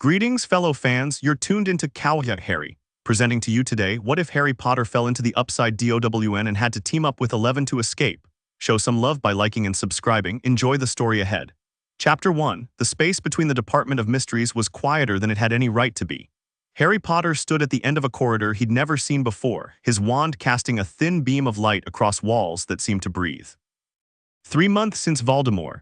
Greetings, fellow fans. You're tuned into Cowya Harry. Presenting to you today, what if Harry Potter fell into the Upside DOWN and had to team up with 11 to escape? Show some love by liking and subscribing. Enjoy the story ahead. Chapter 1. The space between the Department of Mysteries was quieter than it had any right to be. Harry Potter stood at the end of a corridor he'd never seen before, his wand casting a thin beam of light across walls that seemed to breathe. 3 months since Voldemort.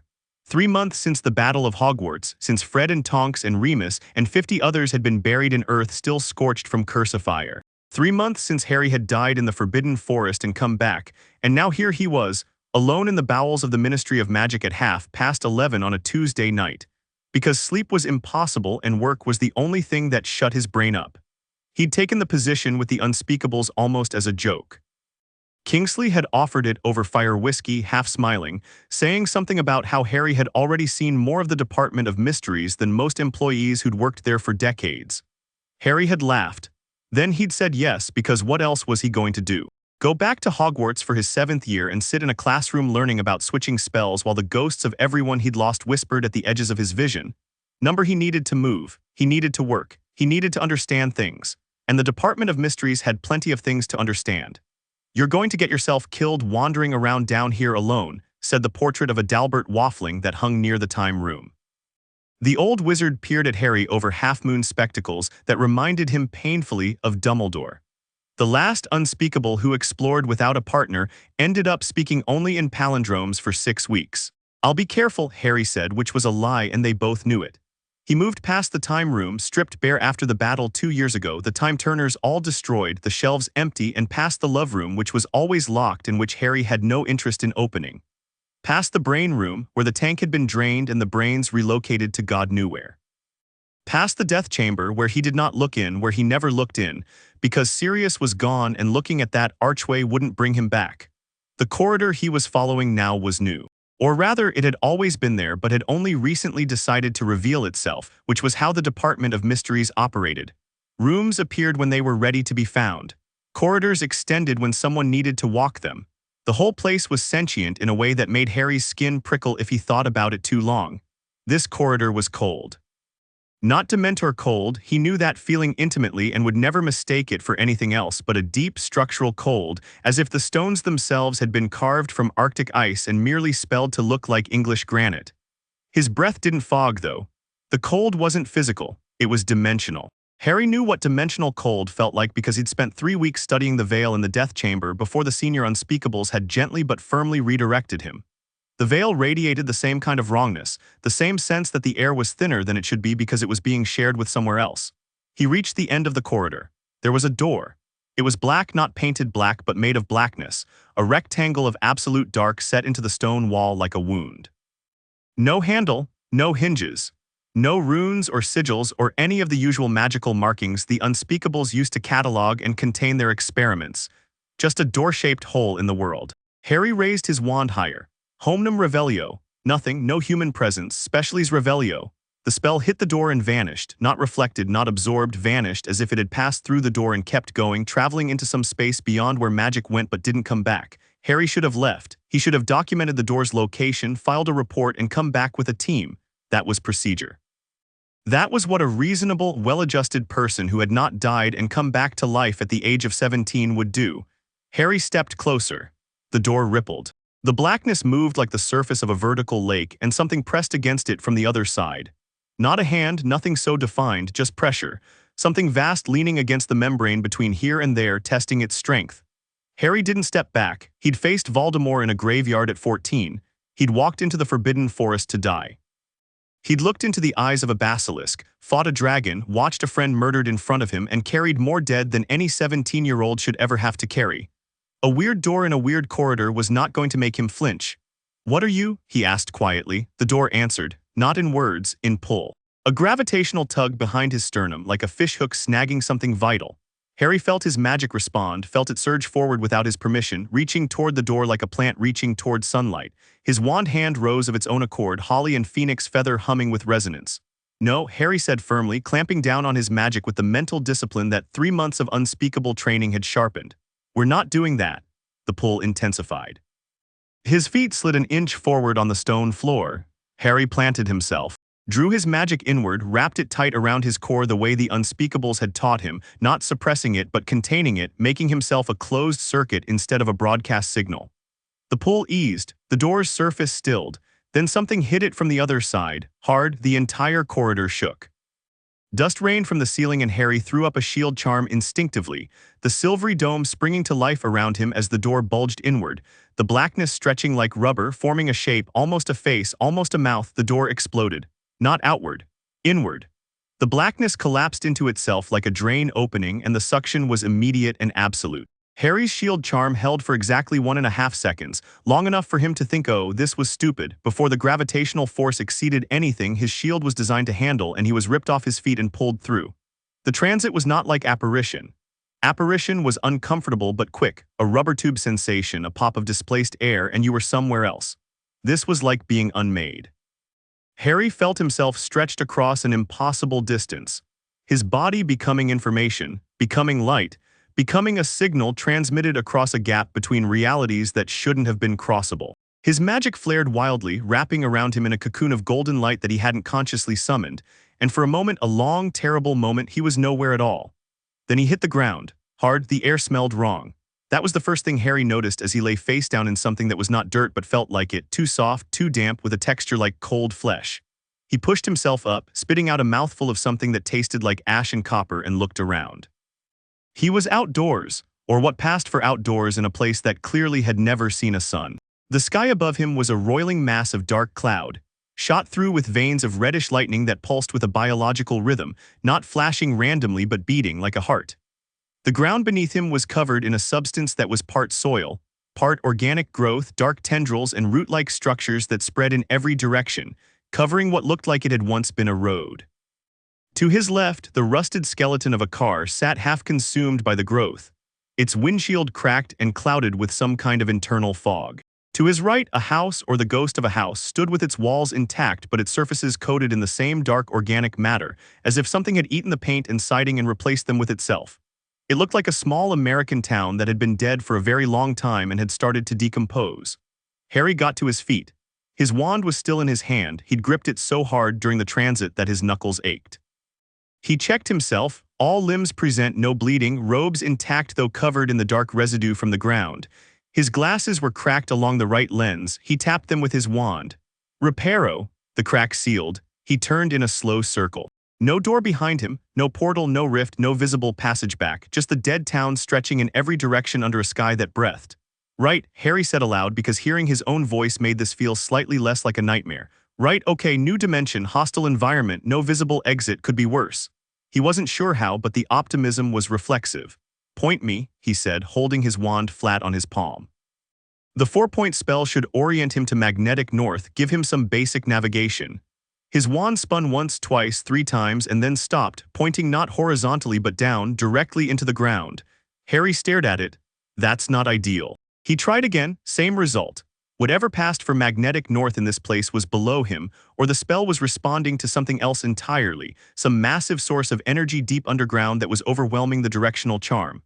3 months since the Battle of Hogwarts, since Fred and Tonks and Remus and 50 others had been buried in earth still scorched from curse of fire. 3 months since Harry had died in the Forbidden Forest and come back, and now here he was, alone in the bowels of the Ministry of Magic at 11:30 on a Tuesday night. Because sleep was impossible and work was the only thing that shut his brain up. He'd taken the position with the unspeakables almost as a joke. Kingsley had offered it over fire whiskey, half smiling, saying something about how Harry had already seen more of the Department of Mysteries than most employees who'd worked there for decades. Harry had laughed. Then he'd said yes because what else was he going to do? Go back to Hogwarts for his 7th year and sit in a classroom learning about switching spells while the ghosts of everyone he'd lost whispered at the edges of his vision. He needed to move, he needed to work, he needed to understand things, and the Department of Mysteries had plenty of things to understand. "You're going to get yourself killed wandering around down here alone," said the portrait of Adalbert Waffling that hung near the time room. The old wizard peered at Harry over half-moon spectacles that reminded him painfully of Dumbledore. The last unspeakable who explored without a partner ended up speaking only in palindromes for 6 weeks. "I'll be careful," Harry said, which was a lie and they both knew it. He moved past the time room, stripped bare after the battle 2 years ago, the time turners all destroyed, the shelves empty, and past the love room which was always locked and which Harry had no interest in opening. Past the brain room, where the tank had been drained and the brains relocated to God knew where. Past the death chamber where he did not look in, where he never looked in, because Sirius was gone and looking at that archway wouldn't bring him back. The corridor he was following now was new. Or rather, it had always been there but had only recently decided to reveal itself, which was how the Department of Mysteries operated. Rooms appeared when they were ready to be found. Corridors extended when someone needed to walk them. The whole place was sentient in a way that made Harry's skin prickle if he thought about it too long. This corridor was cold. Not Dementor cold, he knew that feeling intimately and would never mistake it for anything else but a deep structural cold, as if the stones themselves had been carved from Arctic ice and merely spelled to look like English granite. His breath didn't fog, though. The cold wasn't physical, it was dimensional. Harry knew what dimensional cold felt like because he'd spent 3 weeks studying the Veil in the Death Chamber before the senior Unspeakables had gently but firmly redirected him. The Veil radiated the same kind of wrongness, the same sense that the air was thinner than it should be because it was being shared with somewhere else. He reached the end of the corridor. There was a door. It was black, not painted black but made of blackness, a rectangle of absolute dark set into the stone wall like a wound. No handle, no hinges, no runes or sigils or any of the usual magical markings the Unspeakables used to catalog and contain their experiments. Just a door-shaped hole in the world. Harry raised his wand higher. Homnum Revelio. Nothing, no human presence, Specialis Revelio. The spell hit the door and vanished, not reflected, not absorbed, vanished as if it had passed through the door and kept going, traveling into some space beyond where magic went but didn't come back. Harry should have left. He should have documented the door's location, filed a report, and come back with a team. That was procedure. That was what a reasonable, well-adjusted person who had not died and come back to life at the age of 17 would do. Harry stepped closer. The door rippled. The blackness moved like the surface of a vertical lake, and something pressed against it from the other side. Not a hand, nothing so defined, just pressure. Something vast leaning against the membrane between here and there, testing its strength. Harry didn't step back. He'd faced Voldemort in a graveyard at 14. He'd walked into the Forbidden Forest to die. He'd looked into the eyes of a basilisk, fought a dragon, watched a friend murdered in front of him, and carried more dead than any 17-year-old should ever have to carry. A weird door in a weird corridor was not going to make him flinch. "What are you?" he asked quietly. The door answered, not in words, in pull. A gravitational tug behind his sternum, like a fishhook snagging something vital. Harry felt his magic respond, felt it surge forward without his permission, reaching toward the door like a plant reaching toward sunlight. His wand hand rose of its own accord, holly and phoenix feather humming with resonance. "No," Harry said firmly, clamping down on his magic with the mental discipline that 3 months of unspeakable training had sharpened. "We're not doing that." The pull intensified. His feet slid an inch forward on the stone floor. Harry planted himself. drew his magic inward, wrapped it tight around his core the way the unspeakables had taught him, not suppressing it but containing it, making himself a closed circuit instead of a broadcast signal. The pull eased, the door's surface stilled, then something hit it from the other side, hard, the entire corridor shook. Dust rained from the ceiling and Harry threw up a shield charm instinctively, the silvery dome springing to life around him as the door bulged inward, the blackness stretching like rubber, forming a shape, almost a face, almost a mouth. The door exploded. Not outward, inward. The blackness collapsed into itself like a drain opening, and the suction was immediate and absolute. Harry's shield charm held for exactly 1.5 seconds, long enough for him to think, oh, this was stupid, before the gravitational force exceeded anything his shield was designed to handle and he was ripped off his feet and pulled through. The transit was not like apparition. Apparition was uncomfortable but quick, a rubber tube sensation, a pop of displaced air, and you were somewhere else. This was like being unmade. Harry felt himself stretched across an impossible distance, his body becoming information, becoming light, becoming a signal transmitted across a gap between realities that shouldn't have been crossable. His magic flared wildly, wrapping around him in a cocoon of golden light that he hadn't consciously summoned, and for a moment, a long, terrible moment, he was nowhere at all. Then he hit the ground. Hard, the air smelled wrong. That was the first thing Harry noticed as he lay face down in something that was not dirt but felt like it, too soft, too damp, with a texture like cold flesh. He pushed himself up, spitting out a mouthful of something that tasted like ash and copper, and looked around. He was outdoors, or what passed for outdoors, in a place that clearly had never seen a sun. The sky above him was a roiling mass of dark cloud, shot through with veins of reddish lightning that pulsed with a biological rhythm, not flashing randomly but beating like a heart. The ground beneath him was covered in a substance that was part soil, part organic growth, dark tendrils and root-like structures that spread in every direction, covering what looked like it had once been a road. To his left, the rusted skeleton of a car sat half-consumed by the growth, its windshield cracked and clouded with some kind of internal fog. To his right, a house, or the ghost of a house, stood with its walls intact but its surfaces coated in the same dark organic matter, as if something had eaten the paint and siding and replaced them with itself. It looked like a small American town that had been dead for a very long time and had started to decompose. Harry got to his feet. His wand was still in his hand. He'd gripped it so hard during the transit that his knuckles ached. He checked himself, all limbs present, no bleeding, robes intact though covered in the dark residue from the ground. His glasses were cracked along the right lens. He tapped them with his wand. Reparo, the crack sealed. He turned in a slow circle. No door behind him, no portal, no rift, no visible passage back, just the dead town stretching in every direction under a sky that breathed. Right, Harry said aloud, because hearing his own voice made this feel slightly less like a nightmare. Right, okay, new dimension, hostile environment, no visible exit, could be worse. He wasn't sure how, but the optimism was reflexive. Point me, he said, holding his wand flat on his palm. The 4-point spell should orient him to magnetic north, give him some basic navigation. His wand spun once, twice, 3 times, and then stopped, pointing not horizontally but down, directly into the ground. Harry stared at it. That's not ideal. He tried again, same result. Whatever passed for magnetic north in this place was below him, or the spell was responding to something else entirely, some massive source of energy deep underground that was overwhelming the directional charm.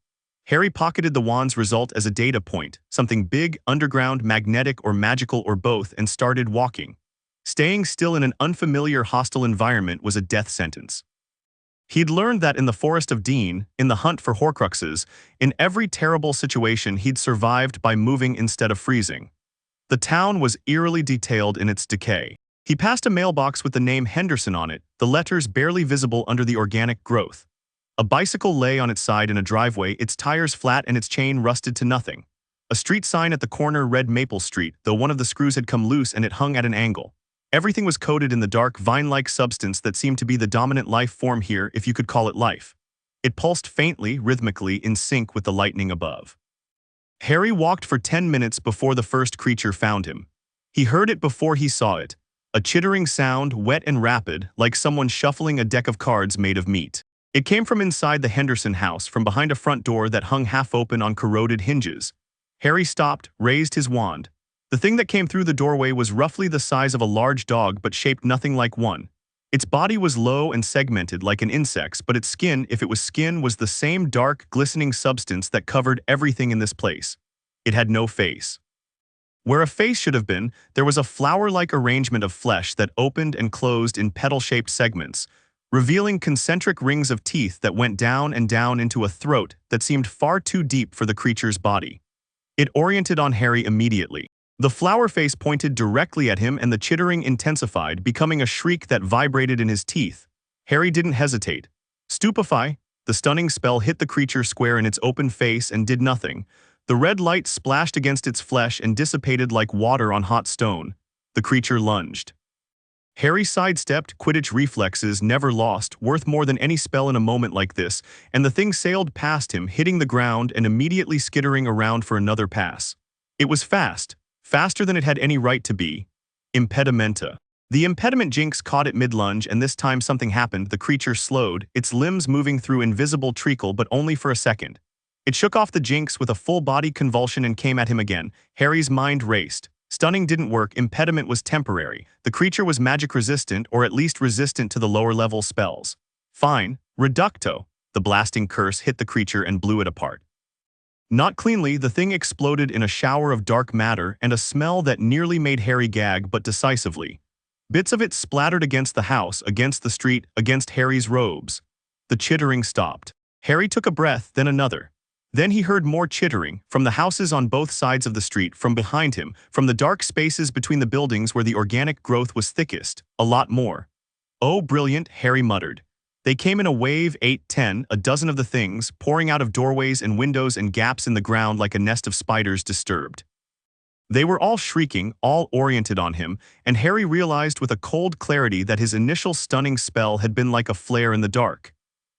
Harry pocketed the wand's result as a data point, something big, underground, magnetic, or magical, or both, and started walking. Staying still in an unfamiliar, hostile environment was a death sentence. He'd learned that in the Forest of Dean, in the hunt for Horcruxes, in every terrible situation he'd survived by moving instead of freezing. The town was eerily detailed in its decay. He passed a mailbox with the name Henderson on it, the letters barely visible under the organic growth. A bicycle lay on its side in a driveway, its tires flat and its chain rusted to nothing. A street sign at the corner read Maple Street, though one of the screws had come loose and it hung at an angle. Everything was coated in the dark, vine-like substance that seemed to be the dominant life form here, if you could call it life. It pulsed faintly, rhythmically, in sync with the lightning above. Harry walked for 10 minutes before the first creature found him. He heard it before he saw it. A chittering sound, wet and rapid, like someone shuffling a deck of cards made of meat. It came from inside the Henderson house, from behind a front door that hung half open on corroded hinges. Harry stopped, raised his wand. The thing that came through the doorway was roughly the size of a large dog but shaped nothing like one. Its body was low and segmented like an insect's, but its skin, if it was skin, was the same dark, glistening substance that covered everything in this place. It had no face. Where a face should have been, there was a flower-like arrangement of flesh that opened and closed in petal-shaped segments, revealing concentric rings of teeth that went down and down into a throat that seemed far too deep for the creature's body. It oriented on Harry immediately. The flower face pointed directly at him and the chittering intensified, becoming a shriek that vibrated in his teeth. Harry didn't hesitate. Stupefy, the stunning spell hit the creature square in its open face and did nothing. The red light splashed against its flesh and dissipated like water on hot stone. The creature lunged. Harry sidestepped, Quidditch reflexes never lost, worth more than any spell in a moment like this, and the thing sailed past him, hitting the ground and immediately skittering around for another pass. It was fast, faster than it had any right to be. Impedimenta. The impediment jinx caught it mid-lunge, and this time something happened. The creature slowed, its limbs moving through invisible treacle, but only for a second. It shook off the jinx with a full-body convulsion and came at him again. Harry's mind raced. Stunning didn't work, impediment was temporary. The creature was magic-resistant, or at least resistant to the lower-level spells. Fine. Reducto. The blasting curse hit the creature and blew it apart. Not cleanly, the thing exploded in a shower of dark matter and a smell that nearly made Harry gag, but decisively. Bits of it splattered against the house, against the street, against Harry's robes. The chittering stopped. Harry took a breath, then another. Then he heard more chittering, from the houses on both sides of the street, from behind him, from the dark spaces between the buildings where the organic growth was thickest, a lot more. Oh, brilliant, Harry muttered. They came in a wave, 8, 10, a dozen of the things, pouring out of doorways and windows and gaps in the ground like a nest of spiders disturbed. They were all shrieking, all oriented on him, and Harry realized with a cold clarity that his initial stunning spell had been like a flare in the dark.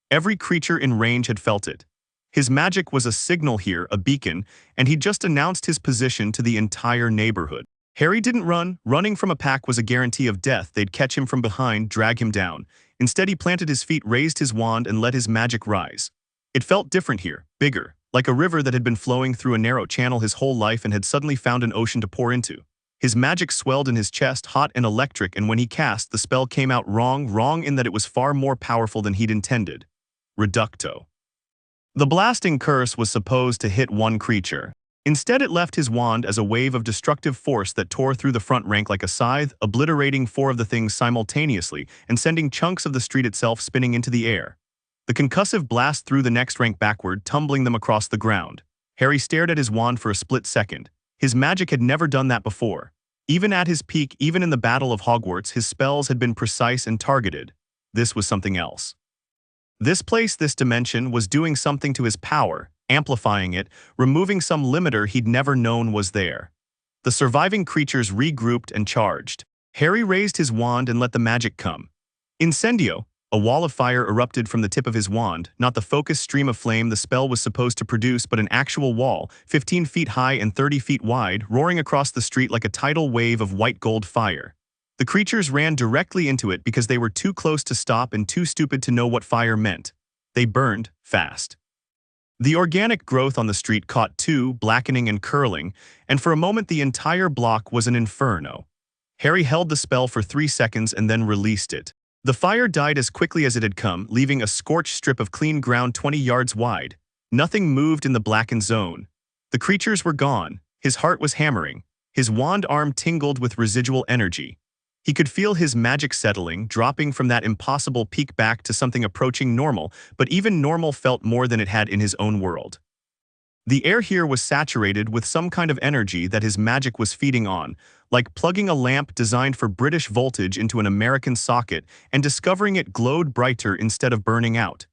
Every creature in range had felt it. His magic was a signal here, a beacon, and he'd just announced his position to the entire neighborhood. Harry didn't run. Running from a pack was a guarantee of death. They'd catch him from behind, drag him down. Instead, he planted his feet, raised his wand, and let his magic rise. It felt different here, bigger, like a river that had been flowing through a narrow channel his whole life and had suddenly found an ocean to pour into. His magic swelled in his chest, hot and electric, and when he cast, the spell came out wrong in that it was far more powerful than he'd intended. Reducto. The blasting curse was supposed to hit one creature. Instead, it left his wand as a wave of destructive force that tore through the front rank like a scythe, obliterating 4 of the things simultaneously and sending chunks of the street itself spinning into the air. The concussive blast threw the next rank backward, tumbling them across the ground. Harry stared at his wand for a split second. His magic had never done that before. Even at his peak, even in the Battle of Hogwarts, his spells had been precise and targeted. This was something else. This place, this dimension, was doing something to his power, amplifying it, removing some limiter he'd never known was there. The surviving creatures regrouped and charged. Harry raised his wand and let the magic come. Incendio. A wall of fire erupted from the tip of his wand, not the focused stream of flame the spell was supposed to produce, but an actual wall, 15 feet high and 30 feet wide, roaring across the street like a tidal wave of white gold fire. The creatures ran directly into it because they were too close to stop and too stupid to know what fire meant. They burned fast. The organic growth on the street caught too, blackening and curling, and for a moment the entire block was an inferno. Harry held the spell for 3 seconds and then released it. The fire died as quickly as it had come, leaving a scorched strip of clean ground 20 yards wide. Nothing moved in the blackened zone. The creatures were gone. His heart was hammering. His wand arm tingled with residual energy. He could feel his magic settling, dropping from that impossible peak back to something approaching normal, but even normal felt more than it had in his own world. The air here was saturated with some kind of energy that his magic was feeding on, like plugging a lamp designed for British voltage into an American socket and discovering it glowed brighter instead of burning out.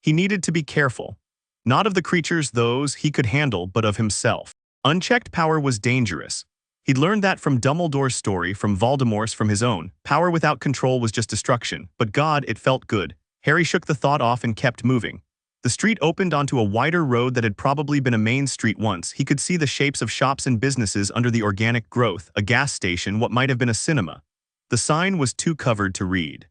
He needed to be careful. Not of the creatures those he could handle, but of himself. Unchecked power was dangerous. He'd learned that from Dumbledore's story, from Voldemort's, from his own. Power without control was just destruction. But God, it felt good. Harry shook the thought off and kept moving. The street opened onto a wider road that had probably been a main street once. He could see the shapes of shops and businesses under the organic growth, a gas station, what might have been a cinema. The sign was too covered to read.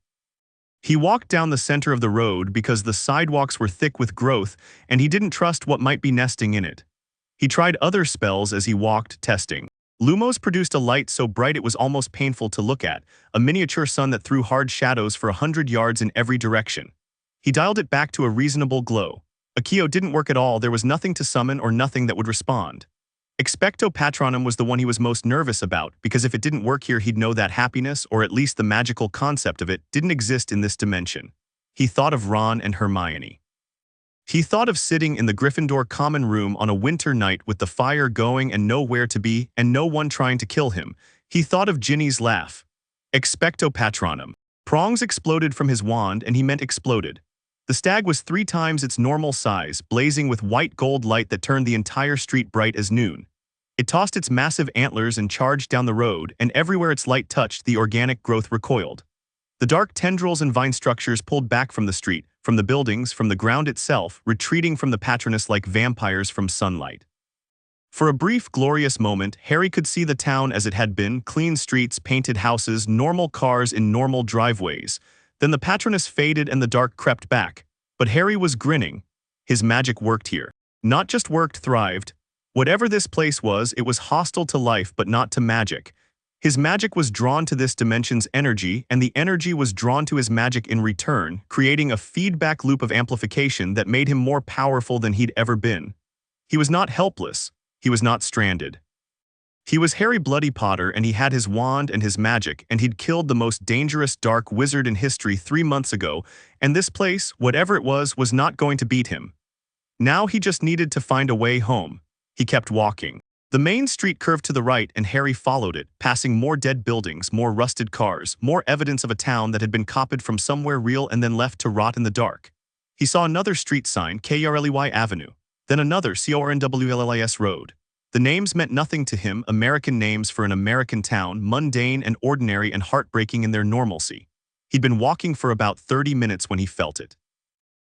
He walked down the center of the road because the sidewalks were thick with growth, and he didn't trust what might be nesting in it. He tried other spells as he walked, testing. Lumos produced a light so bright it was almost painful to look at, a miniature sun that threw hard shadows for 100 yards in every direction. He dialed it back to a reasonable glow. Accio didn't work at all. There was nothing to summon or nothing that would respond. Expecto Patronum was the one he was most nervous about, because if it didn't work here he'd know that happiness, or at least the magical concept of it, didn't exist in this dimension. He thought of Ron and Hermione. He thought of sitting in the Gryffindor common room on a winter night with the fire going and nowhere to be and no one trying to kill him. He thought of Ginny's laugh. Expecto Patronum. Prongs exploded from his wand, and he meant exploded. The stag was 3 times its normal size, blazing with white gold light that turned the entire street bright as noon. It tossed its massive antlers and charged down the road, and everywhere its light touched, the organic growth recoiled. The dark tendrils and vine structures pulled back from the street, from the buildings, from the ground itself, retreating from the Patronus like vampires from sunlight. For a brief, glorious moment, Harry could see the town as it had been: clean streets, painted houses, normal cars in normal driveways. Then the Patronus faded and the dark crept back. But Harry was grinning. His magic worked here. Not just worked, thrived. Whatever this place was, it was hostile to life but not to magic. His magic was drawn to this dimension's energy, and the energy was drawn to his magic in return, creating a feedback loop of amplification that made him more powerful than he'd ever been. He was not helpless. He was not stranded. He was Harry Bloody Potter, and he had his wand and his magic, and he'd killed the most dangerous dark wizard in history 3 months ago, and this place, whatever it was not going to beat him. Now he just needed to find a way home. He kept walking. The main street curved to the right, and Harry followed it, passing more dead buildings, more rusted cars, more evidence of a town that had been copied from somewhere real and then left to rot in the dark. He saw another street sign, Krley Avenue, then another, Cornwllis Road. The names meant nothing to him, American names for an American town, mundane and ordinary and heartbreaking in their normalcy. He'd been walking for about 30 minutes when he felt it.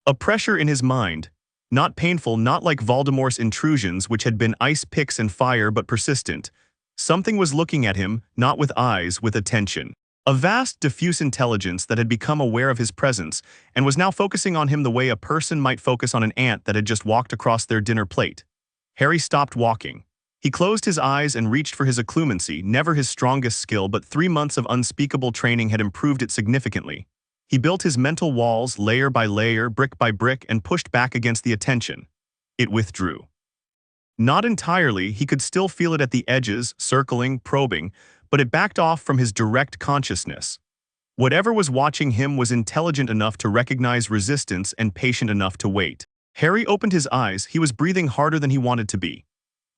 A pressure in his mind. Not painful, not like Voldemort's intrusions, which had been ice picks and fire, but persistent. Something was looking at him, not with eyes, with attention. A vast, diffuse intelligence that had become aware of his presence and was now focusing on him the way a person might focus on an ant that had just walked across their dinner plate. Harry stopped walking. He closed his eyes and reached for his occlumency, never his strongest skill, but 3 months of unspeakable training had improved it significantly. He built his mental walls layer by layer, brick by brick, and pushed back against the attention. It withdrew. Not entirely, he could still feel it at the edges, circling, probing, but it backed off from his direct consciousness. Whatever was watching him was intelligent enough to recognize resistance and patient enough to wait. Harry opened his eyes. He was breathing harder than he wanted to be.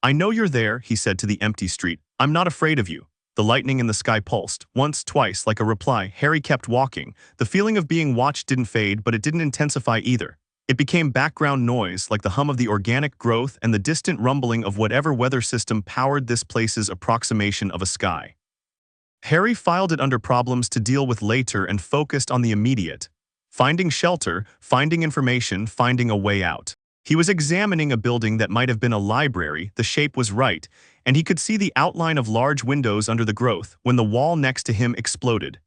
"I know you're there," he said to the empty street. "I'm not afraid of you." The lightning in the sky pulsed, once, twice, like a reply. Harry kept walking. The feeling of being watched didn't fade, but it didn't intensify either. It became background noise, like the hum of the organic growth and the distant rumbling of whatever weather system powered this place's approximation of a sky. Harry filed it under problems to deal with later and focused on the immediate. Finding shelter, finding information, finding a way out. He was examining a building that might have been a library. The shape was right, and he could see the outline of large windows under the growth when the wall next to him exploded.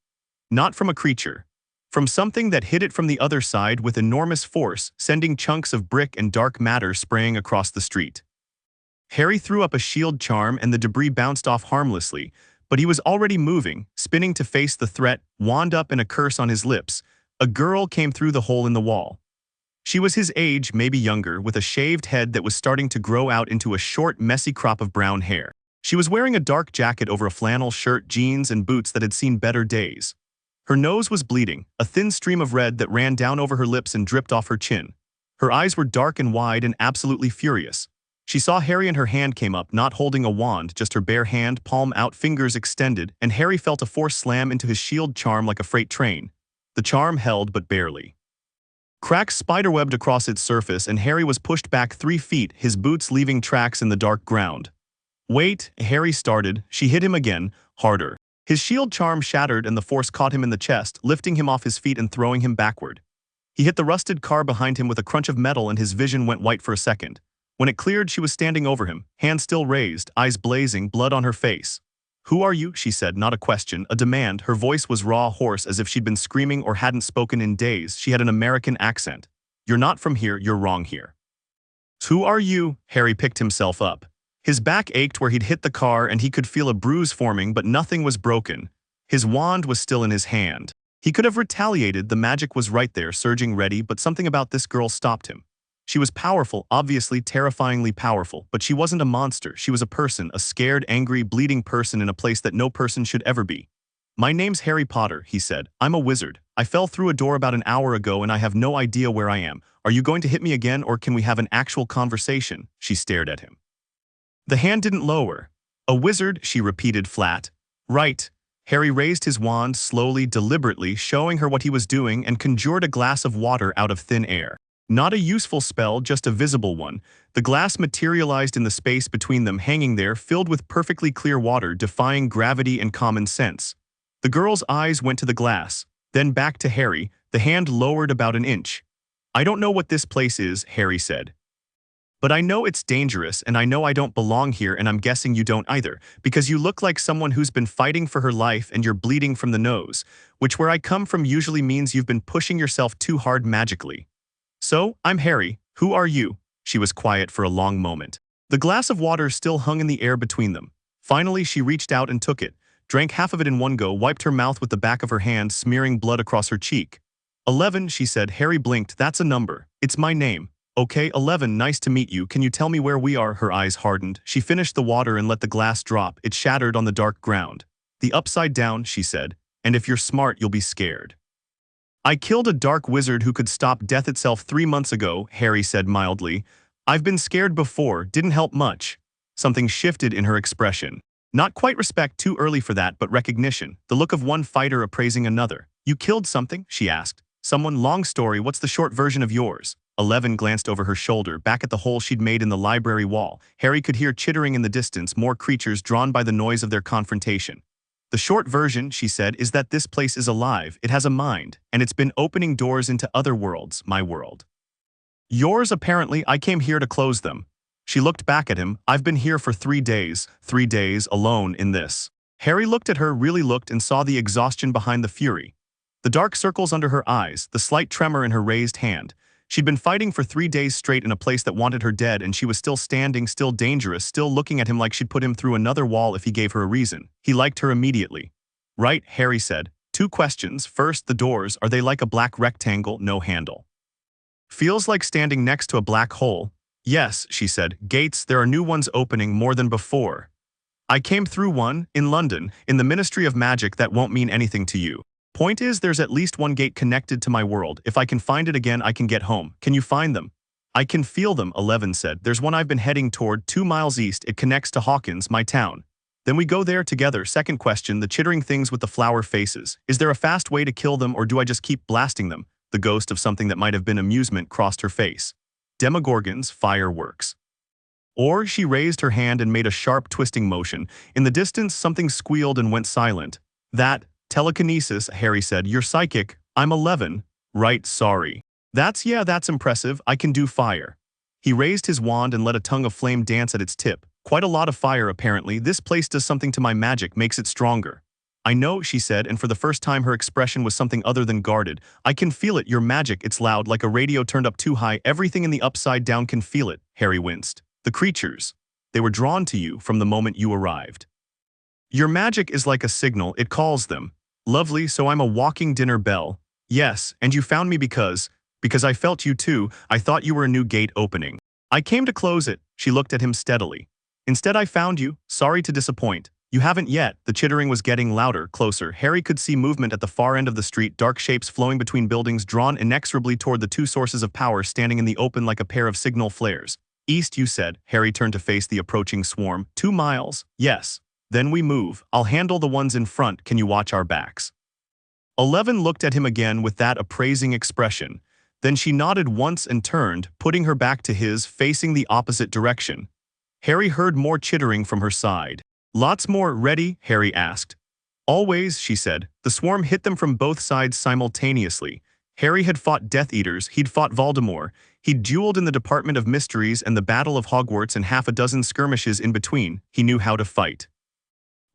Not from a creature. From something that hit it from the other side with enormous force, sending chunks of brick and dark matter spraying across the street. Harry threw up a shield charm and the debris bounced off harmlessly, but he was already moving, spinning to face the threat, wand up and a curse on his lips. A girl came through the hole in the wall. She was his age, maybe younger, with a shaved head that was starting to grow out into a short, messy crop of brown hair. She was wearing a dark jacket over a flannel shirt, jeans, and boots that had seen better days. Her nose was bleeding, a thin stream of red that ran down over her lips and dripped off her chin. Her eyes were dark and wide and absolutely furious. She saw Harry and her hand came up, not holding a wand, just her bare hand, palm out, fingers extended, and Harry felt a force slam into his shield charm like a freight train. The charm held, but barely. Cracks spiderwebbed across its surface, and Harry was pushed back 3 feet, his boots leaving tracks in the dark ground. "Wait," Harry started. She hit him again, harder. His shield charm shattered and the force caught him in the chest, lifting him off his feet and throwing him backward. He hit the rusted car behind him with a crunch of metal and his vision went white for a second. When it cleared, she was standing over him, hands still raised, eyes blazing, blood on her face. "Who are you?" she said, not a question, a demand. Her voice was raw, hoarse, as if she'd been screaming or hadn't spoken in days. She had an American accent. "You're not from here, you're wrong here." "Who are you?" Harry picked himself up. His back ached where he'd hit the car and he could feel a bruise forming, but nothing was broken. His wand was still in his hand. He could have retaliated, the magic was right there, surging ready, but something about this girl stopped him. She was powerful, obviously terrifyingly powerful, but she wasn't a monster. She was a person, a scared, angry, bleeding person in a place that no person should ever be. "My name's Harry Potter," he said. "I'm a wizard. I fell through a door about an hour ago and I have no idea where I am. Are you going to hit me again or can we have an actual conversation?" She stared at him. The hand didn't lower. "A wizard," she repeated flat. "Right." Harry raised his wand slowly, deliberately, showing her what he was doing, and conjured a glass of water out of thin air. Not a useful spell, just a visible one. The glass materialized in the space between them, hanging there, filled with perfectly clear water, defying gravity and common sense. The girl's eyes went to the glass, then back to Harry, the hand lowered about an inch. "I don't know what this place is," Harry said. "But I know it's dangerous, and I know I don't belong here, and I'm guessing you don't either, because you look like someone who's been fighting for her life and you're bleeding from the nose, which where I come from usually means you've been pushing yourself too hard magically. So, I'm Harry. Who are you?" She was quiet for a long moment. The glass of water still hung in the air between them. Finally, she reached out and took it, drank half of it in one go, wiped her mouth with the back of her hand, smearing blood across her cheek. 11, she said. Harry blinked. "That's a number. It's my name." "Okay, 11, nice to meet you. Can you tell me where we are?" Her eyes hardened. She finished the water and let the glass drop. It shattered on the dark ground. "The upside down," she said. "And if you're smart, you'll be scared." "I killed a dark wizard who could stop death itself 3 months ago," Harry said mildly. "I've been scared before, didn't help much." Something shifted in her expression. Not quite respect, too early for that, but recognition, the look of one fighter appraising another. "You killed something?" she asked. "Someone? Long story, what's the short version of yours?" 11 glanced over her shoulder, back at the hole she'd made in the library wall. Harry could hear chittering in the distance, more creatures drawn by the noise of their confrontation. "The short version," she said, "is that this place is alive, it has a mind, and it's been opening doors into other worlds, my world. Yours, apparently. I came here to close them." She looked back at him. "I've been here for 3 days, 3 days, alone in this." Harry looked at her, really looked, and saw the exhaustion behind the fury. The dark circles under her eyes, the slight tremor in her raised hand. She'd been fighting for 3 days straight in a place that wanted her dead, and she was still standing, still dangerous, still looking at him like she'd put him through another wall if he gave her a reason. He liked her immediately. "Right," Harry said. "2 questions. First, the doors, are they like a black rectangle, no handle?" "Feels like standing next to a black hole." "Yes," she said. "Gates, there are new ones opening more than before. I came through one, in London, in the Ministry of Magic. That won't mean anything to you. Point is, there's at least one gate connected to my world. If I can find it again, I can get home. Can you find them?" "I can feel them," 11 said. "There's one I've been heading toward, 2 miles east. It connects to Hawkins, my town. Then we go there together." Second question, the chittering things with the flower faces. "Is there a fast way to kill them, or do I just keep blasting them?" The ghost of something that might have been amusement crossed her face. "Demogorgons, fireworks." Or she raised her hand and made a sharp twisting motion. In the distance, something squealed and went silent. "That, telekinesis," Harry said. "You're psychic." "I'm 11. Right, sorry." That's impressive. I can do fire." He raised his wand and let a tongue of flame dance at its tip. "Quite a lot of fire, apparently. This place does something to my magic, makes it stronger." "I know," she said, and for the first time her expression was something other than guarded. "I can feel it, your magic. It's loud, like a radio turned up too high. Everything in the upside down can feel it." Harry winced. "The creatures. They were drawn to you from the moment you arrived. Your magic is like a signal, it calls them." "Lovely, so I'm a walking dinner bell." "Yes, and you found me because I felt you too. I thought you were a new gate opening. I came to close it." She looked at him steadily. "Instead I found you. Sorry to disappoint. You haven't yet." The chittering was getting louder, closer. Harry could see movement at the far end of the street, dark shapes flowing between buildings, drawn inexorably toward the 2 sources of power standing in the open like a pair of signal flares. "East, you said." Harry turned to face the approaching swarm. 2 miles. "Yes." "Then we move. I'll handle the ones in front. Can you watch our backs?" 11 looked at him again with that appraising expression. Then she nodded once and turned, putting her back to his, facing the opposite direction. Harry heard more chittering from her side. "Lots more. Ready?" Harry asked. "Always," she said. The swarm hit them from both sides simultaneously. Harry had fought Death Eaters, he'd fought Voldemort, he'd dueled in the Department of Mysteries and the Battle of Hogwarts and half a dozen skirmishes in between. He knew how to fight.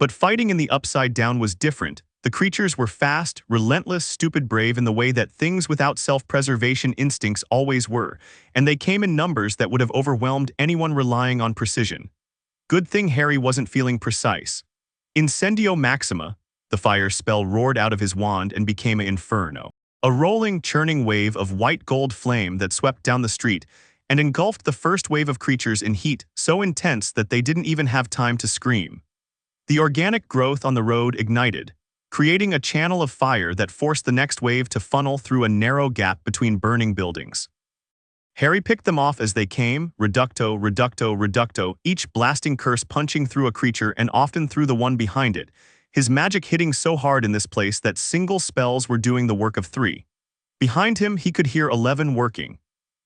But fighting in the Upside Down was different. The creatures were fast, relentless, stupid brave in the way that things without self-preservation instincts always were, and they came in numbers that would have overwhelmed anyone relying on precision. Good thing Harry wasn't feeling precise. Incendio Maxima, the fire spell roared out of his wand and became an inferno. A rolling, churning wave of white gold flame that swept down the street, and engulfed the first wave of creatures in heat so intense that they didn't even have time to scream. The organic growth on the road ignited, creating a channel of fire that forced the next wave to funnel through a narrow gap between burning buildings. Harry picked them off as they came, reducto, reducto, reducto, each blasting curse punching through a creature and often through the one behind it, his magic hitting so hard in this place that single spells were doing the work of 3. Behind him, he could hear 11 working.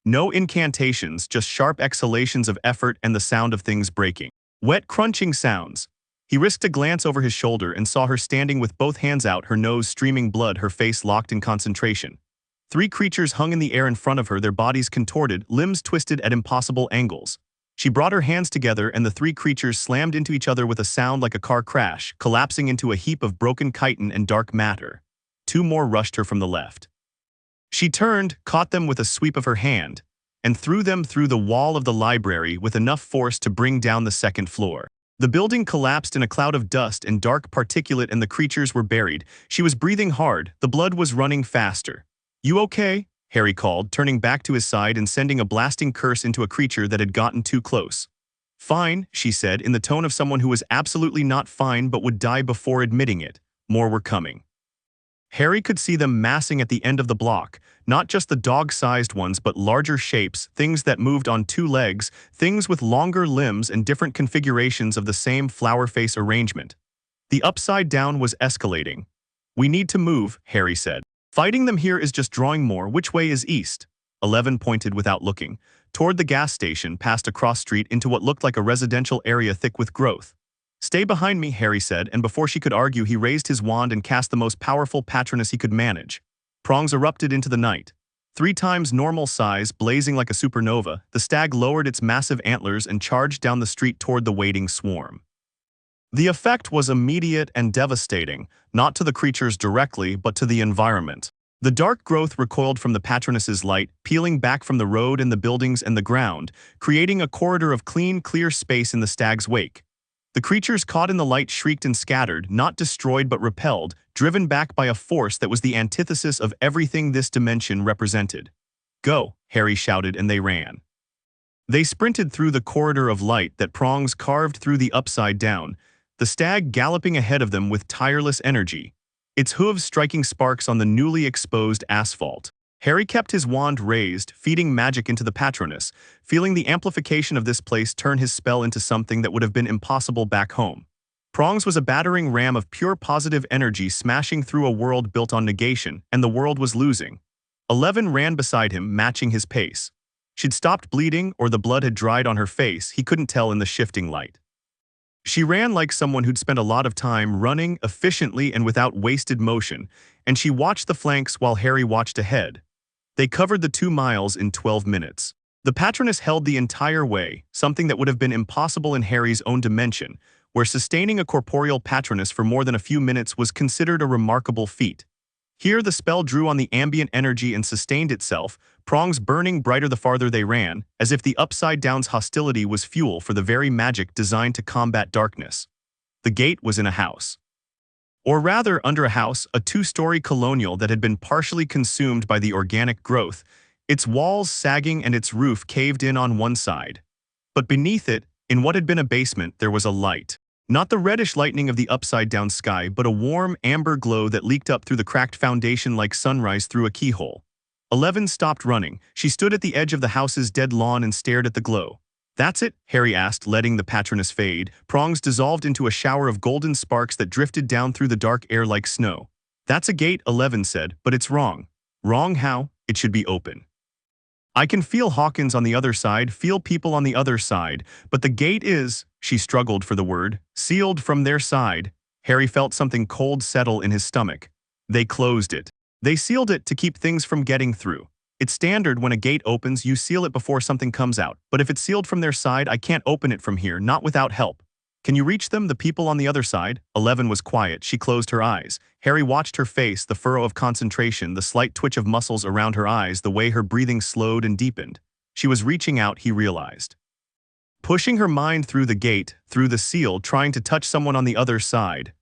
No incantations, just sharp exhalations of effort and the sound of things breaking. Wet, crunching sounds. He risked a glance over his shoulder and saw her standing with both hands out, her nose streaming blood, her face locked in concentration. 3 creatures hung in the air in front of her, their bodies contorted, limbs twisted at impossible angles. She brought her hands together and the 3 creatures slammed into each other with a sound like a car crash, collapsing into a heap of broken chitin and dark matter. 2 more rushed her from the left. She turned, caught them with a sweep of her hand, and threw them through the wall of the library with enough force to bring down the second floor. The building collapsed in a cloud of dust and dark particulate and the creatures were buried. She was breathing hard, the blood was running faster. "You okay?" Harry called, turning back to his side and sending a blasting curse into a creature that had gotten too close. "Fine," she said, in the tone of someone who was absolutely not fine but would die before admitting it. More were coming. Harry could see them massing at the end of the block, not just the dog-sized ones but larger shapes, things that moved on 2 legs, things with longer limbs and different configurations of the same flower face arrangement. The upside down was escalating. "We need to move," Harry said. "Fighting them here is just drawing more. Which way is east?" 11 pointed without looking, toward the gas station, past a cross street into what looked like a residential area thick with growth. "Stay behind me," Harry said, and before she could argue he raised his wand and cast the most powerful Patronus he could manage. Prongs erupted into the night. 3 times normal size, blazing like a supernova, the stag lowered its massive antlers and charged down the street toward the waiting swarm. The effect was immediate and devastating, not to the creatures directly, but to the environment. The dark growth recoiled from the Patronus's light, peeling back from the road and the buildings and the ground, creating a corridor of clean, clear space in the stag's wake. The creatures caught in the light shrieked and scattered, not destroyed but repelled, driven back by a force that was the antithesis of everything this dimension represented. "Go," Harry shouted, and they ran. They sprinted through the corridor of light that Prongs carved through the upside down, the stag galloping ahead of them with tireless energy, its hooves striking sparks on the newly exposed asphalt. Harry kept his wand raised, feeding magic into the Patronus, feeling the amplification of this place turn his spell into something that would have been impossible back home. Prongs was a battering ram of pure positive energy smashing through a world built on negation, and the world was losing. 11 ran beside him, matching his pace. She'd stopped bleeding, or the blood had dried on her face, he couldn't tell in the shifting light. She ran like someone who'd spent a lot of time running efficiently and without wasted motion, and she watched the flanks while Harry watched ahead. They covered the 2 miles in 12 minutes. The Patronus held the entire way, something that would have been impossible in Harry's own dimension, where sustaining a corporeal Patronus for more than a few minutes was considered a remarkable feat. Here the spell drew on the ambient energy and sustained itself, prongs burning brighter the farther they ran, as if the Upside Down's hostility was fuel for the very magic designed to combat darkness. The gate was in a house. Or rather, under a house, a 2-story colonial that had been partially consumed by the organic growth, its walls sagging and its roof caved in on one side. But beneath it, in what had been a basement, there was a light. Not the reddish lightning of the upside-down sky, but a warm, amber glow that leaked up through the cracked foundation like sunrise through a keyhole. 11 stopped running. She stood at the edge of the house's dead lawn and stared at the glow. "That's it?" Harry asked, letting the Patronus fade. Prongs dissolved into a shower of golden sparks that drifted down through the dark air like snow. "That's a gate," 11 said, "but it's wrong." "Wrong how?" "It should be open. I can feel Hawkins on the other side, feel people on the other side, but the gate is," she struggled for the word, "sealed from their side." Harry felt something cold settle in his stomach. "They closed it. They sealed it to keep things from getting through. It's standard when a gate opens, you seal it before something comes out, but if it's sealed from their side, I can't open it from here, not without help. Can you reach them, the people on the other side?" 11 was quiet. She closed her eyes. Harry watched her face, the furrow of concentration, the slight twitch of muscles around her eyes, the way her breathing slowed and deepened. She was reaching out, he realized. Pushing her mind through the gate, through the seal, trying to touch someone on the other side.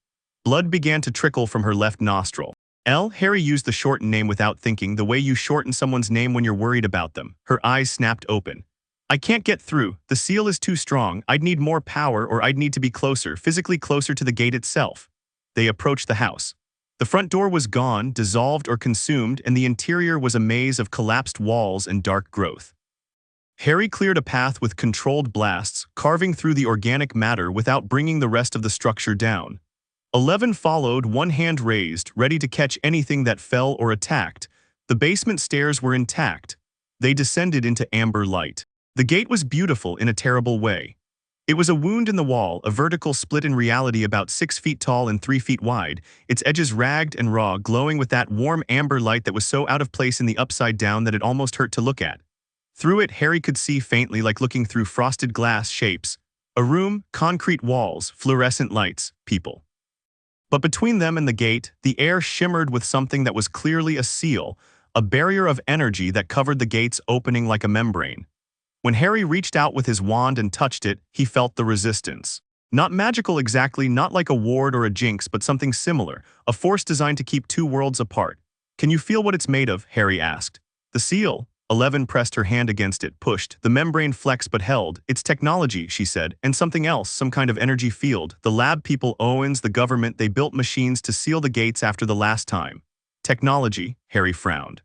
Blood began to trickle from her left nostril. Harry used the shortened name without thinking, the way you shorten someone's name when you're worried about them. Her eyes snapped open. I can't get through. The seal is too strong. I'd need more power or I'd need to be closer, physically closer to the gate itself. They approached the house. The front door was gone, dissolved or consumed, and the interior was a maze of collapsed walls and dark growth. Harry cleared a path with controlled blasts, carving through the organic matter without bringing the rest of the structure down. 11 followed, one hand raised, ready to catch anything that fell or attacked. The basement stairs were intact. They descended into amber light. The gate was beautiful in a terrible way. It was a wound in the wall, a vertical split in reality about 6 feet tall and 3 feet wide, its edges ragged and raw, glowing with that warm amber light that was so out of place in the upside down that it almost hurt to look at. Through it, Harry could see faintly, like looking through frosted glass, shapes. A room, concrete walls, fluorescent lights, people. But between them and the gate, the air shimmered with something that was clearly a seal, a barrier of energy that covered the gate's opening like a membrane. When Harry reached out with his wand and touched it, he felt the resistance. Not magical exactly, not like a ward or a jinx, but something similar, a force designed to keep two worlds apart. Can you feel what it's made of? Harry asked. The seal. 11 pressed her hand against it, pushed. The membrane flexed but held. It's technology, she said, and something else, some kind of energy field. The lab people, Owens, the government, they built machines to seal the gates after the last time. Technology, Harry frowned.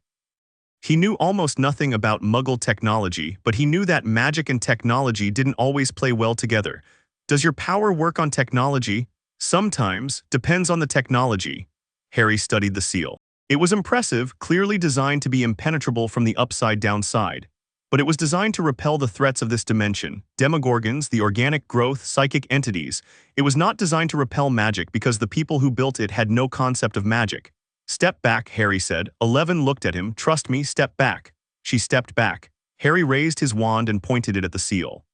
He knew almost nothing about Muggle technology, but he knew that magic and technology didn't always play well together. Does your power work on technology? Sometimes, depends on the technology. Harry studied the seal. It was impressive, clearly designed to be impenetrable from the upside-down side. But it was designed to repel the threats of this dimension, demogorgons, the organic growth, psychic entities. It was not designed to repel magic because the people who built it had no concept of magic. Step back, Harry said. 11 looked at him. Trust me, step back. She stepped back. Harry raised his wand and pointed it at the seal.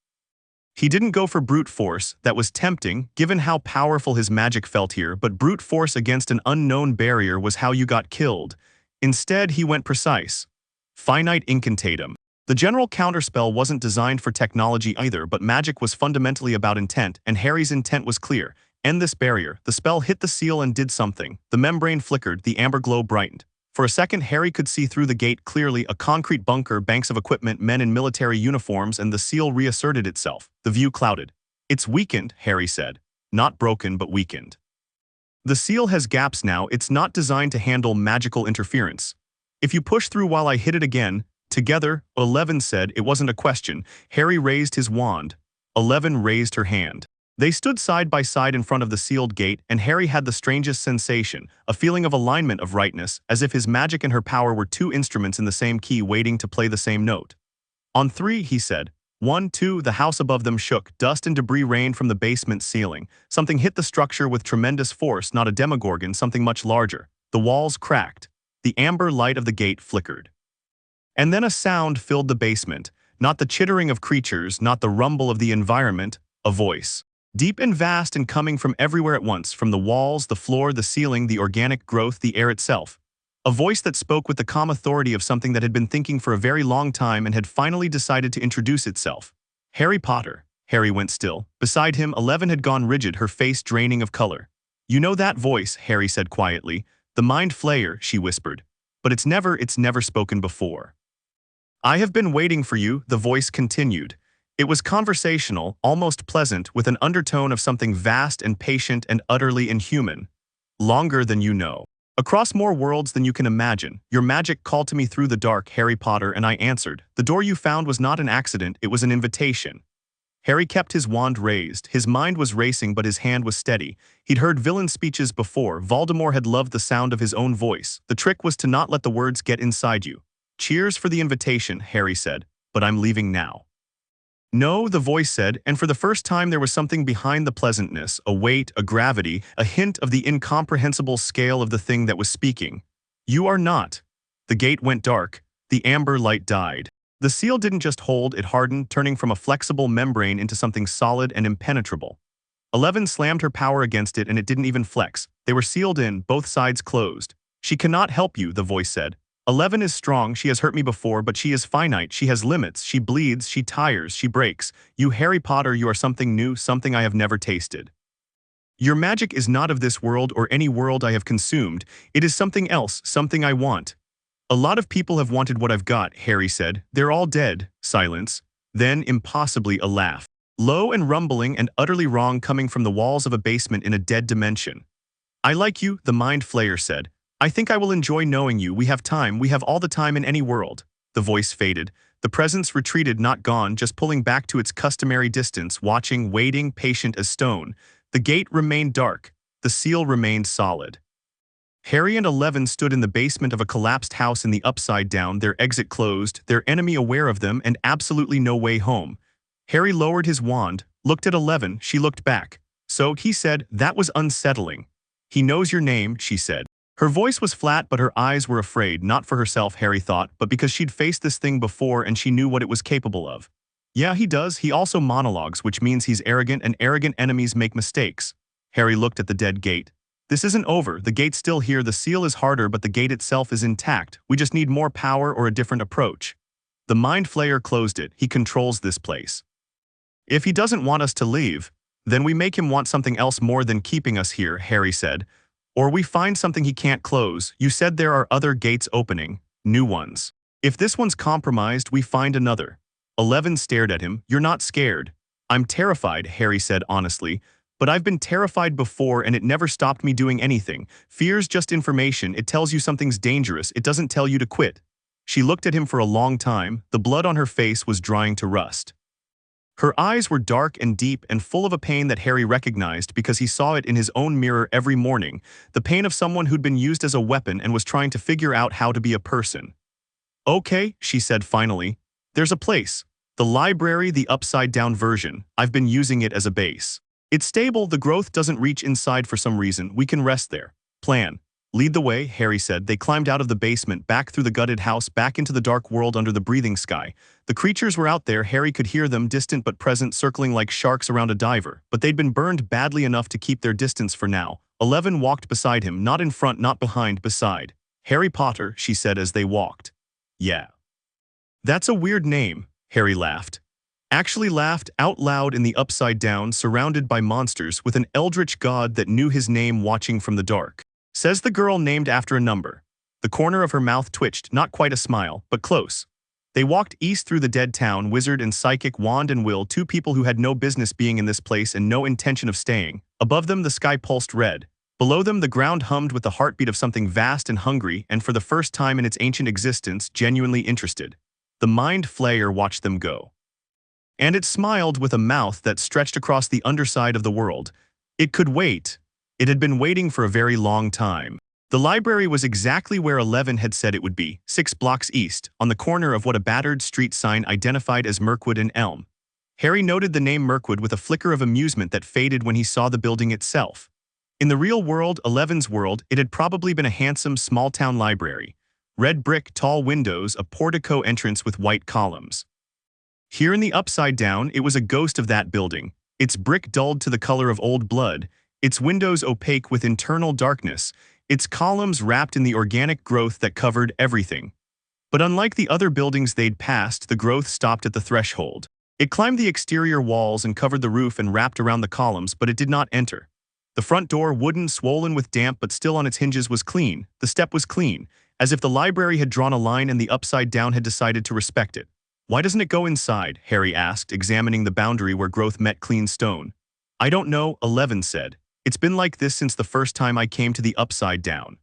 He didn't go for brute force. That was tempting, given how powerful his magic felt here, but brute force against an unknown barrier was how you got killed. Instead, he went precise. Finite incantatum. The general counterspell wasn't designed for technology either, but magic was fundamentally about intent, and Harry's intent was clear. End this barrier. The spell hit the seal and did something. The membrane flickered, the amber glow brightened. For a second, Harry could see through the gate clearly, a concrete bunker, banks of equipment, men in military uniforms, and the seal reasserted itself. The view clouded. It's weakened, Harry said. Not broken, but weakened. The seal has gaps now. It's not designed to handle magical interference. If you push through while I hit it again, together, 11 said. It wasn't a question. Harry raised his wand. 11 raised her hand. They stood side by side in front of the sealed gate, and Harry had the strangest sensation, a feeling of alignment, of rightness, as if his magic and her power were two instruments in the same key waiting to play the same note. On 3, he said. 1, 2, the house above them shook. Dust and debris rained from the basement ceiling. Something hit the structure with tremendous force, not a demogorgon, something much larger. The walls cracked. The amber light of the gate flickered. And then a sound filled the basement, not the chittering of creatures, not the rumble of the environment, a voice. Deep and vast and coming from everywhere at once, from the walls, the floor, the ceiling, the organic growth, the air itself. A voice that spoke with the calm authority of something that had been thinking for a very long time and had finally decided to introduce itself. Harry Potter. Harry went still. Beside him, 11 had gone rigid, her face draining of color. You know that voice, Harry said quietly. The Mind Flayer, she whispered. But it's never spoken before. I have been waiting for you, the voice continued. It was conversational, almost pleasant, with an undertone of something vast and patient and utterly inhuman. Longer than you know. Across more worlds than you can imagine. Your magic called to me through the dark, Harry Potter, and I answered. The door you found was not an accident, it was an invitation. Harry kept his wand raised. His mind was racing, but his hand was steady. He'd heard villain speeches before. Voldemort had loved the sound of his own voice. The trick was to not let the words get inside you. Cheers for the invitation, Harry said, but I'm leaving now. No, the voice said, and for the first time there was something behind the pleasantness, a weight, a gravity, a hint of the incomprehensible scale of the thing that was speaking. You are not. The gate went dark. The amber light died. The seal didn't just hold, it hardened, turning from a flexible membrane into something solid and impenetrable. 11 slammed her power against it and it didn't even flex. They were sealed in, both sides closed. She cannot help you, the voice said. 11 is strong, she has hurt me before, but she is finite, she has limits, she bleeds, she tires, she breaks. You, Harry Potter, you are something new, something I have never tasted. Your magic is not of this world or any world I have consumed. It is something else, something I want. A lot of people have wanted what I've got, Harry said. They're all dead. Silence. Then, impossibly, a laugh. Low and rumbling and utterly wrong coming from the walls of a basement in a dead dimension. I like you, the Mind Flayer said. I think I will enjoy knowing you. We have time. We have all the time in any world. The voice faded. The presence retreated, not gone, just pulling back to its customary distance, watching, waiting, patient as stone. The gate remained dark. The seal remained solid. Harry and Eleven stood in the basement of a collapsed house in the Upside Down, their exit closed, their enemy aware of them, and absolutely no way home. Harry lowered his wand, looked at Eleven, she looked back. So, he said, that was unsettling. He knows your name, she said. Her voice was flat, but her eyes were afraid, not for herself, Harry thought, but because she'd faced this thing before and she knew what it was capable of. Yeah, he does. He also monologues, which means he's arrogant, and arrogant enemies make mistakes. Harry looked at the dead gate. This isn't over. The gate's still here. The seal is harder, but the gate itself is intact. We just need more power or a different approach. The Mind Flayer closed it. He controls this place. If he doesn't want us to leave, then we make him want something else more than keeping us here, Harry said. Or we find something he can't close. You said there are other gates opening, new ones. If this one's compromised, we find another. Eleven stared at him. You're not scared. I'm terrified, Harry said honestly. But I've been terrified before and it never stopped me doing anything. Fear's just information. It tells you something's dangerous. It doesn't tell you to quit. She looked at him for a long time. The blood on her face was drying to rust. Her eyes were dark and deep and full of a pain that Harry recognized because he saw it in his own mirror every morning, the pain of someone who'd been used as a weapon and was trying to figure out how to be a person. Okay, she said finally. There's a place. The library, the upside-down version. I've been using it as a base. It's stable, the growth doesn't reach inside for some reason. We can rest there. Plan. Lead the way, Harry said. They climbed out of the basement, back through the gutted house, back into the dark world under the breathing sky. The creatures were out there. Harry could hear them, distant but present, circling like sharks around a diver. But they'd been burned badly enough to keep their distance for now. Eleven walked beside him, not in front, not behind, beside. Harry Potter, she said as they walked. Yeah. That's a weird name, Harry laughed. Actually laughed out loud in the Upside Down, surrounded by monsters, with an eldritch god that knew his name watching from the dark. Says the girl named after a number. The corner of her mouth twitched, not quite a smile, but close. They walked east through the dead town, Wizard and Psychic, Wand and Will, two people who had no business being in this place and no intention of staying. Above them the sky pulsed red. Below them the ground hummed with the heartbeat of something vast and hungry, and for the first time in its ancient existence, genuinely interested. The Mind Flayer watched them go. And it smiled with a mouth that stretched across the underside of the world. It could wait. It had been waiting for a very long time. The library was exactly where Eleven had said it would be, 6 blocks east, on the corner of what a battered street sign identified as Mirkwood and Elm. Harry noted the name Mirkwood with a flicker of amusement that faded when he saw the building itself. In the real world, Eleven's world, it had probably been a handsome, small-town library. Red brick, tall windows, a portico entrance with white columns. Here in the Upside Down, it was a ghost of that building, its brick dulled to the color of old blood, its windows opaque with internal darkness, its columns wrapped in the organic growth that covered everything. But unlike the other buildings they'd passed, the growth stopped at the threshold. It climbed the exterior walls and covered the roof and wrapped around the columns, but it did not enter. The front door, wooden, swollen with damp but still on its hinges, was clean. The step was clean, as if the library had drawn a line and the Upside Down had decided to respect it. Why doesn't it go inside? Harry asked, examining the boundary where growth met clean stone. I don't know, Eleven said. It's been like this since the first time I came to the Upside Down.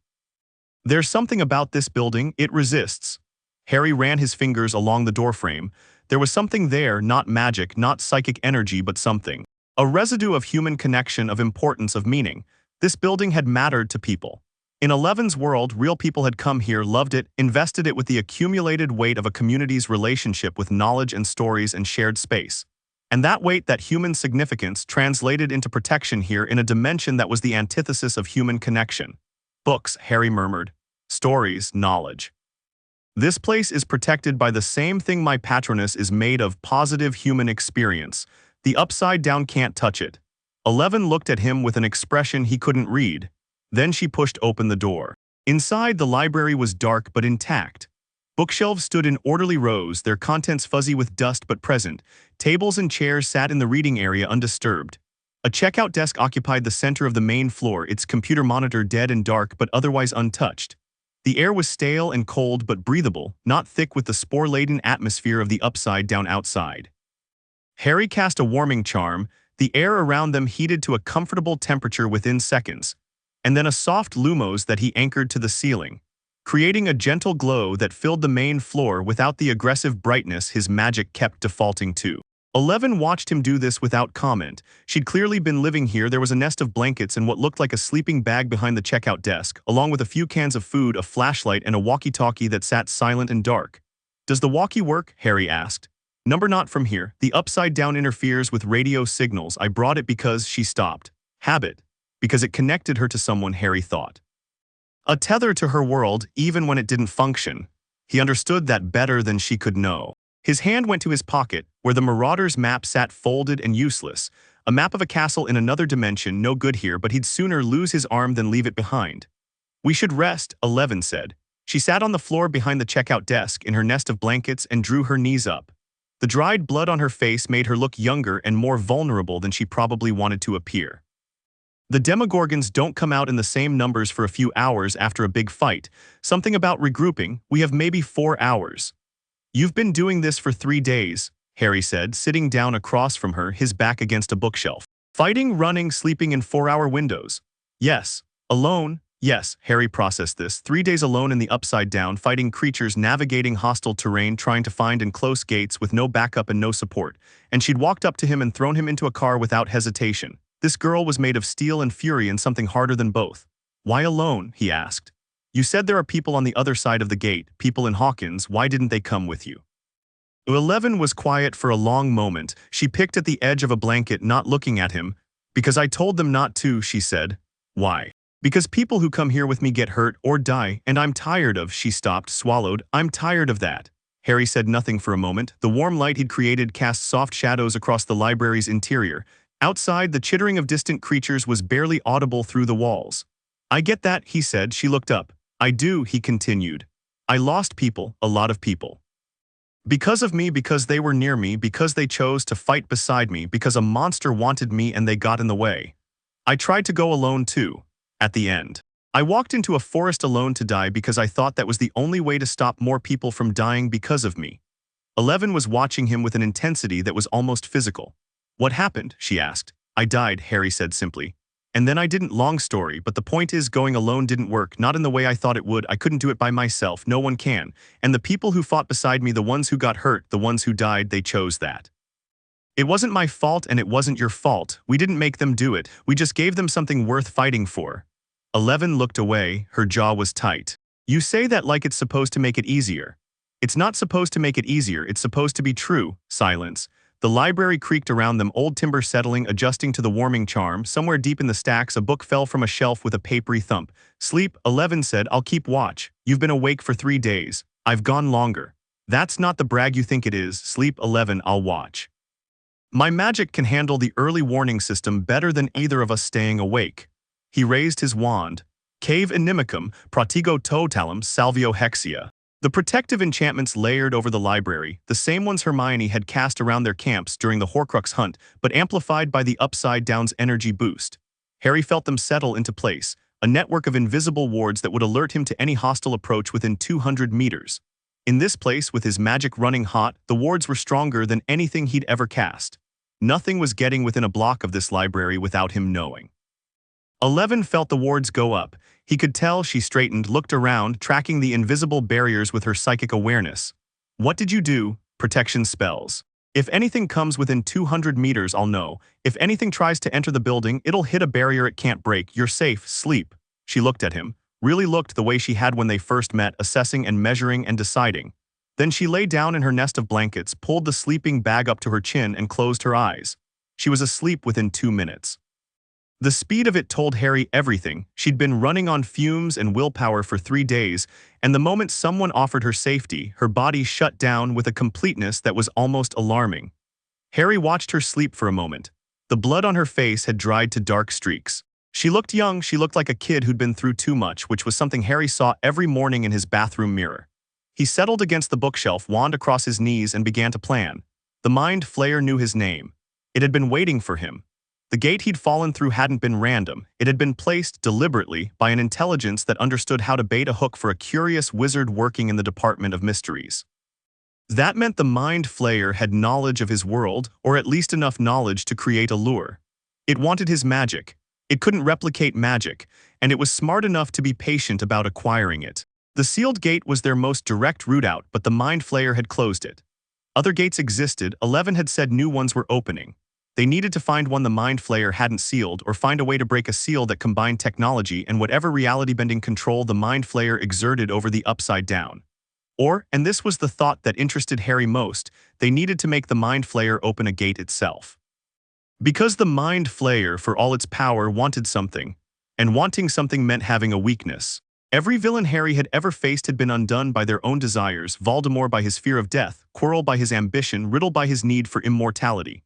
There's something about this building, it resists. Harry ran his fingers along the doorframe. There was something there, not magic, not psychic energy, but something. A residue of human connection, of importance, of meaning. This building had mattered to people. In Eleven's world, real people had come here, loved it, invested it with the accumulated weight of a community's relationship with knowledge and stories and shared space. And that weight, that human significance, translated into protection here in a dimension that was the antithesis of human connection. Books, Harry murmured. Stories, knowledge. This place is protected by the same thing my Patronus is made of, positive human experience. The Upside Down can't touch it. Eleven looked at him with an expression he couldn't read. Then she pushed open the door. Inside, the library was dark but intact. Bookshelves stood in orderly rows, their contents fuzzy with dust but present. Tables and chairs sat in the reading area undisturbed. A checkout desk occupied the center of the main floor, its computer monitor dead and dark but otherwise untouched. The air was stale and cold but breathable, not thick with the spore-laden atmosphere of the Upside Down outside. Harry cast a warming charm, the air around them heated to a comfortable temperature within seconds, and then a soft lumos that he anchored to the ceiling, creating a gentle glow that filled the main floor without the aggressive brightness his magic kept defaulting to. 11 watched him do this without comment. She'd clearly been living here. There was a nest of blankets and what looked like a sleeping bag behind the checkout desk, along with a few cans of food, a flashlight, and a walkie-talkie that sat silent and dark. "Does the walkie work?" Harry asked. "Number not from here. The upside down interferes with radio signals. I brought it because..." She stopped. Habit. Because it connected her to someone, Harry thought. A tether to her world, even when it didn't function. He understood that better than she could know. His hand went to his pocket, where the Marauder's map sat folded and useless. A map of a castle in another dimension, no good here, but he'd sooner lose his arm than leave it behind. "We should rest," 11 said. She sat on the floor behind the checkout desk in her nest of blankets and drew her knees up. The dried blood on her face made her look younger and more vulnerable than she probably wanted to appear. The Demogorgons don't come out in the same numbers for a few hours after a big fight. Something about regrouping. We have maybe 4 hours. "You've been doing this for 3 days, Harry said, sitting down across from her, his back against a bookshelf. "Fighting, running, sleeping in 4-hour windows." "Yes." "Alone?" "Yes." Harry processed this. 3 days alone in the Upside Down, fighting creatures, navigating hostile terrain, trying to find and close gates with no backup and no support. And she'd walked up to him and thrown him into a car without hesitation. This girl was made of steel and fury and something harder than both. "Why alone?" he asked. "You said there are people on the other side of the gate, people in Hawkins. Why didn't they come with you?" 11 was quiet for a long moment. She picked at the edge of a blanket, not looking at him. "Because I told them not to," she said. "Why?" "Because people who come here with me get hurt or die, and I'm tired of..." She stopped, swallowed. "I'm tired of that." Harry said nothing for a moment. The warm light he'd created cast soft shadows across the library's interior. Outside, the chittering of distant creatures was barely audible through the walls. "I get that," he said. She looked up. "I do," he continued. "I lost people, a lot of people. Because of me, because they were near me, because they chose to fight beside me, because a monster wanted me and they got in the way. I tried to go alone too. At the end, I walked into a forest alone to die because I thought that was the only way to stop more people from dying because of me." 11 was watching him with an intensity that was almost physical. "What happened?" she asked. "I died," Harry said simply. "And then I didn't. Long story, but the point is going alone didn't work, not in the way I thought it would. I couldn't do it by myself, no one can. And the people who fought beside me, the ones who got hurt, the ones who died, they chose that. It wasn't my fault and it wasn't your fault. We didn't make them do it, we just gave them something worth fighting for." 11 looked away, her jaw was tight. "You say that like it's supposed to make it easier. It's not supposed to make it easier, it's supposed to be true." Silence. The library creaked around them, old timber settling, adjusting to the warming charm. Somewhere deep in the stacks, a book fell from a shelf with a papery thump. "Sleep," 11 said. "I'll keep watch. You've been awake for 3 days. I've gone longer." "That's not the brag you think it is." "Sleep, 11, I'll watch. My magic can handle the early warning system better than either of us staying awake." He raised his wand. "Cave Inimicum, Protego Totalum, Salvio Hexia." The protective enchantments layered over the library, the same ones Hermione had cast around their camps during the Horcrux hunt, but amplified by the Upside Down's energy boost. Harry felt them settle into place, a network of invisible wards that would alert him to any hostile approach within 200 meters. In this place, with his magic running hot, the wards were stronger than anything he'd ever cast. Nothing was getting within a block of this library without him knowing. 11 felt the wards go up. He could tell. She straightened, looked around, tracking the invisible barriers with her psychic awareness. "What did you do?" "Protection spells. If anything comes within 200 meters, I'll know. If anything tries to enter the building, it'll hit a barrier it can't break. You're safe. Sleep." She looked at him, really looked the way she had when they first met, assessing and measuring and deciding. Then she lay down in her nest of blankets, pulled the sleeping bag up to her chin and closed her eyes. She was asleep within 2 minutes. The speed of it told Harry everything. She'd been running on fumes and willpower for 3 days, and the moment someone offered her safety, her body shut down with a completeness that was almost alarming. Harry watched her sleep for a moment. The blood on her face had dried to dark streaks. She looked young. She looked like a kid who'd been through too much, which was something Harry saw every morning in his bathroom mirror. He settled against the bookshelf, wand across his knees, and began to plan. The Mind Flayer knew his name. It had been waiting for him. The gate he'd fallen through hadn't been random. It had been placed deliberately by an intelligence that understood how to bait a hook for a curious wizard working in the Department of Mysteries. That meant the Mind Flayer had knowledge of his world, or at least enough knowledge to create a lure. It wanted his magic. It couldn't replicate magic, and it was smart enough to be patient about acquiring it. The sealed gate was their most direct route out, but the Mind Flayer had closed it. Other gates existed. 11 had said new ones were opening. They needed to find one the Mind Flayer hadn't sealed, or find a way to break a seal that combined technology and whatever reality-bending control the Mind Flayer exerted over the Upside Down. Or, and this was the thought that interested Harry most, they needed to make the Mind Flayer open a gate itself. Because the Mind Flayer, for all its power, wanted something, and wanting something meant having a weakness. Every villain Harry had ever faced had been undone by their own desires, Voldemort by his fear of death, Quirrell by his ambition, Riddle by his need for immortality.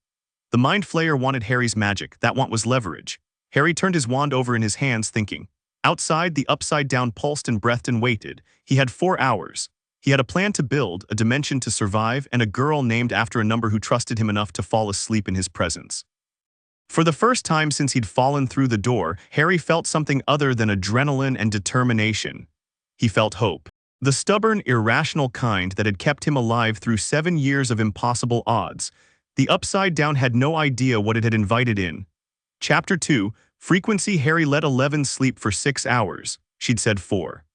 The Mind Flayer wanted Harry's magic. That want was leverage. Harry turned his wand over in his hands, thinking. Outside, the Upside Down pulsed and breathed and waited. He had 4 hours. He had a plan to build, a dimension to survive, and a girl named after a number who trusted him enough to fall asleep in his presence. For the first time since he'd fallen through the door, Harry felt something other than adrenaline and determination. He felt hope. The stubborn, irrational kind that had kept him alive through 7 years of impossible odds. The Upside Down had no idea what it had invited in. Chapter 2, Frequency. Harry let 11 sleep for 6 hours. She'd said 4.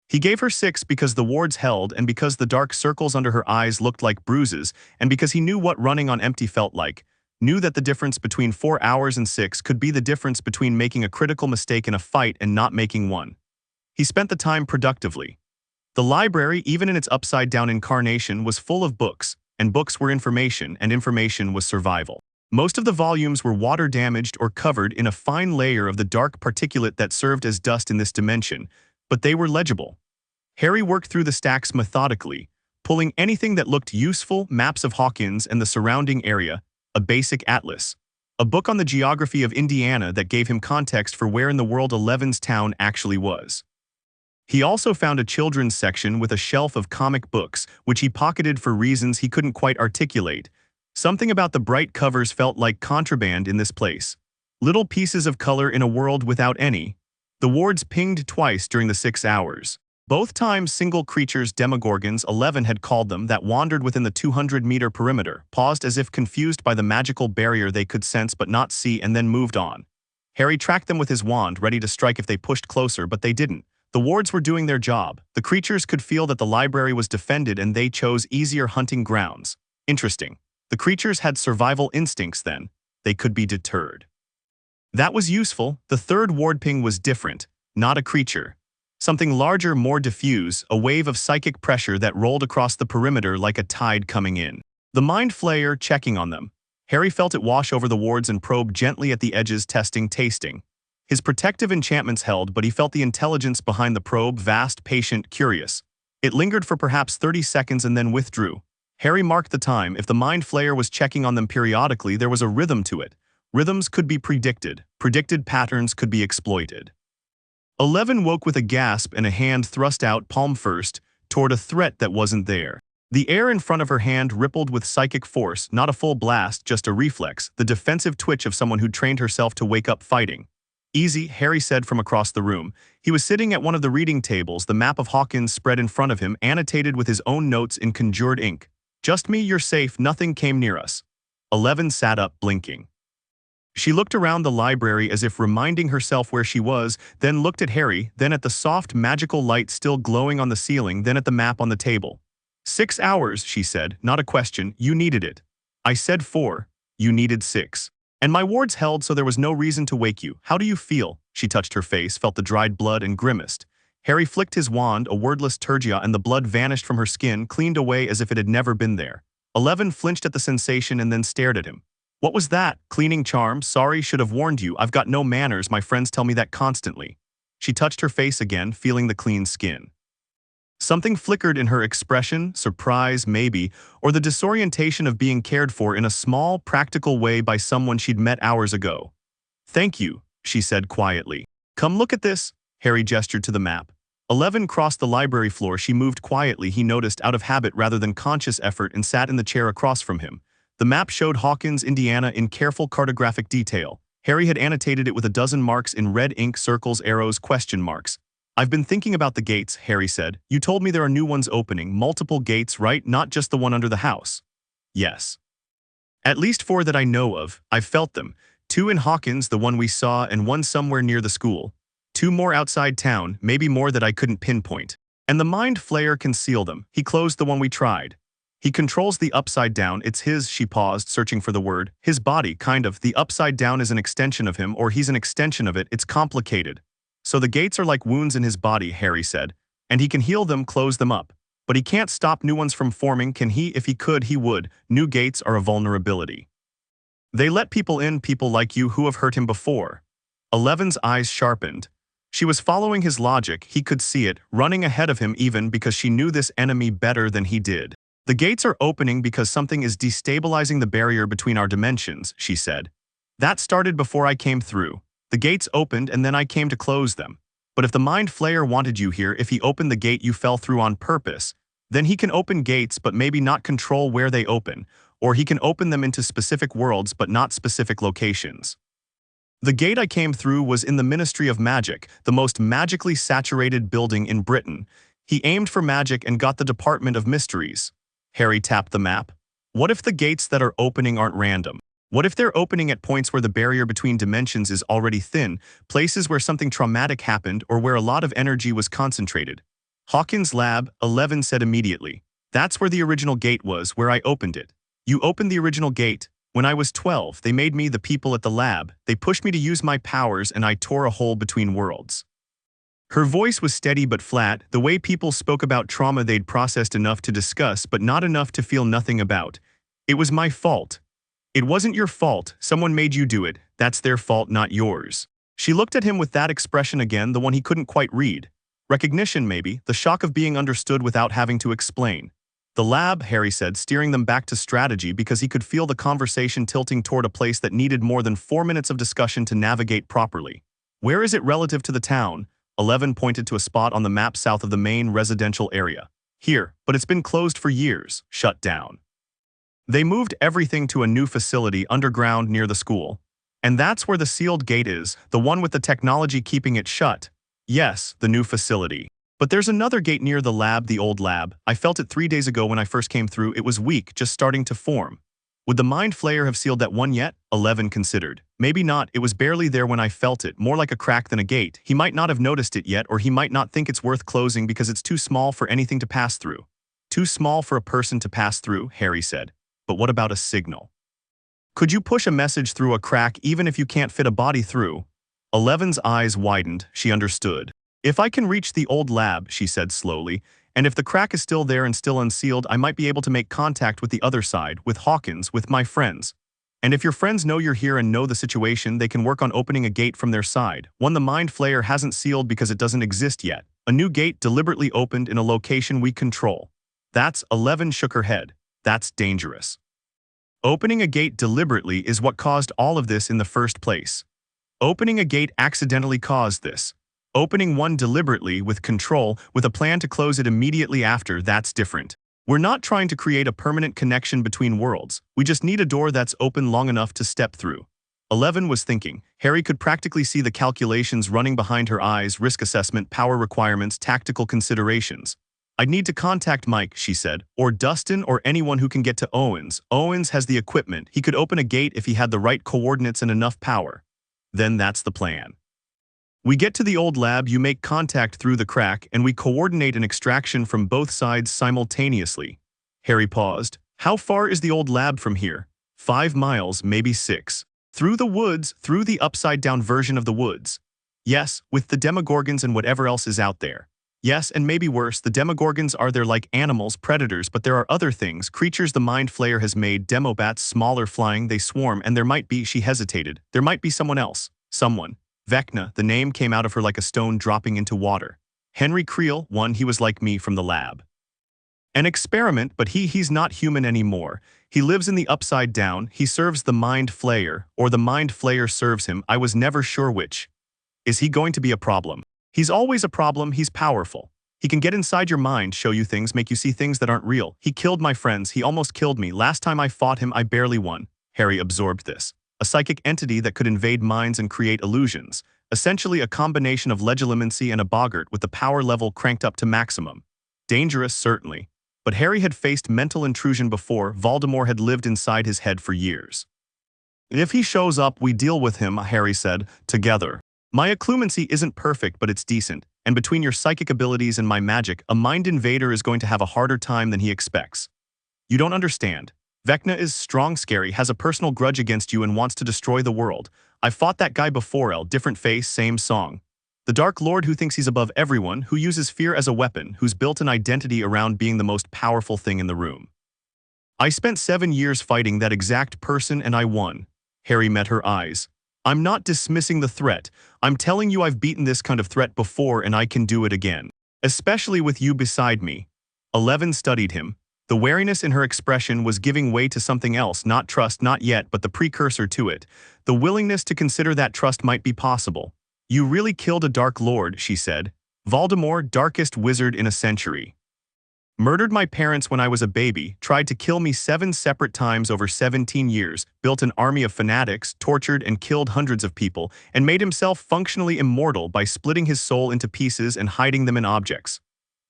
He gave her 6 because the wards held, and because the dark circles under her eyes looked like bruises, and because he knew what running on empty felt like, knew that the difference between 4 hours and 6 could be the difference between making a critical mistake in a fight and not making one. He spent the time productively. The library, even in its upside-down incarnation, was full of books, and books were information, and information was survival. Most of the volumes were water-damaged or covered in a fine layer of the dark particulate that served as dust in this dimension, but they were legible. Harry worked through the stacks methodically, pulling anything that looked useful: maps of Hawkins and the surrounding area, a basic atlas, a book on the geography of Indiana that gave him context for where in the world 11's town actually was. He also found a children's section with a shelf of comic books, which he pocketed for reasons he couldn't quite articulate. Something about the bright covers felt like contraband in this place. Little pieces of color in a world without any. The wards pinged twice during the 6 hours. Both times single creatures, demogorgons, 11 had called them, that wandered within the 200-meter perimeter, paused as if confused by the magical barrier they could sense but not see, and then moved on. Harry tracked them with his wand, ready to strike if they pushed closer, but they didn't. The wards were doing their job. The creatures could feel that the library was defended, and they chose easier hunting grounds. Interesting. The creatures had survival instincts then. They could be deterred. That was useful. The third ward ping was different. Not a creature. Something larger, more diffuse, a wave of psychic pressure that rolled across the perimeter like a tide coming in. The Mind Flayer checking on them. Harry felt it wash over the wards and probe gently at the edges, testing, tasting. His protective enchantments held, but he felt the intelligence behind the probe, vast, patient, curious. It lingered for perhaps 30 seconds and then withdrew. Harry marked the time. If the Mind Flayer was checking on them periodically, there was a rhythm to it. Rhythms could be predicted. Predicted patterns could be exploited. 11 woke with a gasp and a hand thrust out, palm first, toward a threat that wasn't there. The air in front of her hand rippled with psychic force, not a full blast, just a reflex, the defensive twitch of someone who'd trained herself to wake up fighting. Easy, Harry said from across the room. He was sitting at one of the reading tables, the map of Hawkins spread in front of him, annotated with his own notes in conjured ink. Just me, you're safe, nothing came near us. 11 sat up, blinking. She looked around the library as if reminding herself where she was, then looked at Harry, then at the soft magical light still glowing on the ceiling, then at the map on the table. 6 hours, she said, not a question, you needed it. I said 4, you needed 6. And my wards held, so there was no reason to wake you. How do you feel? She touched her face, felt the dried blood, and grimaced. Harry flicked his wand, a wordless turgia, and the blood vanished from her skin, cleaned away as if it had never been there. 11 flinched at the sensation and then stared at him. What was that? Cleaning charm? Sorry, should have warned you. I've got no manners, my friends tell me that constantly. She touched her face again, feeling the clean skin. Something flickered in her expression, surprise maybe, or the disorientation of being cared for in a small, practical way by someone she'd met hours ago. Thank you, she said quietly. Come look at this, Harry gestured to the map. 11 crossed the library floor. She moved quietly, he noticed, out of habit rather than conscious effort, and sat in the chair across from him. The map showed Hawkins, Indiana in careful cartographic detail. Harry had annotated it with a dozen marks in red ink, circles, arrows, question marks. I've been thinking about the gates, Harry said. You told me there are new ones opening, multiple gates, right? Not just the one under the house. Yes. At least 4 that I know of. I've felt them. 2 in Hawkins, the one we saw, and 1 somewhere near the school. 2 more outside town, maybe more that I couldn't pinpoint. And the Mind Flayer can seal them. He closed the one we tried. He controls the Upside Down. It's his, she paused, searching for the word. His body, kind of. The Upside Down is an extension of him, or he's an extension of it. It's complicated. So the gates are like wounds in his body, Harry said. And he can heal them, close them up. But he can't stop new ones from forming, can he? If he could, he would. New gates are a vulnerability. They let people in, people like you who have hurt him before. Eleven's eyes sharpened. She was following his logic, he could see it, running ahead of him even because she knew this enemy better than he did. The gates are opening because something is destabilizing the barrier between our dimensions, she said. That started before I came through. The gates opened and then I came to close them. But if the Mind Flayer wanted you here, if he opened the gate you fell through on purpose, then he can open gates but maybe not control where they open, or he can open them into specific worlds but not specific locations. The gate I came through was in the Ministry of Magic, the most magically saturated building in Britain. He aimed for magic and got the Department of Mysteries. Harry tapped the map. What if the gates that are opening aren't random? What if they're opening at points where the barrier between dimensions is already thin, places where something traumatic happened or where a lot of energy was concentrated? Hawkins' lab, 11 said immediately. That's where the original gate was, where I opened it. You opened the original gate. When I was 12, they made me the people at the lab. They pushed me to use my powers and I tore a hole between worlds. Her voice was steady but flat, the way people spoke about trauma they'd processed enough to discuss but not enough to feel nothing about. It was my fault. It wasn't your fault, someone made you do it, that's their fault, not yours. She looked at him with that expression again, the one he couldn't quite read. Recognition maybe, the shock of being understood without having to explain. The lab, Harry said, steering them back to strategy because he could feel the conversation tilting toward a place that needed more than 4 minutes of discussion to navigate properly. Where is it relative to the town? 11 pointed to a spot on the map south of the main residential area. Here, but it's been closed for years, shut down. They moved everything to a new facility underground near the school. And that's where the sealed gate is, the one with the technology keeping it shut. Yes, the new facility. But there's another gate near the lab, the old lab. I felt it 3 days ago when I first came through. It was weak, just starting to form. Would the Mind Flayer have sealed that one yet? 11 considered. Maybe not, it was barely there when I felt it, more like a crack than a gate. He might not have noticed it yet, or he might not think it's worth closing because it's too small for anything to pass through. Too small for a person to pass through, Harry said. But what about a signal? Could you push a message through a crack even if you can't fit a body through? 11's eyes widened, she understood. If I can reach the old lab, she said slowly, and if the crack is still there and still unsealed, I might be able to make contact with the other side, with Hawkins, with my friends. And if your friends know you're here and know the situation, they can work on opening a gate from their side, one the Mind Flayer hasn't sealed because it doesn't exist yet. A new gate deliberately opened in a location we control. That's 11 shook her head. That's dangerous. Opening a gate deliberately is what caused all of this in the first place. Opening a gate accidentally caused this. Opening one deliberately, with control, with a plan to close it immediately after, that's different. We're not trying to create a permanent connection between worlds. We just need a door that's open long enough to step through. 11 was thinking. Harry could practically see the calculations running behind her eyes, risk assessment, power requirements, tactical considerations. I'd need to contact Mike, she said, or Dustin or anyone who can get to Owens. Owens has the equipment. He could open a gate if he had the right coordinates and enough power. Then that's the plan. We get to the old lab, you make contact through the crack, and we coordinate an extraction from both sides simultaneously. Harry paused. How far is the old lab from here? 5 miles, maybe 6. Through the woods, through the upside-down version of the woods. Yes, with the Demogorgons and whatever else is out there. Yes, and maybe worse, the Demogorgons are there like animals, predators, but there are other things, creatures the Mind Flayer has made, Demobats, smaller flying, they swarm, and there might be, she hesitated, there might be someone else. Someone. Vecna, the name came out of her like a stone dropping into water. Henry Creel, one, he was like me from the lab. An experiment, but he's not human anymore. He lives in the upside down, he serves the Mind Flayer, or the Mind Flayer serves him, I was never sure which. Is he going to be a problem? He's always a problem, he's powerful. He can get inside your mind, show you things, make you see things that aren't real. He killed my friends, he almost killed me. Last time I fought him, I barely won. Harry absorbed this. A psychic entity that could invade minds and create illusions. essentially a combination of legilimency and a boggart with the power level cranked up to maximum. Dangerous, certainly. But Harry had faced mental intrusion before. Voldemort had lived inside his head for years. If he shows up, we deal with him, Harry said, together. My occlumency isn't perfect, but it's decent, and between your psychic abilities and my magic, a mind invader is going to have a harder time than he expects. You don't understand. Vecna is strong, scary, has a personal grudge against you and wants to destroy the world. I've fought that guy before, El. Different face, same song. The Dark Lord who thinks he's above everyone, who uses fear as a weapon, who's built an identity around being the most powerful thing in the room. I spent 7 years fighting that exact person and I won. Harry met her eyes. I'm not dismissing the threat. I'm telling you I've beaten this kind of threat before and I can do it again. Especially with you beside me. 11 studied him. The wariness in her expression was giving way to something else, not trust, not yet, but the precursor to it. The willingness to consider that trust might be possible. You really killed a Dark Lord, she said. Voldemort, darkest wizard in a century. Murdered my parents when I was a baby, tried to kill me 7 separate times over 17 years, built an army of fanatics, tortured and killed hundreds of people, and made himself functionally immortal by splitting his soul into pieces and hiding them in objects.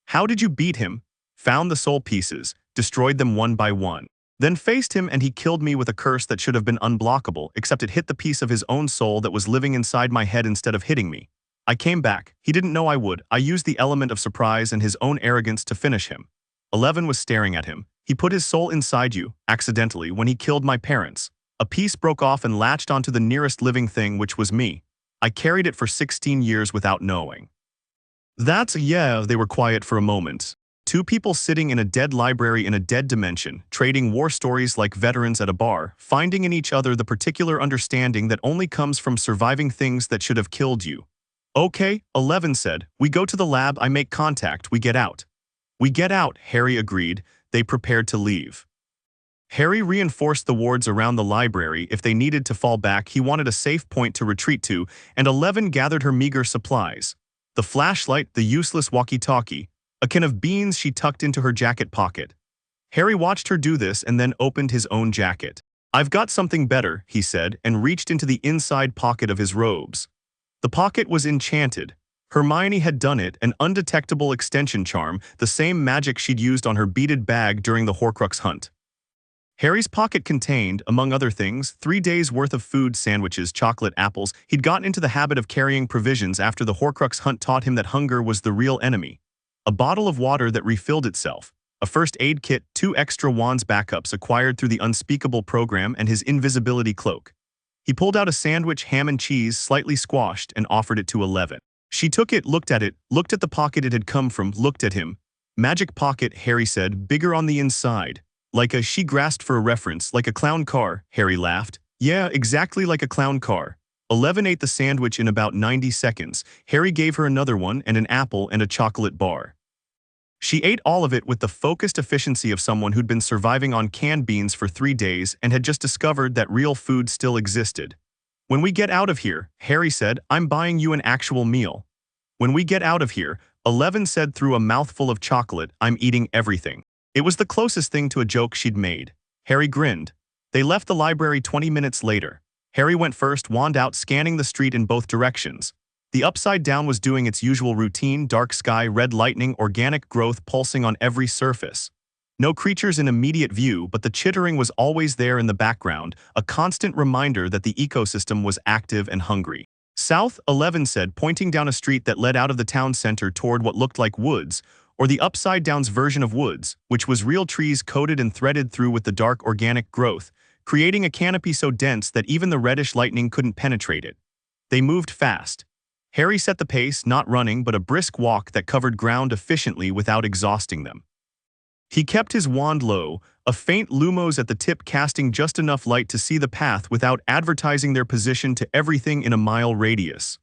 How did you beat him? Found the soul pieces, destroyed them one by one. Then faced him and he killed me with a curse that should have been unblockable, except it hit the piece of his own soul that was living inside my head instead of hitting me. I came back. He didn't know I would. I used the element of surprise and his own arrogance to finish him. 11 was staring at him. He put his soul inside you, accidentally, when he killed my parents. A piece broke off and latched onto the nearest living thing, which was me. I carried it for 16 years without knowing. Yeah, they were quiet for a moment. 2 people sitting in a dead library in a dead dimension, trading war stories like veterans at a bar, finding in each other the particular understanding that only comes from surviving things that should have killed you. Okay, 11 said. We go to the lab, I make contact, we get out. We get out, Harry agreed. They prepared to leave. Harry reinforced the wards around the library. If they needed to fall back, he wanted a safe point to retreat to, and 11 gathered her meager supplies. The flashlight, the useless walkie-talkie, a can of beans she tucked into her jacket pocket. Harry watched her do this and then opened his own jacket. I've got something better, he said, and reached into the inside pocket of his robes. The pocket was enchanted. Hermione had done it, an undetectable extension charm, the same magic she'd used on her beaded bag during the Horcrux hunt. Harry's pocket contained, among other things, 3 days' worth of food, sandwiches, chocolate, apples. He'd gotten into the habit of carrying provisions after the Horcrux hunt taught him that hunger was the real enemy. A bottle of water that refilled itself, a first aid kit, 2 extra wands backups acquired through the Unspeakable program, and his invisibility cloak. He pulled out a sandwich, ham and cheese, slightly squashed, and offered it to 11. She took it, looked at the pocket it had come from, looked at him. Magic pocket, Harry said, bigger on the inside. She grasped for a reference, like a clown car, Harry laughed. Yeah, exactly like a clown car. 11 ate the sandwich in about 90 seconds. Harry gave her another one and an apple and a chocolate bar. She ate all of it with the focused efficiency of someone who'd been surviving on canned beans for 3 days and had just discovered that real food still existed. When we get out of here, Harry said, I'm buying you an actual meal. When we get out of here, 11 said through a mouthful of chocolate, I'm eating everything. It was the closest thing to a joke she'd made. Harry grinned. They left the library 20 minutes later. Harry went first, wand out, scanning the street in both directions. The Upside Down was doing its usual routine, dark sky, red lightning, organic growth pulsing on every surface. No creatures in immediate view, but the chittering was always there in the background, a constant reminder that the ecosystem was active and hungry. South, 11 said, pointing down a street that led out of the town center toward what looked like woods, or the Upside Down's version of woods, which was real trees coated and threaded through with the dark organic growth, creating a canopy so dense that even the reddish lightning couldn't penetrate it. They moved fast. Harry set the pace, not running, but a brisk walk that covered ground efficiently without exhausting them. He kept his wand low, a faint lumos at the tip casting just enough light to see the path without advertising their position to everything in a mile radius.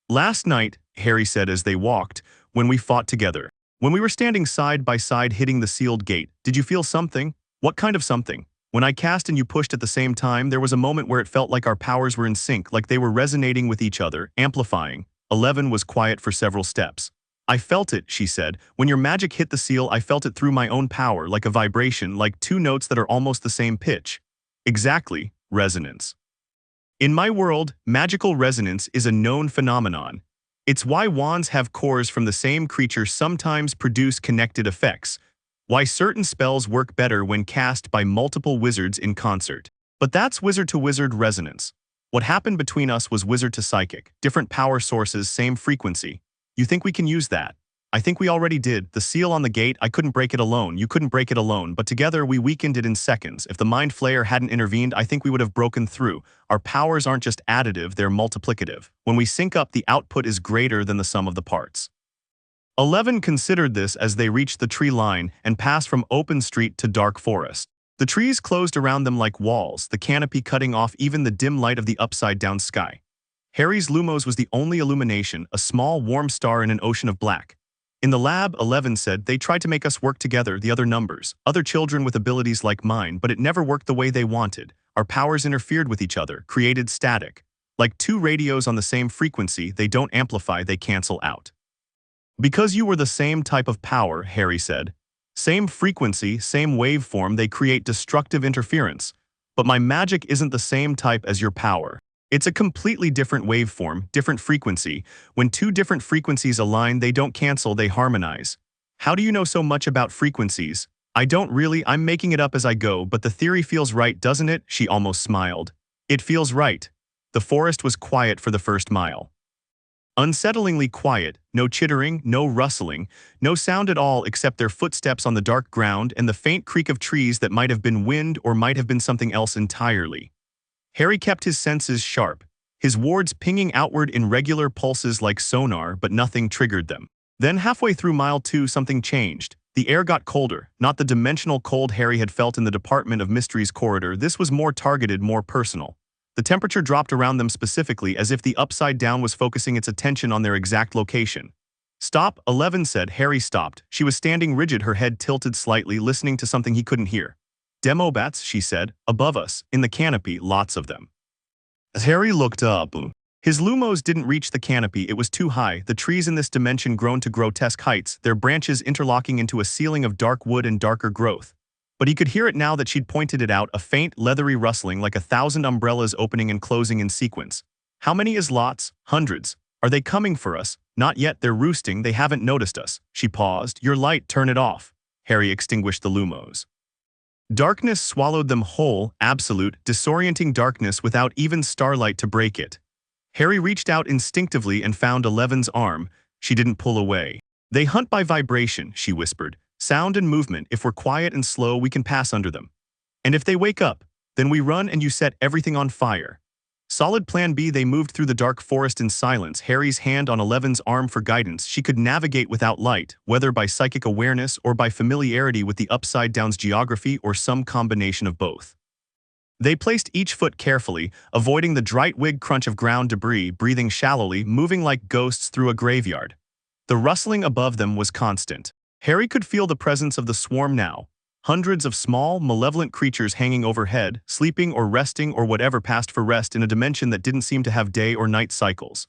Last night, Harry said as they walked, when we fought together. When we were standing side by side hitting the sealed gate, did you feel something? What kind of something? When I cast and you pushed at the same time, there was a moment where it felt like our powers were in sync, like they were resonating with each other, amplifying. 11 was quiet for several steps. I felt it, she said. When your magic hit the seal, I felt it through my own power, like a vibration, like 2 notes that are almost the same pitch. Exactly, resonance. In my world, magical resonance is a known phenomenon. It's why wands have cores from the same creature sometimes produce connected effects, why certain spells work better when cast by multiple wizards in concert. But that's wizard-to-wizard resonance. What happened between us was wizard to psychic, different power sources, same frequency. You think we can use that? I think we already did. The seal on the gate, I couldn't break it alone, you couldn't break it alone, but together we weakened it in seconds. If the Mind Flayer hadn't intervened, I think we would have broken through. Our powers aren't just additive, they're multiplicative. When we sync up, the output is greater than the sum of the parts. 11 considered this as they reached the tree line and passed from open street to dark forest. The trees closed around them like walls, the canopy cutting off even the dim light of the upside-down sky. Harry's lumos was the only illumination, a small warm star in an ocean of black. In the lab, 11 said, they tried to make us work together, the other numbers, other children with abilities like mine, but it never worked the way they wanted. Our powers interfered with each other, created static. Like two radios on the same frequency, they don't amplify, they cancel out. Because you were the same type of power, Harry said. Same frequency, same waveform, they create destructive interference. But my magic isn't the same type as your power. It's a completely different waveform, different frequency. When two different frequencies align, they don't cancel, they harmonize. How do you know so much about frequencies? I don't really, I'm making it up as I go, but the theory feels right, doesn't it? She almost smiled. It feels right. The forest was quiet for the first mile. Unsettlingly quiet, no chittering, no rustling, no sound at all except their footsteps on the dark ground and the faint creak of trees that might have been wind or might have been something else entirely. Harry kept his senses sharp, his wards pinging outward in regular pulses like sonar, but nothing triggered them. Then halfway through mile 2, something changed. The air got colder, not the dimensional cold Harry had felt in the Department of Mysteries corridor. This was more targeted, more personal. The temperature dropped around them specifically, as if the Upside Down was focusing its attention on their exact location. Stop, 11 said. Harry stopped. She was standing rigid, her head tilted slightly, listening to something he couldn't hear. Demobats, she said, above us, in the canopy, lots of them. As Harry looked up, his lumos didn't reach the canopy, it was too high, the trees in this dimension grown to grotesque heights, their branches interlocking into a ceiling of dark wood and darker growth. But he could hear it now that she'd pointed it out, a faint, leathery rustling like 1,000 umbrellas opening and closing in sequence. How many is lots? Hundreds. Are they coming for us? Not yet, they're roosting, they haven't noticed us. She paused. Your light, turn it off. Harry extinguished the lumos. Darkness swallowed them whole, absolute, disorienting darkness without even starlight to break it. Harry reached out instinctively and found 11's arm. She didn't pull away. They hunt by vibration, she whispered. Sound and movement, if we're quiet and slow, we can pass under them. And if they wake up, then we run and you set everything on fire. Solid plan B. They moved through the dark forest in silence, Harry's hand on 11's arm for guidance. She could navigate without light, whether by psychic awareness or by familiarity with the Upside Down's geography or some combination of both. They placed each foot carefully, avoiding the Dreitwig crunch of ground debris, breathing shallowly, moving like ghosts through a graveyard. The rustling above them was constant. Harry could feel the presence of the swarm now. Hundreds of small, malevolent creatures hanging overhead, sleeping or resting or whatever passed for rest in a dimension that didn't seem to have day or night cycles.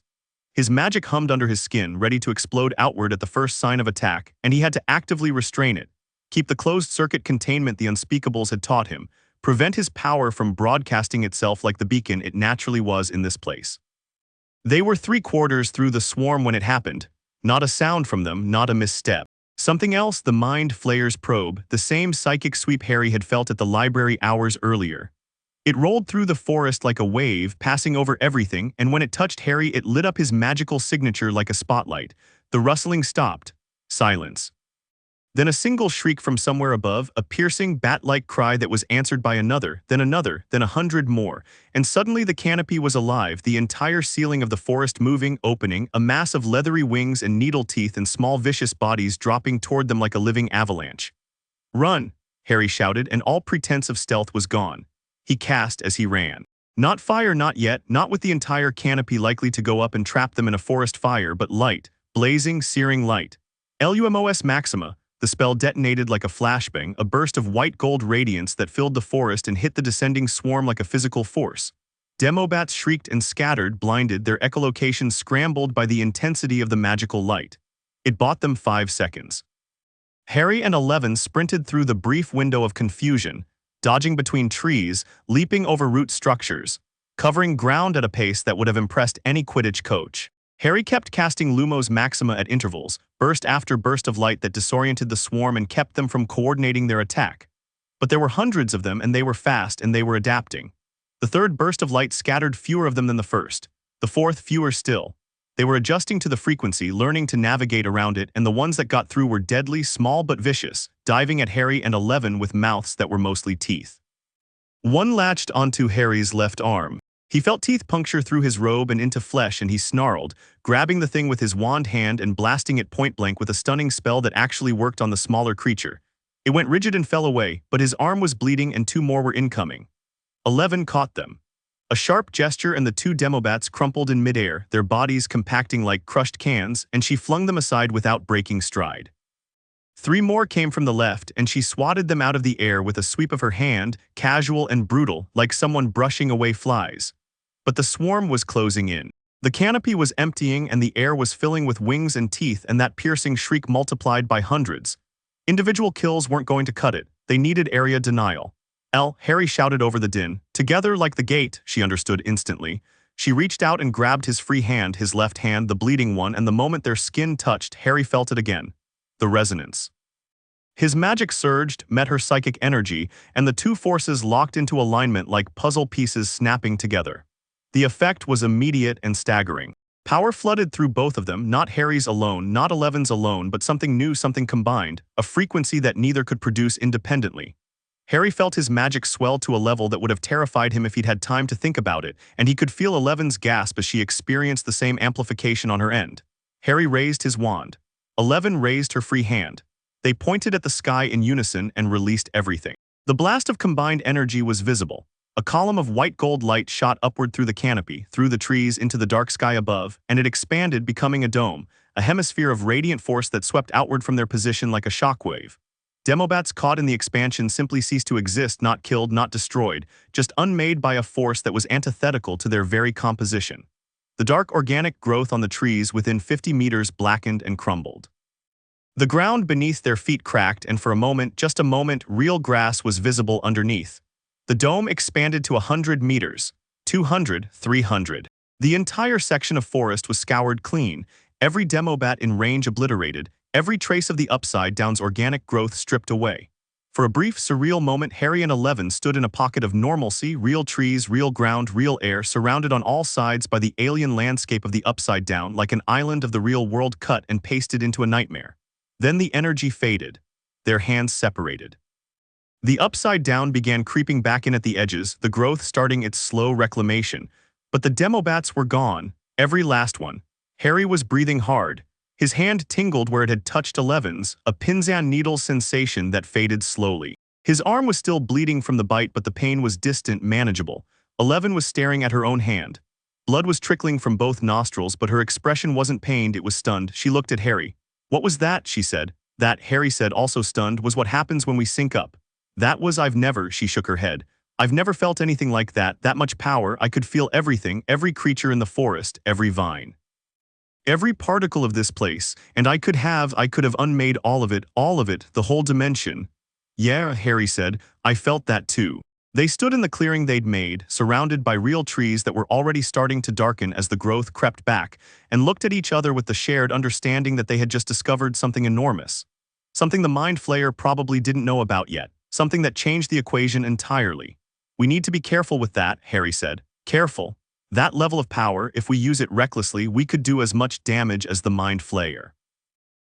His magic hummed under his skin, ready to explode outward at the first sign of attack, and he had to actively restrain it, keep the closed-circuit containment the unspeakables had taught him, prevent his power from broadcasting itself like the beacon it naturally was in this place. They were 3/4 through the swarm when it happened. Not a sound from them, not a misstep. Something else, the Mind Flayer's probe, the same psychic sweep Harry had felt at the library hours earlier. It rolled through the forest like a wave, passing over everything, and when it touched Harry, it lit up his magical signature like a spotlight. The rustling stopped. Silence. Then a single shriek from somewhere above, a piercing, bat-like cry that was answered by another, then 100 more, and suddenly the canopy was alive, the entire ceiling of the forest moving, opening, a mass of leathery wings and needle teeth and small vicious bodies dropping toward them like a living avalanche. Run, Harry shouted, and all pretense of stealth was gone. He cast as he ran. Not fire, not yet, not with the entire canopy likely to go up and trap them in a forest fire, but light, blazing, searing light. Lumos Maxima. The spell detonated like a flashbang, a burst of white-gold radiance that filled the forest and hit the descending swarm like a physical force. Demobats shrieked and scattered, blinded, their echolocations scrambled by the intensity of the magical light. It bought them 5 seconds. Harry and 11 sprinted through the brief window of confusion, dodging between trees, leaping over root structures. covering ground at a pace that would have impressed any Quidditch coach. Harry kept casting Lumos Maxima at intervals, burst after burst of light that disoriented the swarm and kept them from coordinating their attack. But there were hundreds of them, and they were fast, and they were adapting. The third burst of light scattered fewer of them than the first. The fourth, fewer still. They were adjusting to the frequency, learning to navigate around it, and the ones that got through were deadly, small but vicious, diving at Harry and 11 with mouths that were mostly teeth. One latched onto Harry's left arm. He felt teeth puncture through his robe and into flesh, and he snarled, grabbing the thing with his wand hand and blasting it point-blank with a stunning spell that actually worked on the smaller creature. It went rigid and fell away, but his arm was bleeding and 2 more were incoming. 11 caught them. A sharp gesture and the 2 Demobats crumpled in midair, their bodies compacting like crushed cans, and she flung them aside without breaking stride. 3 more came from the left, and she swatted them out of the air with a sweep of her hand, casual and brutal, like someone brushing away flies. But the swarm was closing in. The canopy was emptying and the air was filling with wings and teeth, and that piercing shriek multiplied by hundreds. Individual kills weren't going to cut it. They needed area denial. Harry shouted over the din. Together like the gate, she understood instantly. She reached out and grabbed his free hand, his left hand, the bleeding one, and the moment their skin touched, Harry felt it again. The resonance. His magic surged, met her psychic energy, and the 2 forces locked into alignment like puzzle pieces snapping together. The effect was immediate and staggering. Power flooded through both of them, not Harry's alone, not 11's alone, but something new, something combined, a frequency that neither could produce independently. Harry felt his magic swell to a level that would have terrified him if he'd had time to think about it, and he could feel 11's gasp as she experienced the same amplification on her end. Harry raised his wand. 11 raised her free hand. They pointed at the sky in unison and released everything. The blast of combined energy was visible. A column of white gold light shot upward through the canopy, through the trees into the dark sky above, and it expanded, becoming a dome, a hemisphere of radiant force that swept outward from their position like a shockwave. Demobats caught in the expansion simply ceased to exist, not killed, not destroyed, just unmade by a force that was antithetical to their very composition. The dark organic growth on the trees within 50 meters blackened and crumbled. The ground beneath their feet cracked, and for a moment, just a moment, real grass was visible underneath. The dome expanded to 100 meters, 200, 300. The entire section of forest was scoured clean, every Demobat in range obliterated, every trace of the Upside Down's organic growth stripped away. For a brief, surreal moment, Harry and 11 stood in a pocket of normalcy, real trees, real ground, real air, surrounded on all sides by the alien landscape of the Upside Down, like an island of the real world cut and pasted into a nightmare. Then the energy faded. Their hands separated. The Upside Down began creeping back in at the edges, the growth starting its slow reclamation. But the Demobats were gone, every last one. Harry was breathing hard. His hand tingled where it had touched 11's, a pins-and needle sensation that faded slowly. His arm was still bleeding from the bite, but the pain was distant, manageable. 11 was staring at her own hand. Blood was trickling from both nostrils, but her expression wasn't pained, it was stunned. She looked at Harry. "What was that?" she said. "That," Harry said, also stunned, "was what happens when we sync up." "That was I've never," she shook her head. "I've never felt anything like that, that much power. I could feel everything, every creature in the forest, every vine. Every particle of this place, and I could have unmade all of it, the whole dimension." "Yeah," Harry said, "I felt that too." They stood in the clearing they'd made, surrounded by real trees that were already starting to darken as the growth crept back, and looked at each other with the shared understanding that they had just discovered something enormous. Something the Mind Flayer probably didn't know about yet. Something that changed the equation entirely. "We need to be careful with that," Harry said. "Careful. That level of power, if we use it recklessly, we could do as much damage as the Mind Flayer.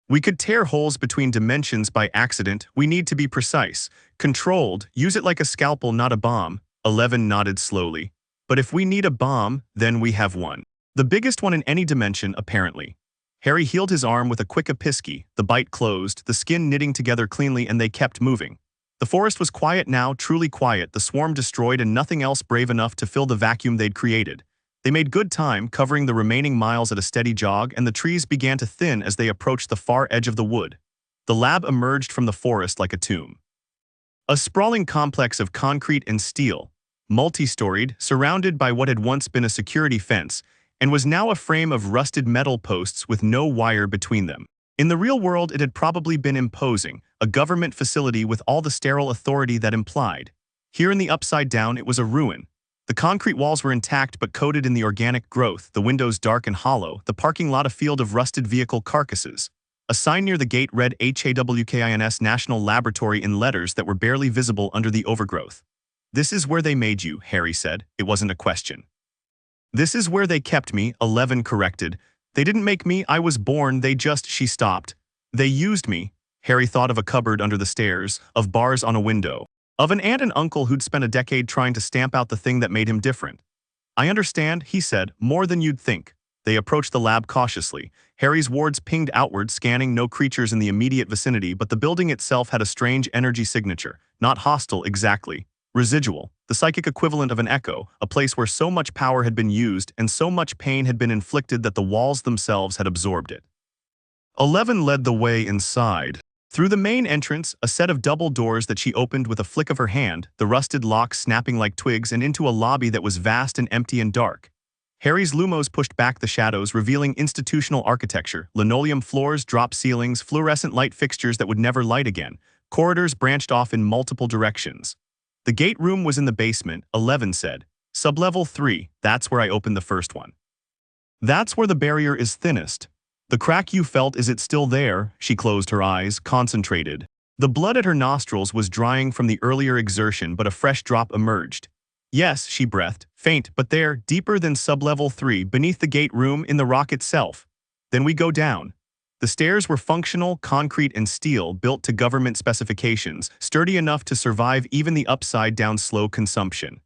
We could tear holes between dimensions by accident. We need to be precise. Controlled. Use it like a scalpel, not a bomb." 11 nodded slowly. "But if we need a bomb, then we have one. The biggest one in any dimension, apparently." Harry healed his arm with a quick episky, the bite closed, the skin knitting together cleanly, and they kept moving. The forest was quiet now, truly quiet, the swarm destroyed and nothing else brave enough to fill the vacuum they'd created. They made good time, covering the remaining miles at a steady jog, and the trees began to thin as they approached the far edge of the wood. The lab emerged from the forest like a tomb. A sprawling complex of concrete and steel, multi-storied, surrounded by what had once been a security fence, and was now a frame of rusted metal posts with no wire between them. In the real world, it had probably been imposing, a government facility with all the sterile authority that implied. Here in the Upside Down, it was a ruin. The concrete walls were intact but coated in the organic growth, the windows dark and hollow, the parking lot a field of rusted vehicle carcasses. A sign near the gate read HAWKINS National Laboratory in letters that were barely visible under the overgrowth. "This is where they made you," Harry said. It wasn't a question. "This is where they kept me," 11 corrected. "They didn't make me, I was born, they just," she stopped. "They used me." Harry thought of a cupboard under the stairs, of bars on a window, of an aunt and uncle who'd spent a decade trying to stamp out the thing that made him different. "I understand," he said, "more than you'd think." They approached the lab cautiously. Harry's wards pinged outward, scanning no creatures in the immediate vicinity, but the building itself had a strange energy signature. Not hostile exactly. Residual, the psychic equivalent of an echo, a place where so much power had been used and so much pain had been inflicted that the walls themselves had absorbed it. 11 led the way inside. Through the main entrance, a set of double doors that she opened with a flick of her hand, the rusted locks snapping like twigs, and into a lobby that was vast and empty and dark. Harry's lumos pushed back the shadows, revealing institutional architecture, linoleum floors, drop ceilings, fluorescent light fixtures that would never light again. Corridors branched off in multiple directions. "The gate room was in the basement," 11 said. "Sublevel 3, that's where I opened the first one. That's where the barrier is thinnest. The crack you felt, is it still there?" She closed her eyes, concentrated. The blood at her nostrils was drying from the earlier exertion, but a fresh drop emerged. "Yes," she breathed, "faint, but there, deeper than sublevel 3, beneath the gate room, in the rock itself." "Then we go down." The stairs were functional, concrete and steel, built to government specifications, sturdy enough to survive even the upside-down slow consumption.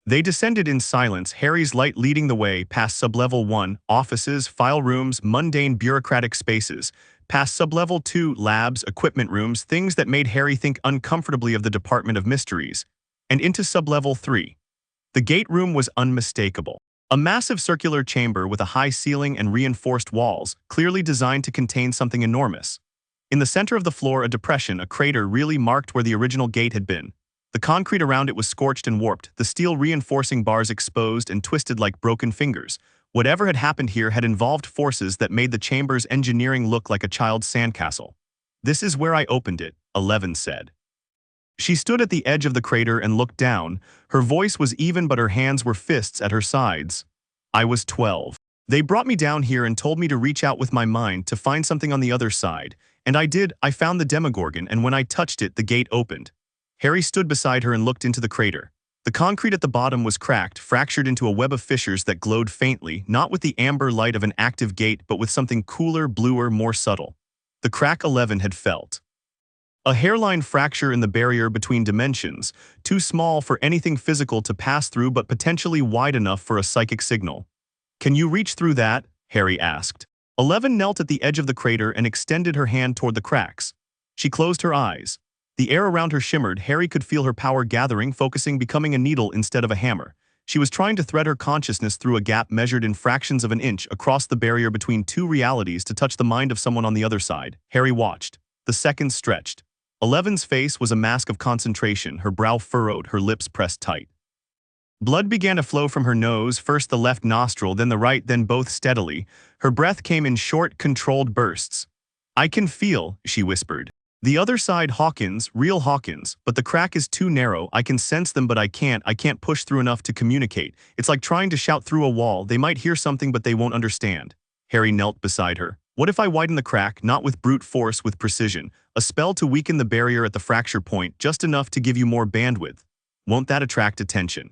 They descended in silence, Harry's light leading the way past sublevel 1, offices, file rooms, mundane bureaucratic spaces, past sublevel 2, labs, equipment rooms, things that made Harry think uncomfortably of the Department of Mysteries, and into sublevel 3. The gate room was unmistakable. A massive circular chamber with a high ceiling and reinforced walls, clearly designed to contain something enormous. In the center of the floor, a depression, a crater really marked where the original gate had been. The concrete around it was scorched and warped, the steel reinforcing bars exposed and twisted like broken fingers. Whatever had happened here had involved forces that made the chamber's engineering look like a child's sandcastle. "This is where I opened it," 11 said. She stood at the edge of the crater and looked down. Her voice was even, but her hands were fists at her sides. "I was 12. They brought me down here and told me to reach out with my mind to find something on the other side. And I did. I found the Demogorgon, and when I touched it, the gate opened." Harry stood beside her and looked into the crater. The concrete at the bottom was cracked, fractured into a web of fissures that glowed faintly, not with the amber light of an active gate, but with something cooler, bluer, more subtle. The crack 11 had felt. A hairline fracture in the barrier between dimensions, too small for anything physical to pass through but potentially wide enough for a psychic signal. "Can you reach through that?" Harry asked. 11 knelt at the edge of the crater and extended her hand toward the cracks. She closed her eyes. The air around her shimmered. Harry could feel her power gathering, focusing, becoming a needle instead of a hammer. She was trying to thread her consciousness through a gap measured in fractions of an inch across the barrier between two realities to touch the mind of someone on the other side. Harry watched. The seconds stretched. 11's face was a mask of concentration, her brow furrowed, her lips pressed tight. Blood began to flow from her nose, first the left nostril, then the right, then both steadily. Her breath came in short, controlled bursts. "I can feel," she whispered. "The other side, Hawkins, real Hawkins, but the crack is too narrow. I can sense them, but I can't push through enough to communicate. It's like trying to shout through a wall. They might hear something, but they won't understand." Harry knelt beside her. "What if I widen the crack, not with brute force, with precision? A spell to weaken the barrier at the fracture point, just enough to give you more bandwidth. Won't that attract attention?"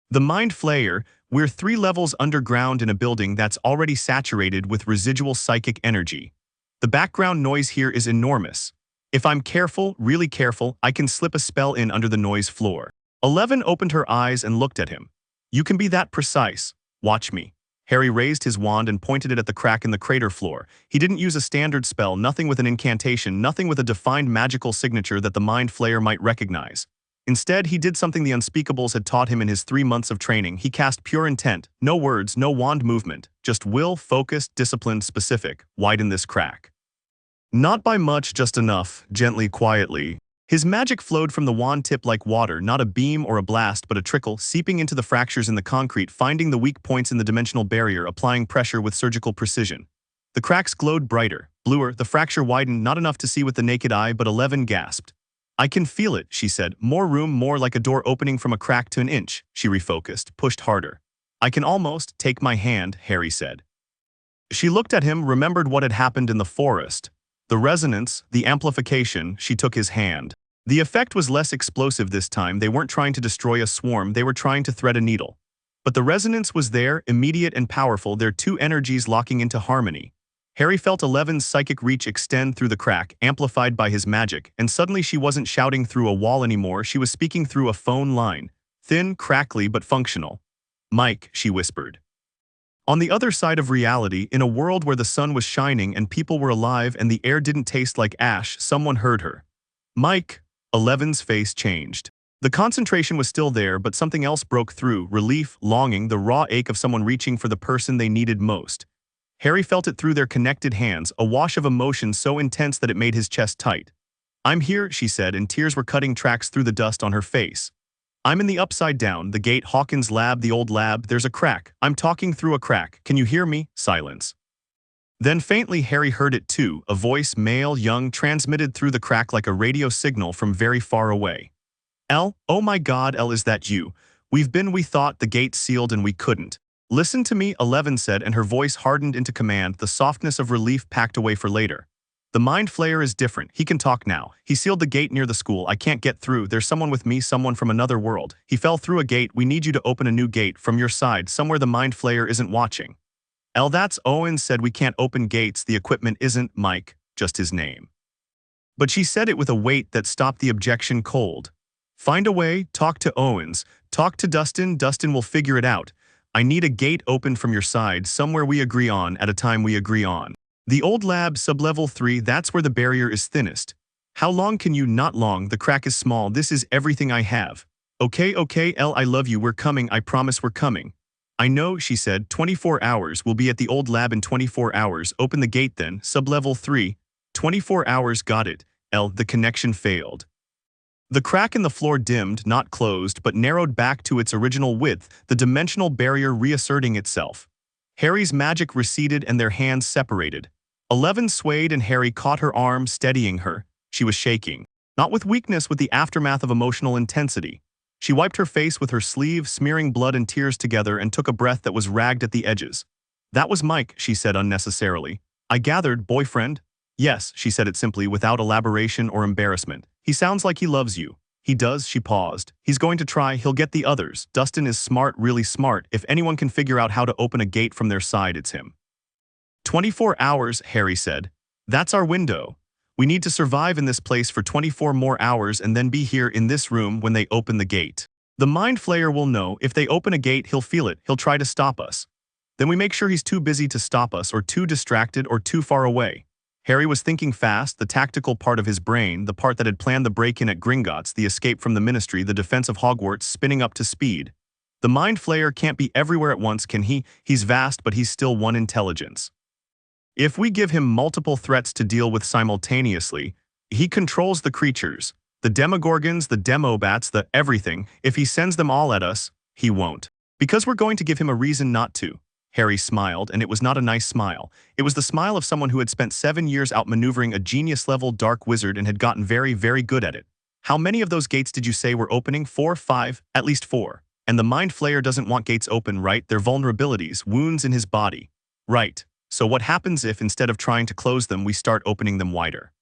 "The Mind Flayer, we're 3 levels underground in a building that's already saturated with residual psychic energy. The background noise here is enormous. If I'm careful, really careful, I can slip a spell in under the noise floor." 11 opened her eyes and looked at him. "You can be that precise. Watch me." Harry raised his wand and pointed it at the crack in the crater floor. He didn't use a standard spell, nothing with an incantation, nothing with a defined magical signature that the Mind Flayer might recognize. Instead, he did something the Unspeakables had taught him in his 3 months of training. He cast pure intent, no words, no wand movement, just will, focused, disciplined, specific. "Widen this crack." "Not by much, just enough," gently, quietly. His magic flowed from the wand tip like water, not a beam or a blast, but a trickle, seeping into the fractures in the concrete, finding the weak points in the dimensional barrier, applying pressure with surgical precision. The cracks glowed brighter, bluer, the fracture widened, not enough to see with the naked eye, but 11 gasped. I can feel it, she said. More room, more like a door opening from a crack to an inch. She refocused, pushed harder. I can almost take my hand, Harry said. She looked at him, remembered what had happened in the forest. The resonance, the amplification. She took his hand. The effect was less explosive this time. They weren't trying to destroy a swarm, they were trying to thread a needle. But the resonance was there, immediate and powerful, their two energies locking into harmony. Harry felt Eleven's psychic reach extend through the crack, amplified by his magic, and suddenly she wasn't shouting through a wall anymore, she was speaking through a phone line. Thin, crackly, but functional. Mike, she whispered. On the other side of reality, in a world where the sun was shining and people were alive and the air didn't taste like ash, someone heard her. Mike. Eleven's face changed. The concentration was still there, but something else broke through, relief, longing, the raw ache of someone reaching for the person they needed most. Harry felt it through their connected hands, a wash of emotion so intense that it made his chest tight. I'm here, she said, and tears were cutting tracks through the dust on her face. I'm in the Upside Down, the gate, Hawkins' lab, the old lab, there's a crack. I'm talking through a crack. Can you hear me? Silence. Then faintly Harry heard it too, a voice, male, young, transmitted through the crack like a radio signal from very far away. El, oh my God, El, is that you? We thought the gate sealed and we couldn't. Listen to me, 11 said, and her voice hardened into command, the softness of relief packed away for later. The Mind Flayer is different, he can talk now. He sealed the gate near the school, I can't get through, there's someone with me, someone from another world. He fell through a gate, we need you to open a new gate, from your side, somewhere the Mind Flayer isn't watching. El, that's Owen said, we can't open gates, the equipment isn't Mike, just his name. But she said it with a weight that stopped the objection cold. Find a way, talk to Owens, talk to Dustin, Dustin will figure it out. I need a gate open from your side, somewhere we agree on, at a time we agree on. The old lab, sublevel 3, that's where the barrier is thinnest. How long can you? Not long, the crack is small, this is everything I have. Okay, El, I love you, we're coming, I promise we're coming. I know, she said, 24 hours, we'll be at the old lab in 24 hours, open the gate then, sublevel 3. 24 hours, got it. El, the connection failed. The crack in the floor dimmed, not closed, but narrowed back to its original width, the dimensional barrier reasserting itself. Harry's magic receded and their hands separated. 11 swayed and Harry caught her arm, steadying her. She was shaking. Not with weakness, with the aftermath of emotional intensity. She wiped her face with her sleeve, smearing blood and tears together, and took a breath that was ragged at the edges. That was Mike, she said unnecessarily. I gathered, boyfriend? Yes, she said it simply, without elaboration or embarrassment. He sounds like he loves you. He does, she paused. He's going to try, he'll get the others. Dustin is smart, really smart. If anyone can figure out how to open a gate from their side, it's him. 24 hours, Harry said. That's our window. We need to survive in this place for 24 more hours and then be here in this room when they open the gate. The Mind Flayer will know, if they open a gate, he'll feel it, he'll try to stop us. Then we make sure he's too busy to stop us, or too distracted, or too far away. Harry was thinking fast, the tactical part of his brain, the part that had planned the break-in at Gringotts, the escape from the Ministry, the defense of Hogwarts, spinning up to speed. The Mind Flayer can't be everywhere at once, can he? He's vast, but he's still one intelligence. If we give him multiple threats to deal with simultaneously, he controls the creatures, the Demogorgons, the Demobats, the everything. If he sends them all at us, he won't. Because we're going to give him a reason not to. Harry smiled, and it was not a nice smile. It was the smile of someone who had spent 7 years outmaneuvering a genius-level dark wizard and had gotten very, very good at it. How many of those gates did you say were opening? 4, 5, at least 4. And the Mind Flayer doesn't want gates open, right? They're vulnerabilities, wounds in his body. Right. So what happens if, instead of trying to close them, we start opening them wider?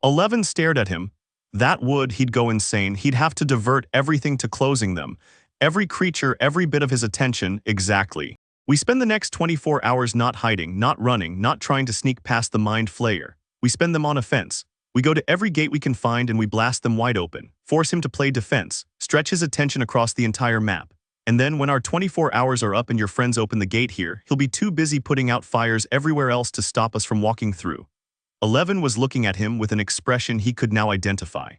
11 stared at him. That would, he'd go insane. He'd have to divert everything to closing them. Every creature, every bit of his attention, exactly. We spend the next 24 hours not hiding, not running, not trying to sneak past the Mind Flayer. We spend them on offense. We go to every gate we can find and we blast them wide open. Force him to play defense. Stretch his attention across the entire map. And then when our 24 hours are up and your friends open the gate here, he'll be too busy putting out fires everywhere else to stop us from walking through. 11 was looking at him with an expression he could now identify.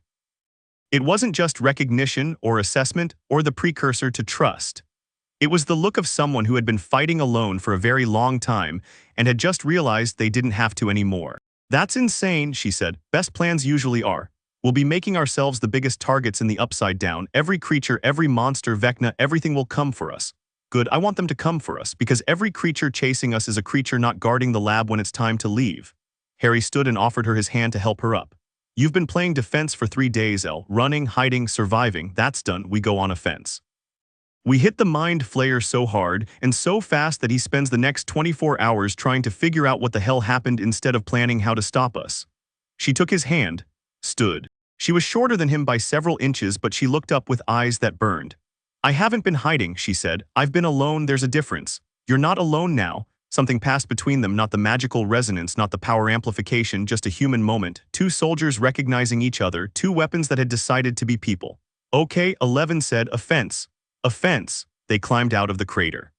It wasn't just recognition or assessment or the precursor to trust. It was the look of someone who had been fighting alone for a very long time and had just realized they didn't have to anymore. That's insane, she said. Best plans usually are. We'll be making ourselves the biggest targets in the Upside Down. Every creature, every monster, Vecna, everything will come for us. Good, I want them to come for us, because every creature chasing us is a creature not guarding the lab when it's time to leave. Harry stood and offered her his hand to help her up. You've been playing defense for 3 days, El. Running, hiding, surviving, that's done, we go on offense. We hit the Mind Flayer so hard and so fast that he spends the next 24 hours trying to figure out what the hell happened instead of planning how to stop us. She took his hand, stood. She was shorter than him by several inches, but she looked up with eyes that burned. I haven't been hiding, she said. I've been alone, there's a difference. You're not alone now. Something passed between them, not the magical resonance, not the power amplification, just a human moment. Two soldiers recognizing each other, two weapons that had decided to be people. Okay, 11 said, offense. Offense. They climbed out of the crater.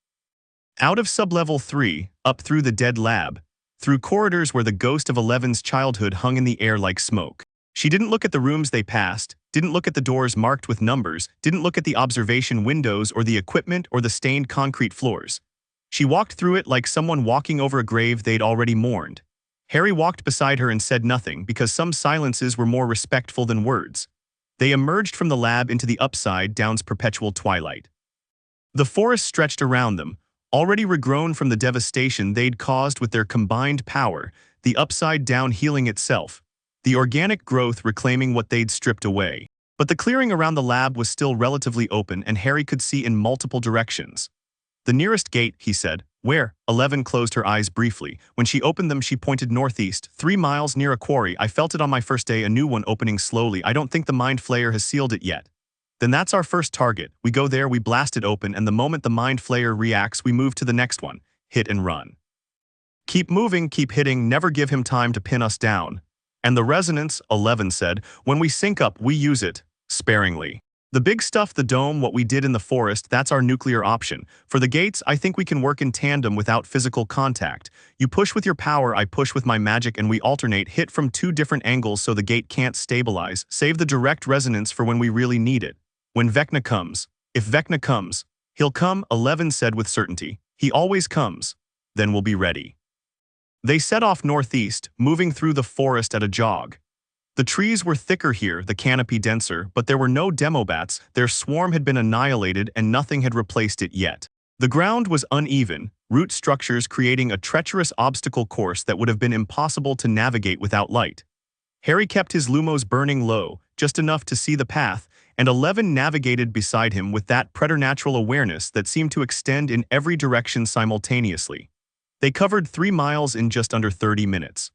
Out of sublevel 3, up through the dead lab, through corridors where the ghost of 11's childhood hung in the air like smoke. She didn't look at the rooms they passed, didn't look at the doors marked with numbers, didn't look at the observation windows or the equipment or the stained concrete floors. She walked through it like someone walking over a grave they'd already mourned. Harry walked beside her and said nothing because some silences were more respectful than words. They emerged from the lab into the Upside Down's perpetual twilight. The forest stretched around them, already regrown from the devastation they'd caused with their combined power, the Upside Down healing itself, the organic growth reclaiming what they'd stripped away. But the clearing around the lab was still relatively open, and Harry could see in multiple directions. The nearest gate, he said. Where? 11 closed her eyes briefly. When she opened them, she pointed northeast, 3 miles near a quarry. I felt it on my first day, a new one opening slowly. I don't think the Mind Flayer has sealed it yet. Then that's our first target. We go there, we blast it open, and the moment the Mind Flayer reacts, we move to the next one. Hit and run. Keep moving, keep hitting, never give him time to pin us down. And the resonance, 11 said, when we sync up, we use it, sparingly. The big stuff, the dome, what we did in the forest, that's our nuclear option. For the gates, I think we can work in tandem without physical contact. You push with your power, I push with my magic, and we alternate, hit from 2 different angles so the gate can't stabilize. Save the direct resonance for when we really need it. When Vecna comes. If Vecna comes, he'll come, 11 said with certainty. He always comes. Then we'll be ready. They set off northeast, moving through the forest at a jog. The trees were thicker here, the canopy denser, but there were no demobats. Their swarm had been annihilated and nothing had replaced it yet. The ground was uneven, root structures creating a treacherous obstacle course that would have been impossible to navigate without light. Harry kept his lumos burning low, just enough to see the path, and 11 navigated beside him with that preternatural awareness that seemed to extend in every direction simultaneously. They covered 3 miles in just under 30 minutes.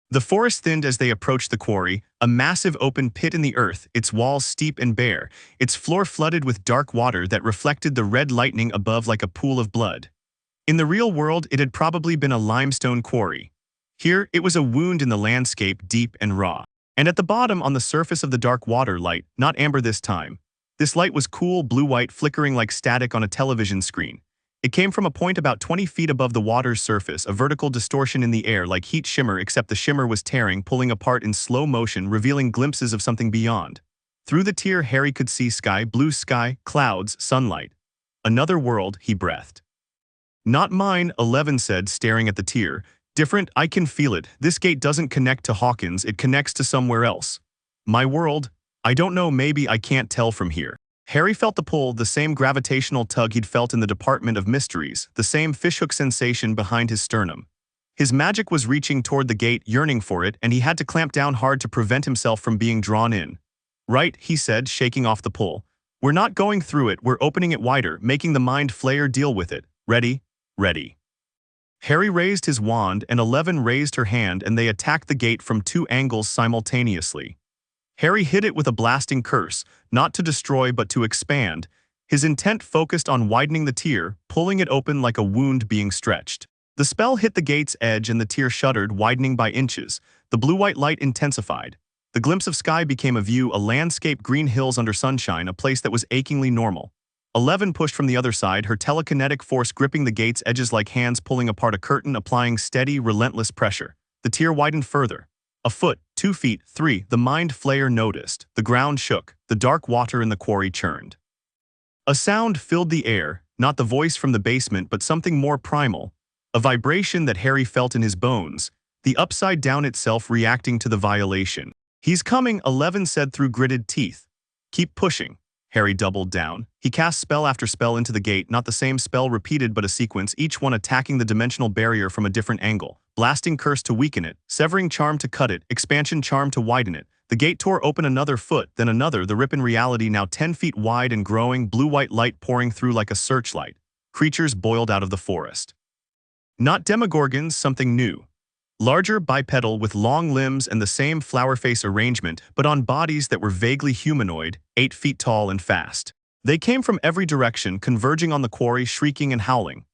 The forest thinned as they approached the quarry, a massive open pit in the earth, its walls steep and bare, its floor flooded with dark water that reflected the red lightning above like a pool of blood. In the real world, it had probably been a limestone quarry. Here, it was a wound in the landscape, deep and raw. And at the bottom, on the surface of the dark water, light, not amber this time. This light was cool, blue-white, flickering like static on a television screen. It came from a point about 20 feet above the water's surface, a vertical distortion in the air like heat shimmer, except the shimmer was tearing, pulling apart in slow motion, revealing glimpses of something beyond. Through the tear, Harry could see sky, blue sky, clouds, sunlight. Another world, he breathed. Not mine, 11 said, staring at the tear. Different, I can feel it. This gate doesn't connect to Hawkins, it connects to somewhere else. My world? I don't know, maybe I can't tell from here. Harry felt the pull, the same gravitational tug he'd felt in the Department of Mysteries, the same fishhook sensation behind his sternum. His magic was reaching toward the gate, yearning for it, and he had to clamp down hard to prevent himself from being drawn in. Right, he said, shaking off the pull. We're not going through it, we're opening it wider, making the Mind Flayer deal with it. Ready? Ready. Harry raised his wand and 11 raised her hand, and they attacked the gate from 2 angles simultaneously. Harry hit it with a blasting curse, not to destroy but to expand. His intent focused on widening the tear, pulling it open like a wound being stretched. The spell hit the gate's edge and the tear shuddered, widening by inches. The blue-white light intensified. The glimpse of sky became a view, a landscape, green hills under sunshine, a place that was achingly normal. 11 pushed from the other side, her telekinetic force gripping the gate's edges like hands pulling apart a curtain, applying steady, relentless pressure. The tear widened further. A foot, 2 feet, 3, the Mind Flayer noticed. The ground shook, the dark water in the quarry churned. A sound filled the air, not the voice from the basement but something more primal, a vibration that Harry felt in his bones, the Upside Down itself reacting to the violation. He's coming, 11 said through gritted teeth. Keep pushing. Harry doubled down. He cast spell after spell into the gate, not the same spell repeated but a sequence, each one attacking the dimensional barrier from a different angle. blasting curse to weaken it, severing charm to cut it, expansion charm to widen it. The gate tore open another foot, then another, the rip in reality now 10 feet wide and growing, blue-white light pouring through like a searchlight. Creatures boiled out of the forest. Not demogorgons, something new. Larger, bipedal, with long limbs and the same flower face arrangement, but on bodies that were vaguely humanoid, 8 feet tall and fast. They came from every direction, converging on the quarry, shrieking and howling.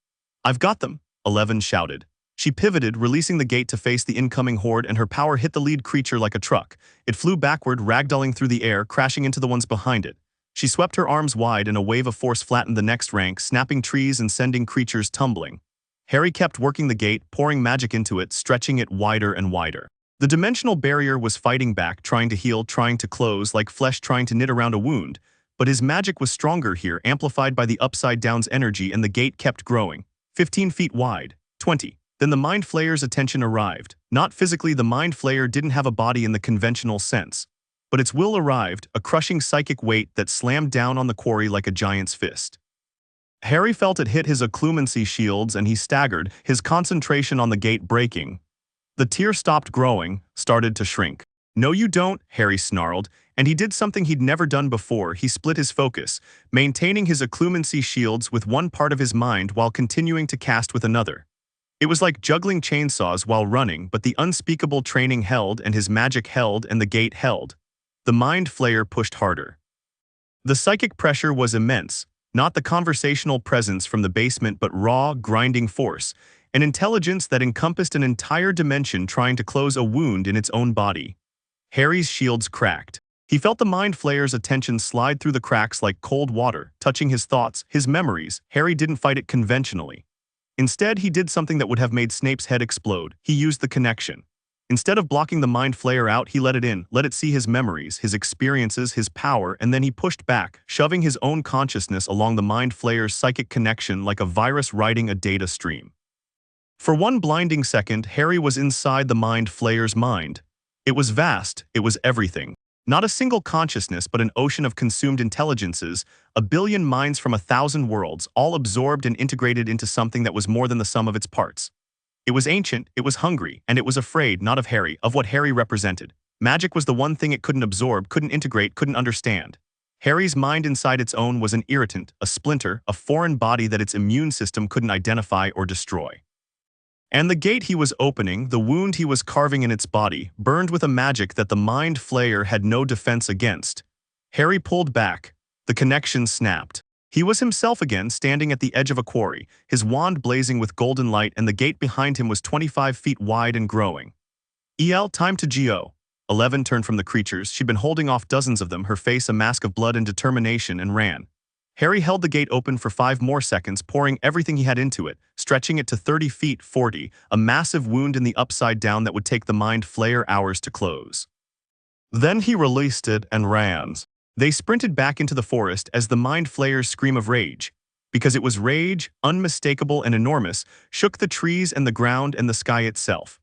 "I've got them," 11 shouted. She pivoted, releasing the gate to face the incoming horde, and her power hit the lead creature like a truck. It flew backward, ragdolling through the air, crashing into the ones behind it. She swept her arms wide, and a wave of force flattened the next rank, snapping trees and sending creatures tumbling. Harry kept working the gate, pouring magic into it, stretching it wider and wider. The dimensional barrier was fighting back, trying to heal, trying to close, like flesh trying to knit around a wound. But his magic was stronger here, amplified by the Upside Down's energy, and the gate kept growing. 15 feet wide. 20. Then the Mind Flayer's attention arrived. Not physically, the Mind Flayer didn't have a body in the conventional sense. But its will arrived, a crushing psychic weight that slammed down on the quarry like a giant's fist. Harry felt it hit his occlumency shields and he staggered, his concentration on the gate breaking. The tear stopped growing, started to shrink. "No you don't," Harry snarled, and he did something he'd never done before. He split his focus, maintaining his occlumency shields with one part of his mind while continuing to cast with another. It was like juggling chainsaws while running, but the unspeakable training held and his magic held and the gate held. The Mind Flayer pushed harder. The psychic pressure was immense. Not the conversational presence from the basement, but raw, grinding force, an intelligence that encompassed an entire dimension trying to close a wound in its own body. Harry's shields cracked. He felt the Mind Flayer's attention slide through the cracks like cold water, touching his thoughts, his memories. Harry didn't fight it conventionally. Instead, he did something that would have made Snape's head explode. He used the connection. Instead of blocking the Mind Flayer out, he let it in, let it see his memories, his experiences, his power, and then he pushed back, shoving his own consciousness along the Mind Flayer's psychic connection like a virus riding a data stream. For one blinding second, Harry was inside the Mind Flayer's mind. It was vast, it was everything. Not a single consciousness, but an ocean of consumed intelligences, a billion minds from 1,000 worlds, all absorbed and integrated into something that was more than the sum of its parts. It was ancient, it was hungry, and it was afraid, not of Harry, of what Harry represented. Magic was the one thing it couldn't absorb, couldn't integrate, couldn't understand. Harry's mind inside its own was an irritant, a splinter, a foreign body that its immune system couldn't identify or destroy. And the gate he was opening, the wound he was carving in its body, burned with a magic that the Mind Flayer had no defense against. Harry pulled back. The connection snapped. He was himself again, standing at the edge of a quarry, his wand blazing with golden light, and the gate behind him was 25 feet wide and growing. Time to go. 11 turned from the creatures. She'd been holding off dozens of them, her face a mask of blood and determination, and ran. Harry held the gate open for 5 more seconds, pouring everything he had into it, stretching it to 30 feet, 40, a massive wound in the Upside Down that would take the Mind Flayer hours to close. Then he released it and ran. They sprinted back into the forest as the Mind Flayer's scream of rage, because it was rage, unmistakable and enormous, shook the trees and the ground and the sky itself.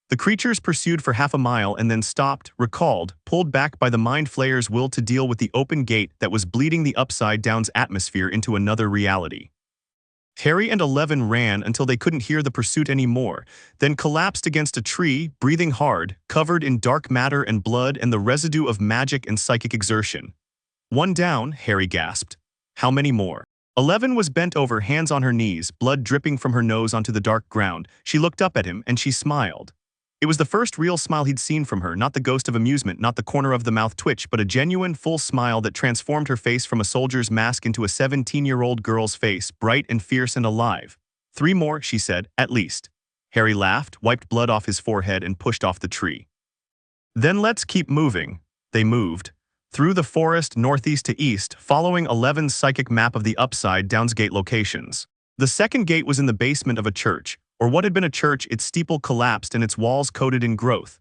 The creatures pursued for half a mile and then stopped, recalled, pulled back by the Mind Flayer's will to deal with the open gate that was bleeding the Upside Down's atmosphere into another reality. Harry and 11 ran until they couldn't hear the pursuit anymore, then collapsed against a tree, breathing hard, covered in dark matter and blood and the residue of magic and psychic exertion. "One down," Harry gasped. "How many more?" 11 was bent over, hands on her knees, blood dripping from her nose onto the dark ground. She looked up at him and she smiled. It was the first real smile he'd seen from her, not the ghost of amusement, not the corner of the mouth twitch, but a genuine, full smile that transformed her face from a soldier's mask into a 17-year-old girl's face, bright and fierce and alive. "3 more," she said, "at least." Harry laughed, wiped blood off his forehead, and pushed off the tree. "Then let's keep moving." They moved. Through the forest, northeast to east, following 11's psychic map of the Upside Down's gate locations. The second gate was in the basement of a church, or what had been a church. Its steeple collapsed and its walls coated in growth.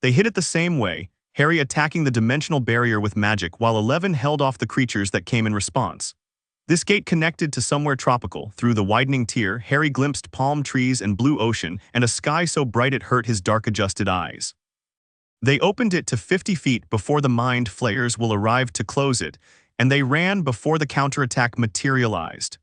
They hit it the same way, Harry attacking the dimensional barrier with magic while 11 held off the creatures that came in response. This gate connected to somewhere tropical. Through the widening tier, Harry glimpsed palm trees and blue ocean and a sky so bright it hurt his dark-adjusted eyes. They opened it to 50 feet before the Mind Flayers will arrive to close it, and they ran before the counterattack materialized.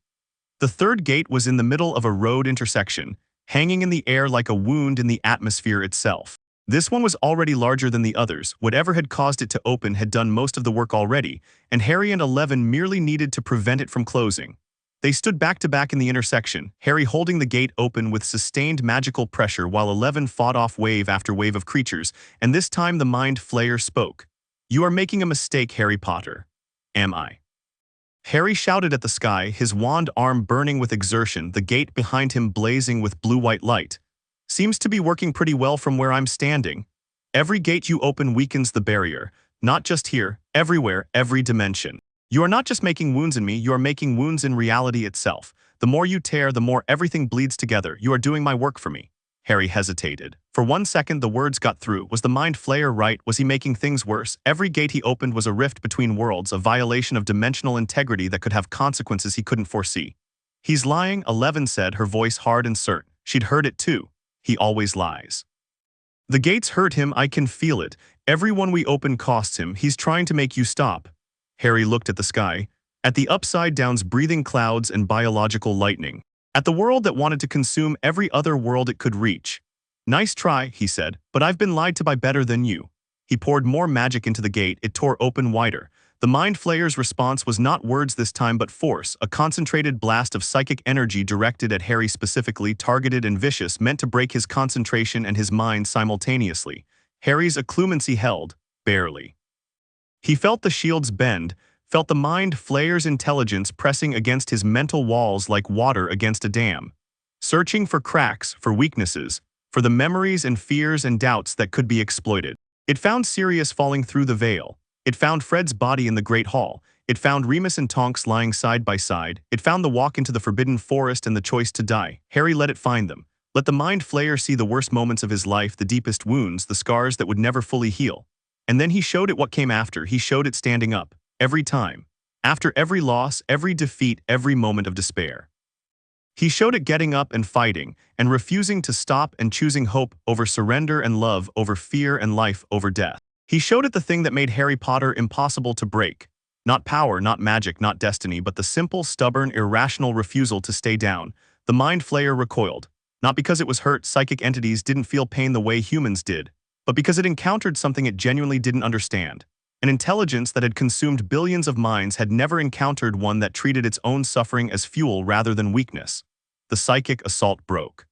The third gate was in the middle of a road intersection. hanging in the air like a wound in the atmosphere itself. This one was already larger than the others. Whatever had caused it to open had done most of the work already, and Harry and Eleven merely needed to prevent it from closing. They stood back to back in the intersection, Harry holding the gate open with sustained magical pressure while Eleven fought off wave after wave of creatures, and this time the Mind Flayer spoke. "You are making a mistake, Harry Potter." "Am I?" Harry shouted at the sky, his wand arm burning with exertion, the gate behind him blazing with blue-white light. "Seems to be working pretty well from where I'm standing. Every gate you open weakens the barrier, not just here, everywhere, every dimension. You are not just making wounds in me, you are making wounds in reality itself. The more you tear, the more everything bleeds together. You are doing my work for me." Harry hesitated. For 1 second the words got through. Was the Mind Flayer right? Was he making things worse? Every gate he opened was a rift between worlds, a violation of dimensional integrity that could have consequences he couldn't foresee. "He's lying," Eleven said, her voice hard and certain. She'd heard it too. "He always lies. The gates hurt him, I can feel it. Every one we open costs him. He's trying to make you stop." Harry looked at the sky, at the Upside Down's breathing clouds and biological lightning, at the world that wanted to consume every other world it could reach. "Nice try," he said, "but I've been lied to by better than you." He poured more magic into the gate, it tore open wider. The Mind Flayer's response was not words this time but force, a concentrated blast of psychic energy directed at Harry specifically, targeted and vicious, meant to break his concentration and his mind simultaneously. Harry's occlumency held, barely. He felt the shields bend, felt the Mind Flayer's intelligence pressing against his mental walls like water against a dam, searching for cracks, for weaknesses, for the memories and fears and doubts that could be exploited. It found Sirius falling through the veil. It found Fred's body in the Great Hall. It found Remus and Tonks lying side by side. It found the walk into the Forbidden Forest and the choice to die. Harry let it find them. Let the Mind Flayer see the worst moments of his life, the deepest wounds, the scars that would never fully heal. And then he showed it what came after. He showed it standing up. Every time. After every loss, every defeat, every moment of despair. He showed it getting up and fighting, and refusing to stop and choosing hope over surrender and love over fear and life over death. He showed it the thing that made Harry Potter impossible to break. Not power, not magic, not destiny, but the simple, stubborn, irrational refusal to stay down. The Mind Flayer recoiled. Not because it was hurt, psychic entities didn't feel pain the way humans did, but because it encountered something it genuinely didn't understand. An intelligence that had consumed billions of minds had never encountered one that treated its own suffering as fuel rather than weakness. The psychic assault broke.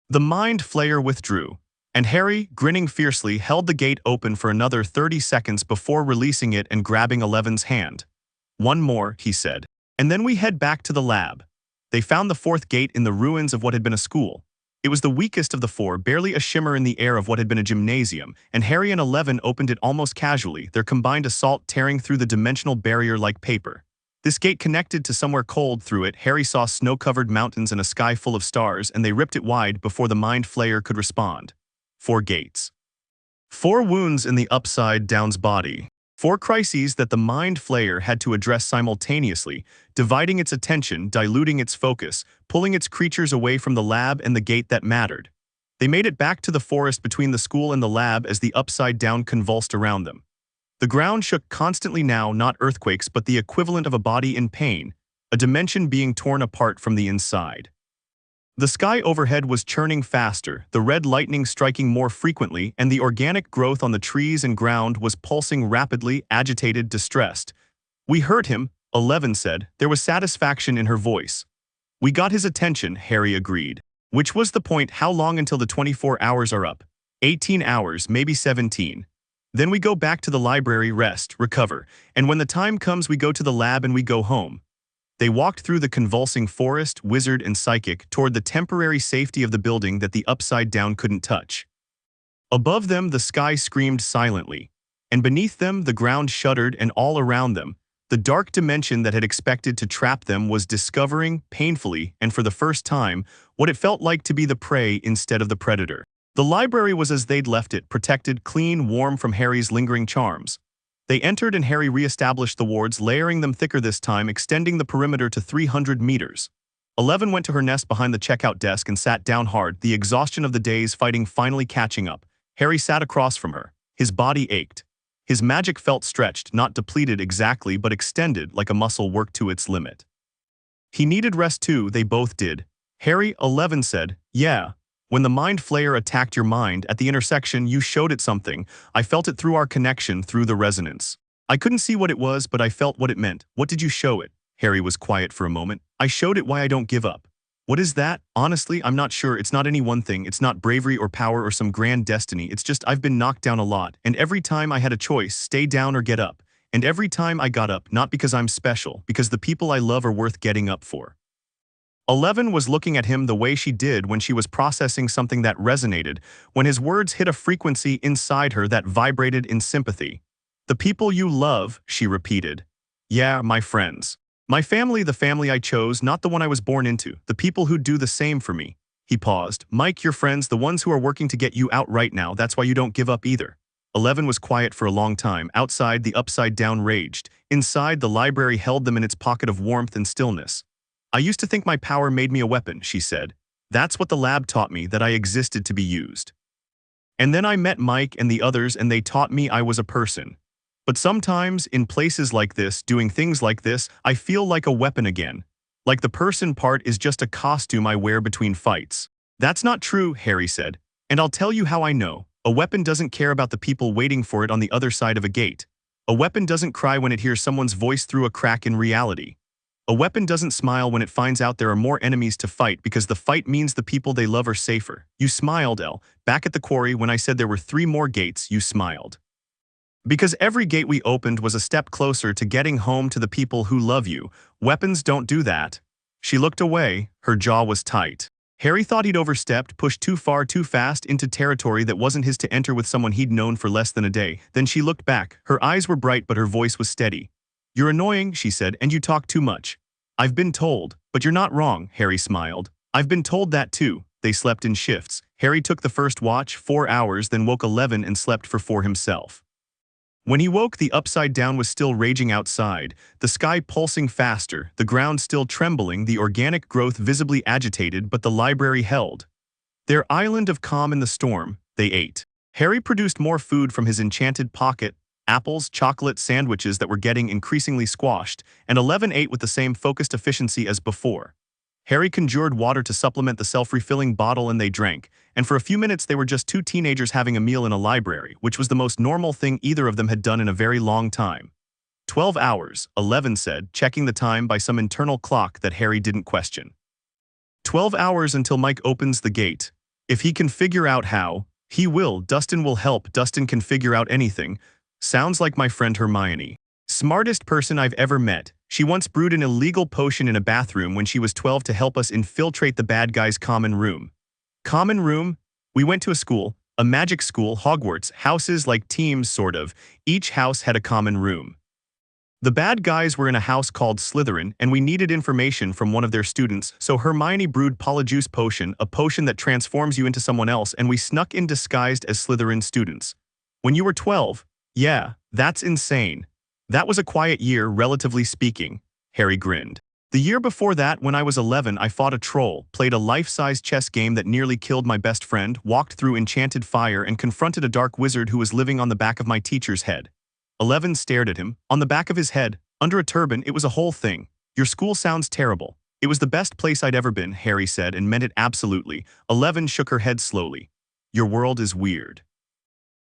The Mind Flayer withdrew, and Harry, grinning fiercely, held the gate open for another 30 seconds before releasing it and grabbing Eleven's hand. "One more," he said, "and then we head back to the lab." They found the fourth gate in the ruins of what had been a school. It was the weakest of the four, barely a shimmer in the air of what had been a gymnasium, and Harry and Eleven opened it almost casually, their combined assault tearing through the dimensional barrier like paper. This gate connected to somewhere cold. Through it, Harry saw snow-covered mountains and a sky full of stars, and they ripped it wide before the Mind Flayer could respond. 4 gates. 4 wounds in the Upside Down's body. 4 crises that the Mind Flayer had to address simultaneously, dividing its attention, diluting its focus, pulling its creatures away from the lab and the gate that mattered. They made it back to the forest between the school and the lab as the Upside Down convulsed around them. The ground shook constantly now, not earthquakes but the equivalent of a body in pain, a dimension being torn apart from the inside. The sky overhead was churning faster, the red lightning striking more frequently, and the organic growth on the trees and ground was pulsing rapidly, agitated, distressed. "We hurt him," Eleven said. There was satisfaction in her voice. "We got his attention," Harry agreed. "Which was the point? How long until the 24 hours are up?" 18 hours, maybe 17. "Then we go back to the library, rest, recover, and when the time comes we go to the lab and we go home." They walked through the convulsing forest, wizard and psychic, toward the temporary safety of the building that the Upside Down couldn't touch. Above them, the sky screamed silently, and beneath them, the ground shuddered, and all around them, the dark dimension that had expected to trap them was discovering, painfully, and for the first time, what it felt like to be the prey instead of the predator. The library was as they'd left it, protected, clean, warm from Harry's lingering charms. They entered and Harry re-established the wards, layering them thicker this time, extending the perimeter to 300 meters. Eleven went to her nest behind the checkout desk and sat down hard, the exhaustion of the day's fighting finally catching up. Harry sat across from her. His body ached. His magic felt stretched, not depleted exactly, but extended like a muscle worked to its limit. He needed rest too, they both did. Harry, 11 said, yeah. When the Mind Flayer attacked your mind at the intersection, you showed it something. I felt it through our connection, through the resonance. I couldn't see what it was, but I felt what it meant. What did you show it? Harry was quiet for a moment. I showed it why I don't give up. What is that? Honestly, I'm not sure. It's not any one thing. It's not bravery or power or some grand destiny. It's just I've been knocked down a lot, and every time I had a choice, stay down or get up. And every time I got up, not because I'm special, because the people I love are worth getting up for. 11 was looking at him the way she did when she was processing something that resonated, when his words hit a frequency inside her that vibrated in sympathy. The people you love, she repeated. Yeah, my friends. My family, the family I chose, not the one I was born into, the people who do the same for me. He paused. Mike, your friends, the ones who are working to get you out right now, that's why you don't give up either. 11 was quiet for a long time. Outside, the upside down raged. Inside, the library held them in its pocket of warmth and stillness. I used to think my power made me a weapon, she said. That's what the lab taught me, that I existed to be used. And then I met Mike and the others and they taught me I was a person. But sometimes, in places like this, doing things like this, I feel like a weapon again. Like the person part is just a costume I wear between fights. That's not true, Harry said. And I'll tell you how I know. A weapon doesn't care about the people waiting for it on the other side of a gate. A weapon doesn't cry when it hears someone's voice through a crack in reality. A weapon doesn't smile when it finds out there are more enemies to fight because the fight means the people they love are safer. You smiled, Elle. Back at the quarry when I said there were 3 more gates, you smiled. Because every gate we opened was a step closer to getting home to the people who love you. Weapons don't do that. She looked away, her jaw was tight. Harry thought he'd overstepped, pushed too far too fast into territory that wasn't his to enter with someone he'd known for less than a day. Then she looked back. Her eyes were bright but her voice was steady. You're annoying, she said, and you talk too much. I've been told, but you're not wrong, Harry smiled. I've been told that too. They slept in shifts. Harry took the first watch, 4 hours, then woke 11 and slept for 4 himself. When he woke, the upside down was still raging outside, the sky pulsing faster, the ground still trembling, the organic growth visibly agitated, but the library held. Their island of calm in the storm, they ate. Harry produced more food from his enchanted pocket, apples, chocolate, sandwiches that were getting increasingly squashed, and 11 ate with the same focused efficiency as before. Harry conjured water to supplement the self-refilling bottle and they drank, and for a few minutes they were just 2 teenagers having a meal in a library, which was the most normal thing either of them had done in a very long time. 12 hours, 11 said, checking the time by some internal clock that Harry didn't question. 12 hours until Mike opens the gate. If he can figure out how, he will. Dustin will help. Dustin can figure out anything. Sounds like my friend Hermione. Smartest person I've ever met. She once brewed an illegal potion in a bathroom when she was 12 to help us infiltrate the bad guy's common room. Common room? We went to a school, a magic school, Hogwarts, houses like teams sort of. Each house had a common room. The bad guys were in a house called Slytherin and we needed information from one of their students, so Hermione brewed Polyjuice Potion, a potion that transforms you into someone else, and we snuck in disguised as Slytherin students. When you were 12? Yeah, that's insane. That was a quiet year, relatively speaking. Harry grinned. The year before that, when I was 11, I fought a troll, played a life-size chess game that nearly killed my best friend, walked through enchanted fire, and confronted a dark wizard who was living on the back of my teacher's head. 11 stared at him. On the back of his head, under a turban, it was a whole thing. Your school sounds terrible. It was the best place I'd ever been, Harry said, and meant it absolutely. 11 shook her head slowly. Your world is weird.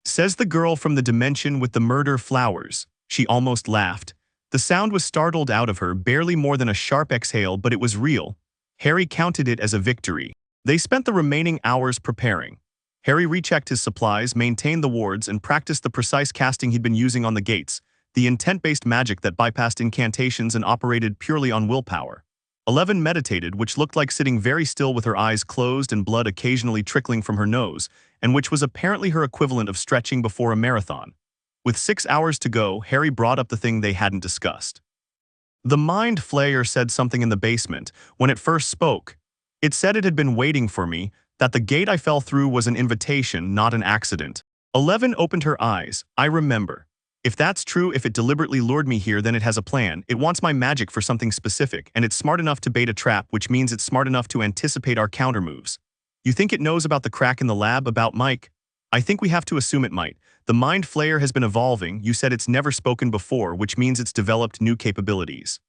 Says the girl from the dimension with the murder flowers. She almost laughed. The sound was startled out of her, barely more than a sharp exhale, but it was real. Harry counted it as a victory. They spent the remaining hours preparing. Harry rechecked his supplies, maintained the wards, and practiced the precise casting he'd been using on the gates, the intent-based magic that bypassed incantations and operated purely on willpower. 11 meditated, which looked like sitting very still with her eyes closed and blood occasionally trickling from her nose, and which was apparently her equivalent of stretching before a marathon. With 6 hours to go, Harry brought up the thing they hadn't discussed. The Mind Flayer said something in the basement when it first spoke. It said it had been waiting for me, that the gate I fell through was an invitation, not an accident. 11 opened her eyes. I remember. If that's true, if it deliberately lured me here, then it has a plan. It wants my magic for something specific, and it's smart enough to bait a trap, which means it's smart enough to anticipate our countermoves. You think it knows about the crack in the lab, about Mike? I think we have to assume it might. The Mind Flayer has been evolving. You said it's never spoken before, which means it's developed new capabilities.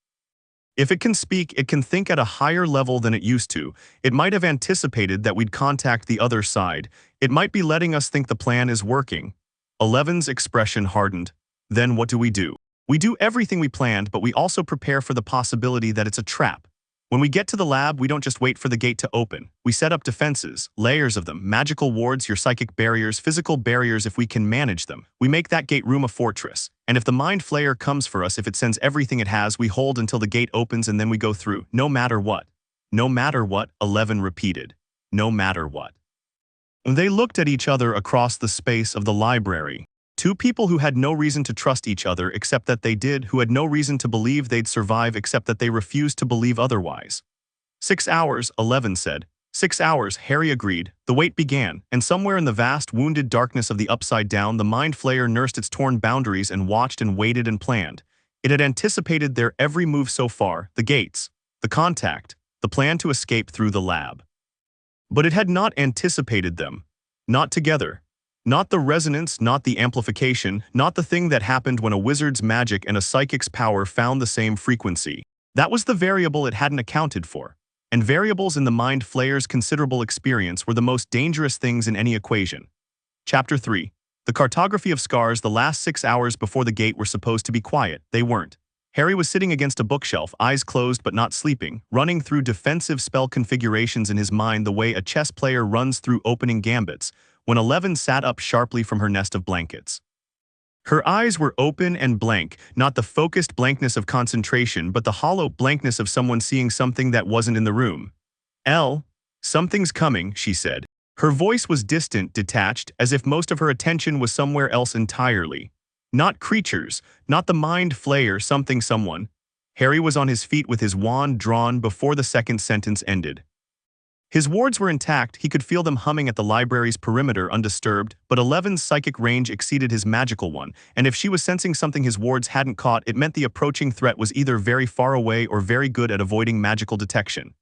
If it can speak, it can think at a higher level than it used to. It might have anticipated that we'd contact the other side. It might be letting us think the plan is working. Eleven's expression hardened. Then what do? We do everything we planned, but we also prepare for the possibility that it's a trap. When we get to the lab, we don't just wait for the gate to open. We set up defenses, layers of them, magical wards, your psychic barriers, physical barriers if we can manage them. We make that gate room a fortress. And if the Mind Flayer comes for us, if it sends everything it has, we hold until the gate opens and then we go through, no matter what. No matter what, 11 repeated. No matter what. They looked at each other across the space of the library. Two people who had no reason to trust each other except that they did, who had no reason to believe they'd survive except that they refused to believe otherwise. 6 hours, 11 said. 6 hours, Harry agreed. The wait began, and somewhere in the vast, wounded darkness of the Upside Down, the Mind Flayer nursed its torn boundaries and watched and waited and planned. It had anticipated their every move so far, the gates, the contact, the plan to escape through the lab. But it had not anticipated them. Not together. Not the resonance, not the amplification, not the thing that happened when a wizard's magic and a psychic's power found the same frequency. That was the variable it hadn't accounted for. And variables in the Mind Flayer's considerable experience were the most dangerous things in any equation. Chapter 3. The cartography of scars. The last 6 hours before the gate were supposed to be quiet. They weren't. Harry was sitting against a bookshelf, eyes closed but not sleeping, running through defensive spell configurations in his mind the way a chess player runs through opening gambits, when 11 sat up sharply from her nest of blankets. Her eyes were open and blank, not the focused blankness of concentration, but the hollow blankness of someone seeing something that wasn't in the room. Something's coming, she said. Her voice was distant, detached, as if most of her attention was somewhere else entirely. Not creatures, not the Mind Flayer, something, someone. Harry was on his feet with his wand drawn before the second sentence ended. His wards were intact, he could feel them humming at the library's perimeter undisturbed, but 11's psychic range exceeded his magical one, and if she was sensing something his wards hadn't caught, it meant the approaching threat was either very far away or very good at avoiding magical detection.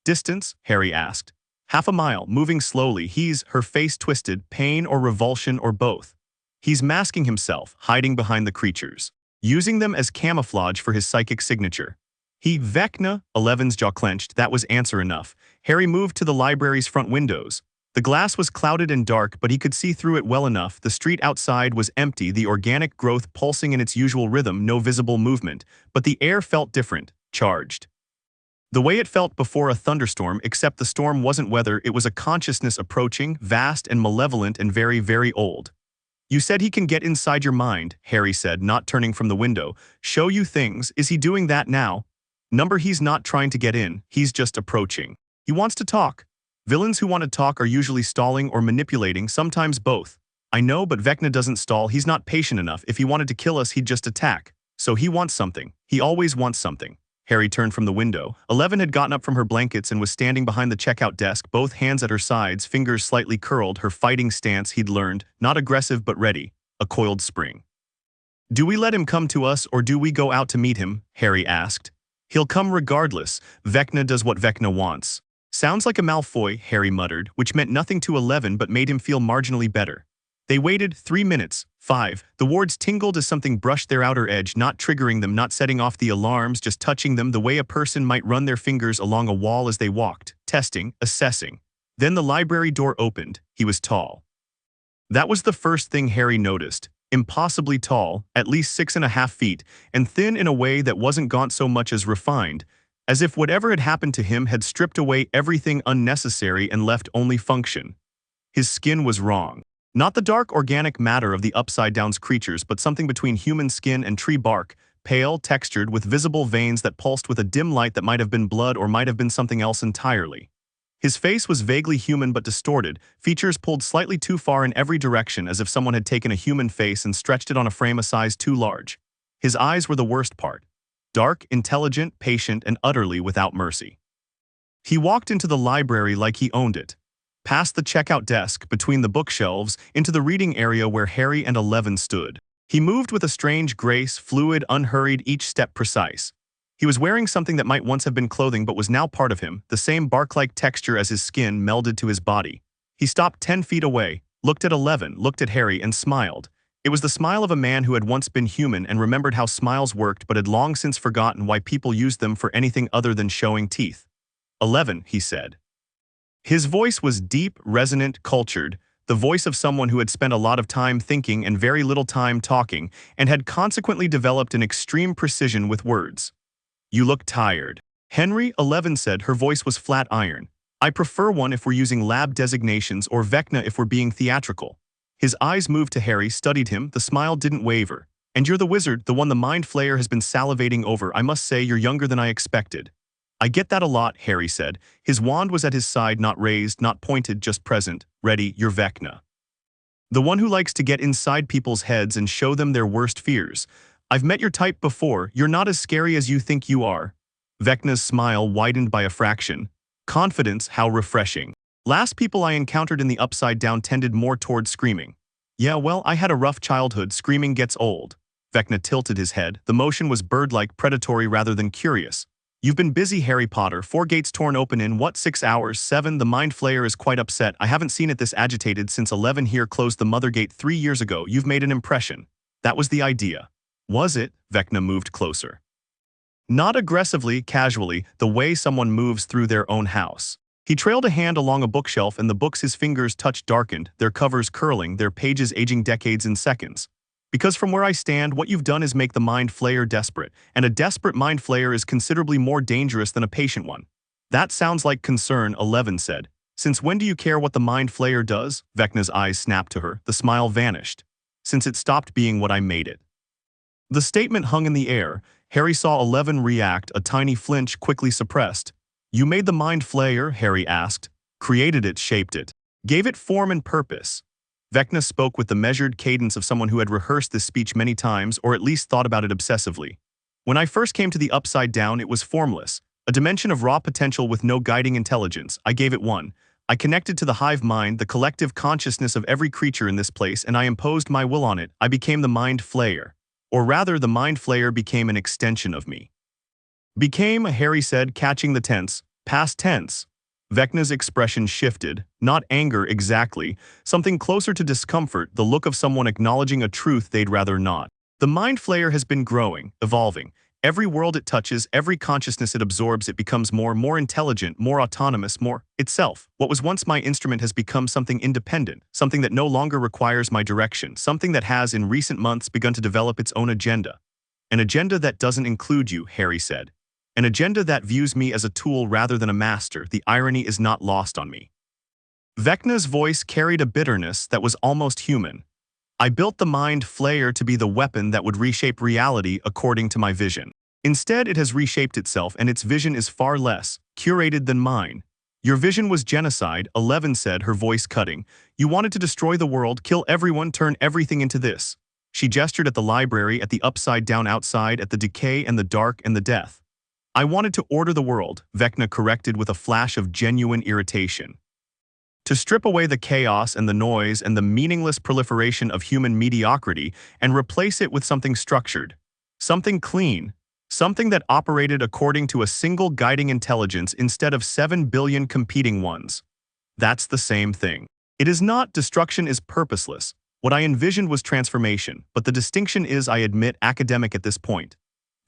Distance? Harry asked. 1/2 mile, moving slowly. Her face twisted, pain or revulsion or both. He's masking himself, hiding behind the creatures, using them as camouflage for his psychic signature. Vecna, 11's jaw clenched. That was answer enough. Harry moved to the library's front windows. The glass was clouded and dark, but he could see through it well enough. The street outside was empty, the organic growth pulsing in its usual rhythm, no visible movement. But the air felt different, charged. The way it felt before a thunderstorm, except the storm wasn't weather, it was a consciousness approaching, vast and malevolent and very, very old. You said he can get inside your mind, Harry said, not turning from the window. Show you things. Is he doing that now? He's not trying to get in, he's just approaching. He wants to talk. Villains who want to talk are usually stalling or manipulating, sometimes both. I know, but Vecna doesn't stall, he's not patient enough. If he wanted to kill us, he'd just attack. So he wants something. He always wants something. Harry turned from the window. 11 had gotten up from her blankets and was standing behind the checkout desk, both hands at her sides, fingers slightly curled, her fighting stance he'd learned, not aggressive but ready, a coiled spring. Do we let him come to us or do we go out to meet him? Harry asked. He'll come regardless. Vecna does what Vecna wants. Sounds like a Malfoy, Harry muttered, which meant nothing to 11 but made him feel marginally better. They waited 3 minutes, 5. The wards tingled as something brushed their outer edge, not triggering them, not setting off the alarms, just touching them the way a person might run their fingers along a wall as they walked, testing, assessing. Then the library door opened. He was tall. That was the first thing Harry noticed. Impossibly tall, at least 6.5 feet, and thin in a way that wasn't gaunt so much as refined, as if whatever had happened to him had stripped away everything unnecessary and left only function. His skin was wrong. Not the dark organic matter of the Upside Down's creatures, but something between human skin and tree bark, pale, textured, with visible veins that pulsed with a dim light that might have been blood or might have been something else entirely. His face was vaguely human but distorted, features pulled slightly too far in every direction as if someone had taken a human face and stretched it on a frame a size too large. His eyes were the worst part. Dark, intelligent, patient, and utterly without mercy. He walked into the library like he owned it. Past the checkout desk, between the bookshelves, into the reading area where Harry and 11 stood. He moved with a strange grace, fluid, unhurried, each step precise. He was wearing something that might once have been clothing but was now part of him, the same bark-like texture as his skin melded to his body. He stopped 10 feet away, looked at 11, looked at Harry, and smiled. It was the smile of a man who had once been human and remembered how smiles worked but had long since forgotten why people used them for anything other than showing teeth. 11, he said. His voice was deep, resonant, cultured, the voice of someone who had spent a lot of time thinking and very little time talking, and had consequently developed an extreme precision with words. You look tired. Henry, 11 said, her voice was flat iron. I prefer one if we're using lab designations or Vecna if we're being theatrical. His eyes moved to Harry, studied him, the smile didn't waver. And you're the wizard, the one the Mind Flayer has been salivating over. I must say, you're younger than I expected. I get that a lot, Harry said. His wand was at his side, not raised, not pointed, just present. Ready, you're Vecna. The one who likes to get inside people's heads and show them their worst fears. I've met your type before, you're not as scary as you think you are. Vecna's smile widened by a fraction. Confidence, how refreshing. Last people I encountered in the Upside Down tended more toward screaming. Yeah, well, I had a rough childhood, screaming gets old. Vecna tilted his head, the motion was bird-like, predatory rather than curious. You've been busy, Harry Potter. 4 gates torn open in, what, 6 hours? 7, the Mind Flayer is quite upset. I haven't seen it this agitated since 11 here closed the Mother Gate 3 years ago. You've made an impression. That was the idea. Was it? Vecna moved closer. Not aggressively, casually, the way someone moves through their own house. He trailed a hand along a bookshelf and the books his fingers touched darkened, their covers curling, their pages aging decades in seconds. Because from where I stand, what you've done is make the Mind Flayer desperate, and a desperate Mind Flayer is considerably more dangerous than a patient one. That sounds like concern, 11 said. Since when do you care what the Mind Flayer does? Vecna's eyes snapped to her, the smile vanished. Since it stopped being what I made it. The statement hung in the air. Harry saw 11 react, a tiny flinch quickly suppressed. You made the Mind Flayer? Harry asked. Created it, shaped it. Gave it form and purpose. Vecna spoke with the measured cadence of someone who had rehearsed this speech many times or at least thought about it obsessively. When I first came to the Upside Down, it was formless, a dimension of raw potential with no guiding intelligence. I gave it one. I connected to the hive mind, the collective consciousness of every creature in this place, and I imposed my will on it. I became the Mind Flayer. Or rather, the Mind Flayer became an extension of me. Became, Harry said, catching the tense, past tense. Vecna's expression shifted, not anger exactly, something closer to discomfort, the look of someone acknowledging a truth they'd rather not. The Mind Flayer has been growing, evolving. Every world it touches, every consciousness it absorbs, it becomes more intelligent, more autonomous, more itself. What was once my instrument has become something independent, something that no longer requires my direction, something that has, in recent months, begun to develop its own agenda. An agenda that doesn't include you, Harry said. An agenda that views me as a tool rather than a master. The irony is not lost on me. Vecna's voice carried a bitterness that was almost human. I built the Mind Flayer to be the weapon that would reshape reality according to my vision. Instead, it has reshaped itself, and its vision is far less curated than mine. Your vision was genocide, 11 said, her voice cutting. You wanted to destroy the world, kill everyone, turn everything into this. She gestured at the library, at the Upside Down outside, at the decay and the dark and the death. I wanted to order the world, Vecna corrected with a flash of genuine irritation. To strip away the chaos and the noise and the meaningless proliferation of human mediocrity and replace it with something structured, something clean, something that operated according to a single guiding intelligence instead of 7 billion competing ones. That's the same thing. It is not. Destruction is purposeless. What I envisioned was transformation, but the distinction is, I admit, academic at this point.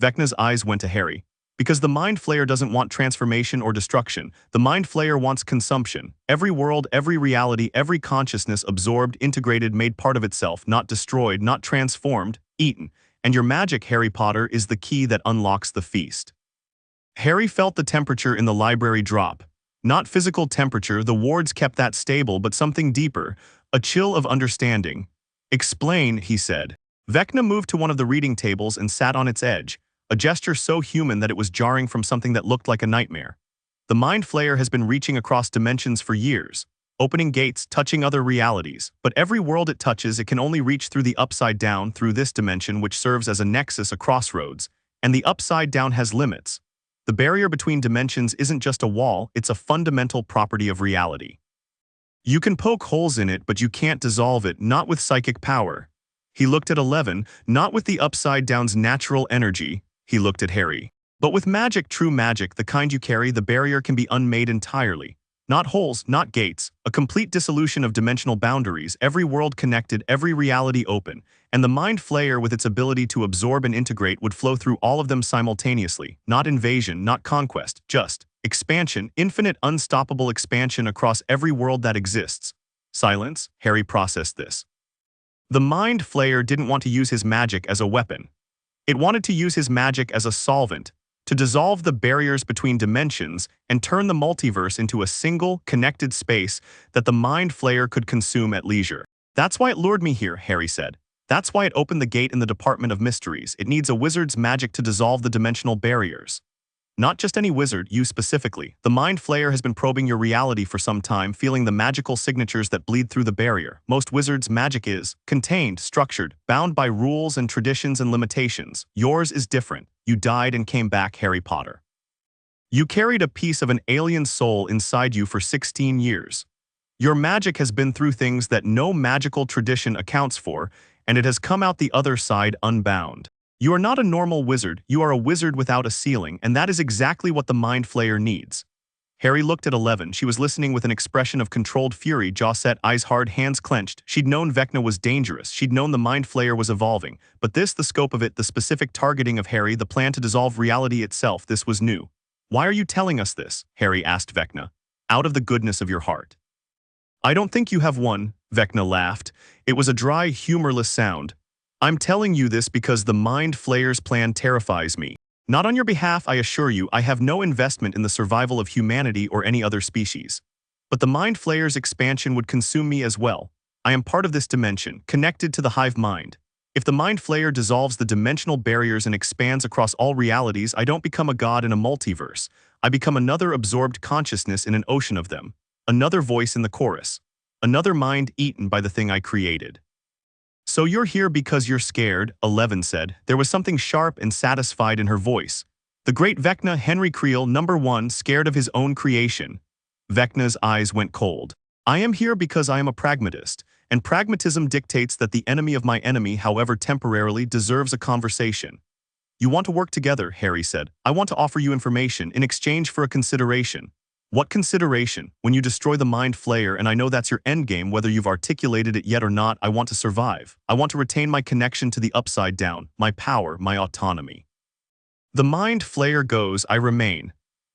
Vecna's eyes went to Harry. Because the Mind Flayer doesn't want transformation or destruction. The Mind Flayer wants consumption. Every world, every reality, every consciousness absorbed, integrated, made part of itself, not destroyed, not transformed, eaten. And your magic, Harry Potter, is the key that unlocks the feast. Harry felt the temperature in the library drop. Not physical temperature, the wards kept that stable, but something deeper, a chill of understanding. Explain, he said. Vecna moved to one of the reading tables and sat on its edge. A gesture so human that it was jarring from something that looked like a nightmare. The Mind Flayer has been reaching across dimensions for years, opening gates, touching other realities, but every world it touches, it can only reach through the Upside Down, through this dimension which serves as a nexus, a crossroads, and the Upside Down has limits. The barrier between dimensions isn't just a wall, it's a fundamental property of reality. You can poke holes in it, but you can't dissolve it, not with psychic power. He looked at 11, not with the Upside Down's natural energy. He looked at Harry. But with magic, true magic, the kind you carry, the barrier can be unmade entirely. Not holes, not gates, a complete dissolution of dimensional boundaries, every world connected, every reality open, and the Mind Flayer with its ability to absorb and integrate would flow through all of them simultaneously, not invasion, not conquest, just expansion, infinite unstoppable expansion across every world that exists. Silence, Harry processed this. The Mind Flayer didn't want to use his magic as a weapon. It wanted to use his magic as a solvent, to dissolve the barriers between dimensions and turn the multiverse into a single, connected space that the Mind Flayer could consume at leisure. That's why it lured me here, Harry said. That's why it opened the gate in the Department of Mysteries. It needs a wizard's magic to dissolve the dimensional barriers. Not just any wizard, you specifically. The Mind Flayer has been probing your reality for some time, feeling the magical signatures that bleed through the barrier. Most wizards' magic is contained, structured, bound by rules and traditions and limitations. Yours is different. You died and came back, Harry Potter. You carried a piece of an alien soul inside you for 16 years. Your magic has been through things that no magical tradition accounts for, and it has come out the other side unbound. You are not a normal wizard, you are a wizard without a ceiling, and that is exactly what the Mind Flayer needs. Harry looked at 11. She was listening with an expression of controlled fury, jaw set, eyes hard, hands clenched. She'd known Vecna was dangerous, she'd known the Mind Flayer was evolving, but this, the scope of it, the specific targeting of Harry, the plan to dissolve reality itself, this was new. Why are you telling us this? Harry asked Vecna. Out of the goodness of your heart. I don't think you have one, Vecna laughed. It was a dry, humorless sound. I'm telling you this because the Mind Flayer's plan terrifies me. Not on your behalf, I assure you, I have no investment in the survival of humanity or any other species. But the Mind Flayer's expansion would consume me as well. I am part of this dimension, connected to the hive mind. If the Mind Flayer dissolves the dimensional barriers and expands across all realities, I don't become a god in a multiverse. I become another absorbed consciousness in an ocean of them. Another voice in the chorus. Another mind eaten by the thing I created. So you're here because you're scared, 11 said. There was something sharp and satisfied in her voice. The great Vecna Henry Creel, #1, scared of his own creation. Vecna's eyes went cold. I am here because I am a pragmatist, and pragmatism dictates that the enemy of my enemy, however temporarily, deserves a conversation. You want to work together, Harry said. I want to offer you information in exchange for a consideration. What consideration? When you destroy the Mind Flayer, and I know that's your endgame, whether you've articulated it yet or not, I want to survive. I want to retain my connection to the Upside Down, my power, my autonomy. The Mind Flayer goes, I remain.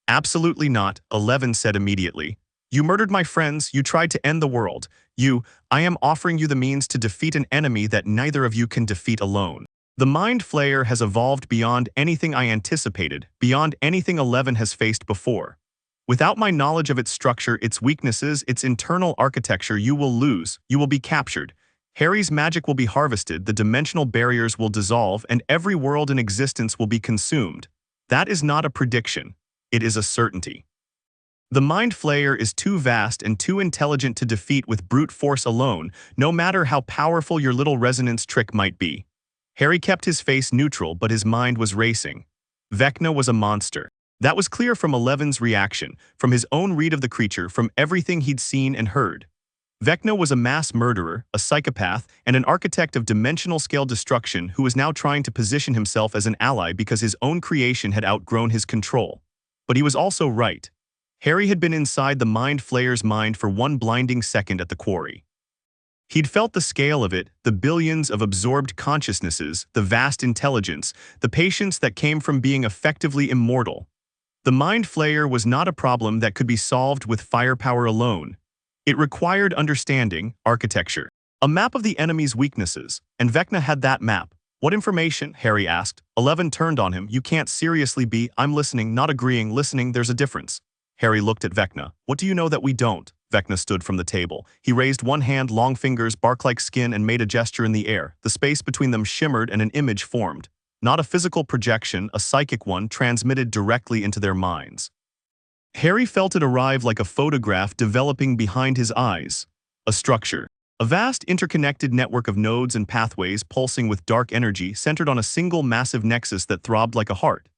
Absolutely not, 11 said immediately. You murdered my friends, you tried to end the world. I am offering you the means to defeat an enemy that neither of you can defeat alone. The Mind Flayer has evolved beyond anything I anticipated, beyond anything 11 has faced before. Without my knowledge of its structure, its weaknesses, its internal architecture, you will lose, you will be captured. Harry's magic will be harvested, the dimensional barriers will dissolve, and every world in existence will be consumed. That is not a prediction. It is a certainty. The Mind Flayer is too vast and too intelligent to defeat with brute force alone, no matter how powerful your little resonance trick might be. Harry kept his face neutral, but his mind was racing. Vecna was a monster. That was clear from 11's reaction, from his own read of the creature, from everything he'd seen and heard. Vecna was a mass murderer, a psychopath, and an architect of dimensional-scale destruction who was now trying to position himself as an ally because his own creation had outgrown his control. But he was also right. Harry had been inside the Mind Flayer's mind for one blinding second at the quarry. He'd felt the scale of it, the billions of absorbed consciousnesses, the vast intelligence, the patience that came from being effectively immortal. The Mind Flayer was not a problem that could be solved with firepower alone. It required understanding, architecture, a map of the enemy's weaknesses, and Vecna had that map. What information? Harry asked. 11 turned on him. You can't seriously be. I'm listening, not agreeing, listening, there's a difference. Harry looked at Vecna. What do you know that we don't? Vecna stood from the table. He raised one hand, long fingers, bark-like skin, and made a gesture in the air. The space between them shimmered and an image formed. Not a physical projection, a psychic one transmitted directly into their minds. Harry felt it arrive like a photograph developing behind his eyes. A structure. A vast interconnected network of nodes and pathways pulsing with dark energy centered on a single massive nexus that throbbed like a heart.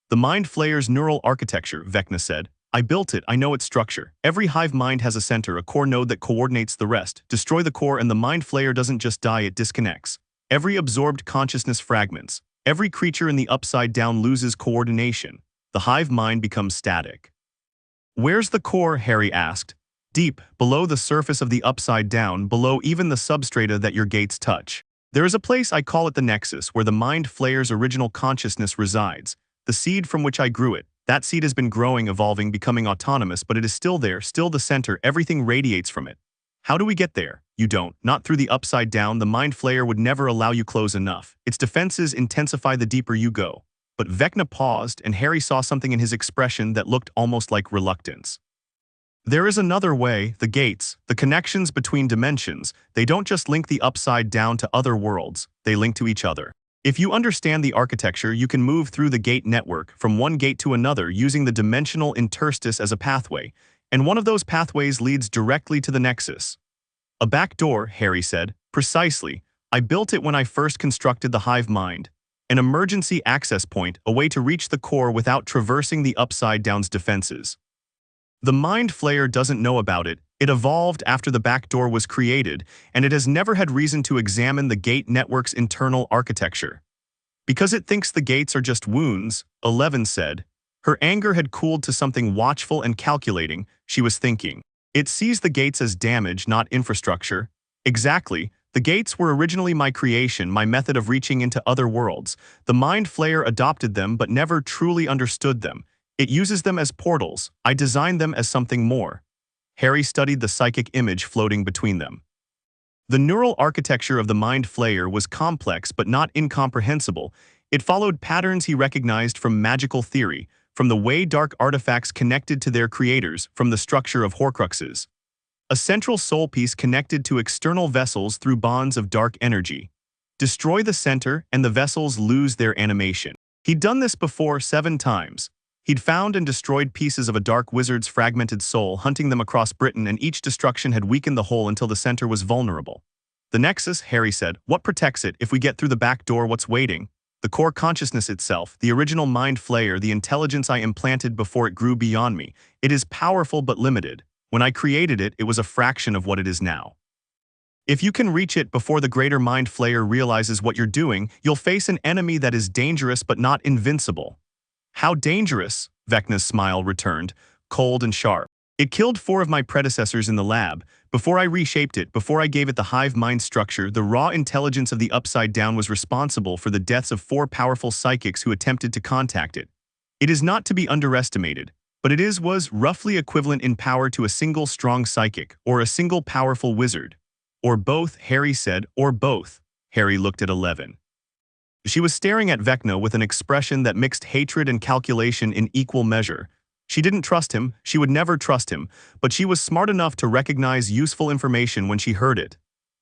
The Mind Flayer's neural architecture, Vecna said. I built it, I know its structure. Every hive mind has a center, a core node that coordinates the rest. Destroy the core and the Mind Flayer doesn't just die, it disconnects. Every absorbed consciousness fragments. Every creature in the Upside Down loses coordination. The hive mind becomes static. Where's the core? Harry asked. Deep, below the surface of the Upside Down, below even the substrata that your gates touch. There is a place, I call it the Nexus, where the Mind Flayer's original consciousness resides. The seed from which I grew it. That seed has been growing, evolving, becoming autonomous, but it is still there, still the center, everything radiates from it. How do we get there? You don't. Not through the Upside Down. The Mind Flayer would never allow you close enough. Its defenses intensify the deeper you go. But Vecna paused, and Harry saw something in his expression that looked almost like reluctance. There is another way, the gates, the connections between dimensions. They don't just link the Upside Down to other worlds, they link to each other. If you understand the architecture, you can move through the gate network, from one gate to another, using the dimensional interstice as a pathway, and one of those pathways leads directly to the Nexus. A back door, Harry said. Precisely. I built it when I first constructed the hive mind. An emergency access point, a way to reach the core without traversing the Upside Down's defenses. The Mind Flayer doesn't know about it. It evolved after the back door was created, and it has never had reason to examine the gate network's internal architecture. Because it thinks the gates are just wounds, 11 said. Her anger had cooled to something watchful and calculating, she was thinking. It sees the gates as damage, not infrastructure. Exactly. The gates were originally my creation, my method of reaching into other worlds. The Mind Flayer adopted them but never truly understood them. It uses them as portals. I designed them as something more. Harry studied the psychic image floating between them. The neural architecture of the Mind Flayer was complex but not incomprehensible. It followed patterns he recognized from magical theory, from the way dark artifacts connected to their creators, from the structure of Horcruxes. A central soul piece connected to external vessels through bonds of dark energy. Destroy the center, and the vessels lose their animation. He'd done this before 7 times. He'd found and destroyed pieces of a dark wizard's fragmented soul, hunting them across Britain, and each destruction had weakened the whole until the center was vulnerable. The Nexus, Harry said. What protects it? If we get through the back door, what's waiting? The core consciousness itself, the original Mind Flayer, the intelligence I implanted before it grew beyond me. It is powerful but limited. When I created it, it was a fraction of what it is now. If you can reach it before the greater Mind Flayer realizes what you're doing, you'll face an enemy that is dangerous but not invincible. How dangerous? Vecna's smile returned, cold and sharp. It killed 4 of my predecessors in the lab. Before I reshaped it, before I gave it the hive mind structure, the raw intelligence of the Upside Down was responsible for the deaths of 4 powerful psychics who attempted to contact it. It is not to be underestimated, but it was roughly equivalent in power to a single strong psychic, or a single powerful wizard. Or both, Harry said, or both. Harry looked at 11. She was staring at Vecna with an expression that mixed hatred and calculation in equal measure. She didn't trust him, she would never trust him, but she was smart enough to recognize useful information when she heard it.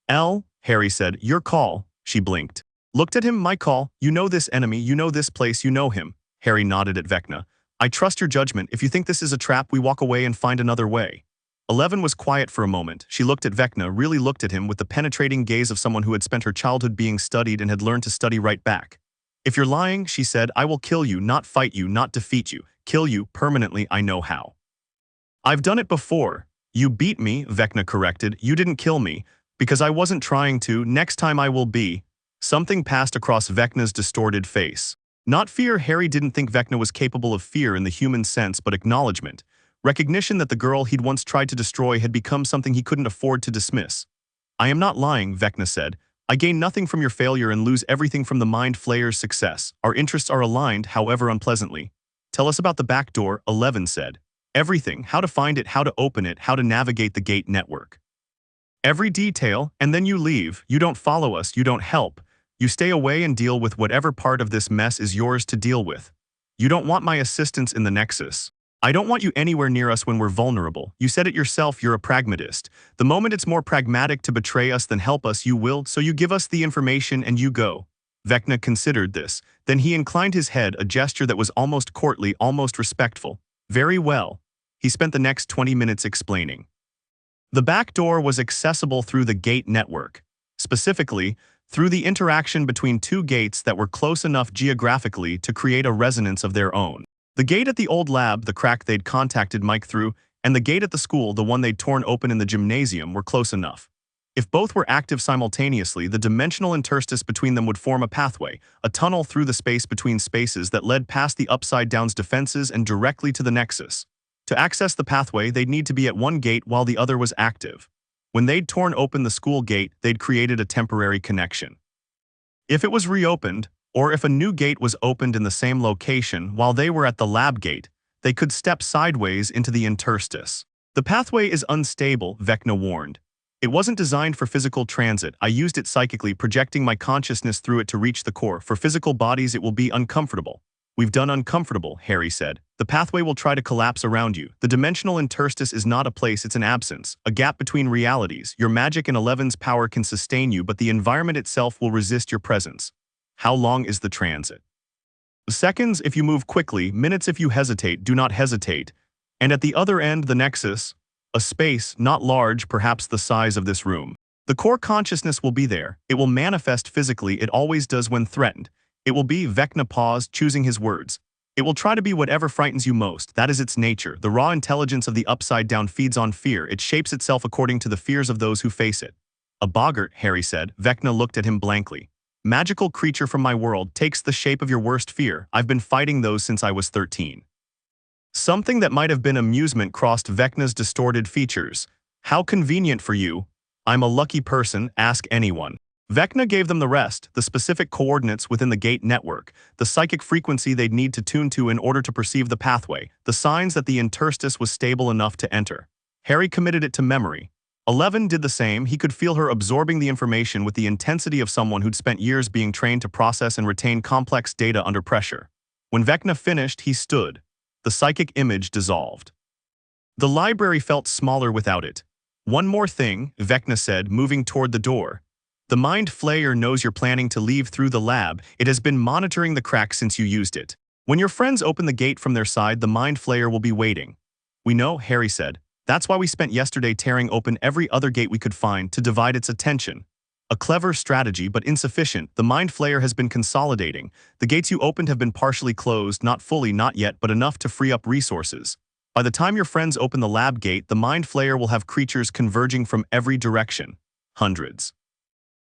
Harry said, your call. She blinked. Looked at him, my call. You know this enemy, you know this place, you know him. Harry nodded at Vecna. I trust your judgment. If you think this is a trap, we walk away and find another way. 11 was quiet for a moment. She looked at Vecna, really looked at him with the penetrating gaze of someone who had spent her childhood being studied and had learned to study right back. If you're lying, she said, I will kill you, not fight you, not defeat you. Kill you, permanently, I know how. I've done it before. You beat me, Vecna corrected. You didn't kill me, because I wasn't trying to. Next time I will be. Something passed across Vecna's distorted face. Not fear. Harry didn't think Vecna was capable of fear in the human sense, but acknowledgement. Recognition that the girl he'd once tried to destroy had become something he couldn't afford to dismiss. I am not lying, Vecna said. I gain nothing from your failure and lose everything from the Mind Flayer's success. Our interests are aligned, however unpleasantly. Tell us about the back door, 11 said. Everything, how to find it, how to open it, how to navigate the gate network. Every detail, and then you leave. You don't follow us, you don't help. You stay away and deal with whatever part of this mess is yours to deal with. You don't want my assistance in the Nexus. I don't want you anywhere near us when we're vulnerable. You said it yourself, you're a pragmatist. The moment it's more pragmatic to betray us than help us, you will, so you give us the information and you go. Vecna considered this. Then he inclined his head, a gesture that was almost courtly, almost respectful. Very well. He spent the next 20 minutes explaining. The back door was accessible through the gate network. Specifically, through the interaction between 2 gates that were close enough geographically to create a resonance of their own. The gate at the old lab, the crack they'd contacted Mike through, and the gate at the school, the one they'd torn open in the gymnasium, were close enough. If both were active simultaneously, the dimensional interstice between them would form a pathway, a tunnel through the space between spaces that led past the Upside Down's defenses and directly to the Nexus. To access the pathway, they'd need to be at one gate while the other was active. When they'd torn open the school gate, they'd created a temporary connection. If it was reopened, or if a new gate was opened in the same location while they were at the lab gate, they could step sideways into the interstice. The pathway is unstable, Vecna warned. It wasn't designed for physical transit. I used it psychically, projecting my consciousness through it to reach the core. For physical bodies, it will be uncomfortable. We've done uncomfortable, Harry said. The pathway will try to collapse around you. The dimensional interstice is not a place, it's an absence, a gap between realities. Your magic and Eleven's power can sustain you, but the environment itself will resist your presence. How long is the transit? Seconds if you move quickly, minutes if you hesitate. Do not hesitate. And at the other end, the nexus, a space, not large, perhaps the size of this room. The core consciousness will be there. It will manifest physically. It always does when threatened. It will be, Vecna paused, choosing his words. It will try to be whatever frightens you most. That is its nature. The raw intelligence of the Upside Down feeds on fear. It shapes itself according to the fears of those who face it. A boggart, Harry said. Vecna looked at him blankly. Magical creature from my world takes the shape of your worst fear. I've been fighting those since I was 13. Something that might have been amusement crossed Vecna's distorted features. How convenient for you. I'm a lucky person, ask anyone. Vecna gave them the rest, the specific coordinates within the gate network, the psychic frequency they'd need to tune to in order to perceive the pathway, the signs that the interstice was stable enough to enter. Harry committed it to memory. 11 did the same. He could feel her absorbing the information with the intensity of someone who'd spent years being trained to process and retain complex data under pressure. When Vecna finished, he stood. The psychic image dissolved. The library felt smaller without it. One more thing, Vecna said, moving toward the door. The Mind Flayer knows you're planning to leave through the lab. It has been monitoring the crack since you used it. When your friends open the gate from their side, the Mind Flayer will be waiting. We know, Harry said. That's why we spent yesterday tearing open every other gate we could find to divide its attention. A clever strategy, but insufficient. The Mind Flayer has been consolidating. The gates you opened have been partially closed, not fully, not yet, but enough to free up resources. By the time your friends open the lab gate, the Mind Flayer will have creatures converging from every direction. Hundreds.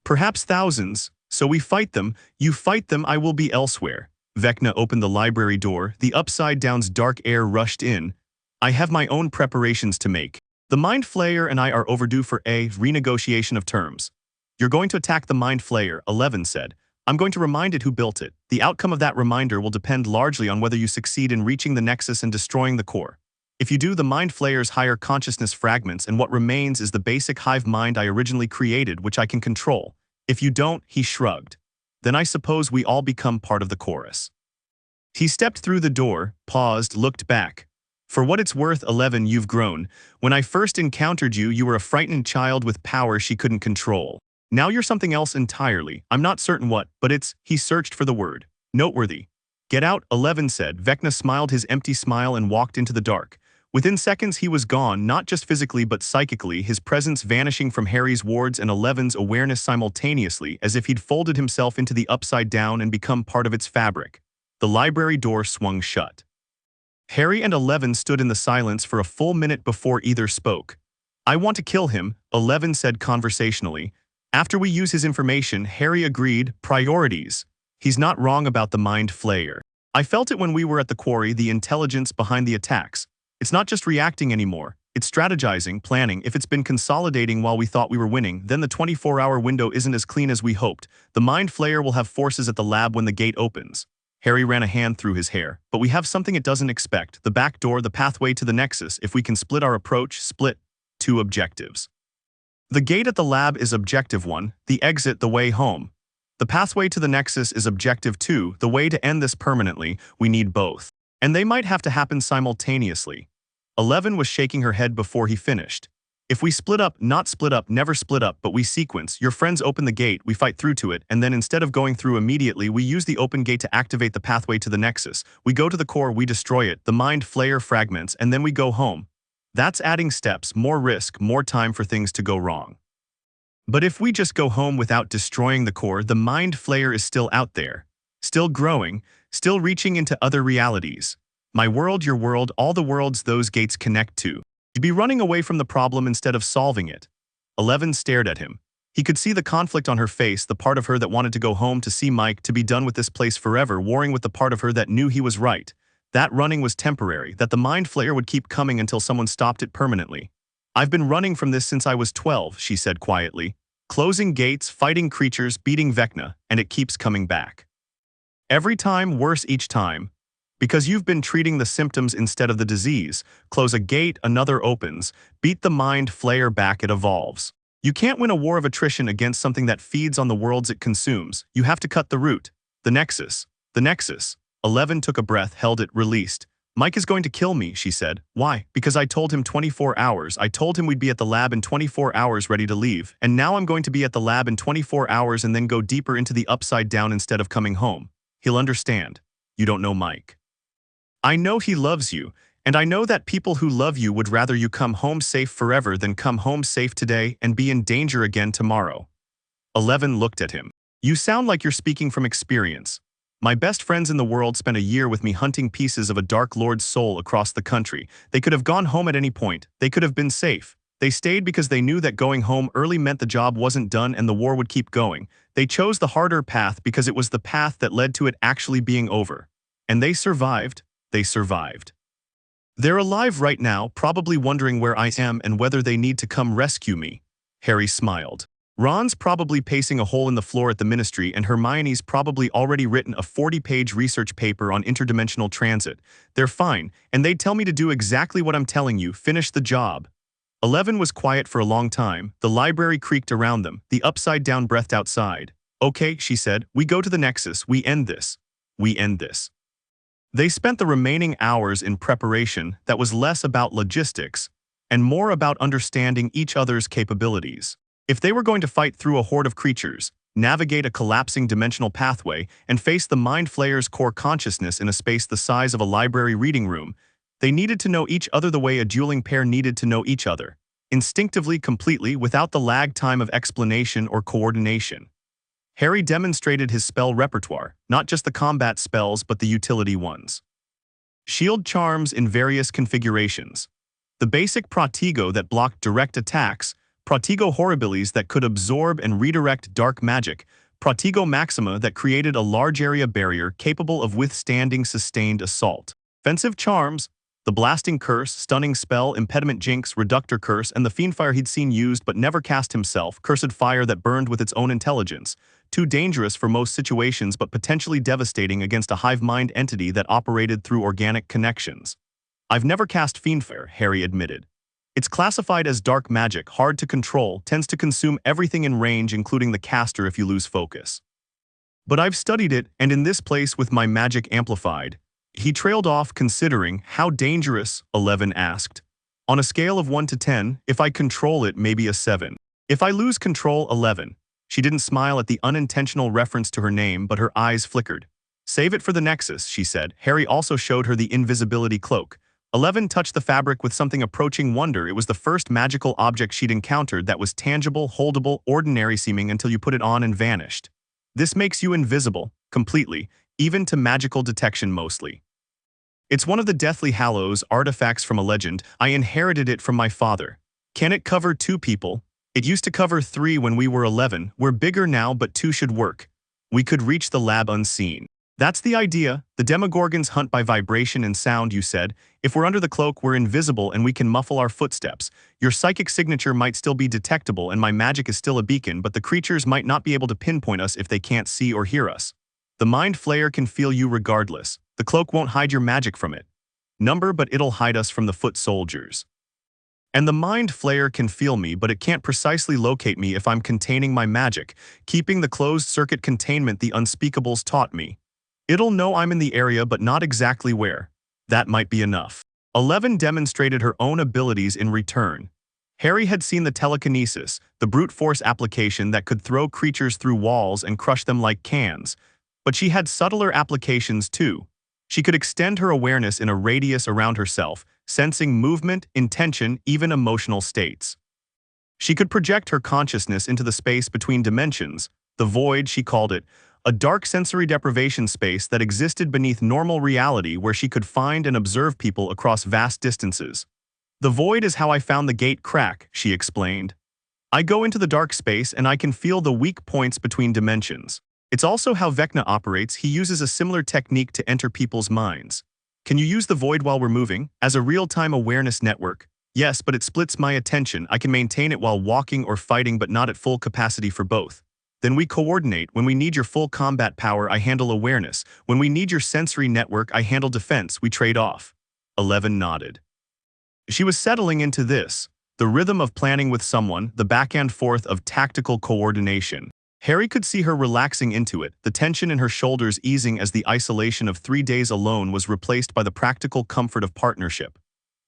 Perhaps thousands. So we fight them. You fight them, I will be elsewhere. Vecna opened the library door. The Upside Down's dark air rushed in. I have my own preparations to make. The Mind Flayer and I are overdue for a renegotiation of terms. You're going to attack the Mind Flayer, 11 said. I'm going to remind it who built it. The outcome of that reminder will depend largely on whether you succeed in reaching the Nexus and destroying the core. If you do, the Mind Flayer's higher consciousness fragments, and what remains is the basic hive mind I originally created, which I can control. If you don't, he shrugged. Then I suppose we all become part of the chorus. He stepped through the door, paused, looked back. For what it's worth, 11, you've grown. When I first encountered you, you were a frightened child with power she couldn't control. Now you're something else entirely. I'm not certain what, but it's, he searched for the word. Noteworthy. Get out, 11 said. Vecna smiled his empty smile and walked into the dark. Within seconds he was gone, not just physically but psychically, his presence vanishing from Harry's wards and 11's awareness simultaneously, as if he'd folded himself into the Upside Down and become part of its fabric. The library door swung shut. Harry and 11 stood in the silence for a full minute before either spoke. I want to kill him, 11 said conversationally. After we use his information, Harry agreed, priorities. He's not wrong about the Mind Flayer. I felt it when we were at the quarry, the intelligence behind the attacks. It's not just reacting anymore. It's strategizing, planning. If it's been consolidating while we thought we were winning, then the 24-hour window isn't as clean as we hoped. The Mind Flayer will have forces at the lab when the gate opens. Harry ran a hand through his hair. But we have something it doesn't expect. The back door, the pathway to the Nexus. If we can split our approach, split. 2 objectives. The gate at the lab is objective 1, the exit, the way home. The pathway to the Nexus is objective 2, the way to end this permanently. We need both. And they might have to happen simultaneously. 11 was shaking her head before he finished. If we split up, not split up, never split up, but we sequence, your friends open the gate, we fight through to it, and then instead of going through immediately, we use the open gate to activate the pathway to the Nexus. We go to the core, we destroy it, the Mind Flayer fragments, and then we go home. That's adding steps, more risk, more time for things to go wrong. But if we just go home without destroying the core, the Mind Flayer is still out there. Still growing, still reaching into other realities. My world, your world, all the worlds those gates connect to. You'd be running away from the problem instead of solving it. 11 stared at him. He could see the conflict on her face, the part of her that wanted to go home to see Mike, to be done with this place forever, warring with the part of her that knew he was right. That running was temporary, that the mind flayer would keep coming until someone stopped it permanently. I've been running from this since I was 12, she said quietly. Closing gates, fighting creatures, beating Vecna, and it keeps coming back. Every time, worse each time. Because you've been treating the symptoms instead of the disease. Close a gate, another opens. Beat the mind flayer back, it evolves. You can't win a war of attrition against something that feeds on the worlds it consumes. You have to cut the root. The Nexus. The Nexus. 11 took a breath, held it, released. Mike is going to kill me, she said. Why? Because I told him 24 hours. I told him we'd be at the lab in 24 hours ready to leave. And now I'm going to be at the lab in 24 hours and then go deeper into the upside down instead of coming home. He'll understand. You don't know Mike. I know he loves you, and I know that people who love you would rather you come home safe forever than come home safe today and be in danger again tomorrow. 11 looked at him. You sound like you're speaking from experience. My best friends in the world spent a year with me hunting pieces of a Dark Lord's soul across the country. They could have gone home at any point. They could have been safe. They stayed because they knew that going home early meant the job wasn't done and the war would keep going. They chose the harder path because it was the path that led to it actually being over. And they survived. They survived. They're alive right now, probably wondering where I am and whether they need to come rescue me. Harry smiled. Ron's probably pacing a hole in the floor at the Ministry, and Hermione's probably already written a 40-page research paper on interdimensional transit. They're fine, and they'd tell me to do exactly what I'm telling you, finish the job. 11 was quiet for a long time. The library creaked around them, the upside-down breathed outside. Okay, she said, we go to the Nexus, we end this. We end this. They spent the remaining hours in preparation that was less about logistics and more about understanding each other's capabilities. If they were going to fight through a horde of creatures, navigate a collapsing dimensional pathway, and face the Mind Flayer's core consciousness in a space the size of a library reading room, they needed to know each other the way a dueling pair needed to know each other, instinctively, completely, without the lag time of explanation or coordination. Harry demonstrated his spell repertoire, not just the combat spells but the utility ones. Shield charms in various configurations. The basic Protego that blocked direct attacks, Protego Horribilis that could absorb and redirect dark magic, Protego Maxima that created a large area barrier capable of withstanding sustained assault. Offensive charms, the Blasting Curse, Stunning Spell, Impediment Jinx, Reductor Curse, and the Fiendfire he'd seen used but never cast himself, Cursed Fire that burned with its own intelligence, too dangerous for most situations but potentially devastating against a hive mind entity that operated through organic connections. I've never cast Fiendfire, Harry admitted. It's classified as dark magic, hard to control, tends to consume everything in range including the caster if you lose focus. But I've studied it, and in this place with my magic amplified. He trailed off, considering how dangerous, 11 asked. On a scale of 1 to 10, if I control it, maybe a 7. If I lose control, 11. She didn't smile at the unintentional reference to her name, but her eyes flickered. Save it for the Nexus, she said. Harry also showed her the invisibility cloak. 11 touched the fabric with something approaching wonder. It was the first magical object she'd encountered that was tangible, holdable, ordinary-seeming until you put it on and vanished. This makes you invisible, completely, even to magical detection mostly. It's one of the Deathly Hallows artifacts from a legend. I inherited it from my father. Can it cover 2 people? It used to cover 3 when we were 11. We're bigger now, but 2 should work. We could reach the lab unseen. That's the idea. The Demogorgons hunt by vibration and sound, you said. If we're under the cloak, we're invisible and we can muffle our footsteps. Your psychic signature might still be detectable and my magic is still a beacon, but the creatures might not be able to pinpoint us if they can't see or hear us. The Mind Flayer can feel you regardless. The cloak won't hide your magic from it. But it'll hide us from the foot soldiers. And the Mind Flayer can feel me, but it can't precisely locate me if I'm containing my magic, keeping the closed-circuit containment the unspeakables taught me. It'll know I'm in the area but not exactly where. That might be enough. 11 demonstrated her own abilities in return. Harry had seen the telekinesis, the brute force application that could throw creatures through walls and crush them like cans. But she had subtler applications too. She could extend her awareness in a radius around herself, sensing movement, intention, even emotional states. She could project her consciousness into the space between dimensions, the void she called it, a dark sensory deprivation space that existed beneath normal reality where she could find and observe people across vast distances. The void is how I found the gate crack, she explained. I go into the dark space and I can feel the weak points between dimensions. It's also how Vecna operates. He uses a similar technique to enter people's minds. Can you use the void while we're moving? As a real-time awareness network? Yes, but it splits my attention. I can maintain it while walking or fighting but not at full capacity for both. Then we coordinate. When we need your full combat power, I handle awareness. When we need your sensory network, I handle defense. We trade off. 11 nodded. She was settling into this, the rhythm of planning with someone, the back and forth of tactical coordination. Harry could see her relaxing into it, the tension in her shoulders easing as the isolation of 3 days alone was replaced by the practical comfort of partnership.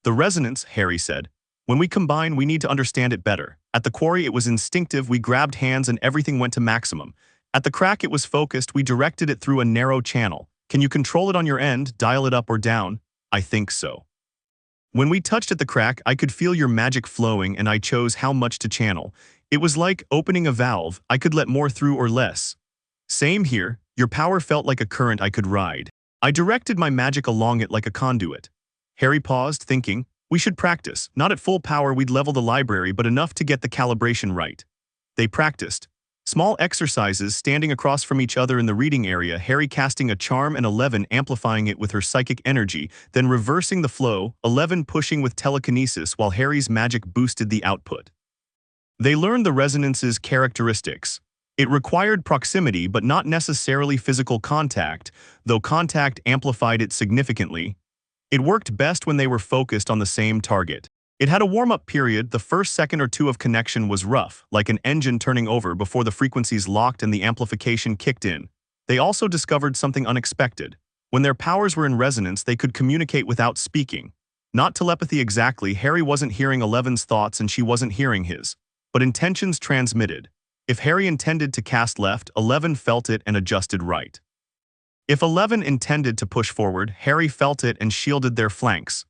The resonance, Harry said. When we combine, we need to understand it better. At the quarry, it was instinctive. We grabbed hands and everything went to maximum. At the crack, it was focused. We directed it through a narrow channel. Can you control it on your end, dial it up or down? I think so. When we touched at the crack, I could feel your magic flowing and I chose how much to channel. It was like opening a valve. I could let more through or less. Same here. Your power felt like a current I could ride. I directed my magic along it like a conduit. Harry paused, thinking, we should practice. Not at full power, we'd level the library, but enough to get the calibration right. They practiced. Small exercises standing across from each other in the reading area, Harry casting a charm and 11 amplifying it with her psychic energy, then reversing the flow, 11 pushing with telekinesis while Harry's magic boosted the output. They learned the resonance's characteristics. It required proximity but not necessarily physical contact, though contact amplified it significantly. It worked best when they were focused on the same target. It had a warm-up period. The first second or two of connection was rough, like an engine turning over before the frequencies locked and the amplification kicked in. They also discovered something unexpected. When their powers were in resonance, they could communicate without speaking. Not telepathy exactly. Harry wasn't hearing 11's thoughts and she wasn't hearing his. But intentions transmitted. If Harry intended to cast left, 11 felt it and adjusted right. If 11 intended to push forward, Harry felt it and shielded their flanks.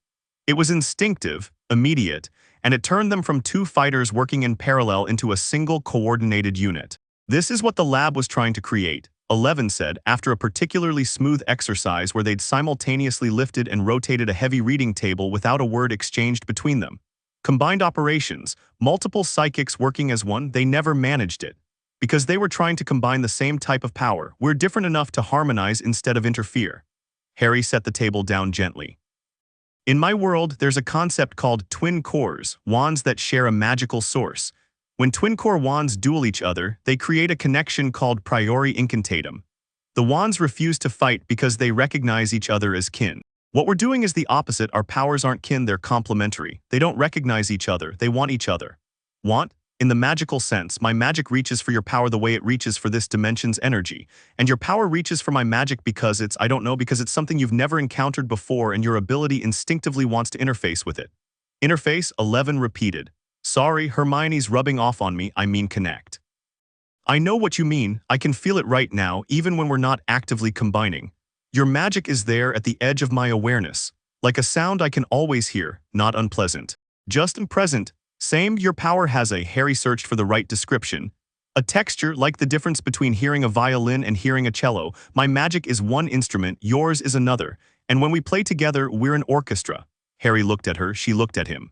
It was instinctive, immediate, and it turned them from two fighters working in parallel into a single coordinated unit. This is what the lab was trying to create, 11 said, after a particularly smooth exercise where they'd simultaneously lifted and rotated a heavy reading table without a word exchanged between them. Combined operations, multiple psychics working as one, they never managed it. Because they were trying to combine the same type of power, we're different enough to harmonize instead of interfere. Harry set the table down gently. In my world, there's a concept called twin cores, wands that share a magical source. When twin core wands duel each other, they create a connection called priori incantatum. The wands refuse to fight because they recognize each other as kin. What we're doing is the opposite. Our powers aren't kin, they're complementary. They don't recognize each other, they want each other. Want? In the magical sense, my magic reaches for your power the way it reaches for this dimension's energy. And your power reaches for my magic because it's, I don't know, because it's something you've never encountered before and your ability instinctively wants to interface with it. Interface, 11 repeated. Sorry, Hermione's rubbing off on me, I mean connect. I know what you mean, I can feel it right now, even when we're not actively combining. Your magic is there at the edge of my awareness. Like a sound I can always hear, not unpleasant. Just present. Same, your power has a, Harry searched for the right description. A texture like the difference between hearing a violin and hearing a cello. My magic is one instrument, yours is another. And when we play together, we're an orchestra. Harry looked at her, she looked at him.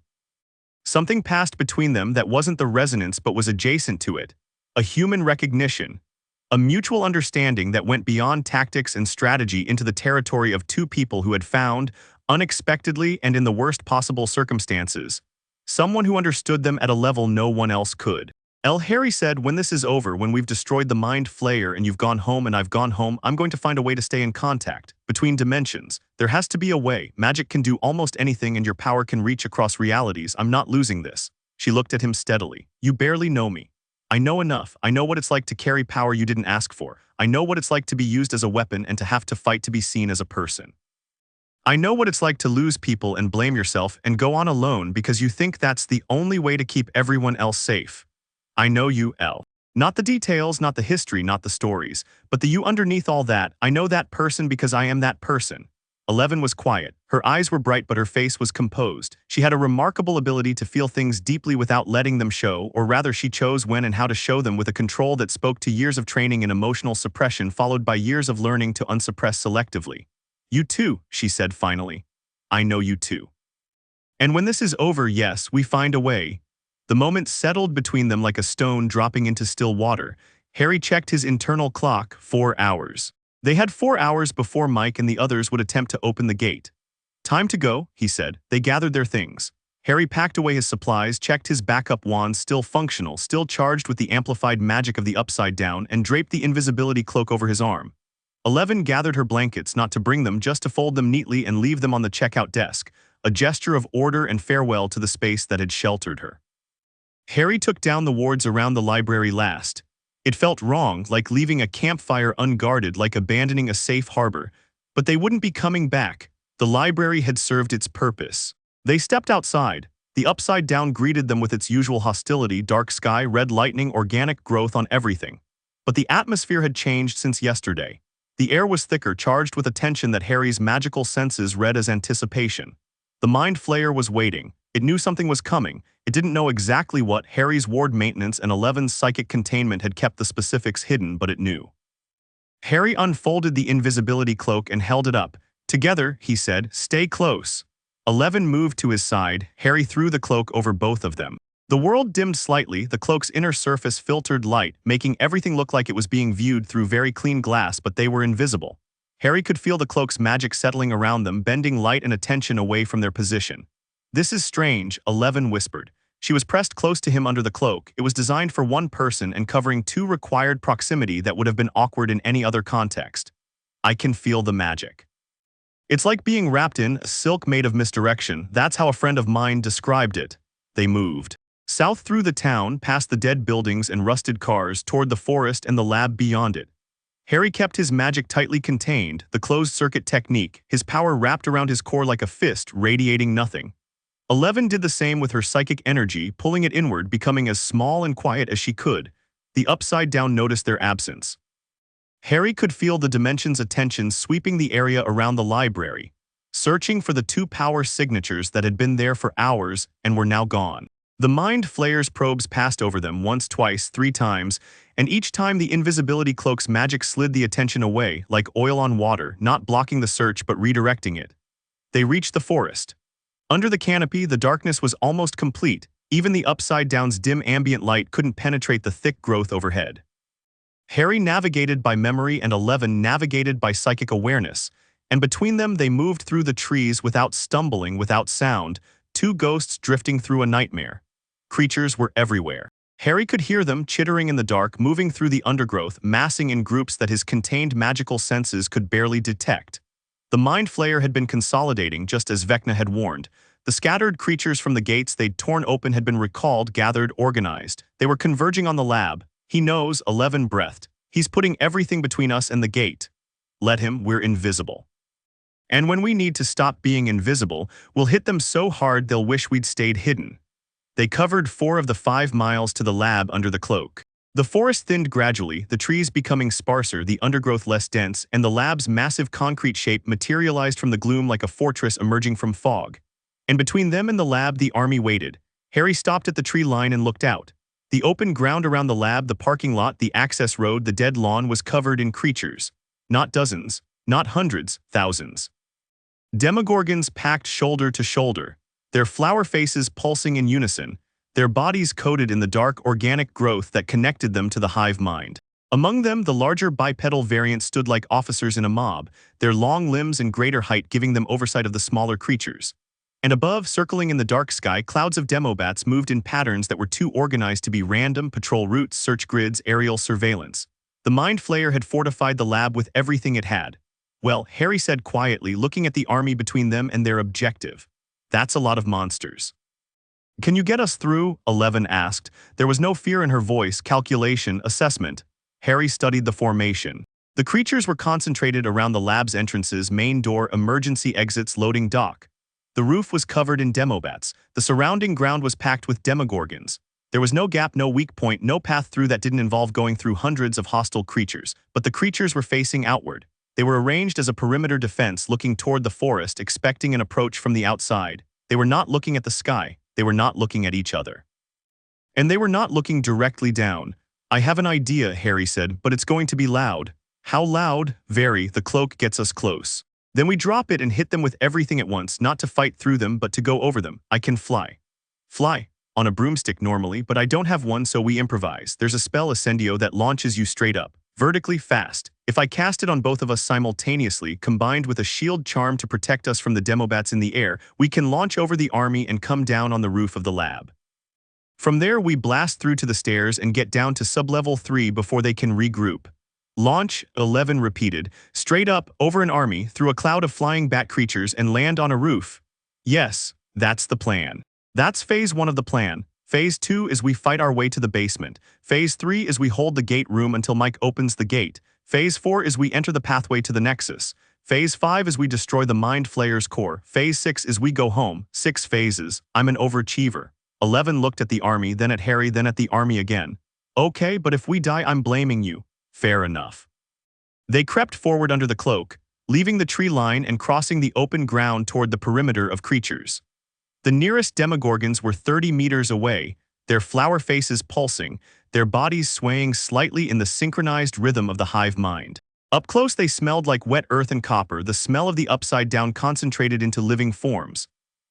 Something passed between them that wasn't the resonance but was adjacent to it. A human recognition. A mutual understanding that went beyond tactics and strategy into the territory of two people who had found, unexpectedly and in the worst possible circumstances, someone who understood them at a level no one else could. Harry said, when this is over, when we've destroyed the mind flayer and you've gone home and I've gone home, I'm going to find a way to stay in contact. Between dimensions, there has to be a way. Magic can do almost anything and your power can reach across realities. I'm not losing this. She looked at him steadily. You barely know me. I know enough. I know what it's like to carry power you didn't ask for. I know what it's like to be used as a weapon and to have to fight to be seen as a person. I know what it's like to lose people and blame yourself and go on alone because you think that's the only way to keep everyone else safe. I know you, Elle. Not the details, not the history, not the stories, but the you underneath all that. I know that person because I am that person. 11 was quiet. Her eyes were bright but her face was composed. She had a remarkable ability to feel things deeply without letting them show, or rather she chose when and how to show them with a control that spoke to years of training in emotional suppression followed by years of learning to unsuppress selectively. You too, she said finally. I know you too. And when this is over, yes, we find a way. The moment settled between them like a stone dropping into still water. Harry checked his internal clock, 4 hours. They had 4 hours before Mike and the others would attempt to open the gate. Time to go, he said. They gathered their things. Harry packed away his supplies, checked his backup wand, still functional, still charged with the amplified magic of the Upside Down, and draped the invisibility cloak over his arm. 11 gathered her blankets, not to bring them, just to fold them neatly and leave them on the checkout desk, a gesture of order and farewell to the space that had sheltered her. Harry took down the wards around the library last. It felt wrong, like leaving a campfire unguarded, like abandoning a safe harbor. But they wouldn't be coming back. The library had served its purpose. They stepped outside. The Upside Down greeted them with its usual hostility, dark sky, red lightning, organic growth on everything. But the atmosphere had changed since yesterday. The air was thicker, charged with a tension that Harry's magical senses read as anticipation. The Mind Flayer was waiting. It knew something was coming. It didn't know exactly what. Harry's ward maintenance and 11's psychic containment had kept the specifics hidden, but it knew. Harry unfolded the invisibility cloak and held it up. Together, he said, stay close. 11 moved to his side. Harry threw the cloak over both of them. The world dimmed slightly. The cloak's inner surface filtered light, making everything look like it was being viewed through very clean glass, but they were invisible. Harry could feel the cloak's magic settling around them, bending light and attention away from their position. This is strange, 11 whispered. She was pressed close to him under the cloak. It was designed for one person and covering two required proximity that would have been awkward in any other context. I can feel the magic. It's like being wrapped in a silk made of misdirection. That's how a friend of mine described it. They moved. South through the town, past the dead buildings and rusted cars, toward the forest and the lab beyond it. Harry kept his magic tightly contained, the closed-circuit technique, his power wrapped around his core like a fist, radiating nothing. 11 did the same with her psychic energy, pulling it inward, becoming as small and quiet as she could. The Upside Down noticed their absence. Harry could feel the Dimension's attention sweeping the area around the library, searching for the two power signatures that had been there for hours and were now gone. The Mind Flayer's probes passed over them once, twice, 3 times, and each time the invisibility cloak's magic slid the attention away, like oil on water, not blocking the search but redirecting it. They reached the forest. Under the canopy, the darkness was almost complete. Even the Upside Down's dim ambient light couldn't penetrate the thick growth overhead. Harry navigated by memory and 11 navigated by psychic awareness, and between them they moved through the trees without stumbling, without sound, 2 ghosts drifting through a nightmare. Creatures were everywhere. Harry could hear them chittering in the dark, moving through the undergrowth, massing in groups that his contained magical senses could barely detect. The Mind Flayer had been consolidating, just as Vecna had warned. The scattered creatures from the gates they'd torn open had been recalled, gathered, organized. They were converging on the lab. He knows, 11 breathed. He's putting everything between us and the gate. Let him, we're invisible. And when we need to stop being invisible, we'll hit them so hard they'll wish we'd stayed hidden. They covered 4 of the 5 miles to the lab under the cloak. The forest thinned gradually, the trees becoming sparser, the undergrowth less dense, and the lab's massive concrete shape materialized from the gloom like a fortress emerging from fog. And between them and the lab, the army waited. Harry stopped at the tree line and looked out. The open ground around the lab, the parking lot, the access road, the dead lawn was covered in creatures. Not dozens, not hundreds, thousands. Demogorgons packed shoulder to shoulder, their flower faces pulsing in unison, their bodies coated in the dark organic growth that connected them to the hive mind. Among them, the larger bipedal variant stood like officers in a mob, their long limbs and greater height giving them oversight of the smaller creatures. And above, circling in the dark sky, clouds of demobats moved in patterns that were too organized to be random: patrol routes, search grids, aerial surveillance. The Mind Flayer had fortified the lab with everything it had. Well, Harry said quietly, looking at the army between them and their objective. That's a lot of monsters. Can you get us through? 11 asked. There was no fear in her voice, calculation, assessment. Harry studied the formation. The creatures were concentrated around the lab's entrances, main door, emergency exits, loading dock. The roof was covered in demobats. The surrounding ground was packed with demogorgons. There was no gap, no weak point, no path through that didn't involve going through hundreds of hostile creatures. But the creatures were facing outward. They were arranged as a perimeter defense, looking toward the forest, expecting an approach from the outside. They were not looking at the sky. They were not looking at each other. And they were not looking directly down. I have an idea, Harry said, but it's going to be loud. How loud? Very. The cloak gets us close. Then we drop it and hit them with everything at once, not to fight through them, but to go over them. I can fly. Fly. On a broomstick normally, but I don't have one, so we improvise. There's a spell, Ascendio, that launches you straight up. Vertically fast. If I cast it on both of us simultaneously, combined with a shield charm to protect us from the Demobats in the air, we can launch over the army and come down on the roof of the lab. From there, we blast through to the stairs and get down to sublevel 3 before they can regroup. Launch, 11 repeated, straight up, over an army, through a cloud of flying bat creatures and land on a roof. Yes, that's the plan. That's phase 1 of the plan. Phase 2 is we fight our way to the basement. Phase 3 is we hold the gate room until Mike opens the gate. Phase 4 is we enter the pathway to the Nexus. Phase 5 is we destroy the Mind Flayer's core. Phase 6 is we go home. 6 phases. I'm an overachiever. 11 looked at the army, then at Harry, then at the army again. Okay, but if we die, I'm blaming you. Fair enough. They crept forward under the cloak, leaving the tree line and crossing the open ground toward the perimeter of creatures. The nearest Demogorgons were 30 meters away, their flower faces pulsing, their bodies swaying slightly in the synchronized rhythm of the hive mind. Up close they smelled like wet earth and copper, the smell of the Upside Down concentrated into living forms.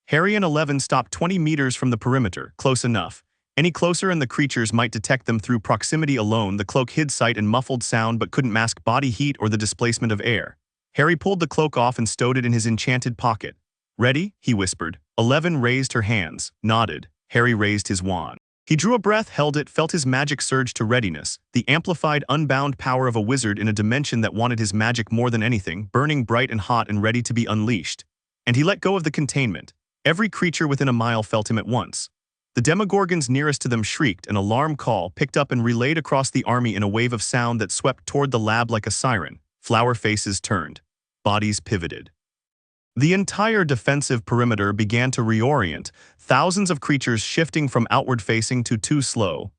Harry and 11 stopped 20 meters from the perimeter, close enough. Any closer and the creatures might detect them through proximity alone. The cloak hid sight and muffled sound but couldn't mask body heat or the displacement of air. Harry pulled the cloak off and stowed it in his enchanted pocket. Ready? He whispered. 11 raised her hands, nodded. Harry raised his wand. He drew a breath, held it, felt his magic surge to readiness, the amplified, unbound power of a wizard in a dimension that wanted his magic more than anything, burning bright and hot and ready to be unleashed. And he let go of the containment. Every creature within a mile felt him at once. The Demogorgons nearest to them shrieked, an alarm call picked up and relayed across the army in a wave of sound that swept toward the lab like a siren. Flower faces turned. Bodies pivoted. The entire defensive perimeter began to reorient, thousands of creatures shifting from outward-facing to too slow.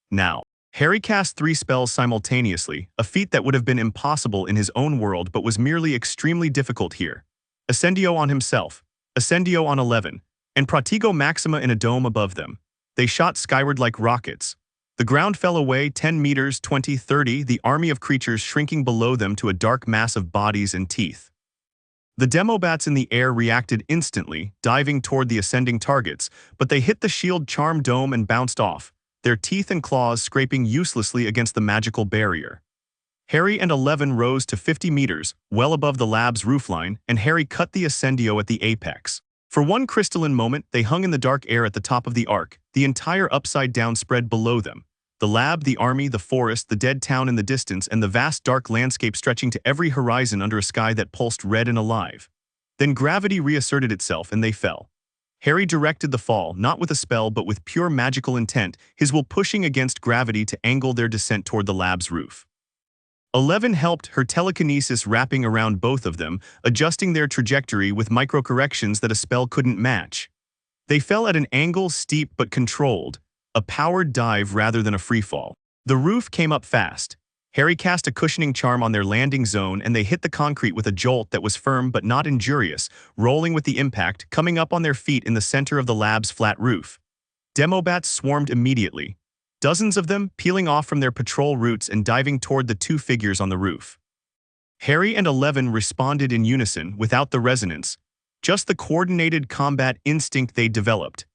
Now, Harry cast 3 spells simultaneously, a feat that would have been impossible in his own world but was merely extremely difficult here. Ascendio on himself, Ascendio on 11, and Pratigo Maxima in a dome above them. They shot skyward like rockets. The ground fell away 10 meters, 20, 30, the army of creatures shrinking below them to a dark mass of bodies and teeth. The Demobats in the air reacted instantly, diving toward the ascending targets, but they hit the shield charm dome and bounced off, their teeth and claws scraping uselessly against the magical barrier. Harry and 11 rose to 50 meters, well above the lab's roofline, and Harry cut the Ascendio at the apex. For one crystalline moment, they hung in the dark air at the top of the arc, the entire Upside Down spread below them. The lab, the army, the forest, the dead town in the distance, and the vast dark landscape stretching to every horizon under a sky that pulsed red and alive. Then gravity reasserted itself and they fell. Harry directed the fall, not with a spell but with pure magical intent, his will pushing against gravity to angle their descent toward the lab's roof. 11 helped, her telekinesis wrapping around both of them, adjusting their trajectory with micro-corrections that a spell couldn't match. They fell at an angle steep but controlled, a powered dive rather than a freefall. The roof came up fast. Harry cast a cushioning charm on their landing zone and they hit the concrete with a jolt that was firm but not injurious, rolling with the impact, coming up on their feet in the center of the lab's flat roof. Demobats swarmed immediately, dozens of them peeling off from their patrol routes and diving toward the 2 figures on the roof. Harry and 11 responded in unison, without the resonance, just the coordinated combat instinct they developed.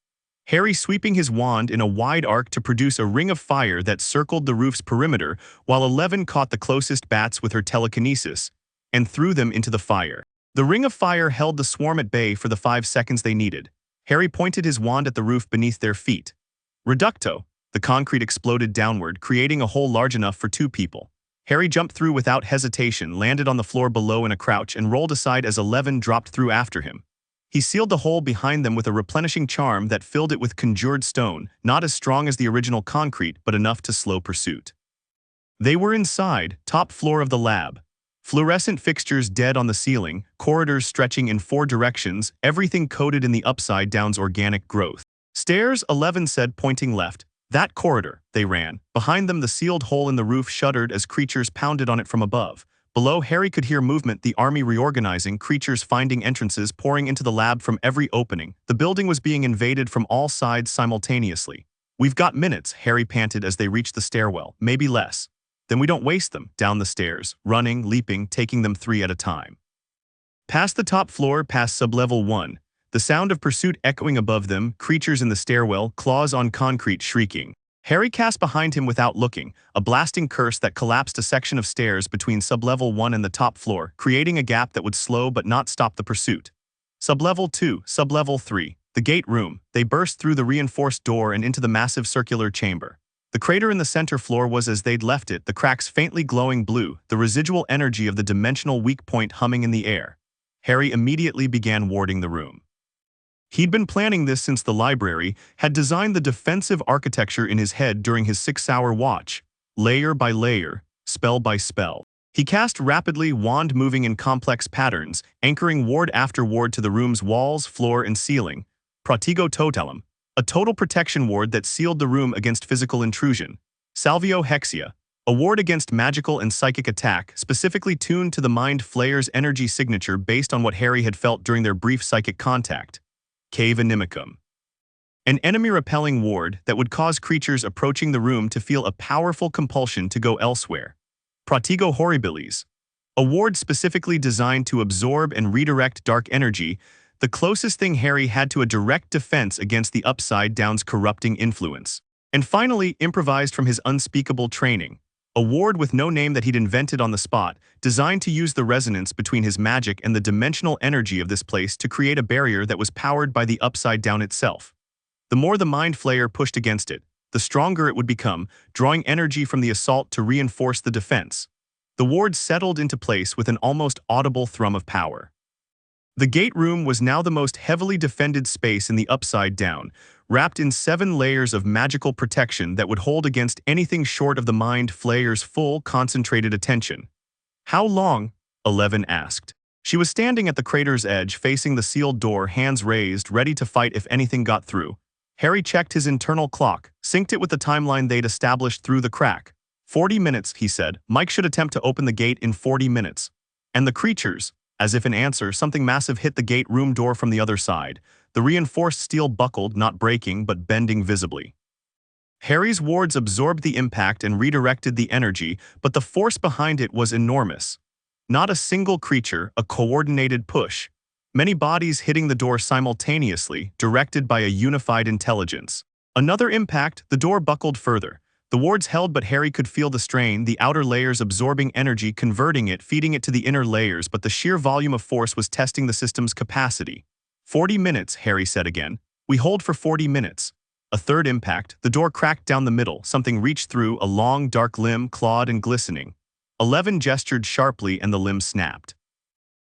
Harry sweeping his wand in a wide arc to produce a ring of fire that circled the roof's perimeter, while 11 caught the closest bats with her telekinesis and threw them into the fire. The ring of fire held the swarm at bay for the 5 seconds they needed. Harry pointed his wand at the roof beneath their feet. Reducto! The concrete exploded downward, creating a hole large enough for 2 people. Harry jumped through without hesitation, landed on the floor below in a crouch, and rolled aside as 11 dropped through after him. He sealed the hole behind them with a replenishing charm that filled it with conjured stone, not as strong as the original concrete, but enough to slow pursuit. They were inside, top floor of the lab. Fluorescent fixtures dead on the ceiling, corridors stretching in 4 directions, everything coated in the Upside Down's organic growth. Stairs, 11 said, pointing left. That corridor, they ran. Behind them, the sealed hole in the roof shuddered as creatures pounded on it from above. Below, Harry could hear movement, the army reorganizing, creatures finding entrances, pouring into the lab from every opening. The building was being invaded from all sides simultaneously. We've got minutes, Harry panted as they reached the stairwell, maybe less. Then we don't waste them, down the stairs, running, leaping, taking them 3 at a time. Past the top floor, past sublevel 1, the sound of pursuit echoing above them, creatures in the stairwell, claws on concrete shrieking. Harry cast behind him without looking, a blasting curse that collapsed a section of stairs between sublevel 1 and the top floor, creating a gap that would slow but not stop the pursuit. Sublevel 2, sublevel 3, the gate room. They burst through the reinforced door and into the massive circular chamber. The crater in the center floor was as they'd left it, the cracks faintly glowing blue, the residual energy of the dimensional weak point humming in the air. Harry immediately began warding the room. He'd been planning this since the library had designed the defensive architecture in his head during his 6-hour watch, layer by layer, spell by spell. He cast rapidly, wand moving in complex patterns, anchoring ward after ward to the room's walls, floor, and ceiling. Protego Totalum, a total protection ward that sealed the room against physical intrusion. Salvio Hexia, a ward against magical and psychic attack, specifically tuned to the Mind Flayer's energy signature based on what Harry had felt during their brief psychic contact. Cave Inimicum, an enemy-repelling ward that would cause creatures approaching the room to feel a powerful compulsion to go elsewhere. Protego Horribilis, a ward specifically designed to absorb and redirect dark energy, the closest thing Harry had to a direct defense against the Upside Down's corrupting influence. And finally, improvised from his unspeakable training, a ward with no name that he'd invented on the spot, designed to use the resonance between his magic and the dimensional energy of this place to create a barrier that was powered by the Upside Down itself. The more the Mind Flayer pushed against it, the stronger it would become, drawing energy from the assault to reinforce the defense. The ward settled into place with an almost audible thrum of power. The gate room was now the most heavily defended space in the Upside Down, wrapped in 7 layers of magical protection that would hold against anything short of the Mind Flayer's full, concentrated attention. "How long?" 11 asked. She was standing at the crater's edge, facing the sealed door, hands raised, ready to fight if anything got through. Harry checked his internal clock, synced it with the timeline they'd established through the crack. 40 minutes, he said. Mike should attempt to open the gate in 40 minutes. And the creatures, as if in answer, something massive hit the gate room door from the other side. The reinforced steel buckled, not breaking, but bending visibly. Harry's wards absorbed the impact and redirected the energy, but the force behind it was enormous. Not a single creature, a coordinated push. Many bodies hitting the door simultaneously, directed by a unified intelligence. Another impact, the door buckled further. The wards held, but Harry could feel the strain, the outer layers absorbing energy, converting it, feeding it to the inner layers, but the sheer volume of force was testing the system's capacity. 40 minutes, Harry said again. We hold for 40 minutes. A third impact, the door cracked down the middle, something reached through, a long, dark limb, clawed and glistening. 11 gestured sharply and the limb snapped.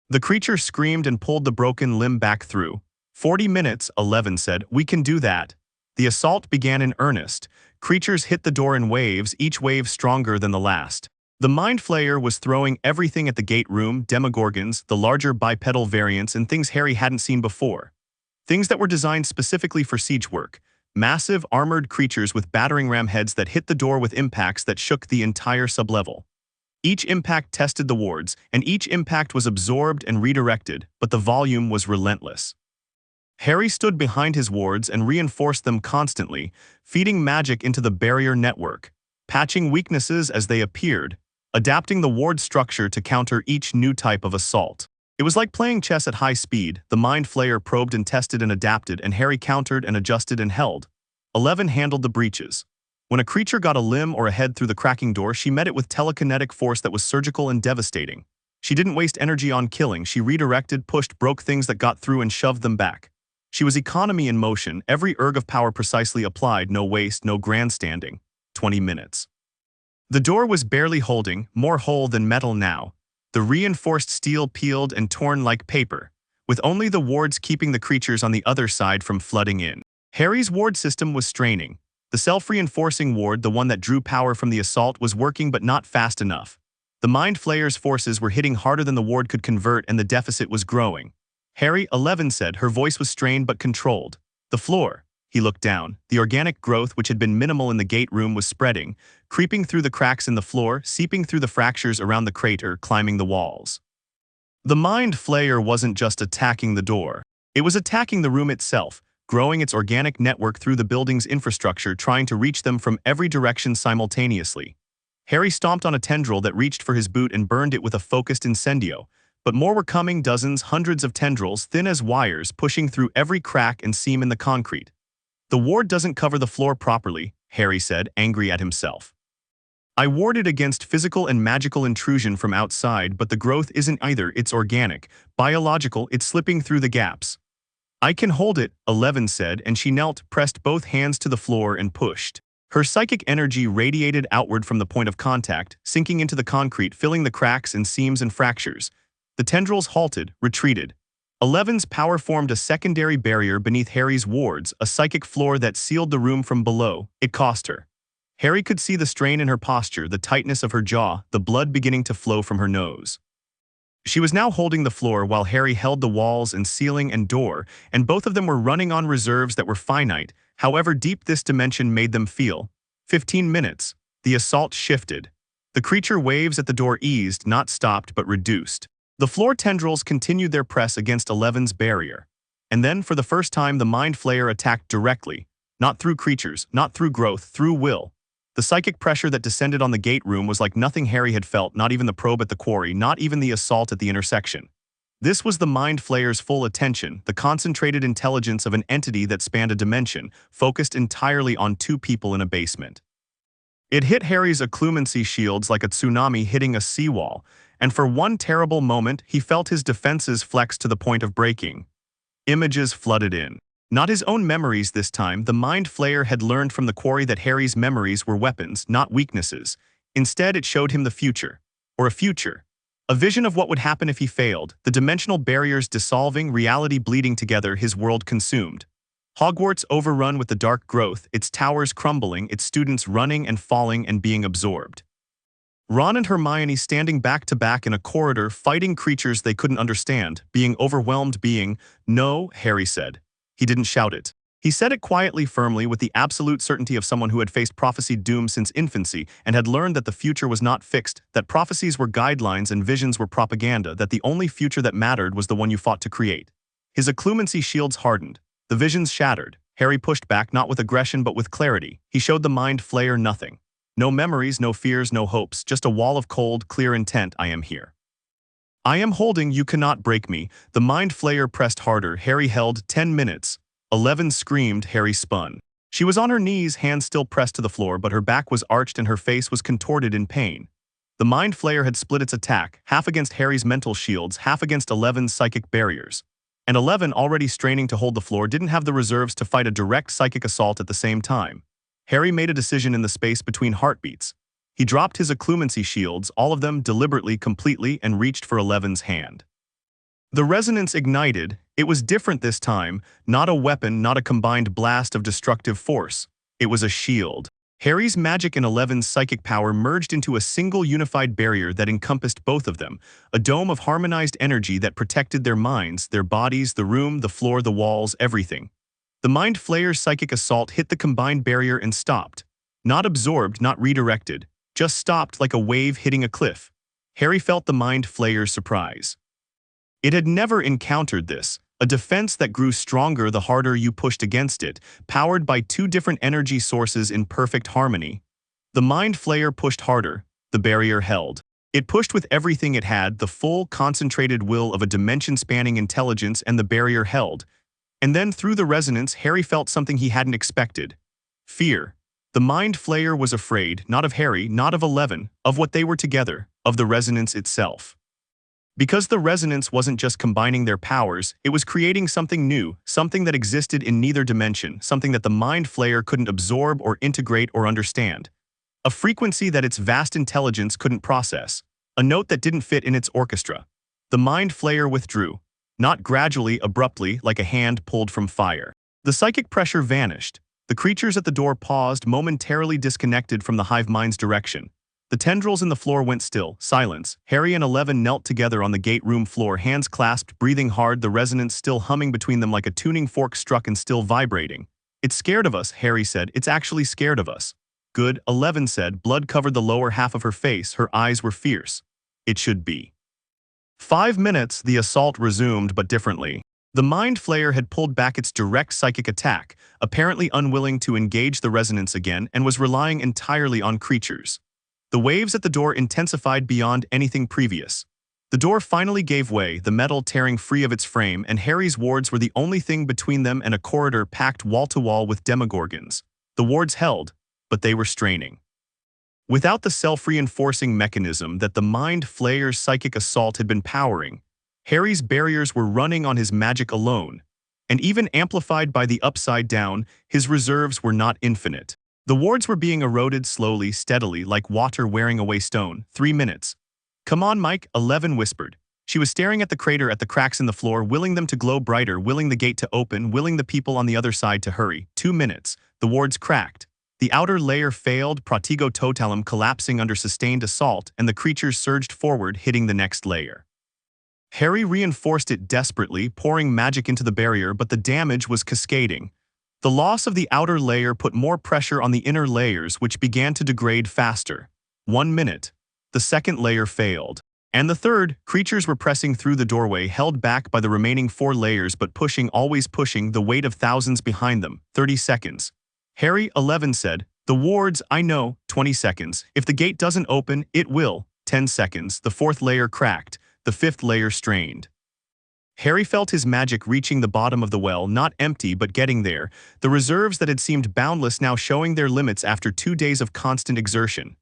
The creature screamed and pulled the broken limb back through. 40 minutes, 11 said. We can do that. The assault began in earnest. Creatures hit the door in waves, each wave stronger than the last. The Mind Flayer was throwing everything at the gate room, demogorgons, the larger bipedal variants, and things Harry hadn't seen before. Things that were designed specifically for siege work. Massive, armored creatures with battering ram heads that hit the door with impacts that shook the entire sublevel. Each impact tested the wards, and each impact was absorbed and redirected, but the volume was relentless. Harry stood behind his wards and reinforced them constantly, feeding magic into the barrier network, patching weaknesses as they appeared, adapting the ward structure to counter each new type of assault. It was like playing chess at high speed. The Mind Flayer probed and tested and adapted, and Harry countered and adjusted and held. 11 handled the breaches. When a creature got a limb or a head through the cracking door, she met it with telekinetic force that was surgical and devastating. She didn't waste energy on killing. She redirected, pushed, broke things that got through and shoved them back. She was economy in motion, every erg of power precisely applied, no waste, no grandstanding. 20 minutes. The door was barely holding, more whole than metal now. The reinforced steel peeled and torn like paper, with only the wards keeping the creatures on the other side from flooding in. Harry's ward system was straining. The self-reinforcing ward, the one that drew power from the assault, was working but not fast enough. The Mind Flayer's forces were hitting harder than the ward could convert, and the deficit was growing. Harry, 11 said, her voice was strained but controlled. The floor. He looked down. The organic growth, which had been minimal in the gate room, was spreading, creeping through the cracks in the floor, seeping through the fractures around the crater, climbing the walls. The Mind Flayer wasn't just attacking the door. It was attacking the room itself, growing its organic network through the building's infrastructure, trying to reach them from every direction simultaneously. Harry stomped on a tendril that reached for his boot and burned it with a focused incendio. But more were coming, dozens, hundreds of tendrils, thin as wires, pushing through every crack and seam in the concrete. The ward doesn't cover the floor properly, Harry said, angry at himself. I warded against physical and magical intrusion from outside, but the growth isn't either. It's organic, biological, it's slipping through the gaps. I can hold it, 11 said, and she knelt, pressed both hands to the floor and pushed. Her psychic energy radiated outward from the point of contact, sinking into the concrete, filling the cracks and seams and fractures. The tendrils halted, retreated. 11's power formed a secondary barrier beneath Harry's wards, a psychic floor that sealed the room from below. It cost her. Harry could see the strain in her posture, the tightness of her jaw, the blood beginning to flow from her nose. She was now holding the floor while Harry held the walls and ceiling and door, and both of them were running on reserves that were finite, however deep this dimension made them feel. 15 minutes. The assault shifted. The creature waves at the door eased, not stopped but reduced. The floor tendrils continued their press against 11's barrier. And then, for the first time, the Mind Flayer attacked directly. Not through creatures, not through growth, through will. The psychic pressure that descended on the gate room was like nothing Harry had felt, not even the probe at the quarry, not even the assault at the intersection. This was the Mind Flayer's full attention, the concentrated intelligence of an entity that spanned a dimension, focused entirely on two people in a basement. It hit Harry's occlumency shields like a tsunami hitting a seawall, and for one terrible moment he felt his defenses flex to the point of breaking. Images flooded in. Not his own memories this time. The Mind Flayer had learned from the quarry that Harry's memories were weapons, not weaknesses. Instead, it showed him the future. Or a future. A vision of what would happen if he failed, the dimensional barriers dissolving, reality bleeding together, his world consumed. Hogwarts overrun with the dark growth, its towers crumbling, its students running and falling and being absorbed. Ron and Hermione standing back to back in a corridor, fighting creatures they couldn't understand, being overwhelmed, No, Harry said. He didn't shout it. He said it quietly, firmly, with the absolute certainty of someone who had faced prophesied doom since infancy and had learned that the future was not fixed, that prophecies were guidelines and visions were propaganda, that the only future that mattered was the one you fought to create. His occlumency shields hardened. The visions shattered. Harry pushed back, not with aggression but with clarity. He showed the Mind Flayer nothing. No memories, no fears, no hopes, just a wall of cold, clear intent. I am here. I am holding, you cannot break me. The Mind Flayer pressed harder. Harry held. 10 minutes. 11 screamed. Harry spun. She was on her knees, hands still pressed to the floor, but her back was arched and her face was contorted in pain. The Mind Flayer had split its attack, half against Harry's mental shields, half against 11's psychic barriers. And 11, already straining to hold the floor, didn't have the reserves to fight a direct psychic assault at the same time. Harry made a decision in the space between heartbeats. He dropped his occlumency shields, all of them, deliberately, completely, and reached for 11's hand. The resonance ignited. It was different this time, not a weapon, not a combined blast of destructive force. It was a shield. Harry's magic and 11's psychic power merged into a single unified barrier that encompassed both of them, a dome of harmonized energy that protected their minds, their bodies, the room, the floor, the walls, everything. The Mind Flayer's psychic assault hit the combined barrier and stopped. Not absorbed, not redirected. Just stopped like a wave hitting a cliff. Harry felt the Mind Flayer's surprise. It had never encountered this, a defense that grew stronger the harder you pushed against it, powered by two different energy sources in perfect harmony. The Mind Flayer pushed harder, the barrier held. It pushed with everything it had, the full, concentrated will of a dimension-spanning intelligence, and the barrier held. And then through the resonance, Harry felt something he hadn't expected. Fear. The Mind Flayer was afraid, not of Harry, not of 11, of what they were together, of the resonance itself. Because the resonance wasn't just combining their powers, it was creating something new, something that existed in neither dimension, something that the Mind Flayer couldn't absorb or integrate or understand. A frequency that its vast intelligence couldn't process, a note that didn't fit in its orchestra. The Mind Flayer withdrew, not gradually, abruptly, like a hand pulled from fire. The psychic pressure vanished. The creatures at the door paused, momentarily disconnected from the hive mind's direction. The tendrils in the floor went still, silence. Harry and 11 knelt together on the gate room floor, hands clasped, breathing hard, the resonance still humming between them like a tuning fork struck and still vibrating. It's scared of us, Harry said. It's actually scared of us. Good, 11 said. Blood covered the lower half of her face. Her eyes were fierce. It should be. 5 minutes, the assault resumed, but differently. The Mind Flayer had pulled back its direct psychic attack, apparently unwilling to engage the resonance again, and was relying entirely on creatures. The waves at the door intensified beyond anything previous. The door finally gave way, the metal tearing free of its frame, and Harry's wards were the only thing between them and a corridor packed wall-to-wall with demogorgons. The wards held. but they were straining. Without the self-reinforcing mechanism that the Mind Flayer's psychic assault had been powering, Harry's barriers were running on his magic alone, and even amplified by the Upside Down, his reserves were not infinite. The wards were being eroded slowly, steadily, like water wearing away stone. 3 minutes. "Come on, Mike," 11 whispered. She was staring at the crater, at the cracks in the floor, willing them to glow brighter, willing the gate to open, willing the people on the other side to hurry. 2 minutes. The wards cracked. The outer layer failed, Protego Totalum collapsing under sustained assault, and the creatures surged forward, hitting the next layer. Harry reinforced it desperately, pouring magic into the barrier, but the damage was cascading. The loss of the outer layer put more pressure on the inner layers, which began to degrade faster. 1 minute. The second layer failed. And the third, creatures were pressing through the doorway, held back by the remaining 4 layers but pushing, always pushing, the weight of thousands behind them. 30 seconds. Harry, 11 said, "The wards, I know." 20 seconds. "If the gate doesn't open, it will." 10 seconds. The 4th layer cracked. The 5th layer strained. Harry felt his magic reaching the bottom of the well, not empty but getting there, the reserves that had seemed boundless now showing their limits after 2 days of constant exertion.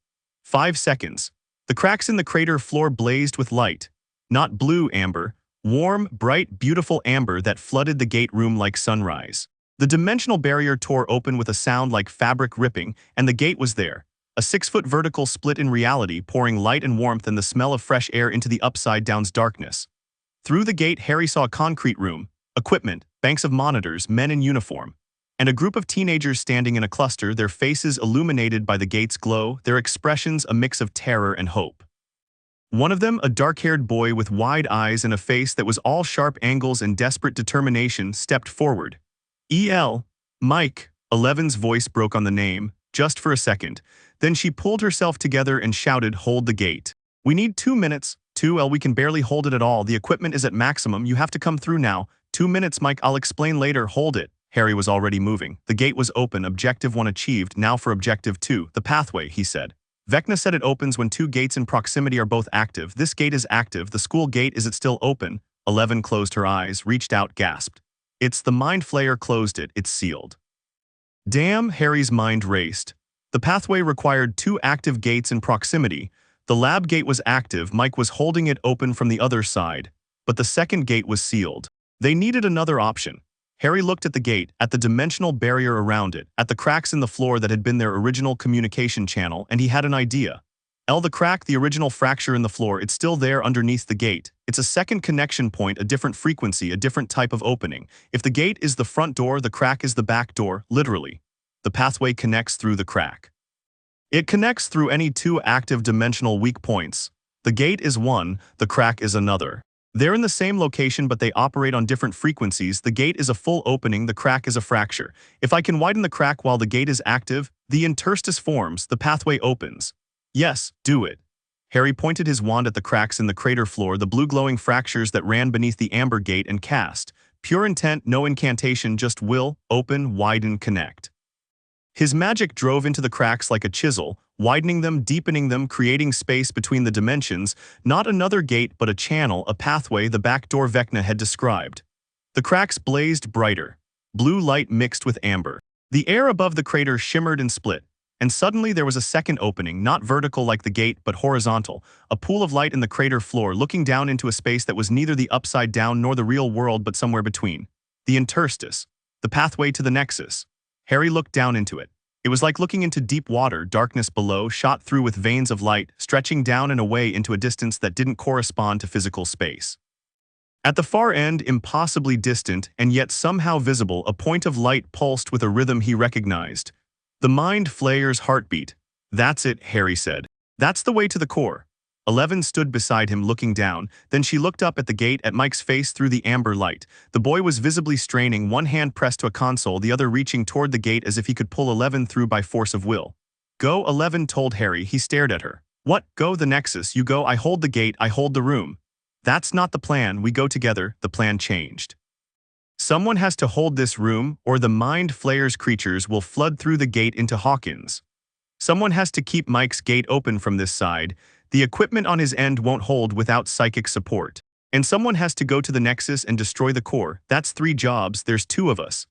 5 seconds. The cracks in the crater floor blazed with light. Not blue amber, warm, bright, beautiful amber that flooded the gate room like sunrise. The dimensional barrier tore open with a sound like fabric ripping, and the gate was there. A 6-foot vertical split in reality, pouring light and warmth and the smell of fresh air into the Upside Down's darkness. Through the gate, Harry saw a concrete room, equipment, banks of monitors, men in uniform, and a group of teenagers standing in a cluster, their faces illuminated by the gate's glow, their expressions a mix of terror and hope. One of them, a dark-haired boy with wide eyes and a face that was all sharp angles and desperate determination, stepped forward. Mike." 11's voice broke on the name, just for a second. Then she pulled herself together and shouted, "Hold the gate. We need 2 minutes. 2L, we can barely hold it at all. The equipment is at maximum. You have to come through now. 2 minutes, Mike. I'll explain later. Hold it." Harry was already moving. The gate was open. Objective 1 achieved. Now for Objective 2, the pathway, he said. Vecna said it opens when 2 gates in proximity are both active. This gate is active. The school gate, is it still open? 11 closed her eyes, reached out, gasped. "It's the Mind Flayer closed it. It's sealed." Damn, Harry's mind raced. The pathway required 2 active gates in proximity. The lab gate was active. Mike was holding it open from the other side. But the second gate was sealed. They needed another option. Harry looked at the gate, at the dimensional barrier around it, at the cracks in the floor that had been their original communication channel, and he had an idea. The crack, the original fracture in the floor, it's still there underneath the gate. It's a second connection point, a different frequency, a different type of opening. If the gate is the front door, the crack is the back door, literally. The pathway connects through the crack. It connects through any 2 active dimensional weak points. The gate is one, the crack is another. They're in the same location but they operate on different frequencies. The gate is a full opening, the crack is a fracture. If I can widen the crack while the gate is active, the interstice forms, the pathway opens. Yes, do it. Harry pointed his wand at the cracks in the crater floor, the blue glowing fractures that ran beneath the amber gate, and cast. Pure intent, no incantation, just will, open, widen, connect. His magic drove into the cracks like a chisel, widening them, deepening them, creating space between the dimensions, not another gate but a channel, a pathway, the back door Vecna had described. The cracks blazed brighter. Blue light mixed with amber. The air above the crater shimmered and split. And suddenly there was a second opening, not vertical like the gate but horizontal, a pool of light in the crater floor looking down into a space that was neither the Upside Down nor the real world but somewhere between. The interstice. The pathway to the nexus. Harry looked down into it. It was like looking into deep water, darkness below, shot through with veins of light, stretching down and away into a distance that didn't correspond to physical space. At the far end, impossibly distant and yet somehow visible, a point of light pulsed with a rhythm he recognized. The Mind Flayer's heartbeat. That's it, Harry said. That's the way to the core. 11 stood beside him looking down, then she looked up at the gate at Mike's face through the amber light. The boy was visibly straining, one hand pressed to a console, the other reaching toward the gate as if he could pull 11 through by force of will. Go, 11 told Harry. He stared at her. What? Go the nexus, you go, I hold the gate, I hold the room. That's not the plan, we go together. The plan changed. Someone has to hold this room, or the Mind Flayer's creatures will flood through the gate into Hawkins. Someone has to keep Mike's gate open from this side. The equipment on his end won't hold without psychic support. And someone has to go to the nexus and destroy the core. That's 3 jobs, there's 2 of us.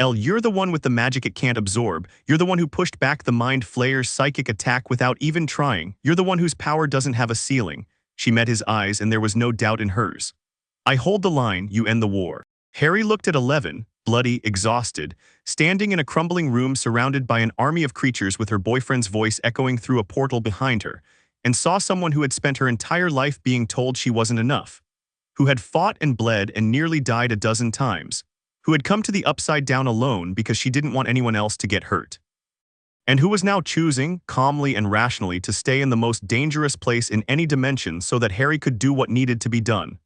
You're the one with the magic it can't absorb. You're the one who pushed back the Mind Flayer's psychic attack without even trying. You're the one whose power doesn't have a ceiling. She met his eyes and there was no doubt in hers. I hold the line, you end the war. Harry looked at 11, bloody, exhausted, standing in a crumbling room surrounded by an army of creatures with her boyfriend's voice echoing through a portal behind her, and saw someone who had spent her entire life being told she wasn't enough, who had fought and bled and nearly died a dozen times, who had come to the Upside Down alone because she didn't want anyone else to get hurt, and who was now choosing, calmly and rationally, to stay in the most dangerous place in any dimension so that Harry could do what needed to be done.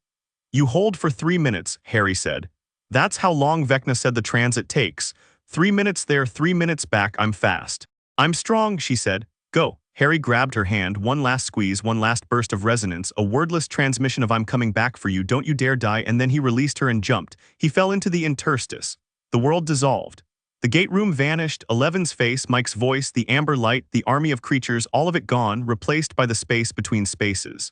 You hold for 3 minutes, Harry said. That's how long Vecna said the transit takes. 3 minutes there, 3 minutes back, I'm fast. I'm strong, she said. Go. Harry grabbed her hand, one last squeeze, one last burst of resonance, a wordless transmission of I'm coming back for you, don't you dare die, and then he released her and jumped. He fell into the interstice. The world dissolved. The gate room vanished, 11's face, Mike's voice, the amber light, the army of creatures, all of it gone, replaced by the space between spaces.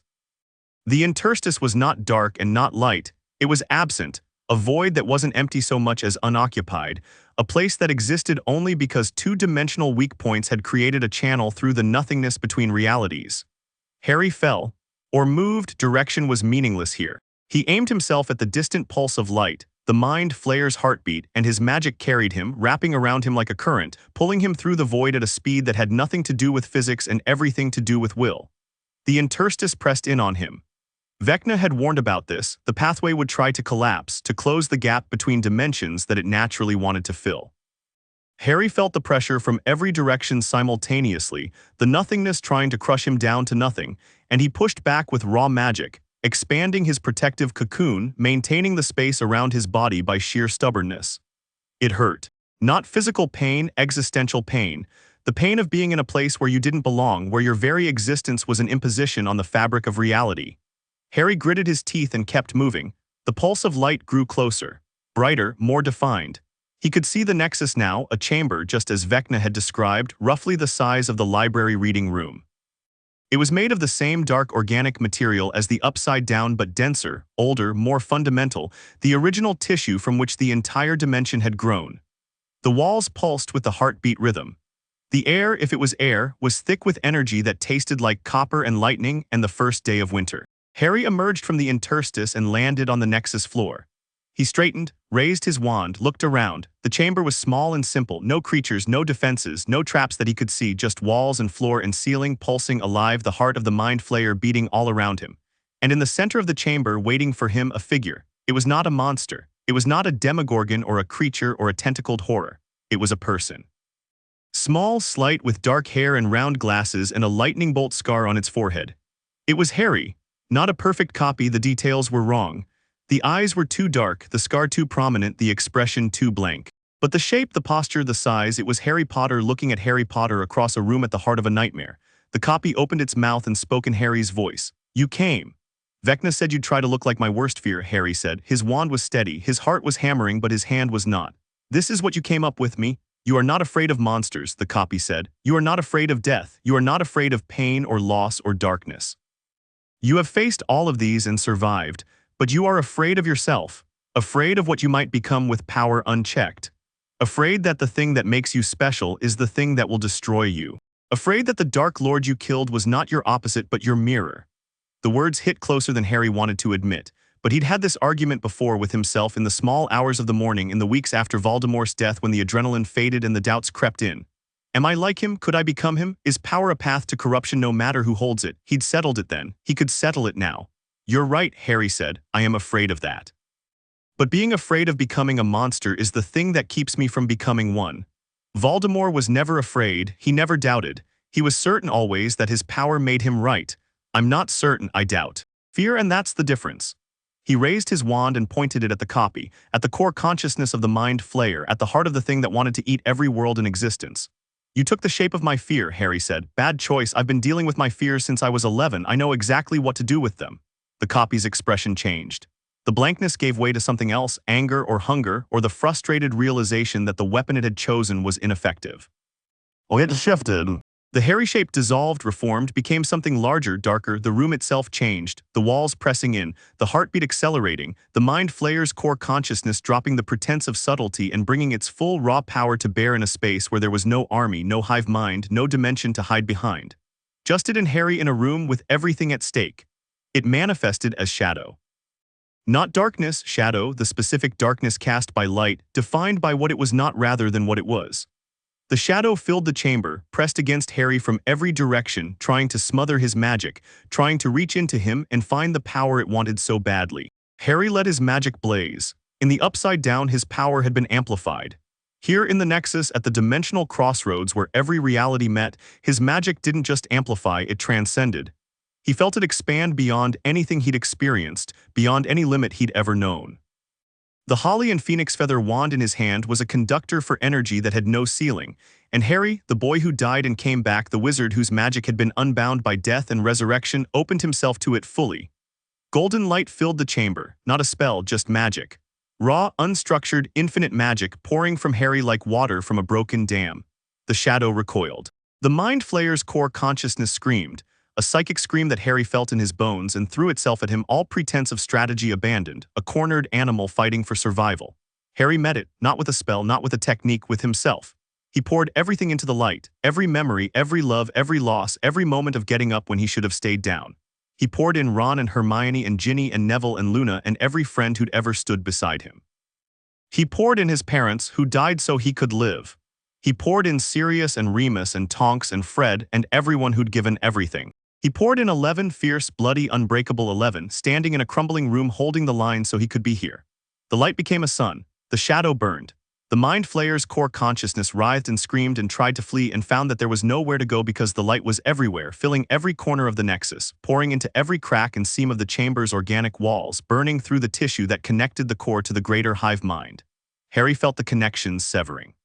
The interstice was not dark and not light, it was absent, a void that wasn't empty so much as unoccupied, a place that existed only because two-dimensional weak points had created a channel through the nothingness between realities. Harry fell, or moved, direction was meaningless here. He aimed himself at the distant pulse of light, the Mind Flayer's heartbeat, and his magic carried him, wrapping around him like a current, pulling him through the void at a speed that had nothing to do with physics and everything to do with will. The interstice pressed in on him. Vecna had warned about this. The pathway would try to collapse, to close the gap between dimensions that it naturally wanted to fill. Harry felt the pressure from every direction simultaneously, the nothingness trying to crush him down to nothing, and he pushed back with raw magic, expanding his protective cocoon, maintaining the space around his body by sheer stubbornness. It hurt. Not physical pain, existential pain. The pain of being in a place where you didn't belong, where your very existence was an imposition on the fabric of reality. Harry gritted his teeth and kept moving. The pulse of light grew closer, brighter, more defined. He could see the nexus now, a chamber just as Vecna had described, roughly the size of the library reading room. It was made of the same dark organic material as the Upside Down but denser, older, more fundamental, the original tissue from which the entire dimension had grown. The walls pulsed with the heartbeat rhythm. The air, if it was air, was thick with energy that tasted like copper and lightning and the first day of winter. Harry emerged from the interstice and landed on the nexus floor. He straightened, raised his wand, looked around. The chamber was small and simple, no creatures, no defenses, no traps that he could see, just walls and floor and ceiling pulsing alive, the heart of the Mind Flayer beating all around him. And in the center of the chamber, waiting for him, a figure. It was not a monster. It was not a demogorgon or a creature or a tentacled horror. It was a person. Small, slight, with dark hair and round glasses and a lightning bolt scar on its forehead. It was Harry. Not a perfect copy, the details were wrong. The eyes were too dark, the scar too prominent, the expression too blank. But the shape, the posture, the size, it was Harry Potter looking at Harry Potter across a room at the heart of a nightmare. The copy opened its mouth and spoke in Harry's voice. You came. Vecna said you'd try to look like my worst fear, Harry said. His wand was steady, his heart was hammering, but his hand was not. This is what you came up with me? You are not afraid of monsters, the copy said. You are not afraid of death. You are not afraid of pain or loss or darkness. You have faced all of these and survived, but you are afraid of yourself, afraid of what you might become with power unchecked, afraid that the thing that makes you special is the thing that will destroy you, afraid that the Dark Lord you killed was not your opposite but your mirror. The words hit closer than Harry wanted to admit, but he'd had this argument before with himself in the small hours of the morning, in the weeks after Voldemort's death, when the adrenaline faded and the doubts crept in. Am I like him? Could I become him? Is power a path to corruption no matter who holds it? He'd settled it then. He could settle it now. You're right, Harry said. I am afraid of that. But being afraid of becoming a monster is the thing that keeps me from becoming one. Voldemort was never afraid. He never doubted. He was certain always that his power made him right. I'm not certain, I doubt. Fear, and that's the difference. He raised his wand and pointed it at the copy, at the core consciousness of the Mind Flayer, at the heart of the thing that wanted to eat every world in existence. You took the shape of my fear, Harry said. Bad choice. I've been dealing with my fears since I was 11. I know exactly what to do with them. The copy's expression changed. The blankness gave way to something else, anger or hunger, or the frustrated realization that the weapon it had chosen was ineffective. It shifted. The hairy shape dissolved, reformed, became something larger, darker, the room itself changed, the walls pressing in, the heartbeat accelerating, the mind flayer's core consciousness dropping the pretense of subtlety and bringing its full raw power to bear in a space where there was no army, no hive mind, no dimension to hide behind. Just it and Harry in a room with everything at stake. It manifested as shadow. Not darkness, shadow, the specific darkness cast by light, defined by what it was not rather than what it was. The shadow filled the chamber, pressed against Harry from every direction, trying to smother his magic, trying to reach into him and find the power it wanted so badly. Harry let his magic blaze. In the Upside Down, his power had been amplified. Here in the Nexus, at the dimensional crossroads where every reality met, his magic didn't just amplify, it transcended. He felt it expand beyond anything he'd experienced, beyond any limit he'd ever known. The Holly and Phoenix Feather wand in his hand was a conductor for energy that had no ceiling, and Harry, the boy who died and came back, the wizard whose magic had been unbound by death and resurrection, opened himself to it fully. Golden light filled the chamber, not a spell, just magic. Raw, unstructured, infinite magic pouring from Harry like water from a broken dam. The shadow recoiled. The mind flayer's core consciousness screamed, a psychic scream that Harry felt in his bones, and threw itself at him, all pretense of strategy abandoned, a cornered animal fighting for survival. Harry met it, not with a spell, not with a technique, with himself. He poured everything into the light, every memory, every love, every loss, every moment of getting up when he should have stayed down. He poured in Ron and Hermione and Ginny and Neville and Luna and every friend who'd ever stood beside him. He poured in his parents, who died so he could live. He poured in Sirius and Remus and Tonks and Fred and everyone who'd given everything. He poured in 11, fierce, bloody, unbreakable 11, standing in a crumbling room holding the line so he could be here. The light became a sun. The shadow burned. The mind flayer's core consciousness writhed and screamed and tried to flee and found that there was nowhere to go because the light was everywhere, filling every corner of the Nexus, pouring into every crack and seam of the chamber's organic walls, burning through the tissue that connected the core to the greater hive mind. Harry felt the connections severing.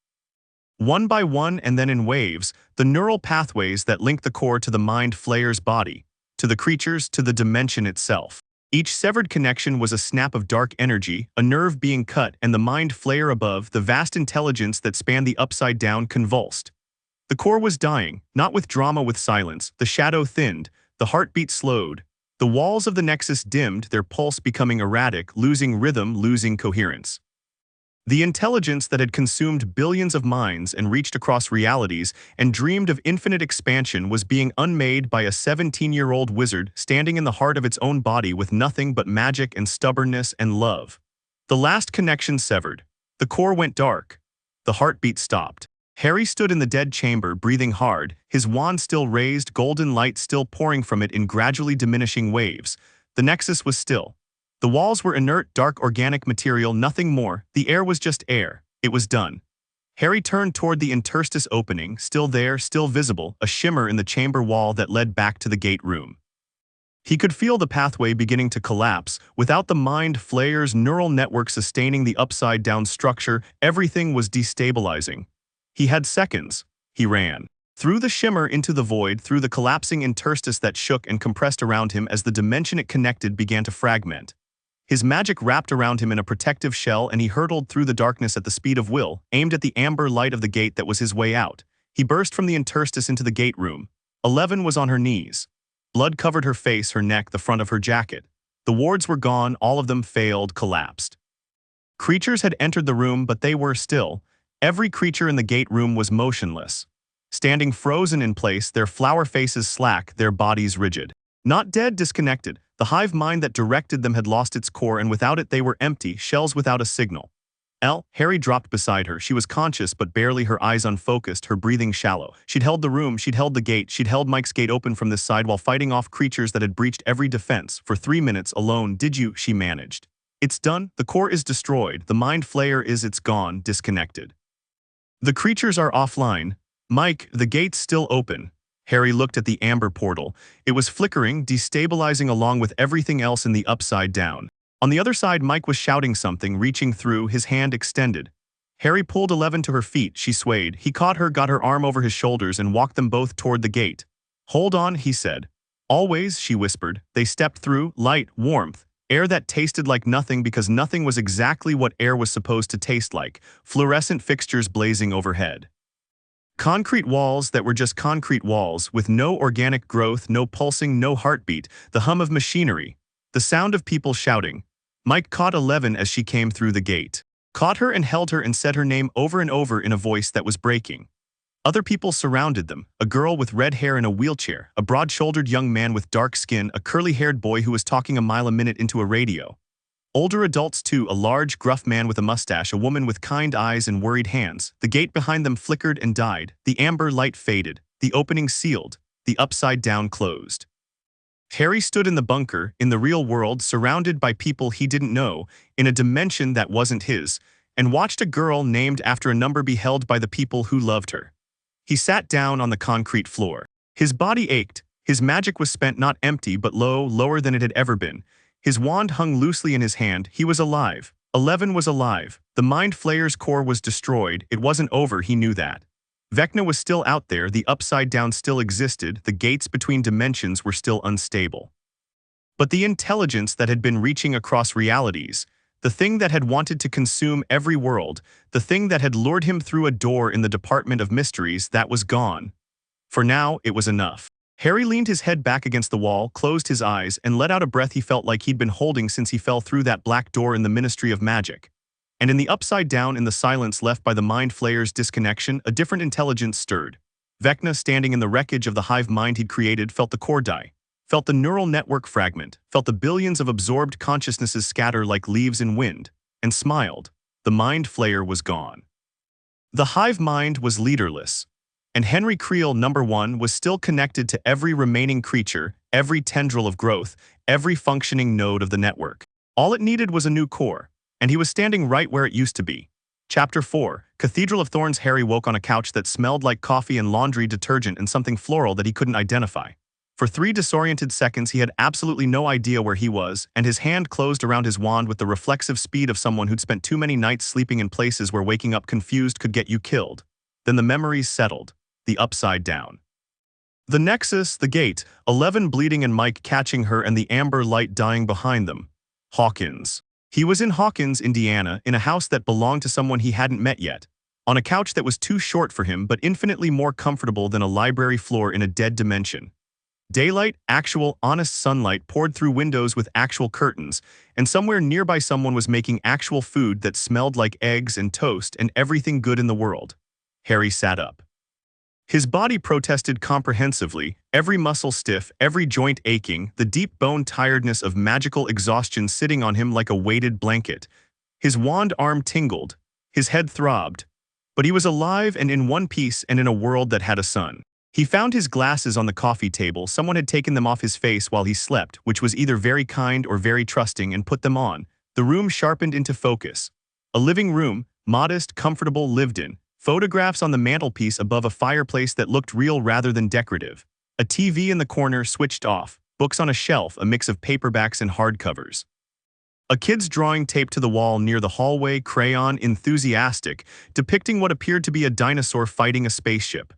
One by one and then in waves, the neural pathways that link the core to the mind flayer's body, to the creatures, to the dimension itself. Each severed connection was a snap of dark energy, a nerve being cut, and the mind flayer above, the vast intelligence that spanned the Upside Down, convulsed. The core was dying, not with drama, with silence. The shadow thinned, the heartbeat slowed. The walls of the Nexus dimmed, their pulse becoming erratic, losing rhythm, losing coherence. The intelligence that had consumed billions of minds and reached across realities and dreamed of infinite expansion was being unmade by a 17-year-old wizard standing in the heart of its own body with nothing but magic and stubbornness and love. The last connection severed. The core went dark. The heartbeat stopped. Harry stood in the dead chamber, breathing hard, his wand still raised, golden light still pouring from it in gradually diminishing waves. The Nexus was still. The walls were inert, dark organic material, nothing more. The air was just air. It was done. Harry turned toward the interstice opening, still there, still visible, a shimmer in the chamber wall that led back to the gate room. He could feel the pathway beginning to collapse. Without the mind flayer's neural network sustaining the upside-down structure, everything was destabilizing. He had seconds. He ran. Through the shimmer into the void, through the collapsing interstice that shook and compressed around him as the dimension it connected began to fragment. His magic wrapped around him in a protective shell, and he hurtled through the darkness at the speed of will, aimed at the amber light of the gate that was his way out. He burst from the interstice into the gate room. 11 was on her knees. Blood covered her face, her neck, the front of her jacket. The wards were gone, all of them failed, collapsed. Creatures had entered the room, but they were still. Every creature in the gate room was motionless. Standing frozen in place, their flower faces slack, their bodies rigid. Not dead, disconnected. The hive mind that directed them had lost its core, and without it they were empty, shells without a signal. Harry dropped beside her. She was conscious, but barely, her eyes unfocused, her breathing shallow. She'd held the room, she'd held the gate, she'd held Mike's gate open from this side while fighting off creatures that had breached every defense. For 3 minutes alone, she managed. It's done, the core is destroyed, the mind flayer it's gone, disconnected. The creatures are offline. Mike, the gate's still open. Harry looked at the amber portal. It was flickering, destabilizing along with everything else in the Upside Down. On the other side, Mike was shouting something, reaching through, his hand extended. Harry pulled 11 to her feet. She swayed. He caught her, got her arm over his shoulders, and walked them both toward the gate. Hold on, he said. Always, she whispered. They stepped through, light, warmth, air that tasted like nothing because nothing was exactly what air was supposed to taste like, fluorescent fixtures blazing overhead. Concrete walls that were just concrete walls, with no organic growth, no pulsing, no heartbeat, the hum of machinery, the sound of people shouting. Mike caught 11 as she came through the gate. Caught her and held her and said her name over and over in a voice that was breaking. Other people surrounded them, a girl with red hair in a wheelchair, a broad-shouldered young man with dark skin, a curly-haired boy who was talking a mile a minute into a radio. Older adults too, a large, gruff man with a mustache, a woman with kind eyes and worried hands. The gate behind them flickered and died. The amber light faded. The opening sealed. The upside down closed. Harry stood in the bunker, in the real world, surrounded by people he didn't know, in a dimension that wasn't his, and watched a girl named after a number be held by the people who loved her. He sat down on the concrete floor. His body ached. His magic was spent, not empty, but lower than it had ever been. His wand hung loosely in his hand. He was alive. 11 was alive. The Mind Flayer's core was destroyed. It wasn't over, he knew that. Vecna was still out there, the Upside Down still existed, the gates between dimensions were still unstable. But the intelligence that had been reaching across realities, the thing that had wanted to consume every world, the thing that had lured him through a door in the Department of Mysteries, that was gone. For now, it was enough. Harry leaned his head back against the wall, closed his eyes, and let out a breath he felt like he'd been holding since he fell through that black door in the Ministry of Magic. And in the Upside Down, in the silence left by the Mind Flayer's disconnection, a different intelligence stirred. Vecna, standing in the wreckage of the hive mind he'd created, felt the core die, felt the neural network fragment, felt the billions of absorbed consciousnesses scatter like leaves in wind, and smiled. The Mind Flayer was gone. The hive mind was leaderless. And Henry Creel, number 1, was still connected to every remaining creature, every tendril of growth, every functioning node of the network. All it needed was a new core, and he was standing right where it used to be. Chapter 4, Cathedral of Thorns. Harry woke on a couch that smelled like coffee and laundry detergent and something floral that he couldn't identify. For 3 disoriented seconds he had absolutely no idea where he was, and his hand closed around his wand with the reflexive speed of someone who'd spent too many nights sleeping in places where waking up confused could get you killed. Then the memories settled. The Upside Down. The Nexus, the gate, 11 bleeding and Mike catching her and the amber light dying behind them. Hawkins. He was in Hawkins, Indiana, in a house that belonged to someone he hadn't met yet, on a couch that was too short for him but infinitely more comfortable than a library floor in a dead dimension. Daylight, actual, honest sunlight poured through windows with actual curtains, and somewhere nearby someone was making actual food that smelled like eggs and toast and everything good in the world. Harry sat up. His body protested comprehensively, every muscle stiff, every joint aching, the deep bone tiredness of magical exhaustion sitting on him like a weighted blanket. His wand arm tingled, his head throbbed. But he was alive and in one piece and in a world that had a sun. He found his glasses on the coffee table. Someone had taken them off his face while he slept, which was either very kind or very trusting, and put them on. The room sharpened into focus. A living room, modest, comfortable, lived in. Photographs on the mantelpiece above a fireplace that looked real rather than decorative. A TV in the corner switched off. Books on a shelf, a mix of paperbacks and hardcovers. A kid's drawing taped to the wall near the hallway, crayon, enthusiastic, depicting what appeared to be a dinosaur fighting a spaceship.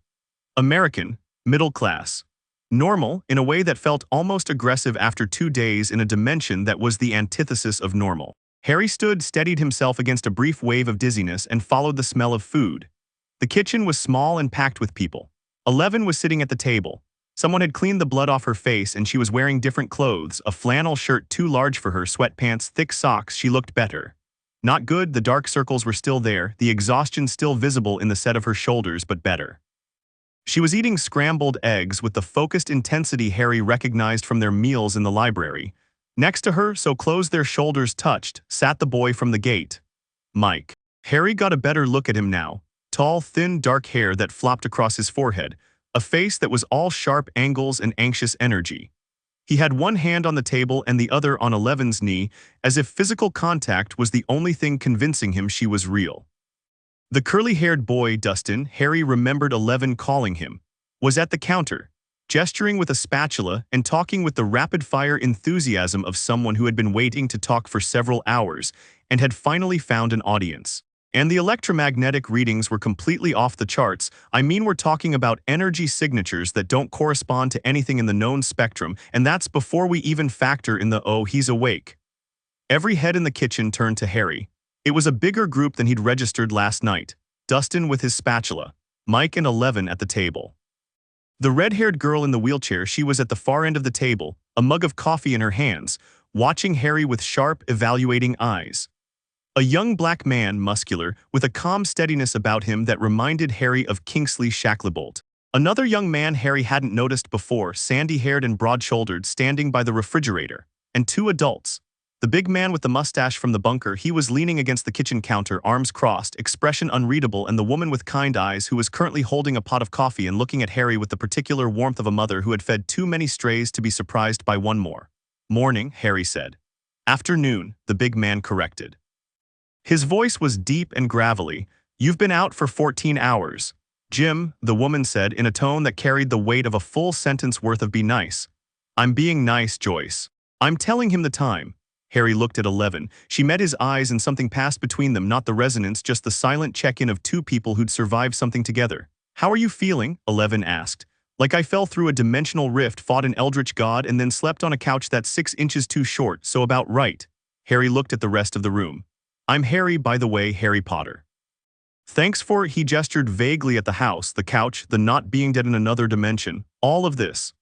American, middle class. Normal, in a way that felt almost aggressive after 2 days in a dimension that was the antithesis of normal. Harry stood, steadied himself against a brief wave of dizziness, and followed the smell of food. The kitchen was small and packed with people. 11 was sitting at the table. Someone had cleaned the blood off her face and she was wearing different clothes, a flannel shirt too large for her, sweatpants, thick socks. She looked better. Not good, the dark circles were still there, the exhaustion still visible in the set of her shoulders, but better. She was eating scrambled eggs with the focused intensity Harry recognized from their meals in the library. Next to her, so close their shoulders touched, sat the boy from the gate. Mike. Harry got a better look at him now. Tall, thin, dark hair that flopped across his forehead. A face that was all sharp angles and anxious energy. He had one hand on the table and the other on 11's knee, as if physical contact was the only thing convincing him she was real. The curly-haired boy, Dustin, Harry remembered 11 calling him, was at the counter, gesturing with a spatula and talking with the rapid-fire enthusiasm of someone who had been waiting to talk for several hours and had finally found an audience. And the electromagnetic readings were completely off the charts. I mean, we're talking about energy signatures that don't correspond to anything in the known spectrum, and that's before we even factor in the "oh, he's awake." Every head in the kitchen turned to Harry. It was a bigger group than he'd registered last night. Dustin with his spatula. Mike and 11 at the table. The red-haired girl in the wheelchair, she was at the far end of the table, a mug of coffee in her hands, watching Harry with sharp, evaluating eyes. A young black man, muscular, with a calm steadiness about him that reminded Harry of Kingsley Shacklebolt. Another young man Harry hadn't noticed before, sandy-haired and broad-shouldered, standing by the refrigerator. And two adults. The big man with the mustache from the bunker, he was leaning against the kitchen counter, arms crossed, expression unreadable, and the woman with kind eyes who was currently holding a pot of coffee and looking at Harry with the particular warmth of a mother who had fed too many strays to be surprised by one more. Morning, Harry said. Afternoon, the big man corrected. His voice was deep and gravelly. You've been out for 14 hours. Jim, the woman said in a tone that carried the weight of a full sentence worth of be nice. I'm being nice, Joyce. I'm telling him the time. Harry looked at 11. She met his eyes and something passed between them, not the resonance, just the silent check-in of two people who'd survived something together. How are you feeling? 11 asked. Like I fell through a dimensional rift, fought an eldritch god, and then slept on a couch that's 6 inches too short, so about right. Harry looked at the rest of the room. I'm Harry, by the way, Harry Potter. Thanks for, he gestured vaguely at the house, the couch, the not being dead in another dimension, all of this.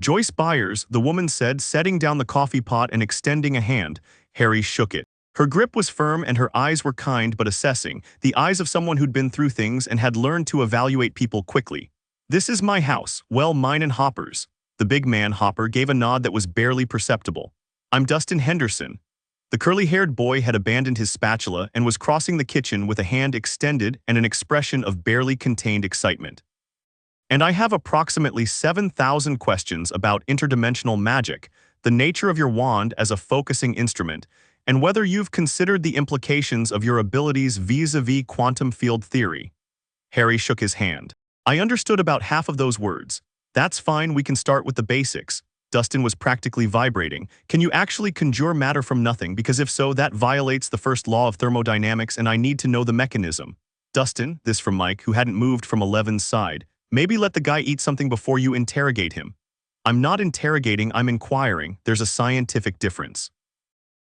Joyce Byers, the woman said, setting down the coffee pot and extending a hand. Harry shook it. Her grip was firm and her eyes were kind but assessing, the eyes of someone who'd been through things and had learned to evaluate people quickly. This is my house, well, mine and Hopper's. The big man, Hopper, gave a nod that was barely perceptible. I'm Dustin Henderson. The curly-haired boy had abandoned his spatula and was crossing the kitchen with a hand extended and an expression of barely contained excitement. And I have approximately 7,000 questions about interdimensional magic, the nature of your wand as a focusing instrument, and whether you've considered the implications of your abilities vis-a-vis quantum field theory. Harry shook his hand. I understood about half of those words. That's fine, we can start with the basics. Dustin was practically vibrating. Can you actually conjure matter from nothing? Because if so, that violates the first law of thermodynamics and I need to know the mechanism. Dustin, this from Mike, who hadn't moved from 11's side. Maybe let the guy eat something before you interrogate him. I'm not interrogating, I'm inquiring. There's a scientific difference.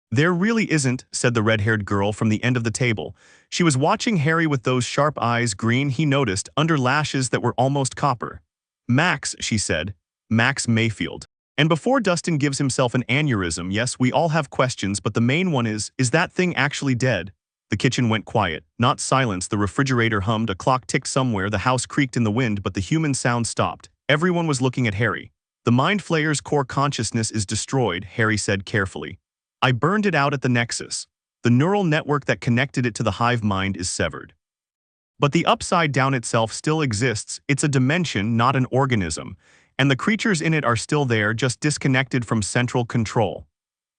There really isn't, said the red-haired girl from the end of the table. She was watching Harry with those sharp eyes, green, he noticed, under lashes that were almost copper. Max, she said. Max Mayfield. And before Dustin gives himself an aneurysm, yes, we all have questions, but the main one is that thing actually dead? The kitchen went quiet, not silence. The refrigerator hummed, a clock ticked somewhere, the house creaked in the wind, but the human sound stopped. Everyone was looking at Harry. The Mind Flayer's core consciousness is destroyed, Harry said carefully. I burned it out at the Nexus. The neural network that connected it to the hive mind is severed. But the Upside Down itself still exists. It's a dimension, not an organism. And the creatures in it are still there, just disconnected from central control.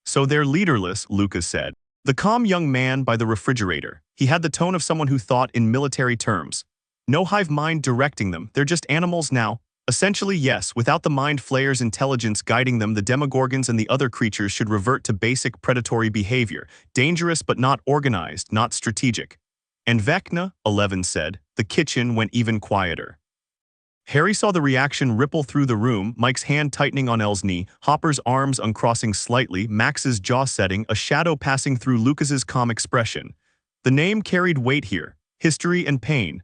So they're leaderless, Lucas said. The calm young man by the refrigerator. He had the tone of someone who thought in military terms. No hive mind directing them, they're just animals now. Essentially, yes, without the Mind Flayer's intelligence guiding them, the Demogorgons and the other creatures should revert to basic predatory behavior, dangerous but not organized, not strategic. And Vecna, 11 said. The kitchen went even quieter. Harry saw the reaction ripple through the room, Mike's hand tightening on Elle's knee, Hopper's arms uncrossing slightly, Max's jaw setting, a shadow passing through Lucas's calm expression. The name carried weight here, history and pain.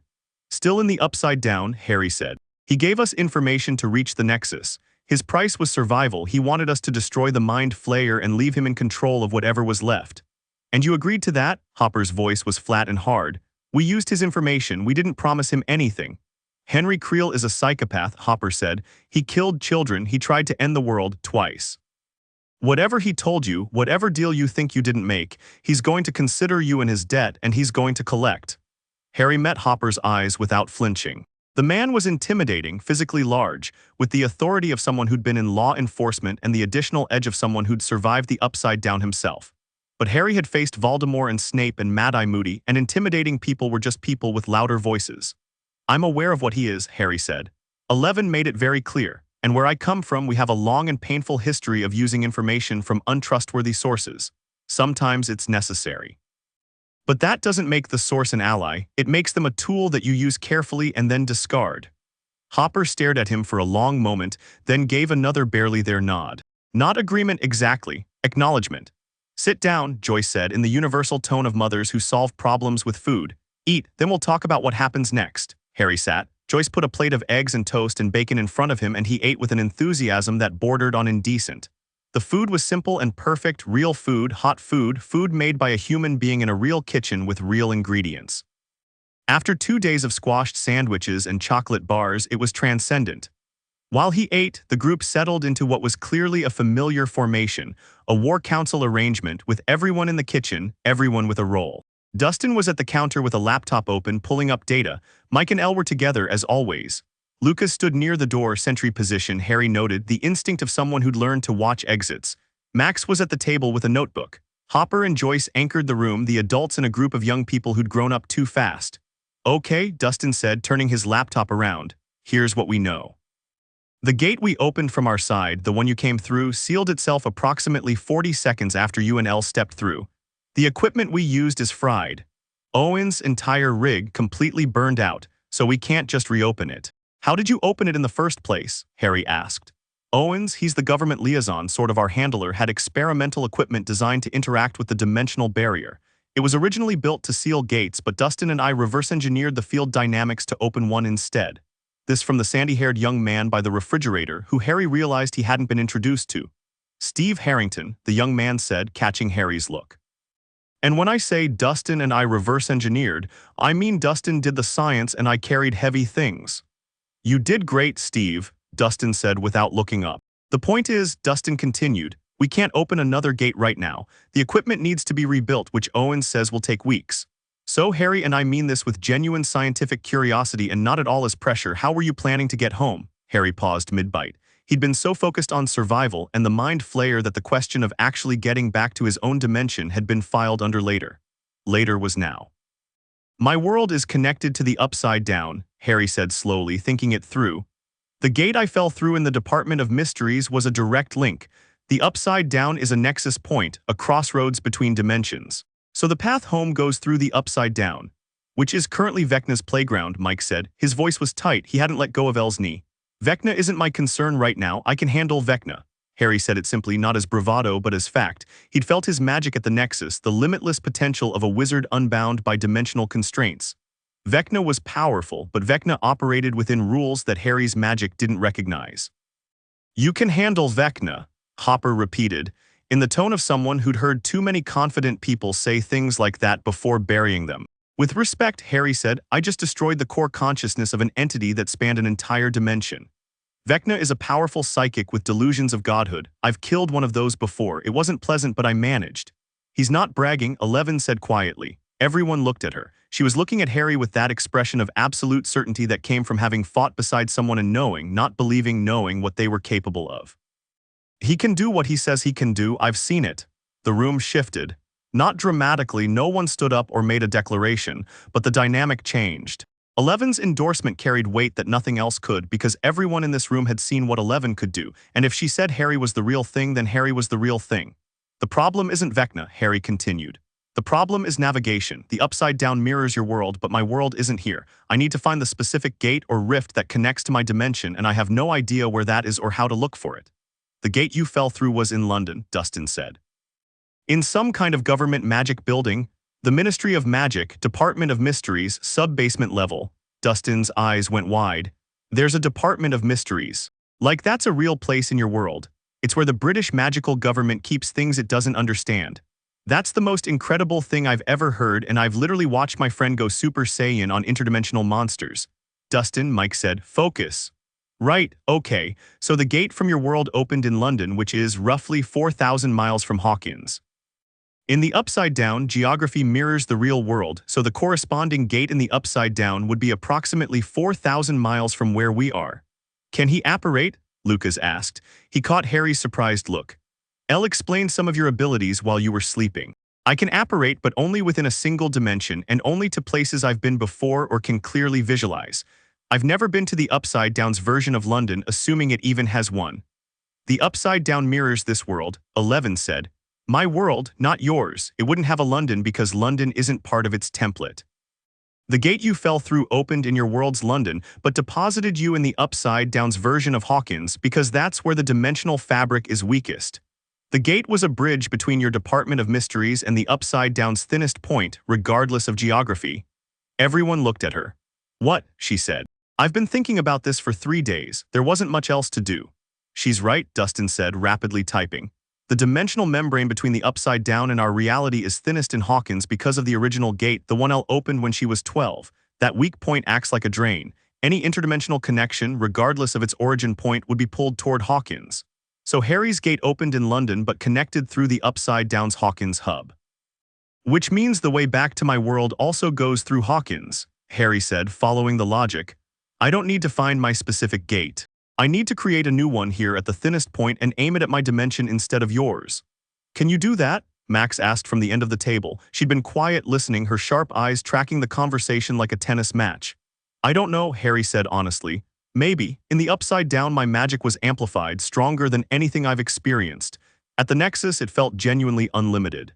Still in the Upside Down, Harry said. He gave us information to reach the Nexus. His price was survival. He wanted us to destroy the Mind Flayer and leave him in control of whatever was left. And you agreed to that? Hopper's voice was flat and hard. We used his information. We didn't promise him anything. Henry Creel is a psychopath, Hopper said. He killed children. He tried to end the world twice. Whatever he told you, whatever deal you think you didn't make, he's going to consider you in his debt and he's going to collect. Harry met Hopper's eyes without flinching. The man was intimidating, physically large, with the authority of someone who'd been in law enforcement and the additional edge of someone who'd survived the Upside Down himself. But Harry had faced Voldemort and Snape and Mad-Eye Moody, and intimidating people were just people with louder voices. I'm aware of what he is, Harry said. 11 made it very clear, and where I come from we have a long and painful history of using information from untrustworthy sources. Sometimes it's necessary. But that doesn't make the source an ally, it makes them a tool that you use carefully and then discard. Hopper stared at him for a long moment, then gave another barely there nod. Not agreement exactly, acknowledgement. Sit down, Joyce said in the universal tone of mothers who solve problems with food. Eat, then we'll talk about what happens next. Harry sat, Joyce put a plate of eggs and toast and bacon in front of him, and he ate with an enthusiasm that bordered on indecent. The food was simple and perfect, real food, hot food, food made by a human being in a real kitchen with real ingredients. After 2 days of squashed sandwiches and chocolate bars, it was transcendent. While he ate, the group settled into what was clearly a familiar formation, a war council arrangement with everyone in the kitchen, everyone with a role. Dustin was at the counter with a laptop open, pulling up data. Mike and Elle were together as always. Lucas stood near the door, sentry position, Harry noted, the instinct of someone who'd learned to watch exits. Max was at the table with a notebook. Hopper and Joyce anchored the room, the adults in a group of young people who'd grown up too fast. Okay, Dustin said, turning his laptop around. Here's what we know. The gate we opened from our side, the one you came through, sealed itself approximately 40 seconds after you and Elle stepped through. The equipment we used is fried. Owen's entire rig completely burned out, so we can't just reopen it. How did you open it in the first place? Harry asked. Owens, he's the government liaison, sort of our handler, had experimental equipment designed to interact with the dimensional barrier. It was originally built to seal gates, but Dustin and I reverse-engineered the field dynamics to open one instead. This from the sandy-haired young man by the refrigerator, who Harry realized he hadn't been introduced to. Steve Harrington, the young man said, catching Harry's look. And when I say Dustin and I reverse-engineered, I mean Dustin did the science and I carried heavy things. You did great, Steve, Dustin said without looking up. The point is, Dustin continued, we can't open another gate right now. The equipment needs to be rebuilt, which Owens says will take weeks. So Harry, and I mean this with genuine scientific curiosity and not at all as pressure, how were you planning to get home? Harry paused mid-bite. He'd been so focused on survival and the mind flayer that the question of actually getting back to his own dimension had been filed under later. Later was now. My world is connected to the Upside Down, Harry said slowly, thinking it through. The gate I fell through in the Department of Mysteries was a direct link. The Upside Down is a nexus point, a crossroads between dimensions. So the path home goes through the Upside Down, which is currently Vecna's playground, Mike said. His voice was tight, he hadn't let go of Elle's knee. Vecna isn't my concern right now, I can handle Vecna. Harry said it simply, not as bravado but as fact. He'd felt his magic at the Nexus, the limitless potential of a wizard unbound by dimensional constraints. Vecna was powerful, but Vecna operated within rules that Harry's magic didn't recognize. You can handle Vecna, Hopper repeated, in the tone of someone who'd heard too many confident people say things like that before burying them. With respect, Harry said, I just destroyed the core consciousness of an entity that spanned an entire dimension. Vecna is a powerful psychic with delusions of godhood. I've killed one of those before. It wasn't pleasant, but I managed. He's not bragging, Eleven said quietly. Everyone looked at her. She was looking at Harry with that expression of absolute certainty that came from having fought beside someone and knowing, not believing, knowing what they were capable of. He can do what he says he can do, I've seen it. The room shifted. Not dramatically, no one stood up or made a declaration, but the dynamic changed. Eleven's endorsement carried weight that nothing else could because everyone in this room had seen what Eleven could do, and if she said Harry was the real thing, then Harry was the real thing. The problem isn't Vecna, Harry continued. The problem is navigation. The Upside Down mirrors your world, but my world isn't here. I need to find the specific gate or rift that connects to my dimension, and I have no idea where that is or how to look for it. The gate you fell through was in London, Dustin said. In some kind of government magic building, the Ministry of Magic, Department of Mysteries, sub-basement level. Dustin's eyes went wide. There's a Department of Mysteries. Like that's a real place in your world. It's where the British magical government keeps things it doesn't understand. That's the most incredible thing I've ever heard, and I've literally watched my friend go Super Saiyan on interdimensional monsters. Dustin, Mike said, focus. Right, okay, so the gate from your world opened in London, which is roughly 4,000 miles from Hawkins. In the Upside Down, geography mirrors the real world, so the corresponding gate in the Upside Down would be approximately 4,000 miles from where we are. Can he apparate? Lucas asked. He caught Harry's surprised look. Elle explained some of your abilities while you were sleeping. I can apparate, but only within a single dimension and only to places I've been before or can clearly visualize. I've never been to the Upside Down's version of London, assuming it even has one. The Upside Down mirrors this world, Eleven said. My world, not yours. It wouldn't have a London because London isn't part of its template. The gate you fell through opened in your world's London, but deposited you in the Upside Down's version of Hawkins because that's where the dimensional fabric is weakest. The gate was a bridge between your Department of Mysteries and the Upside Down's thinnest point, regardless of geography. Everyone looked at her. What? She said. I've been thinking about this for 3 days. There wasn't much else to do. She's right, Dustin said, rapidly typing. The dimensional membrane between the Upside Down and our reality is thinnest in Hawkins because of the original gate the one Elle opened when she was 12. That weak point acts like a drain. Any interdimensional connection, regardless of its origin point, would be pulled toward Hawkins. So Harry's gate opened in London but connected through the Upside Down's Hawkins hub. Which means the way back to my world also goes through Hawkins, Harry said, following the logic. I don't need to find my specific gate. I need to create a new one here at the thinnest point and aim it at my dimension instead of yours. Can you do that? Max asked from the end of the table. She'd been quiet, listening, her sharp eyes tracking the conversation like a tennis match. I don't know, Harry said honestly. Maybe. In the Upside Down, my magic was amplified, stronger than anything I've experienced. At the Nexus, it felt genuinely unlimited.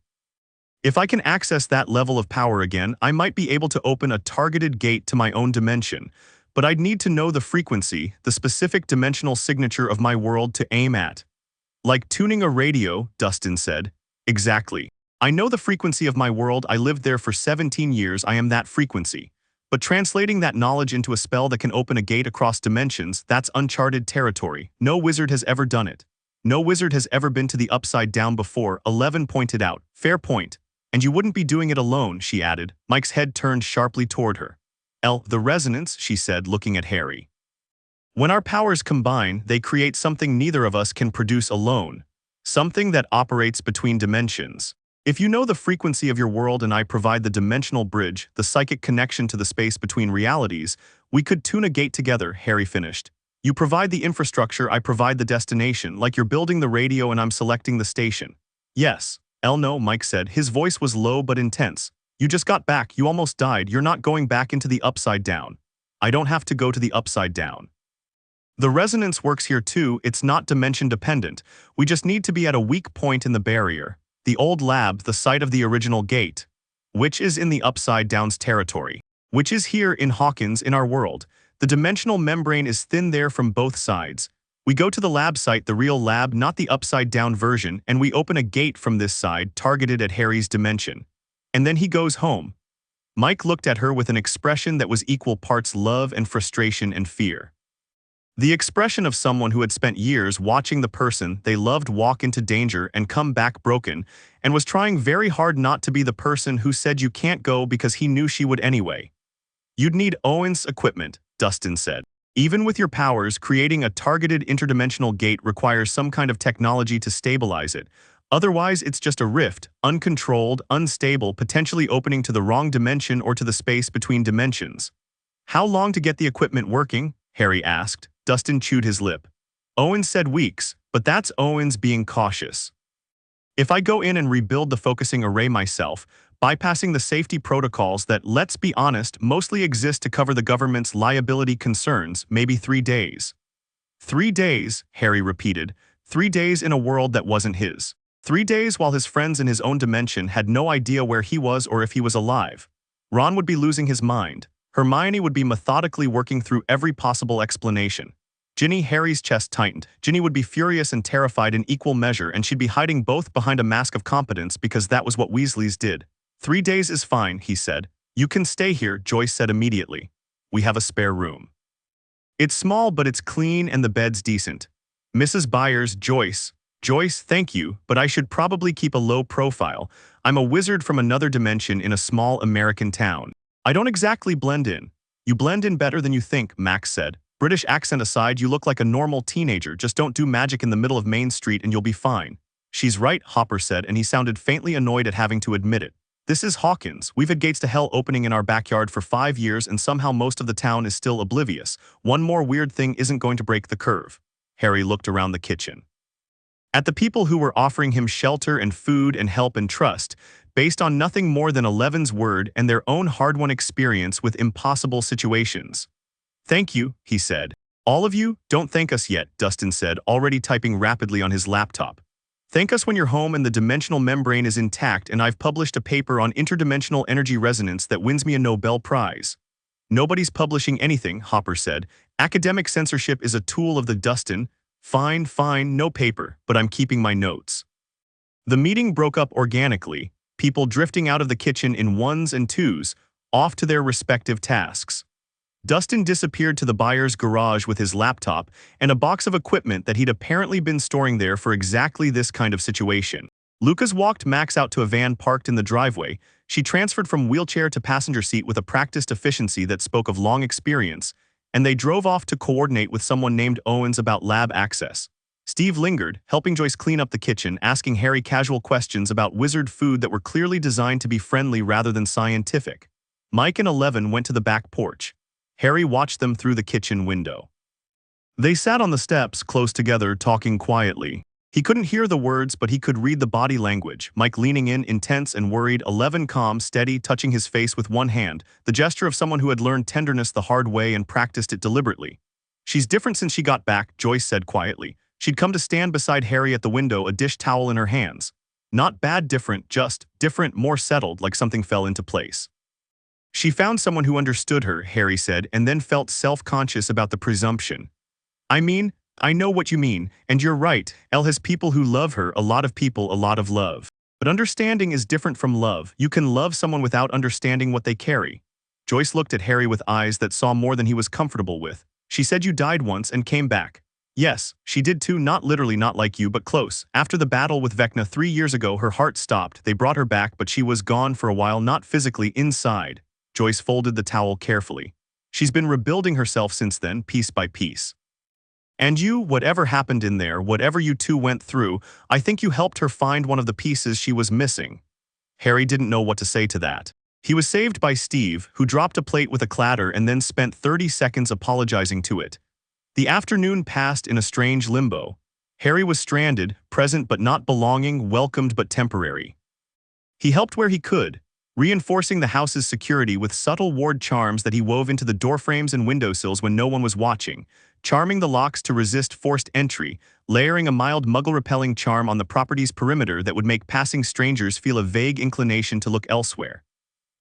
If I can access that level of power again, I might be able to open a targeted gate to my own dimension. But I'd need to know the frequency, the specific dimensional signature of my world to aim at. Like tuning a radio, Dustin said. Exactly. I know the frequency of my world. I lived there for 17 years. I am that frequency. But translating that knowledge into a spell that can open a gate across dimensions, that's uncharted territory. No wizard has ever done it. No wizard has ever been to the Upside Down before, 11 pointed out. Fair point. And you wouldn't be doing it alone, she added. Mike's head turned sharply toward her. Elle, the resonance, she said, looking at Harry. When our powers combine, they create something neither of us can produce alone. Something that operates between dimensions. If you know the frequency of your world and I provide the dimensional bridge, the psychic connection to the space between realities, we could tune a gate together, Harry finished. You provide the infrastructure, I provide the destination, like you're building the radio and I'm selecting the station. Yes. Elle, no, Mike said. His voice was low but intense. You just got back, you almost died, you're not going back into the Upside Down. I don't have to go to the Upside Down. The resonance works here too, it's not dimension dependent. We just need to be at a weak point in the barrier. The old lab, the site of the original gate, which is in the Upside Down's territory, which is here in Hawkins in our world. The dimensional membrane is thin there from both sides. We go to the lab site, the real lab, not the Upside Down version, and we open a gate from this side targeted at Harry's dimension. And then he goes home. Mike looked at her with an expression that was equal parts love and frustration and fear. The expression of someone who had spent years watching the person they loved walk into danger and come back broken, and was trying very hard not to be the person who said you can't go because he knew she would anyway. You'd need Owen's equipment, Dustin said. Even with your powers, creating a targeted interdimensional gate requires some kind of technology to stabilize it. Otherwise, it's just a rift, uncontrolled, unstable, potentially opening to the wrong dimension or to the space between dimensions. How long to get the equipment working? Harry asked. Dustin chewed his lip. Owen said weeks, but that's Owen's being cautious. If I go in and rebuild the focusing array myself, bypassing the safety protocols that, let's be honest, mostly exist to cover the government's liability concerns, maybe 3 days. 3 days, Harry repeated. 3 days in a world that wasn't his. 3 days while his friends in his own dimension had no idea where he was or if he was alive. Ron would be losing his mind. Hermione would be methodically working through every possible explanation. Ginny, Harry's chest tightened. Ginny would be furious and terrified in equal measure, and she'd be hiding both behind a mask of competence because that was what Weasleys did. 3 days is fine, he said. You can stay here, Joyce said immediately. We have a spare room. It's small, but it's clean and the bed's decent. Mrs. Byers, Joyce, thank you, but I should probably keep a low profile. I'm a wizard from another dimension in a small American town. I don't exactly blend in. You blend in better than you think, Max said. British accent aside, you look like a normal teenager. Just don't do magic in the middle of Main Street and you'll be fine. She's right, Hopper said, and he sounded faintly annoyed at having to admit it. This is Hawkins. We've had gates to hell opening in our backyard for 5 years and somehow most of the town is still oblivious. One more weird thing isn't going to break the curve. Harry looked around the kitchen. At the people who were offering him shelter and food and help and trust, based on nothing more than Eleven's word and their own hard-won experience with impossible situations. Thank you, he said. All of you, don't thank us yet, Dustin said, already typing rapidly on his laptop. Thank us when you're home and the dimensional membrane is intact and I've published a paper on interdimensional energy resonance that wins me a Nobel Prize. Nobody's publishing anything, Hopper said. Academic censorship is a tool of the Dustin. Fine, no paper, but I'm keeping my notes. The meeting broke up organically, people drifting out of the kitchen in ones and twos, off to their respective tasks. Dustin disappeared to the buyer's garage with his laptop and a box of equipment that he'd apparently been storing there for exactly this kind of situation. Lucas walked Max out to a van parked in the driveway. She transferred from wheelchair to passenger seat with a practiced efficiency that spoke of long experience, and they drove off to coordinate with someone named Owens about lab access. Steve lingered, helping Joyce clean up the kitchen, asking Harry casual questions about wizard food that were clearly designed to be friendly rather than scientific. Mike and Eleven went to the back porch. Harry watched them through the kitchen window. They sat on the steps, close together, talking quietly. He couldn't hear the words, but he could read the body language. Mike leaning in, intense and worried, Eleven calm, steady, touching his face with one hand, the gesture of someone who had learned tenderness the hard way and practiced it deliberately. "She's different since she got back," Joyce said quietly. She'd come to stand beside Harry at the window, a dish towel in her hands. Not bad different, just different, more settled, like something fell into place. "She found someone who understood her," Harry said, and then felt self-conscious about the presumption. "I mean, I know what you mean, and you're right. Elle has people who love her, a lot of people, a lot of love. But understanding is different from love. You can love someone without understanding what they carry." Joyce looked at Harry with eyes that saw more than he was comfortable with. "She said you died once and came back." "Yes, she did too, not literally, not like you, but close. After the battle with Vecna 3 years ago, her heart stopped. They brought her back, but she was gone for a while, not physically, inside." Joyce folded the towel carefully. "She's been rebuilding herself since then, piece by piece. And you, whatever happened in there, whatever you two went through, I think you helped her find one of the pieces she was missing." Harry didn't know what to say to that. He was saved by Steve, who dropped a plate with a clatter and then spent 30 seconds apologizing to it. The afternoon passed in a strange limbo. Harry was stranded, present but not belonging, welcomed but temporary. He helped where he could, reinforcing the house's security with subtle ward charms that he wove into the doorframes and windowsills when no one was watching, charming the locks to resist forced entry, layering a mild muggle-repelling charm on the property's perimeter that would make passing strangers feel a vague inclination to look elsewhere.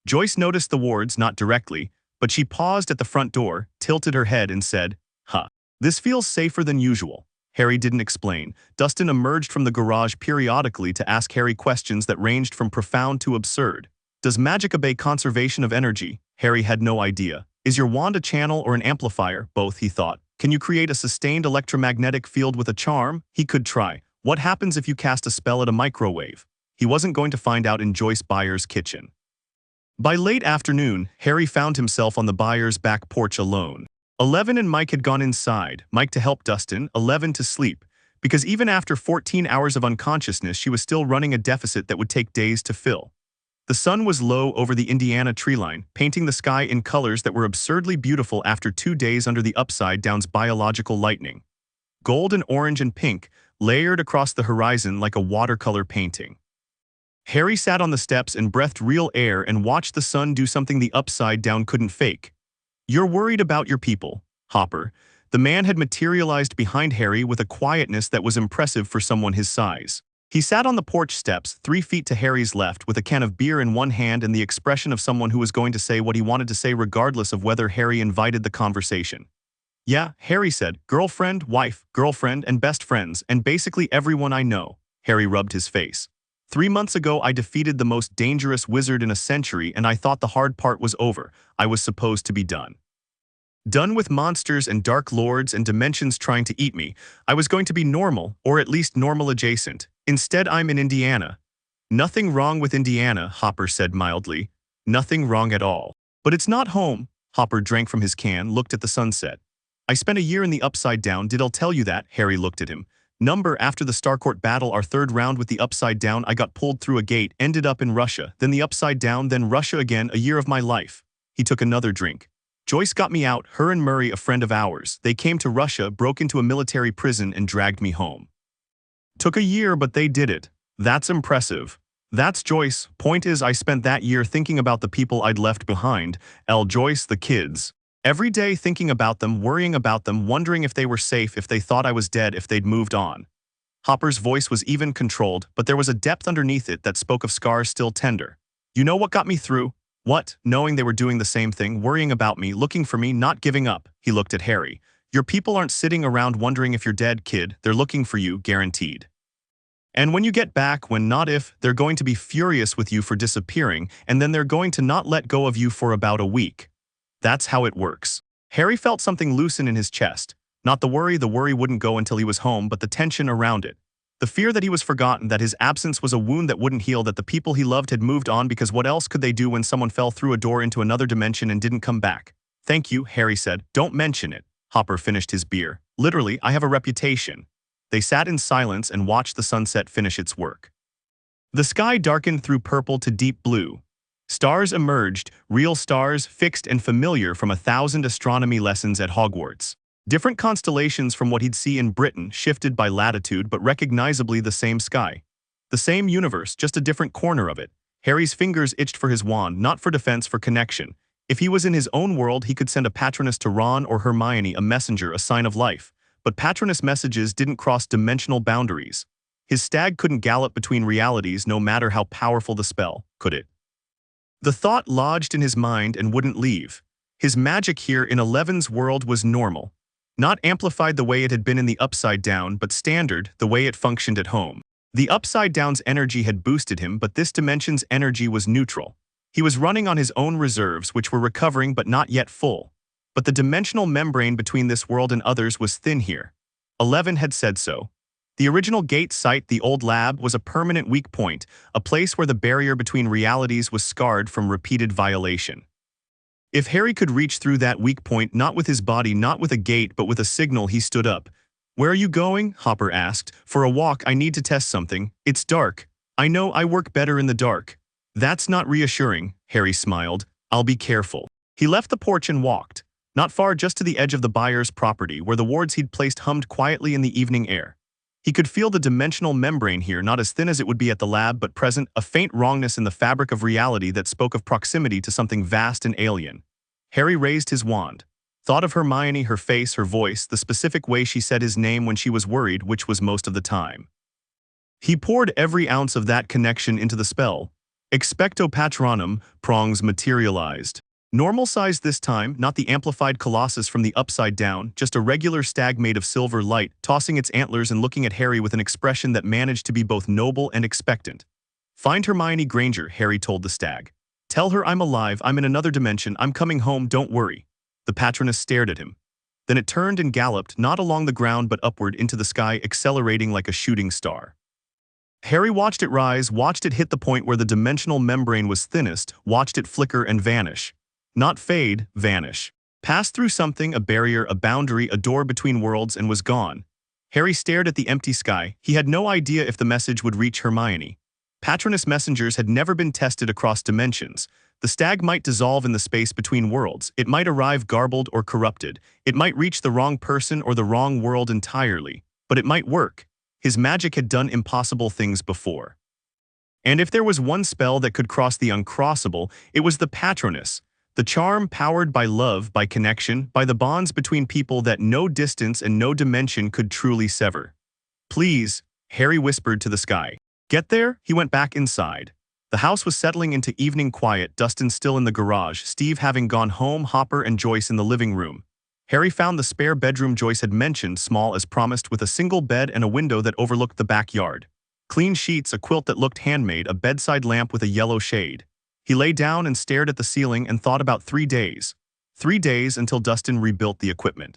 Joyce noticed the wards, not directly, but she paused at the front door, tilted her head and said, "Huh. This feels safer than usual." Harry didn't explain. Dustin emerged from the garage periodically to ask Harry questions that ranged from profound to absurd. "Does magic obey conservation of energy?" Harry had no idea. "Is your wand a channel or an amplifier?" "Both," he thought. "Can you create a sustained electromagnetic field with a charm?" He could try. "What happens if you cast a spell at a microwave?" He wasn't going to find out in Joyce Byers' kitchen. By late afternoon, Harry found himself on the Byers' back porch alone. Eleven and Mike had gone inside, Mike to help Dustin, Eleven to sleep, because even after 14 hours of unconsciousness, she was still running a deficit that would take days to fill. The sun was low over the Indiana treeline, painting the sky in colors that were absurdly beautiful after 2 days under the Upside Down's biological lightning. Gold and orange and pink, layered across the horizon like a watercolor painting. Harry sat on the steps and breathed real air and watched the sun do something the Upside Down couldn't fake. "You're worried about your people, Hopper." The man had materialized behind Harry with a quietness that was impressive for someone his size. He sat on the porch steps, 3 feet to Harry's left, with a can of beer in one hand and the expression of someone who was going to say what he wanted to say regardless of whether Harry invited the conversation. "Yeah," Harry said, "girlfriend, wife, girlfriend, and best friends, and basically everyone I know." Harry rubbed his face. 3 months ago I defeated the most dangerous wizard in a century and I thought the hard part was over. I was supposed to be done. Done with monsters and dark lords and dimensions trying to eat me. I was going to be normal, or at least normal adjacent. Instead, I'm in Indiana. "Nothing wrong with Indiana," Hopper said mildly. "Nothing wrong at all. But it's not home." Hopper drank from his can, looked at the sunset. "I spent a year in the Upside Down. Did I tell you that?" Harry looked at him. After the Starcourt battle, our 3rd round with the Upside Down, I got pulled through a gate, ended up in Russia, then the Upside Down, then Russia again, a year of my life." He took another drink. "Joyce got me out, her and Murray, a friend of ours. They came to Russia, broke into a military prison and dragged me home. Took a year, but they did it. That's impressive." "That's Joyce. Point is, I spent that year thinking about the people I'd left behind. Joyce, the kids. Every day thinking about them, worrying about them, wondering if they were safe, if they thought I was dead, if they'd moved on." Hopper's voice was even controlled, but there was a depth underneath it that spoke of scars still tender. "You know what got me through?" "What?" "Knowing they were doing the same thing, worrying about me, looking for me, not giving up." He looked at Harry. "Your people aren't sitting around wondering if you're dead, kid. They're looking for you, guaranteed. And when you get back, when not if, they're going to be furious with you for disappearing, and then they're going to not let go of you for about a week. That's how it works." Harry felt something loosen in his chest. Not the worry wouldn't go until he was home, but the tension around it. The fear that he was forgotten, that his absence was a wound that wouldn't heal, that the people he loved had moved on, because what else could they do when someone fell through a door into another dimension and didn't come back? "Thank you," Harry said. "Don't mention it." Hopper finished his beer. "Literally, I have a reputation." They sat in silence and watched the sunset finish its work. The sky darkened through purple to deep blue. Stars emerged, real stars, fixed and familiar from 1,000 astronomy lessons at Hogwarts. Different constellations from what he'd see in Britain, shifted by latitude but recognizably the same sky. The same universe, just a different corner of it. Harry's fingers itched for his wand, not for defense, for connection. If he was in his own world, he could send a Patronus to Ron or Hermione, a messenger, a sign of life. But Patronus messages didn't cross dimensional boundaries. His stag couldn't gallop between realities, no matter how powerful the spell, could it? The thought lodged in his mind and wouldn't leave. His magic here in Eleven's world was normal. Not amplified the way it had been in the Upside Down, but standard, the way it functioned at home. The Upside Down's energy had boosted him, but this dimension's energy was neutral. He was running on his own reserves, which were recovering but not yet full. But the dimensional membrane between this world and others was thin here. 11 had said so. The original gate site, the old lab, was a permanent weak point, a place where the barrier between realities was scarred from repeated violation. If Harry could reach through that weak point, not with his body, not with a gate, but with a signal, he stood up. "Where are you going?" Hopper asked. "For a walk. I need to test something. It's dark. I know I work better in the dark." "That's not reassuring," Harry smiled. "I'll be careful." He left the porch and walked. Not far, just to the edge of the buyer's property, where the wards he'd placed hummed quietly in the evening air. He could feel the dimensional membrane here, not as thin as it would be at the lab, but present, a faint wrongness in the fabric of reality that spoke of proximity to something vast and alien. Harry raised his wand. Thought of Hermione, her face, her voice, the specific way she said his name when she was worried, which was most of the time. He poured every ounce of that connection into the spell. Expecto Patronum, prongs materialized. Normal size this time, not the amplified colossus from the Upside Down, just a regular stag made of silver light, tossing its antlers and looking at Harry with an expression that managed to be both noble and expectant. "Find Hermione Granger," Harry told the stag. "Tell her I'm alive, I'm in another dimension, I'm coming home, don't worry." The Patronus stared at him. Then it turned and galloped, not along the ground but upward into the sky, accelerating like a shooting star. Harry watched it rise, watched it hit the point where the dimensional membrane was thinnest, watched it flicker and vanish. Not fade, vanish. Passed through something, a barrier, a boundary, a door between worlds, and was gone. Harry stared at the empty sky. He had no idea if the message would reach Hermione. Patronus messengers had never been tested across dimensions. The stag might dissolve in the space between worlds. It might arrive garbled or corrupted. It might reach the wrong person or the wrong world entirely. But it might work. His magic had done impossible things before. And if there was one spell that could cross the uncrossable, it was the Patronus. The charm powered by love, by connection, by the bonds between people that no distance and no dimension could truly sever. "Please," Harry whispered to the sky. "Get there?" He went back inside. The house was settling into evening quiet, Dustin still in the garage, Steve having gone home, Hopper and Joyce in the living room. Harry found the spare bedroom Joyce had mentioned, small as promised, with a single bed and a window that overlooked the backyard. Clean sheets, a quilt that looked handmade, a bedside lamp with a yellow shade. He lay down and stared at the ceiling and thought about 3 days. 3 days until Dustin rebuilt the equipment.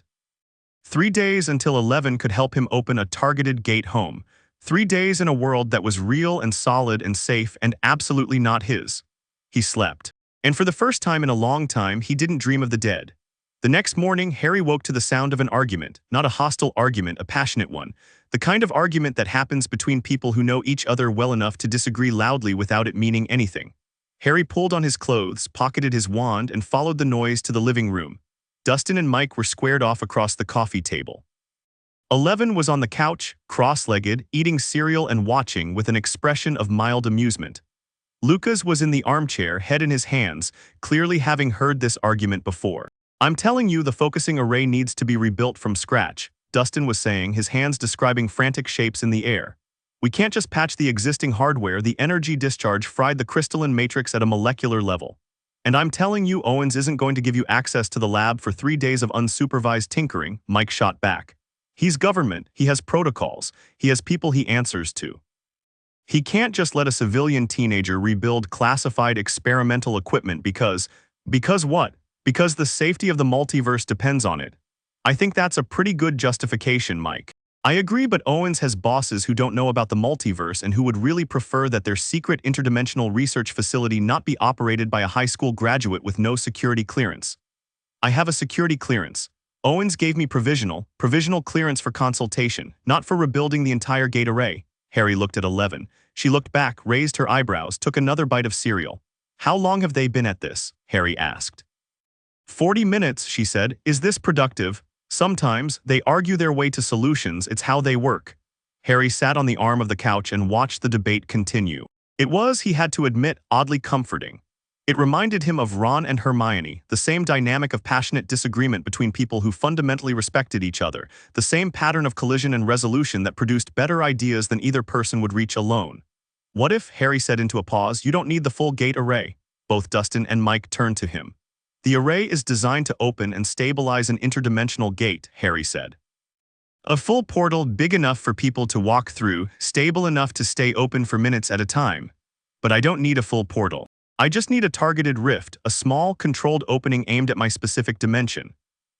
3 days until 11 could help him open a targeted gate home. 3 days in a world that was real and solid and safe and absolutely not his. He slept. And for the first time in a long time, he didn't dream of the dead. The next morning, Harry woke to the sound of an argument, not a hostile argument, a passionate one. The kind of argument that happens between people who know each other well enough to disagree loudly without it meaning anything. Harry pulled on his clothes, pocketed his wand, and followed the noise to the living room. Dustin and Mike were squared off across the coffee table. 11 was on the couch, cross-legged, eating cereal and watching with an expression of mild amusement. Lucas was in the armchair, head in his hands, clearly having heard this argument before. "I'm telling you, the focusing array needs to be rebuilt from scratch," Dustin was saying, his hands describing frantic shapes in the air. "We can't just patch the existing hardware. The energy discharge fried the crystalline matrix at a molecular level. And I'm telling you, Owens isn't going to give you access to the lab for 3 days of unsupervised tinkering," Mike shot back. "He's government, he has protocols, he has people he answers to. He can't just let a civilian teenager rebuild classified experimental equipment because what? Because the safety of the multiverse depends on it. I think that's a pretty good justification, Mike. I agree, but Owens has bosses who don't know about the multiverse and who would really prefer that their secret interdimensional research facility not be operated by a high school graduate with no security clearance. I have a security clearance. Owens gave me provisional clearance for consultation, not for rebuilding the entire gate array. Harry looked at 11. She looked back, raised her eyebrows, took another bite of cereal. How long have they been at this? Harry asked. 40 minutes, she said. Is this productive? Sometimes, they argue their way to solutions, it's how they work. Harry sat on the arm of the couch and watched the debate continue. It was, he had to admit, oddly comforting. It reminded him of Ron and Hermione, the same dynamic of passionate disagreement between people who fundamentally respected each other, the same pattern of collision and resolution that produced better ideas than either person would reach alone. What if, Harry said into a pause, you don't need the full gate array? Both Dustin and Mike turned to him. The array is designed to open and stabilize an interdimensional gate, Harry said. A full portal big enough for people to walk through, stable enough to stay open for minutes at a time. But I don't need a full portal. I just need a targeted rift, a small, controlled opening aimed at my specific dimension.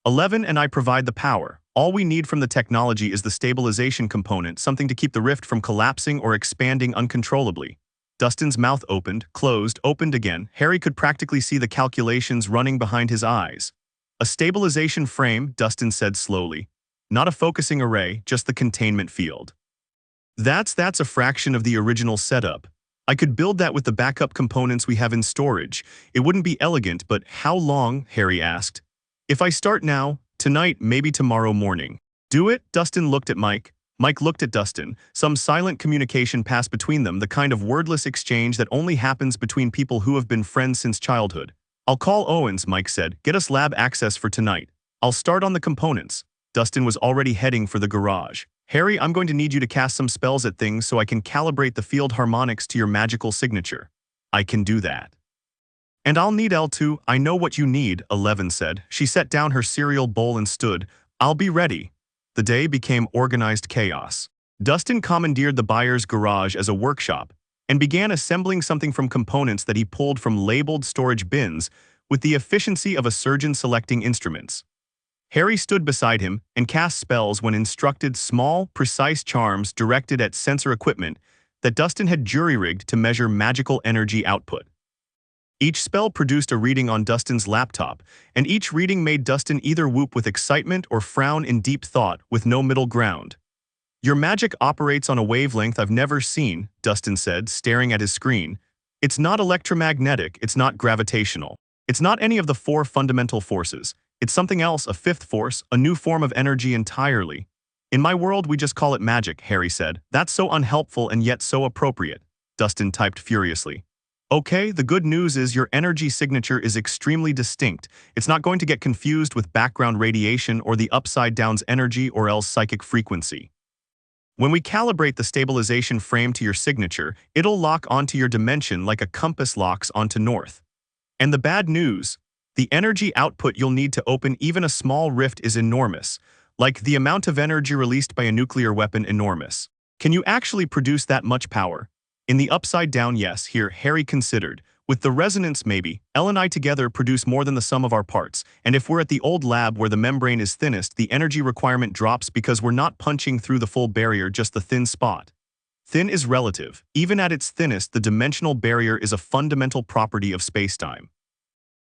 11 and I provide the power. All we need from the technology is the stabilization component, something to keep the rift from collapsing or expanding uncontrollably. Dustin's mouth opened, closed, opened again. Harry could practically see the calculations running behind his eyes. A stabilization frame, Dustin said slowly. Not a focusing array, just the containment field. That's a fraction of the original setup. I could build that with the backup components we have in storage. It wouldn't be elegant, but how long? Harry asked. If I start now, tonight, maybe tomorrow morning. Do it? Dustin looked at Mike. Mike looked at Dustin. Some silent communication passed between them, the kind of wordless exchange that only happens between people who have been friends since childhood. I'll call Owens, Mike said. Get us lab access for tonight. I'll start on the components. Dustin was already heading for the garage. Harry, I'm going to need you to cast some spells at things so I can calibrate the field harmonics to your magical signature. I can do that. And I'll need L2. I know what you need, 11 said. She set down her cereal bowl and stood. I'll be ready. The day became organized chaos. Dustin commandeered the buyer's garage as a workshop and began assembling something from components that he pulled from labeled storage bins with the efficiency of a surgeon selecting instruments. Harry stood beside him and cast spells when instructed, small, precise charms directed at sensor equipment that Dustin had jury-rigged to measure magical energy output. Each spell produced a reading on Dustin's laptop, and each reading made Dustin either whoop with excitement or frown in deep thought with no middle ground. Your magic operates on a wavelength I've never seen, Dustin said, staring at his screen. It's not electromagnetic, it's not gravitational. It's not any of the four fundamental forces. It's something else, a fifth force, a new form of energy entirely. In my world, we just call it magic, Harry said. That's so unhelpful and yet so appropriate. Dustin typed furiously. Okay, the good news is your energy signature is extremely distinct. It's not going to get confused with background radiation or the upside down's energy or else psychic frequency. When we calibrate the stabilization frame to your signature, it'll lock onto your dimension like a compass locks onto north. And the bad news? The energy output you'll need to open even a small rift is enormous, like the amount of energy released by a nuclear weapon enormous. Can you actually produce that much power? In the upside down, yes, here, Harry considered. With the resonance, maybe. Elle and I together produce more than the sum of our parts, and if we're at the old lab where the membrane is thinnest, the energy requirement drops because we're not punching through the full barrier, just the thin spot. Thin is relative. Even at its thinnest, the dimensional barrier is a fundamental property of spacetime.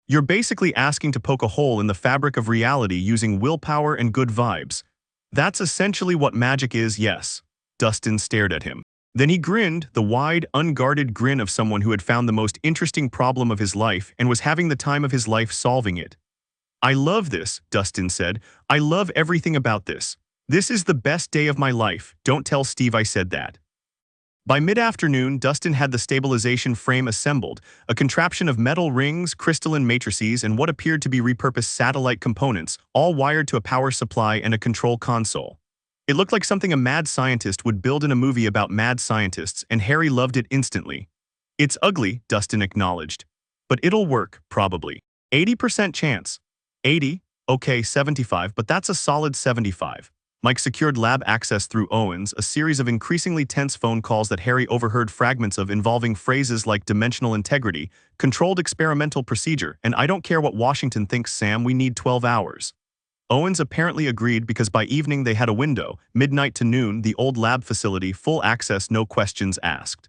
You're basically asking to poke a hole in the fabric of reality using willpower and good vibes. That's essentially what magic is, yes. Dustin stared at him. Then he grinned, the wide, unguarded grin of someone who had found the most interesting problem of his life and was having the time of his life solving it. I love this, Dustin said. I love everything about this. This is the best day of my life. Don't tell Steve I said that. By mid-afternoon, Dustin had the stabilization frame assembled, a contraption of metal rings, crystalline matrices, and what appeared to be repurposed satellite components, all wired to a power supply and a control console. It looked like something a mad scientist would build in a movie about mad scientists, and Harry loved it instantly. It's ugly, Dustin acknowledged. But it'll work, probably. 80% chance. 80? Okay, 75, but that's a solid 75. Mike secured lab access through Owens, a series of increasingly tense phone calls that Harry overheard fragments of involving phrases like dimensional integrity, controlled experimental procedure, and I don't care what Washington thinks, Sam, we need 12 hours. Owens apparently agreed because by evening they had a window, midnight to noon, the old lab facility, full access, no questions asked.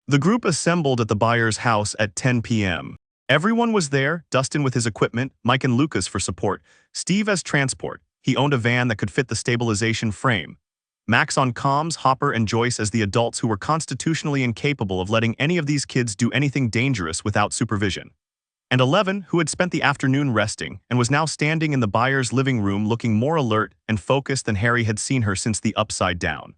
The group assembled at the buyer's house at 10 p.m. Everyone was there, Dustin with his equipment, Mike and Lucas for support, Steve as transport. He owned a van that could fit the stabilization frame. Max on comms, Hopper and Joyce as the adults who were constitutionally incapable of letting any of these kids do anything dangerous without supervision. And 11, who had spent the afternoon resting and was now standing in the buyer's living room looking more alert and focused than Harry had seen her since the Upside Down.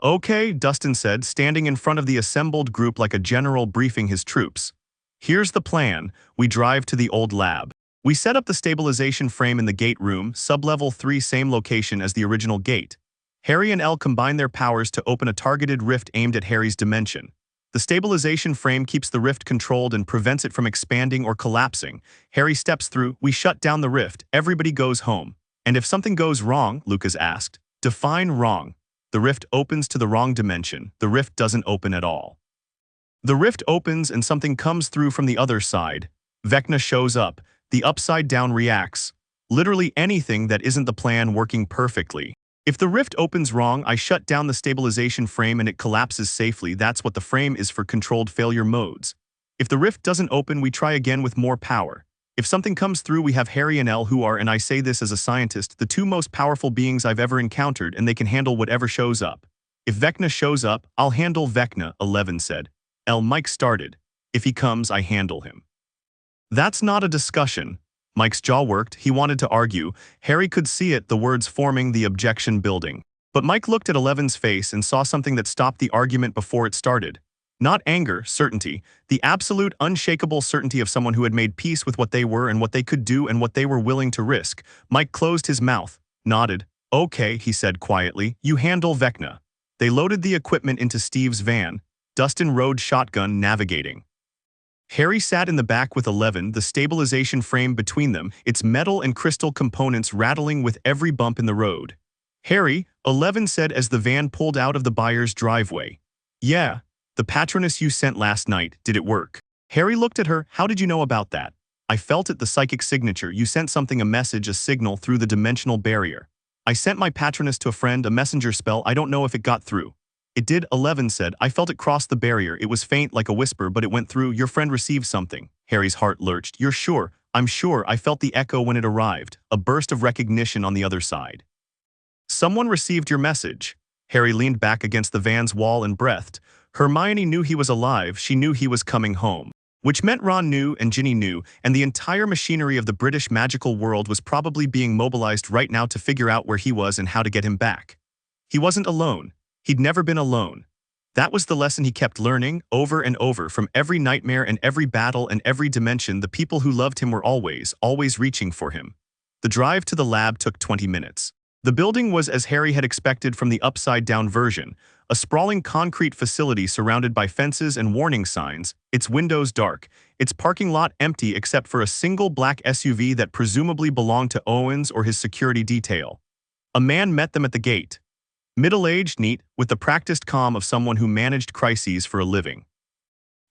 Okay, Dustin said, standing in front of the assembled group like a general briefing his troops. Here's the plan. We drive to the old lab. We set up the stabilization frame in the gate room, sublevel 3, same location as the original gate. Harry and Elle combine their powers to open a targeted rift aimed at Harry's dimension. The stabilization frame keeps the rift controlled and prevents it from expanding or collapsing. Harry steps through, we shut down the rift, everybody goes home. And if something goes wrong, Lucas asked, define wrong. The rift opens to the wrong dimension. The rift doesn't open at all. The rift opens and something comes through from the other side. Vecna shows up. The Upside Down reacts. Literally anything that isn't the plan working perfectly. If the rift opens wrong, I shut down the stabilization frame and it collapses safely. That's what the frame is for, controlled failure modes. If the rift doesn't open, we try again with more power. If something comes through, we have Harry and Elle, who are, and I say this as a scientist, the two most powerful beings I've ever encountered, and they can handle whatever shows up. If Vecna shows up, I'll handle Vecna, 11 said. Elle, Mike started. If he comes, I handle him. That's not a discussion. Mike's jaw worked. He wanted to argue. Harry could see it, the words forming, the objection building. But Mike looked at 11's face and saw something that stopped the argument before it started. Not anger, certainty. The absolute, unshakable certainty of someone who had made peace with what they were and what they could do and what they were willing to risk. Mike closed his mouth, nodded. Okay, he said quietly, you handle Vecna. They loaded the equipment into Steve's van. Dustin rode shotgun, navigating. Harry sat in the back with 11, the stabilization frame between them, its metal and crystal components rattling with every bump in the road. Harry, 11 said as the van pulled out of the buyer's driveway. Yeah, the Patronus you sent last night, did it work? Harry looked at her. How did you know about that? I felt it, the psychic signature. You sent something, a message, a signal through the dimensional barrier. I sent my Patronus to a friend, a messenger spell. I don't know if it got through. It did, 11 said. I felt it cross the barrier. It was faint like a whisper, but it went through. Your friend received something. Harry's heart lurched. You're sure? I'm sure. I felt the echo when it arrived, a burst of recognition on the other side. Someone received your message. Harry leaned back against the van's wall and breathed. Hermione knew he was alive. She knew he was coming home. Which meant Ron knew and Ginny knew, and the entire machinery of the British magical world was probably being mobilized right now to figure out where he was and how to get him back. He wasn't alone. He'd never been alone. That was the lesson he kept learning, over and over, from every nightmare and every battle and every dimension. The people who loved him were always reaching for him. The drive to the lab took 20 minutes. The building was as Harry had expected from the upside-down version, a sprawling concrete facility surrounded by fences and warning signs, its windows dark, its parking lot empty except for a single black SUV that presumably belonged to Owens or his security detail. A man met them at the gate. Middle-aged, neat, with the practiced calm of someone who managed crises for a living.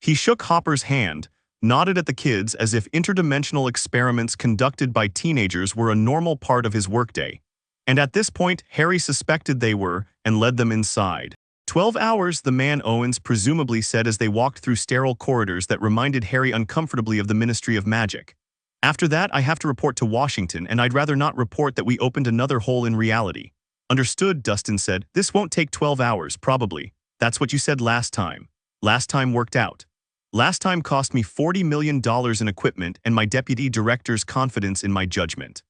He shook Hopper's hand, nodded at the kids as if interdimensional experiments conducted by teenagers were a normal part of his workday. And at this point, Harry suspected they were, and led them inside. 12 hours, the man Owens presumably said as they walked through sterile corridors that reminded Harry uncomfortably of the Ministry of Magic. After that, I have to report to Washington, and I'd rather not report that we opened another hole in reality. Understood, Dustin said. This won't take 12 hours, probably. That's what you said last time. Last time worked out. Last time cost me $40 million in equipment and my deputy director's confidence in my judgment.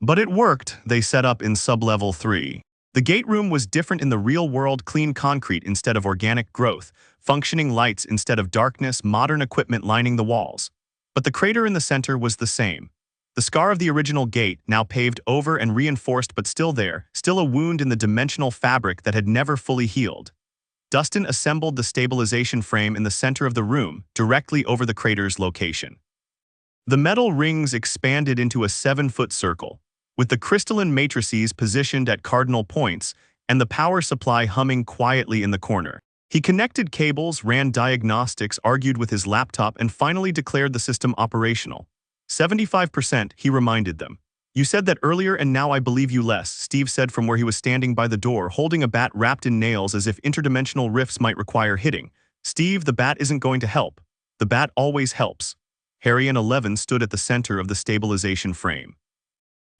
But it worked. They set up in sublevel 3. The gate room was different in the real world, clean concrete instead of organic growth, functioning lights instead of darkness, modern equipment lining the walls. But the crater in the center was the same. The scar of the original gate, now paved over and reinforced but still there, still a wound in the dimensional fabric that had never fully healed. Dustin assembled the stabilization frame in the center of the room, directly over the crater's location. The metal rings expanded into a 7-foot circle. with the crystalline matrices positioned at cardinal points and the power supply humming quietly in the corner. He connected cables, ran diagnostics, argued with his laptop, and finally declared the system operational. 75%, he reminded them. You said that earlier and now I believe you less, Steve said from where he was standing by the door, holding a bat wrapped in nails as if interdimensional rifts might require hitting. Steve, the bat isn't going to help. The bat always helps. Harry and Eleven stood at the center of the stabilization frame.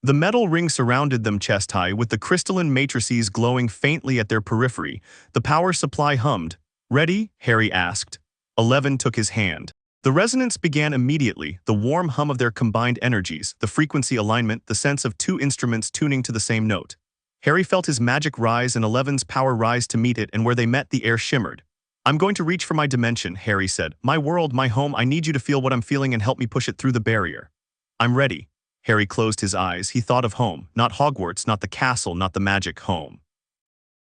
The metal ring surrounded them chest-high, with the crystalline matrices glowing faintly at their periphery. The power supply hummed. Ready? Harry asked. Eleven took his hand. The resonance began immediately, the warm hum of their combined energies, the frequency alignment, the sense of two instruments tuning to the same note. Harry felt his magic rise and Eleven's power rise to meet it, and where they met, the air shimmered. I'm going to reach for my dimension, Harry said. My world, my home, I need you to feel what I'm feeling and help me push it through the barrier. I'm ready. Harry closed his eyes. He thought of home, not Hogwarts, not the castle, not the magic home.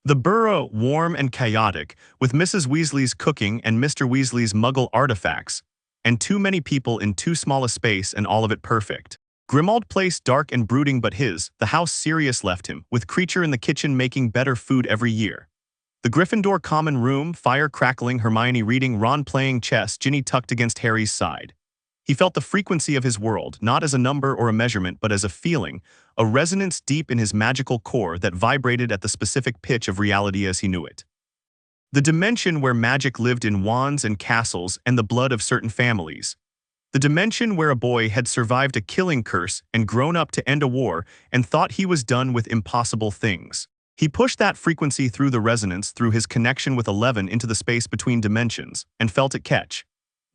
The burrow, warm and chaotic, with Mrs. Weasley's cooking and Mr. Weasley's muggle artifacts, and too many people in too small a space and all of it perfect. Grimmauld Place dark and brooding, but the house Sirius left him, with Creature in the kitchen making better food every year. The Gryffindor common room, fire crackling, Hermione reading, Ron playing chess, Ginny tucked against Harry's side. He felt the frequency of his world, not as a number or a measurement, but as a feeling, a resonance deep in his magical core that vibrated at the specific pitch of reality as he knew it. The dimension where magic lived in wands and castles and the blood of certain families. The dimension where a boy had survived a killing curse and grown up to end a war and thought he was done with impossible things. He pushed that frequency through the resonance, through his connection with Eleven, into the space between dimensions, and felt it catch.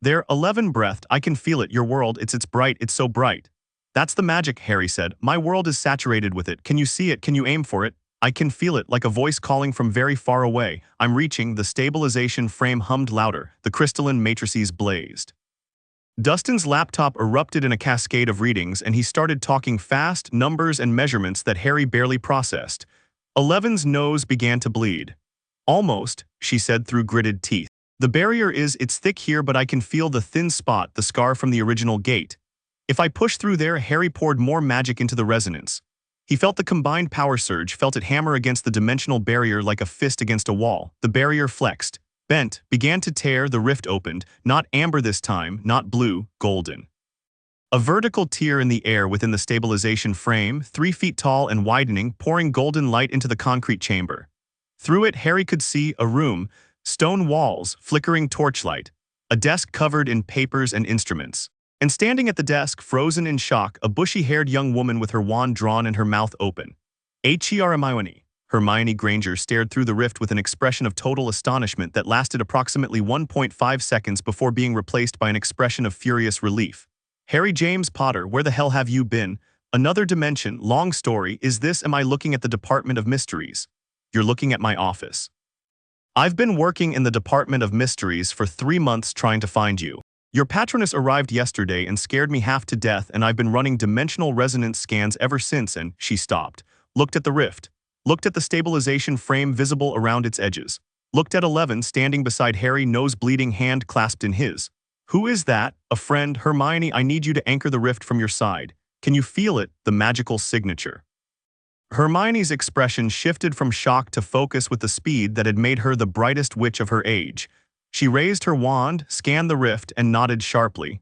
There, Eleven breathed. I can feel it, your world, it's bright, it's so bright. That's the magic, Harry said. My world is saturated with it. Can you see it? Can you aim for it? I can feel it, like a voice calling from very far away. I'm reaching. The stabilization frame hummed louder. The crystalline matrices blazed. Dustin's laptop erupted in a cascade of readings, and he started talking fast, numbers and measurements that Harry barely processed. Eleven's nose began to bleed. Almost, she said through gritted teeth. The barrier it's thick here, but I can feel the thin spot, the scar from the original gate. If I push through there, Harry poured more magic into the resonance. He felt the combined power surge, felt it hammer against the dimensional barrier like a fist against a wall. The barrier flexed, bent, began to tear. The rift opened, not amber this time, not blue, golden. A vertical tier in the air within the stabilization frame, 3 feet tall and widening, pouring golden light into the concrete chamber. Through it, Harry could see a room, stone walls, flickering torchlight, a desk covered in papers and instruments. And standing at the desk, frozen in shock, a bushy-haired young woman with her wand drawn and her mouth open. Hermione Granger stared through the rift with an expression of total astonishment that lasted approximately 1.5 seconds before being replaced by an expression of furious relief. Harry James Potter, where the hell have you been? Another dimension, long story, is this? Am I looking at the Department of Mysteries? You're looking at my office. I've been working in the Department of Mysteries for 3 months trying to find you. Your Patronus arrived yesterday and scared me half to death, and I've been running dimensional resonance scans ever since. And she stopped, looked at the rift, looked at the stabilization frame visible around its edges, looked at Eleven standing beside Harry, nose bleeding, hand clasped in his. Who is that? A friend? Hermione, I need you to anchor the rift from your side. Can you feel it? The magical signature. Hermione's expression shifted from shock to focus with the speed that had made her the brightest witch of her age. She raised her wand, scanned the rift, and nodded sharply.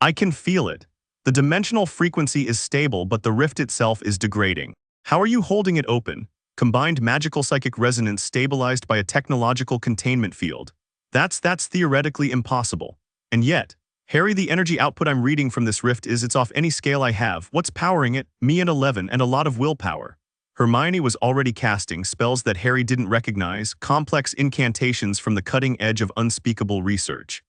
I can feel it. The dimensional frequency is stable, but the rift itself is degrading. How are you holding it open? Combined magical psychic resonance stabilized by a technological containment field. That's theoretically impossible. And yet, Harry, the energy output I'm reading from this rift it's off any scale I have. What's powering it? Me and Eleven, and a lot of willpower. Hermione was already casting spells that Harry didn't recognize, complex incantations from the cutting edge of unspeakable research.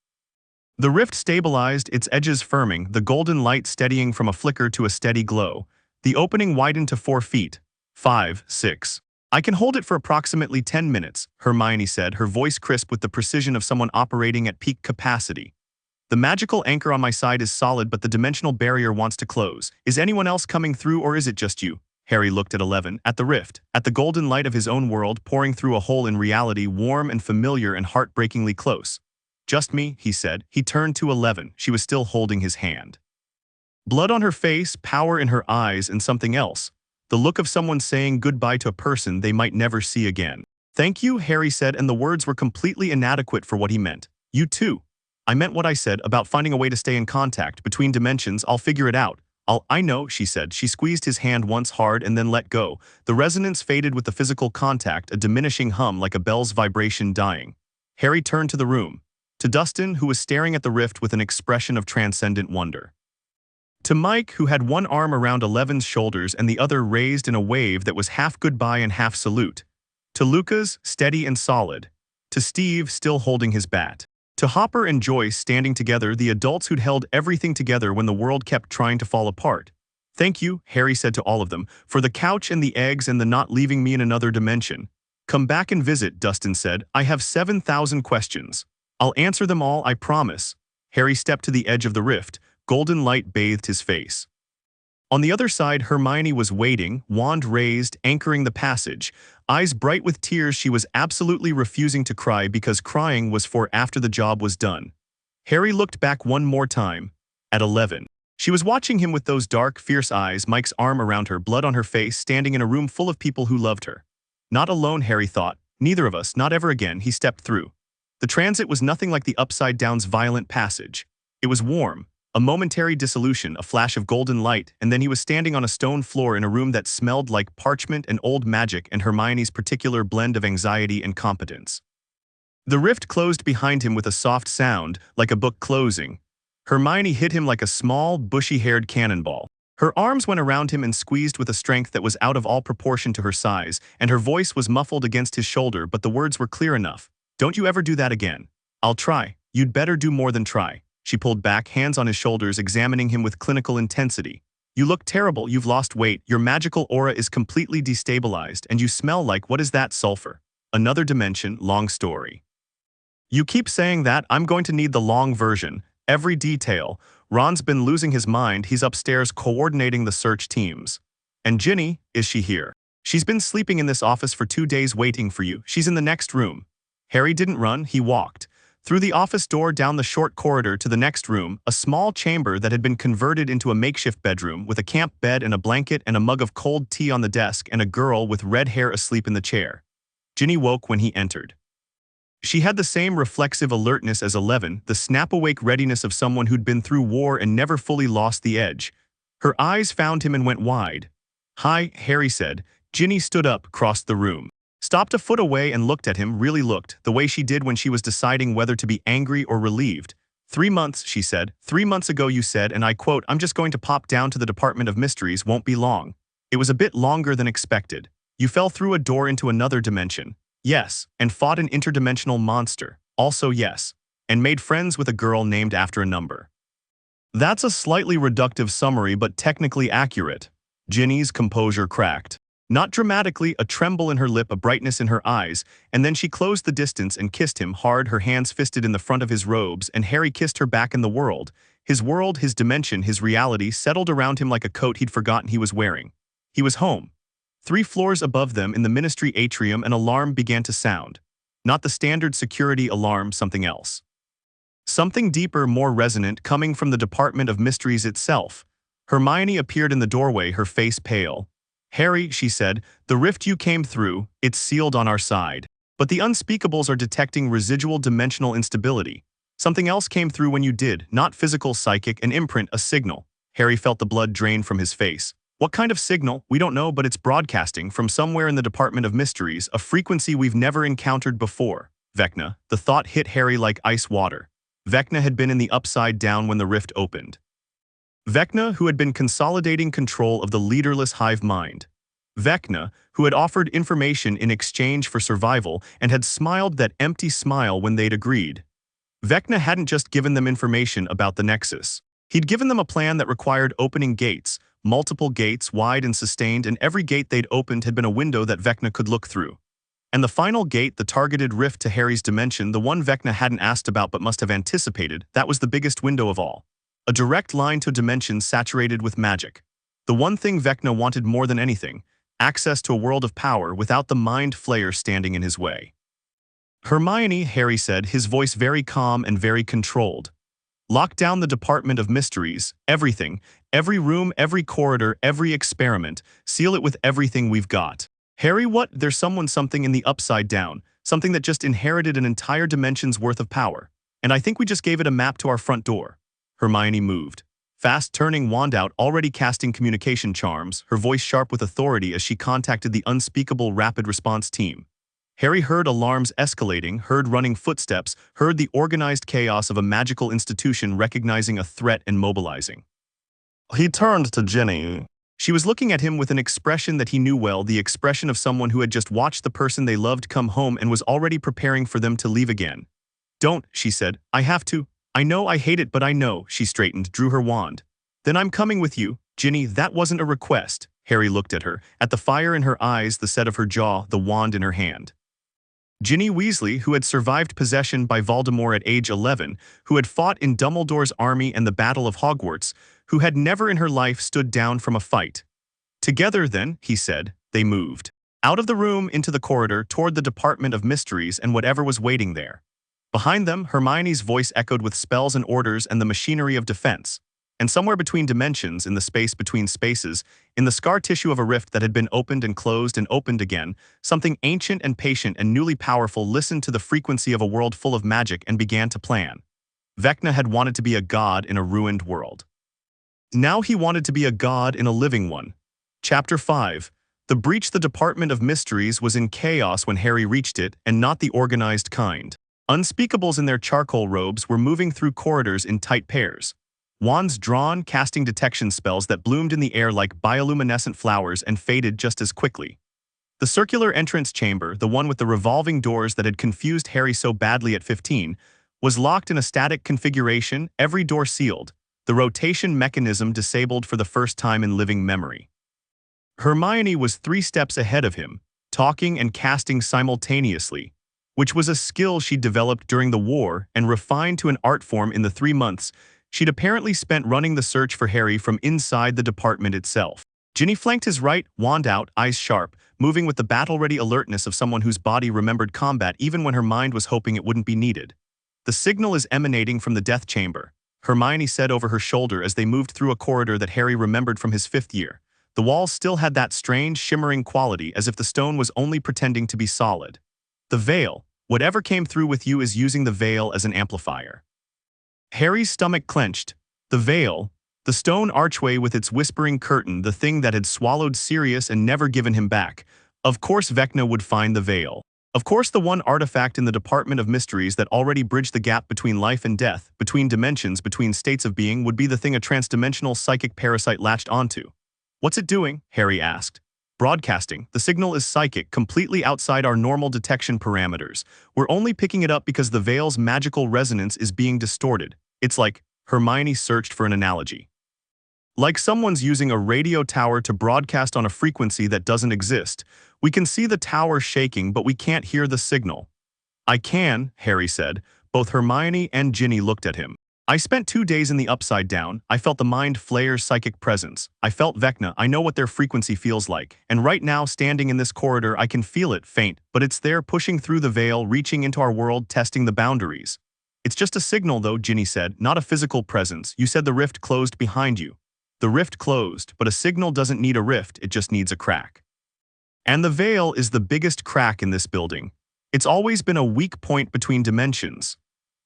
The rift stabilized, its edges firming, the golden light steadying from a flicker to a steady glow. The opening widened to 4 feet. 5, 6. I can hold it for approximately 10 minutes, Hermione said, her voice crisp with the precision of someone operating at peak capacity. The magical anchor on my side is solid, but the dimensional barrier wants to close. Is anyone else coming through, or is it just you? Harry looked at Eleven, at the rift, at the golden light of his own world pouring through a hole in reality, warm and familiar and heartbreakingly close. Just me, he said. He turned to Eleven. She was still holding his hand. Blood on her face, power in her eyes, and something else. the look of someone saying goodbye to a person they might never see again. "Thank you," Harry said, and the words were completely inadequate for what he meant. "You too. I meant what I said about finding a way to stay in contact between dimensions. I'll figure it out. I know," she said. She squeezed his hand once hard and then let go. The resonance faded with the physical contact, a diminishing hum like a bell's vibration dying. Harry turned to the room. To Dustin, who was staring at the rift with an expression of transcendent wonder. To Mike, who had one arm around Eleven's shoulders and the other raised in a wave that was half goodbye and half salute. To Lucas, steady and solid. To Steve, still holding his bat. To Hopper and Joyce, standing together, the adults who'd held everything together when the world kept trying to fall apart. "Thank you," Harry said to all of them, "for the couch and the eggs and the not leaving me in another dimension." "Come back and visit," Dustin said. "I have 7,000 questions. I'll answer them all, I promise." Harry stepped to the edge of the rift. Golden light bathed his face. On the other side, Hermione was waiting, wand raised, anchoring the passage. Eyes bright with tears, she was absolutely refusing to cry because crying was for after the job was done. Harry looked back one more time, at 11. She was watching him with those dark, fierce eyes, Mike's arm around her, blood on her face, standing in a room full of people who loved her. Not alone, Harry thought. Neither of us, not ever again. He stepped through. The transit was nothing like the Upside Down's violent passage. It was warm. A momentary dissolution, a flash of golden light, and then he was standing on a stone floor in a room that smelled like parchment and old magic and Hermione's particular blend of anxiety and competence. The rift closed behind him with a soft sound, like a book closing. Hermione hit him like a small, bushy-haired cannonball. Her arms went around him and squeezed with a strength that was out of all proportion to her size, and her voice was muffled against his shoulder, but the words were clear enough. "Don't you ever do that again." "I'll try. You'd better do more than try." She pulled back, hands on his shoulders, examining him with clinical intensity. "You look terrible, you've lost weight, your magical aura is completely destabilized, and you smell like, what is that, sulfur? Another dimension, long story." "You keep saying that, I'm going to need the long version, every detail. Ron's been losing his mind, he's upstairs coordinating the search teams." "And Ginny, is she here?" "She's been sleeping in this office for 2 days waiting for you, she's in the next room." Harry didn't run, he walked. Through the office door, down the short corridor to the next room, a small chamber that had been converted into a makeshift bedroom with a camp bed and a blanket and a mug of cold tea on the desk and a girl with red hair asleep in the chair. Ginny woke when he entered. She had the same reflexive alertness as 11, the snap-awake readiness of someone who'd been through war and never fully lost the edge. Her eyes found him and went wide. "Hi," Harry said. Ginny stood up, crossed the room. Stopped a foot away and looked at him, really looked, the way she did when she was deciding whether to be angry or relieved. 3 months, she said. 3 months ago you said, and I quote, "I'm just going to pop down to the Department of Mysteries, won't be long." It was a bit longer than expected. You fell through a door into another dimension. Yes, and fought an interdimensional monster. Also yes. And made friends with a girl named after a number. That's a slightly reductive summary but technically accurate. Ginny's composure cracked. Not dramatically, a tremble in her lip, a brightness in her eyes, and then she closed the distance and kissed him hard, her hands fisted in the front of his robes, and Harry kissed her back in the world. His world, his dimension, his reality settled around him like a coat he'd forgotten he was wearing. He was home. 3 floors above them in the ministry atrium, an alarm began to sound. Not the standard security alarm, something else. Something deeper, more resonant, coming from the Department of Mysteries itself. Hermione appeared in the doorway, her face pale. "Harry," she said, "the rift you came through, it's sealed on our side. But the unspeakables are detecting residual dimensional instability. Something else came through when you did, not physical, psychic, an imprint, a signal." Harry felt the blood drain from his face. "What kind of signal? We don't know, but it's broadcasting from somewhere in the Department of Mysteries, a frequency we've never encountered before." Vecna. The thought hit Harry like ice water. Vecna had been in the Upside Down when the rift opened. Vecna, who had been consolidating control of the leaderless hive mind. Vecna, who had offered information in exchange for survival and had smiled that empty smile when they'd agreed. Vecna hadn't just given them information about the Nexus. He'd given them a plan that required opening gates, multiple gates, wide and sustained, and every gate they'd opened had been a window that Vecna could look through. And the final gate, the targeted rift to Harry's dimension, the one Vecna hadn't asked about but must have anticipated, that was the biggest window of all. A direct line to dimensions saturated with magic. The one thing Vecna wanted more than anything, access to a world of power without the mind flayer standing in his way. "Hermione," Harry said, his voice very calm and very controlled. Lock down the Department of Mysteries, everything, every room, every corridor, every experiment, seal it with everything we've got. Harry, what? There's something in the Upside Down, something that just inherited an entire dimension's worth of power. And I think we just gave it a map to our front door. Hermione moved, fast turning wand out, already casting communication charms, her voice sharp with authority as she contacted the unspeakable rapid response team. Harry heard alarms escalating, heard running footsteps, heard the organized chaos of a magical institution recognizing a threat and mobilizing. He turned to Ginny. She was looking at him with an expression that he knew well, the expression of someone who had just watched the person they loved come home and was already preparing for them to leave again. Don't, she said. I have to. I know I hate it, but I know. She straightened, drew her wand. Then I'm coming with you. Ginny, that wasn't a request. Harry looked at her, at the fire in her eyes, the set of her jaw, the wand in her hand. Ginny Weasley, who had survived possession by Voldemort at age 11, who had fought in Dumbledore's army and the Battle of Hogwarts, who had never in her life stood down from a fight. Together then, he said, they moved. Out of the room, into the corridor, toward the Department of Mysteries and whatever was waiting there. Behind them, Hermione's voice echoed with spells and orders and the machinery of defense. And somewhere between dimensions, in the space between spaces, in the scar tissue of a rift that had been opened and opened again, something ancient and patient and newly powerful listened to the frequency of a world full of magic and began to plan. Vecna had wanted to be a god in a ruined world. Now he wanted to be a god in a living one. Chapter 5. The breach. The Department of Mysteries was in chaos when Harry reached it, and not the organized kind. Unspeakables in their charcoal robes were moving through corridors in tight pairs. Wands drawn, casting detection spells that bloomed in the air like bioluminescent flowers and faded just as quickly. The circular entrance chamber, the one with the revolving doors that had confused Harry so badly at 15, was locked in a static configuration, every door sealed, the rotation mechanism disabled for the first time in living memory. Hermione was 3 steps ahead of him, talking and casting simultaneously, which was a skill she'd developed during the war and refined to an art form in the 3 months she'd apparently spent running the search for Harry from inside the department itself. Ginny flanked his right, wand out, eyes sharp, moving with the battle-ready alertness of someone whose body remembered combat even when her mind was hoping it wouldn't be needed. The signal is emanating from the death chamber, Hermione said over her shoulder as they moved through a corridor that Harry remembered from his 5th year. The walls still had that strange, shimmering quality as if the stone was only pretending to be solid. The veil, whatever came through with you is using the veil as an amplifier. Harry's stomach clenched. The veil, the stone archway with its whispering curtain, the thing that had swallowed Sirius and never given him back. Of course Vecna would find the veil. Of course the one artifact in the Department of Mysteries that already bridged the gap between life and death, between dimensions, between states of being, would be the thing a transdimensional psychic parasite latched onto. What's it doing? Harry asked. Broadcasting. The signal is psychic, completely outside our normal detection parameters. We're only picking it up because the veil's magical resonance is being distorted. It's like, Hermione searched for an analogy. Like someone's using a radio tower to broadcast on a frequency that doesn't exist. We can see the tower shaking, but we can't hear the signal. I can, Harry said. Both Hermione and Ginny looked at him. I spent 2 days in the Upside Down. I felt the Mind Flayer's psychic presence. I felt Vecna. I know what their frequency feels like. And right now, standing in this corridor, I can feel it, faint, but it's there, pushing through the veil, reaching into our world, testing the boundaries. It's just a signal, though, Ginny said, not a physical presence. You said the rift closed behind you. The rift closed, but a signal doesn't need a rift, it just needs a crack. And the veil is the biggest crack in this building. It's always been a weak point between dimensions.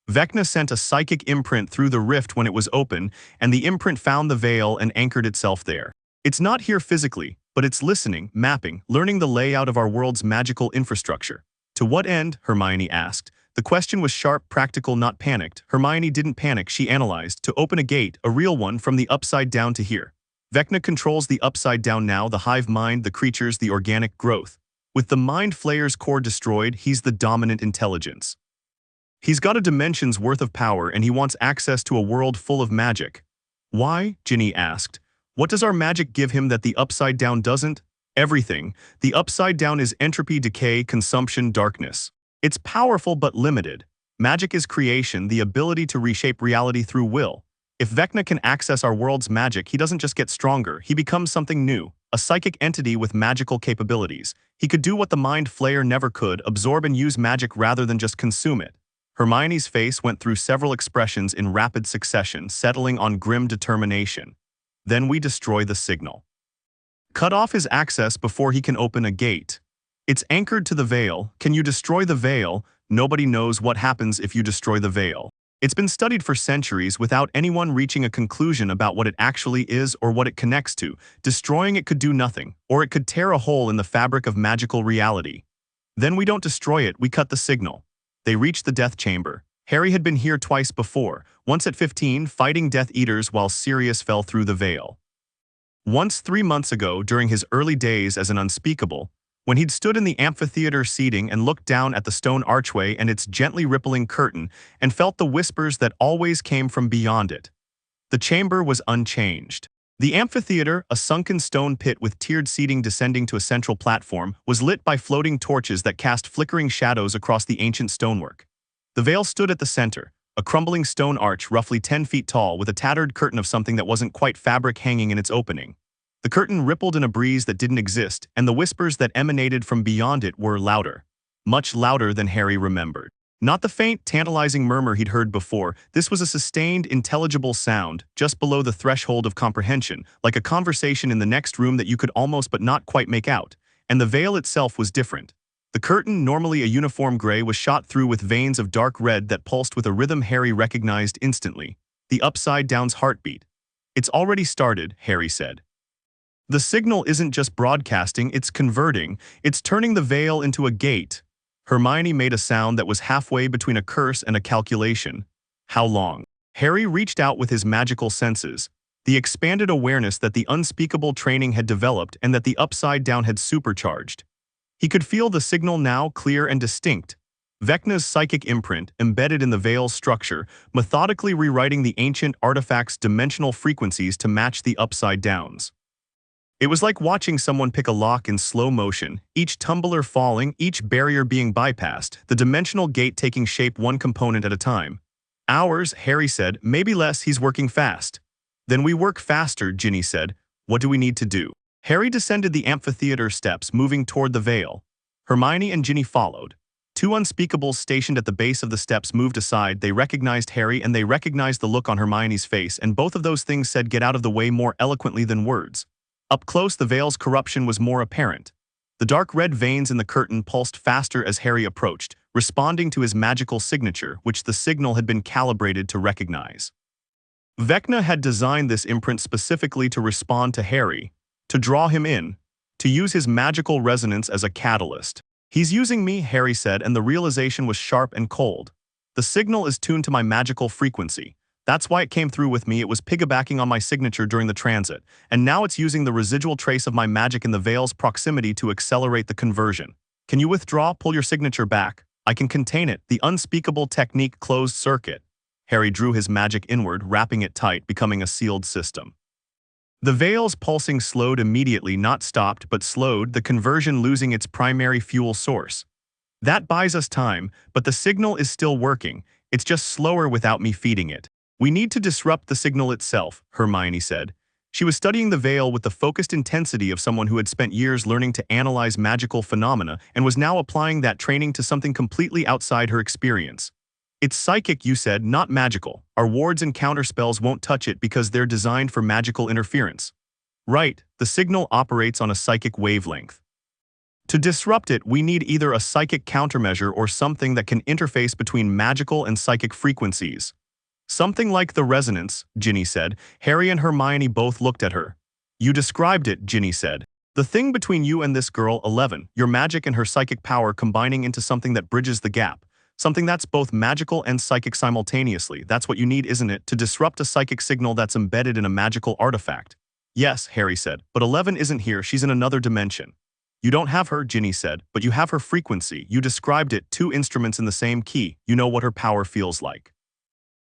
Vecna sent a psychic imprint through the rift when it was open, and the imprint found the veil and anchored itself there. It's not here physically, but it's listening, mapping, learning the layout of our world's magical infrastructure. To what end? Hermione asked. The question was sharp, practical, not panicked. Hermione didn't panic, she analyzed. To open a gate, a real one, from the Upside Down to here. Vecna controls the Upside Down now, the hive mind, the creatures, the organic growth. With the Mind Flayer's core destroyed, he's the dominant intelligence. He's got a dimension's worth of power and he wants access to a world full of magic. Why? Ginny asked. What does our magic give him that the Upside Down doesn't? Everything. The Upside Down is entropy, decay, consumption, darkness. It's powerful but limited. Magic is creation, the ability to reshape reality through will. If Vecna can access our world's magic, he doesn't just get stronger, he becomes something new, a psychic entity with magical capabilities. He could do what the Mind Flayer never could, absorb and use magic rather than just consume it. Hermione's face went through several expressions in rapid succession, settling on grim determination. Then we destroy the signal. Cut off his access before he can open a gate. It's anchored to the veil. Can you destroy the veil? Nobody knows what happens if you destroy the veil. It's been studied for centuries without anyone reaching a conclusion about what it actually is or what it connects to. Destroying it could do nothing, or it could tear a hole in the fabric of magical reality. Then we don't destroy it, we cut the signal. They reached the Death Chamber. Harry had been here twice before, once at 15, fighting Death Eaters while Sirius fell through the veil. Once 3 months ago, during his early days as an Unspeakable, when he'd stood in the amphitheater seating and looked down at the stone archway and its gently rippling curtain and felt the whispers that always came from beyond it. The chamber was unchanged. The amphitheater, a sunken stone pit with tiered seating descending to a central platform, was lit by floating torches that cast flickering shadows across the ancient stonework. The veil stood at the center, a crumbling stone arch roughly 10 feet tall with a tattered curtain of something that wasn't quite fabric hanging in its opening. The curtain rippled in a breeze that didn't exist, and the whispers that emanated from beyond it were louder. Much louder than Harry remembered. Not the faint, tantalizing murmur he'd heard before. This was a sustained, intelligible sound, just below the threshold of comprehension, like a conversation in the next room that you could almost but not quite make out. And the veil itself was different. The curtain, normally a uniform gray, was shot through with veins of dark red that pulsed with a rhythm Harry recognized instantly. The Upside Down's heartbeat. "It's already started," Harry said. "The signal isn't just broadcasting, it's converting. It's turning the veil into a gate." Hermione made a sound that was halfway between a curse and a calculation. How long? Harry reached out with his magical senses, the expanded awareness that the unspeakable training had developed and that the Upside Down had supercharged. He could feel the signal now, clear and distinct. Vecna's psychic imprint, embedded in the veil's structure, methodically rewriting the ancient artifact's dimensional frequencies to match the Upside Down's. It was like watching someone pick a lock in slow motion, each tumbler falling, each barrier being bypassed, the dimensional gate taking shape one component at a time. "Hours," Harry said, "maybe less, he's working fast." "Then we work faster," Ginny said. "What do we need to do?" Harry descended the amphitheater steps, moving toward the veil. Hermione and Ginny followed. Two Unspeakables stationed at the base of the steps moved aside. They recognized Harry and they recognized the look on Hermione's face, and both of those things said get out of the way more eloquently than words. Up close, the veil's corruption was more apparent. The dark red veins in the curtain pulsed faster as Harry approached, responding to his magical signature, which the signal had been calibrated to recognize. Vecna had designed this imprint specifically to respond to Harry, to draw him in, to use his magical resonance as a catalyst. "He's using me," Harry said, and the realization was sharp and cold. "The signal is tuned to my magical frequency. That's why it came through with me. It was piggybacking on my signature during the transit, and now it's using the residual trace of my magic in the veil's proximity to accelerate the conversion. Can you withdraw? Pull your signature back. I can contain it." The unspeakable technique closed circuit. Harry drew his magic inward, wrapping it tight, becoming a sealed system. The veil's pulsing slowed immediately, not stopped, but slowed, the conversion losing its primary fuel source. "That buys us time, but the signal is still working. It's just slower without me feeding it." "We need to disrupt the signal itself," Hermione said. She was studying the veil with the focused intensity of someone who had spent years learning to analyze magical phenomena and was now applying that training to something completely outside her experience. "It's psychic," you said, "not magical. Our wards and counterspells won't touch it because they're designed for magical interference." "Right, the signal operates on a psychic wavelength. To disrupt it, we need either a psychic countermeasure or something that can interface between magical and psychic frequencies." "Something like the resonance," Ginny said. Harry and Hermione both looked at her. "You described it," Ginny said. "The thing between you and this girl, 11, your magic and her psychic power combining into something that bridges the gap. Something that's both magical and psychic simultaneously. That's what you need, isn't it? To disrupt a psychic signal that's embedded in a magical artifact." "Yes," Harry said, "but 11 isn't here, she's in another dimension." "You don't have her," Ginny said, "but you have her frequency. You described it, two instruments in the same key. You know what her power feels like."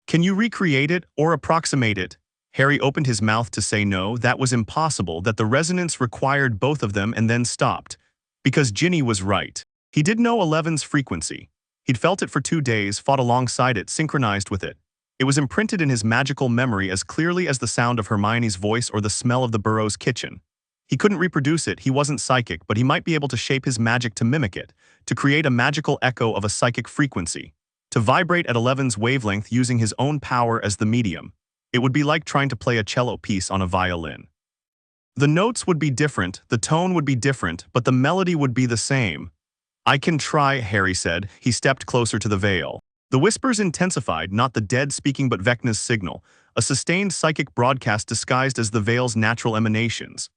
"Can you recreate it or approximate it?" Harry opened his mouth to say no, that was impossible, that the resonance required both of them, and then stopped. Because Ginny was right. He did know 11's frequency. He'd felt it for 2 days, fought alongside it, synchronized with it. It was imprinted in his magical memory as clearly as the sound of Hermione's voice or the smell of the Burrow's kitchen. He couldn't reproduce it, he wasn't psychic, but he might be able to shape his magic to mimic it, to create a magical echo of a psychic frequency. to vibrate at 11's wavelength using his own power as the medium. It would be like trying to play a cello piece on a violin. The notes would be different, the tone would be different, but the melody would be the same. "I can try," Harry said. He stepped closer to the veil. The whispers intensified, not the dead speaking but Vecna's signal, a sustained psychic broadcast disguised as the veil's natural emanations.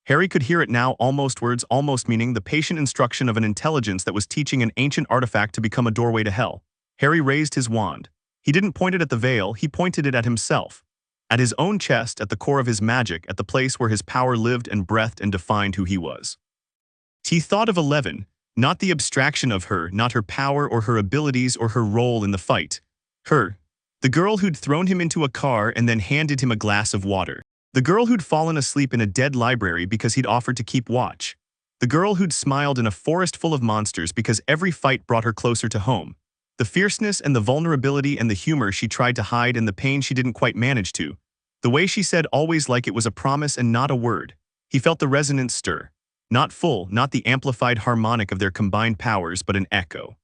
Harry could hear it now, almost words, almost meaning the patient instruction of an intelligence that was teaching an ancient artifact to become a doorway to hell. Harry raised his wand. He didn't point it at the veil, he pointed it at himself. At his own chest, at the core of his magic, at the place where his power lived and breathed and defined who he was. He thought of 11, not the abstraction of her, not her power or her abilities or her role in the fight. Her. The girl who'd thrown him into a car and then handed him a glass of water. The girl who'd fallen asleep in a dead library because he'd offered to keep watch. The girl who'd smiled in a forest full of monsters because every fight brought her closer to home. The fierceness and the vulnerability and the humor she tried to hide and the pain she didn't quite manage to. The way she said always like it was a promise and not a word. He felt the resonance stir. Not full, not the amplified harmonic of their combined powers, but an echo.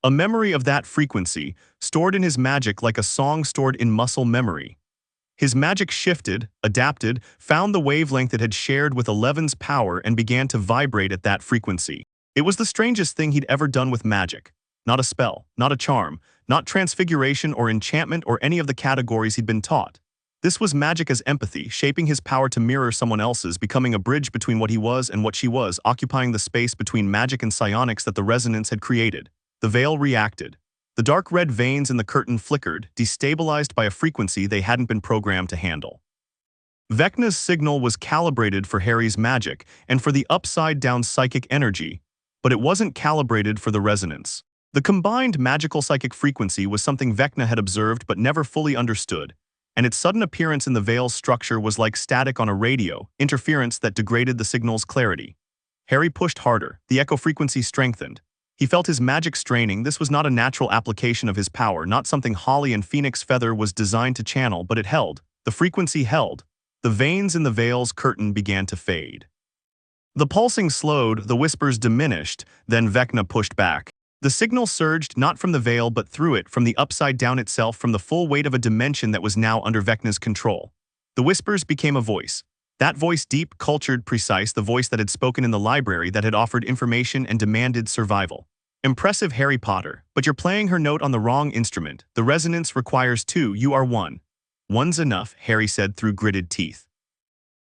A memory of that frequency, stored in his magic like a song stored in muscle memory. His magic shifted, adapted, found the wavelength it had shared with 11's power and began to vibrate at that frequency. It was the strangest thing he'd ever done with magic. Not a spell, not a charm, not transfiguration or enchantment or any of the categories he'd been taught. This was magic as empathy, shaping his power to mirror someone else's, becoming a bridge between what he was and what she was, occupying the space between magic and psionics that the resonance had created. The veil reacted. The dark red veins in the curtain flickered, destabilized by a frequency they hadn't been programmed to handle. Vecna's signal was calibrated for Harry's magic and for the upside-down psychic energy, but it wasn't calibrated for the resonance. The combined magical psychic frequency was something Vecna had observed but never fully understood, and its sudden appearance in the veil's structure was like static on a radio, interference that degraded the signal's clarity. Harry pushed harder, the echo frequency strengthened. He felt his magic straining. This was not a natural application of his power, not something Holly and Phoenix Feather was designed to channel, but it held. The frequency held. The veins in the veil's curtain began to fade. The pulsing slowed, the whispers diminished, then Vecna pushed back. The signal surged not from the veil but through it, from the upside down itself, from the full weight of a dimension that was now under Vecna's control. The whispers became a voice. That voice, deep, cultured, precise, the voice that had spoken in the library, that had offered information and demanded survival. "Impressive, Harry Potter, but you're playing her note on the wrong instrument. The resonance requires two, you are one." "One's enough," Harry said through gritted teeth.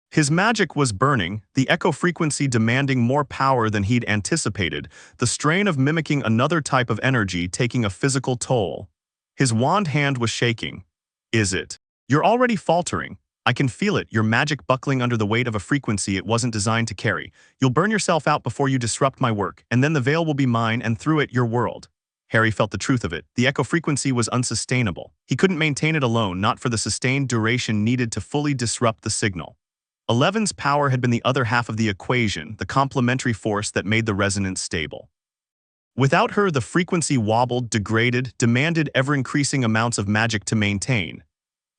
His magic was burning, the echo frequency demanding more power than he'd anticipated, the strain of mimicking another type of energy taking a physical toll. His wand hand was shaking. "Is it? You're already faltering. I can feel it, your magic buckling under the weight of a frequency it wasn't designed to carry. You'll burn yourself out before you disrupt my work, and then the veil will be mine and through it your world." Harry felt the truth of it. The echo frequency was unsustainable. He couldn't maintain it alone, not for the sustained duration needed to fully disrupt the signal. 11's power had been the other half of the equation, the complementary force that made the resonance stable. Without her, the frequency wobbled, degraded, demanded ever-increasing amounts of magic to maintain.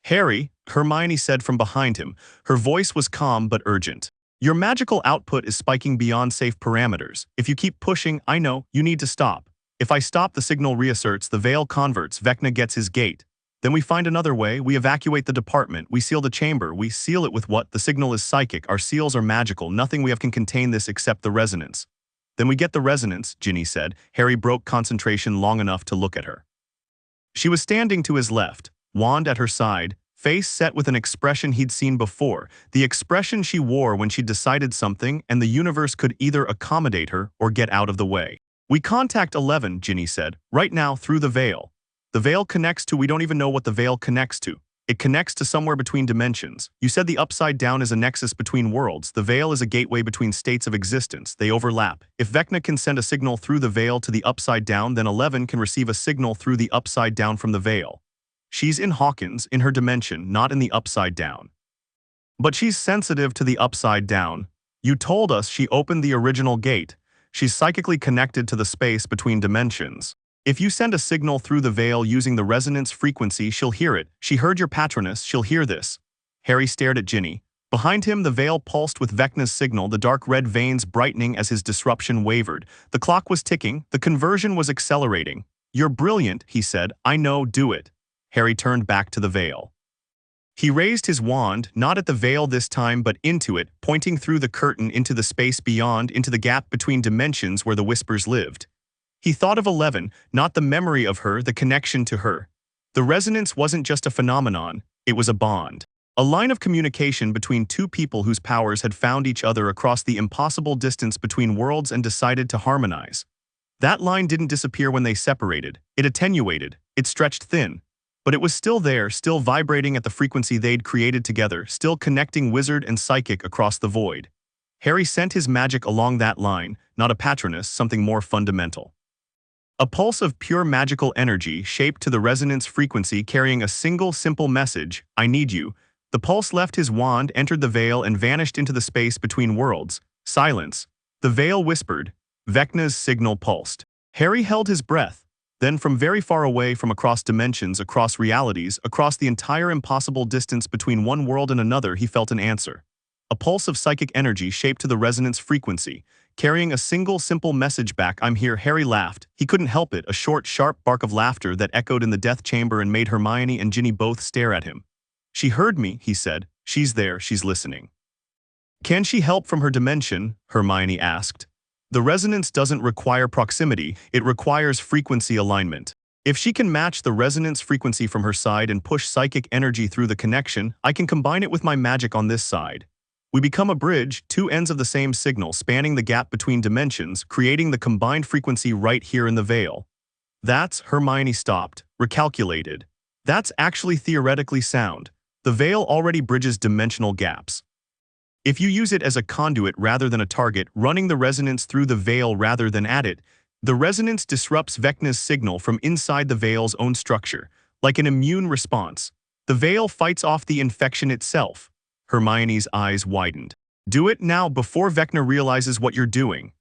"Harry," Hermione said from behind him. Her voice was calm but urgent. "Your magical output is spiking beyond safe parameters. If you keep pushing, I know, you need to stop. If I stop, the signal reasserts, the veil converts, Vecna gets his gate. Then we find another way, we evacuate the department, we seal the chamber, we seal it with what? The signal is psychic, our seals are magical, nothing we have can contain this except the resonance." "Then we get the resonance," Ginny said. Harry broke concentration long enough to look at her. She was standing to his left, wand at her side, face set with an expression he'd seen before, the expression she wore when she decided something and the universe could either accommodate her or get out of the way. "We contact 11, Ginny said, "right now through the veil. The veil connects to, we don't even know what the veil connects to. It connects to somewhere between dimensions. You said the upside down is a nexus between worlds. The veil is a gateway between states of existence. They overlap. If Vecna can send a signal through the veil to the upside down, then 11 can receive a signal through the upside down from the veil. She's in Hawkins, in her dimension, not in the upside down. But she's sensitive to the upside down. You told us she opened the original gate. She's psychically connected to the space between dimensions. If you send a signal through the veil using the resonance frequency, she'll hear it. She heard your patroness, she'll hear this." Harry stared at Ginny. Behind him, the veil pulsed with Vecna's signal, the dark red veins brightening as his disruption wavered. The clock was ticking, the conversion was accelerating. "You're brilliant," he said. "I know, do it." Harry turned back to the veil. He raised his wand, not at the veil this time but into it, pointing through the curtain into the space beyond, into the gap between dimensions where the Whispers lived. He thought of 11, not the memory of her, the connection to her. The resonance wasn't just a phenomenon, it was a bond. A line of communication between two people whose powers had found each other across the impossible distance between worlds and decided to harmonize. That line didn't disappear when they separated. It attenuated, it stretched thin. But it was still there, still vibrating at the frequency they'd created together, still connecting wizard and psychic across the void. Harry sent his magic along that line, not a Patronus, something more fundamental. A pulse of pure magical energy shaped to the resonance frequency carrying a single simple message, "I need you." The pulse left his wand, entered the veil and vanished into the space between worlds. Silence. The veil whispered. Vecna's signal pulsed. Harry held his breath. Then from very far away, from across dimensions, across realities, across the entire impossible distance between one world and another, he felt an answer. A pulse of psychic energy shaped to the resonance frequency, carrying a single simple message back. "I'm here." Harry laughed. He couldn't help it, a short, sharp bark of laughter that echoed in the death chamber and made Hermione and Ginny both stare at him. "She heard me," he said. "She's there, she's listening." "Can she help from her dimension?" Hermione asked. "The resonance doesn't require proximity, it requires frequency alignment. If she can match the resonance frequency from her side and push psychic energy through the connection, I can combine it with my magic on this side. We become a bridge, two ends of the same signal spanning the gap between dimensions, creating the combined frequency right here in the veil." "That's," Hermione stopped, recalculated. "That's actually theoretically sound. The veil already bridges dimensional gaps. If you use it as a conduit rather than a target, running the resonance through the veil rather than at it, the resonance disrupts Vecna's signal from inside the veil's own structure, like an immune response. The veil fights off the infection itself." Hermione's eyes widened. "Do it now before Vecna realizes what you're doing."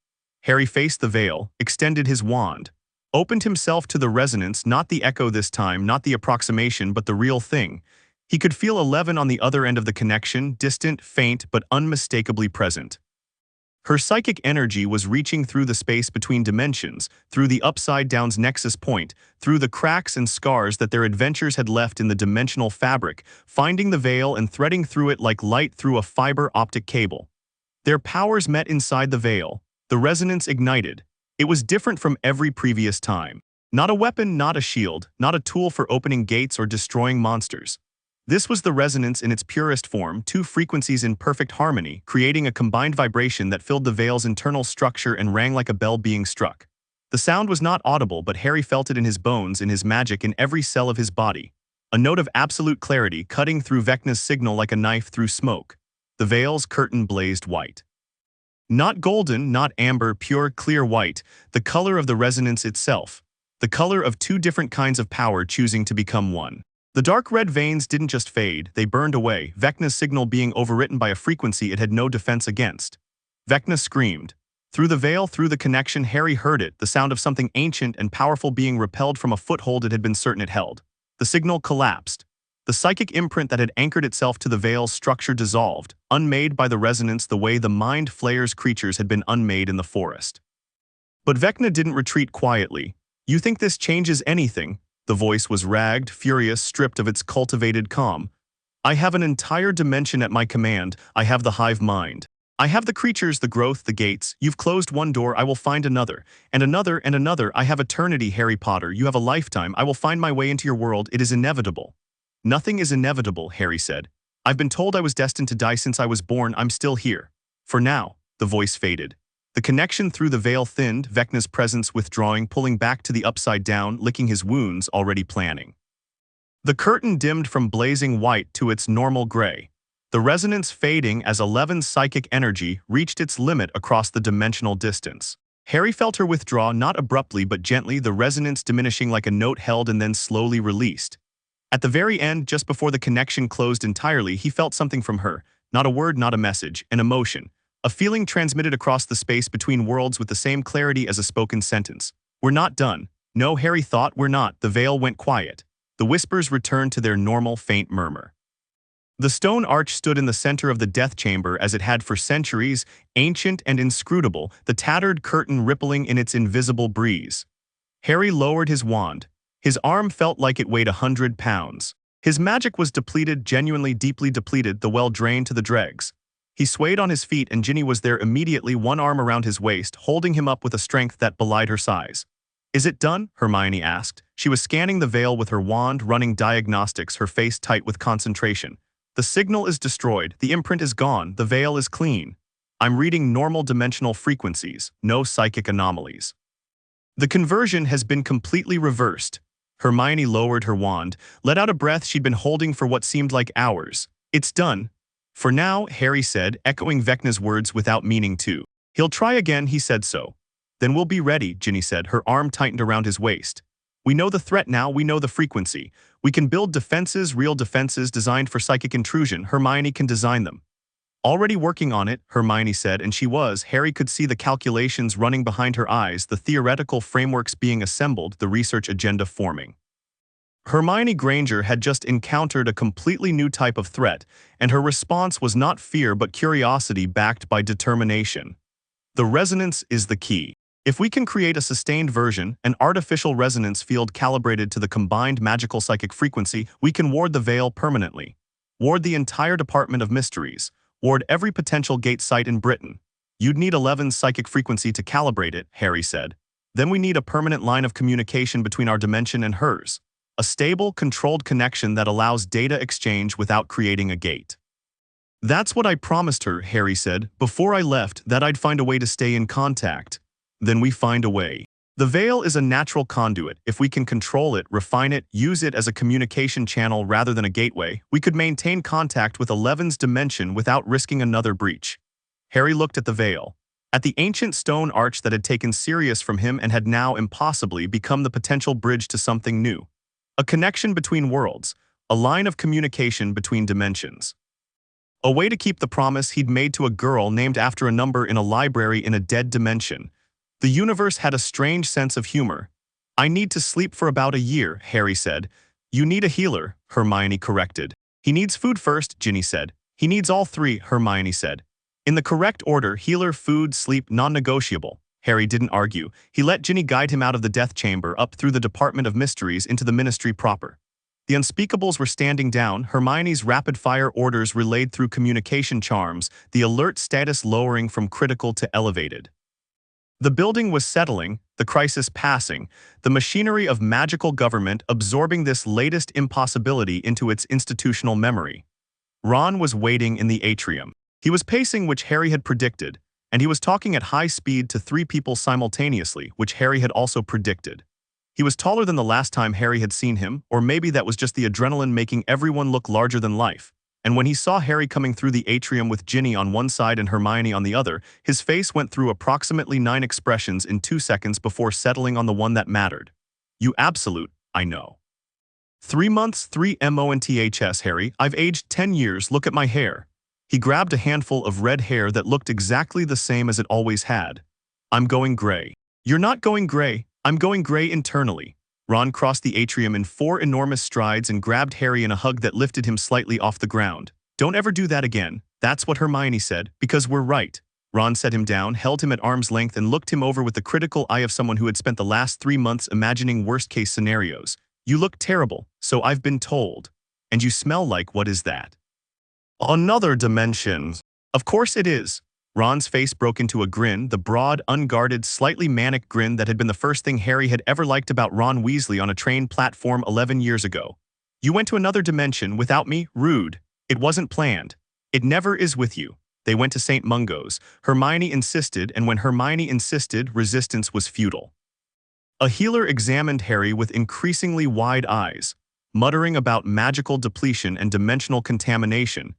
Harry faced the veil, extended his wand, opened himself to the resonance, not the echo this time, not the approximation, but the real thing. He could feel 11 on the other end of the connection, distant, faint, but unmistakably present. Her psychic energy was reaching through the space between dimensions, through the Upside Down's nexus point, through the cracks and scars that their adventures had left in the dimensional fabric, finding the veil and threading through it like light through a fiber optic cable. Their powers met inside the veil. The resonance ignited. It was different from every previous time. Not a weapon, not a shield, not a tool for opening gates or destroying monsters. This was the resonance in its purest form, two frequencies in perfect harmony, creating a combined vibration that filled the veil's internal structure and rang like a bell being struck. The sound was not audible, but Harry felt it in his bones, in his magic, in every cell of his body. A note of absolute clarity cutting through Vecna's signal like a knife through smoke. The veil's curtain blazed white. Not golden, not amber, pure, clear white, the color of the resonance itself. The color of two different kinds of power choosing to become one. The dark red veins didn't just fade, they burned away, Vecna's signal being overwritten by a frequency it had no defense against. Vecna screamed. Through the veil, through the connection, Harry heard it, the sound of something ancient and powerful being repelled from a foothold it had been certain it held. The signal collapsed. The psychic imprint that had anchored itself to the veil's structure dissolved, unmade by the resonance the way the Mind Flayer's creatures had been unmade in the forest. But Vecna didn't retreat quietly. "You think this changes anything?" The voice was ragged, furious, stripped of its cultivated calm. "I have an entire dimension at my command. I have the hive mind. I have the creatures, the growth, the gates. You've closed one door, I will find another. And another and another. I have eternity, Harry Potter. You have a lifetime. I will find my way into your world. It is inevitable." "Nothing is inevitable," Harry said. "I've been told I was destined to die since I was born. I'm still here. For now." The voice faded. The connection through the veil thinned, Vecna's presence withdrawing, pulling back to the Upside Down, licking his wounds, already planning. The curtain dimmed from blazing white to its normal gray, the resonance fading as 11's psychic energy reached its limit across the dimensional distance. Harry felt her withdraw, not abruptly but gently, the resonance diminishing like a note held and then slowly released. At the very end, just before the connection closed entirely, he felt something from her, not a word, not a message, an emotion. A feeling transmitted across the space between worlds with the same clarity as a spoken sentence. "We're not done." "No," Harry thought, "we're not." The veil went quiet. The whispers returned to their normal faint murmur. The stone arch stood in the center of the death chamber as it had for centuries, ancient and inscrutable, the tattered curtain rippling in its invisible breeze. Harry lowered his wand. His arm felt like it weighed 100 pounds. His magic was depleted, genuinely deeply depleted, the well drained to the dregs. He swayed on his feet and Ginny was there immediately, one arm around his waist, holding him up with a strength that belied her size. "Is it done?" Hermione asked. She was scanning the veil with her wand, running diagnostics, her face tight with concentration. "The signal is destroyed, the imprint is gone, the veil is clean. I'm reading normal dimensional frequencies, no psychic anomalies. The conversion has been completely reversed." Hermione lowered her wand, let out a breath she'd been holding for what seemed like hours. "It's done." "For now," Harry said, echoing Vecna's words without meaning to. "He'll try again," he said so. "Then we'll be ready," Ginny said, her arm tightened around his waist. "We know the threat now, we know the frequency. We can build defenses, real defenses designed for psychic intrusion. Hermione can design them." "Already working on it," Hermione said, and she was. Harry could see the calculations running behind her eyes, the theoretical frameworks being assembled, the research agenda forming. Hermione Granger had just encountered a completely new type of threat, and her response was not fear but curiosity backed by determination. The resonance is the key. If we can create a sustained version, an artificial resonance field calibrated to the combined magical psychic frequency, we can ward the veil permanently. Ward the entire Department of Mysteries. Ward every potential gate site in Britain. You'd need 11's psychic frequency to calibrate it, Harry said. Then we need a permanent line of communication between our dimension and hers. A stable, controlled connection that allows data exchange without creating a gate. "That's what I promised her," Harry said, "before I left, that I'd find a way to stay in contact." "Then we find a way. The veil is a natural conduit. If we can control it, refine it, use it as a communication channel rather than a gateway, we could maintain contact with 11's dimension without risking another breach." Harry looked at the veil. At the ancient stone arch that had taken Sirius from him and had now impossibly become the potential bridge to something new. A connection between worlds, a line of communication between dimensions. A way to keep the promise he'd made to a girl named after a number in a library in a dead dimension. The universe had a strange sense of humor. "I need to sleep for about a year," Harry said. "You need a healer," Hermione corrected. "He needs food first," Ginny said. "He needs all three," Hermione said. "In the correct order: healer, food, sleep, non-negotiable." Harry didn't argue. He let Ginny guide him out of the death chamber, up through the Department of Mysteries into the Ministry proper. The unspeakables were standing down, Hermione's rapid-fire orders relayed through communication charms, the alert status lowering from critical to elevated. The building was settling, the crisis passing, the machinery of magical government absorbing this latest impossibility into its institutional memory. Ron was waiting in the atrium. He was pacing, which Harry had predicted, and he was talking at high speed to 3 people simultaneously, which Harry had also predicted. He was taller than the last time Harry had seen him, or maybe that was just the adrenaline making everyone look larger than life. And when he saw Harry coming through the atrium with Ginny on one side and Hermione on the other, his face went through approximately 9 expressions in 2 seconds before settling on the one that mattered. "You absolute, I know." 3 months, 3 months, Harry. "I've aged 10 years, look at my hair." He grabbed a handful of red hair that looked exactly the same as it always had. "I'm going gray." "You're not going gray. I'm going gray internally." Ron crossed the atrium in 4 enormous strides and grabbed Harry in a hug that lifted him slightly off the ground. "Don't ever do that again." "That's what Hermione said, because we're right." Ron set him down, held him at arm's length and looked him over with the critical eye of someone who had spent the last 3 months imagining worst-case scenarios. "You look terrible, so I've been told. And you smell like, what is that?" "Another dimension." "Of course it is." Ron's face broke into a grin, the broad, unguarded, slightly manic grin that had been the first thing Harry had ever liked about Ron Weasley on a train platform 11 years ago. "You went to another dimension without me? Rude. It wasn't planned. It never is with you." They went to St. Mungo's. Hermione insisted, and when Hermione insisted, resistance was futile. A healer examined Harry with increasingly wide eyes, muttering about magical depletion and dimensional contamination,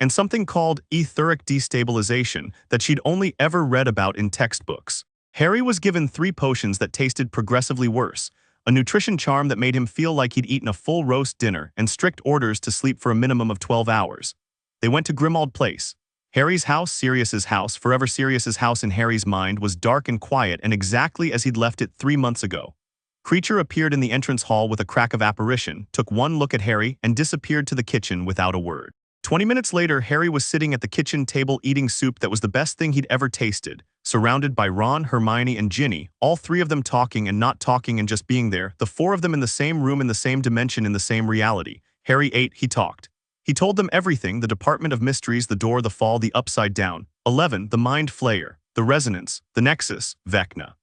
and something called etheric destabilization that she'd only ever read about in textbooks. Harry was given 3 potions that tasted progressively worse, a nutrition charm that made him feel like he'd eaten a full roast dinner, and strict orders to sleep for a minimum of 12 hours. They went to Grimmauld Place. Harry's house, Sirius's house, forever Sirius's house in Harry's mind, was dark and quiet and exactly as he'd left it 3 months ago. Kreacher appeared in the entrance hall with a crack of apparition, took one look at Harry, and disappeared to the kitchen without a word. 20 minutes later, Harry was sitting at the kitchen table eating soup that was the best thing he'd ever tasted, surrounded by Ron, Hermione, and Ginny, all three of them talking and not talking and just being there, the four of them in the same room in the same dimension in the same reality. Harry 8, he talked. He told them everything: the Department of Mysteries, the door, the fall, the upside down. 11, the Mind Flayer, the Resonance, the Nexus, Vecna.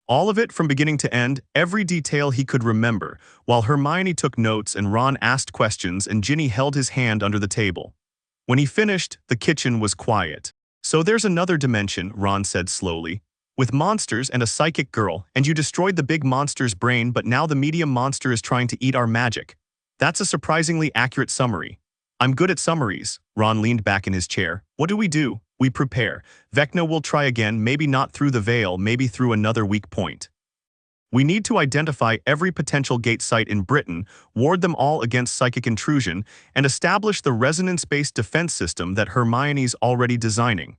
All of it from beginning to end, every detail he could remember, while Hermione took notes and Ron asked questions and Ginny held his hand under the table. When he finished, the kitchen was quiet. So there's another dimension, Ron said slowly, with monsters and a psychic girl, and you destroyed the big monster's brain, but now the medium monster is trying to eat our magic. That's a surprisingly accurate summary. I'm good at summaries. Ron leaned back in his chair. What do? We prepare. Vecna will try again, maybe not through the veil, maybe through another weak point. We need to identify every potential gate site in Britain, ward them all against psychic intrusion, and establish the resonance-based defense system that Hermione's already designing.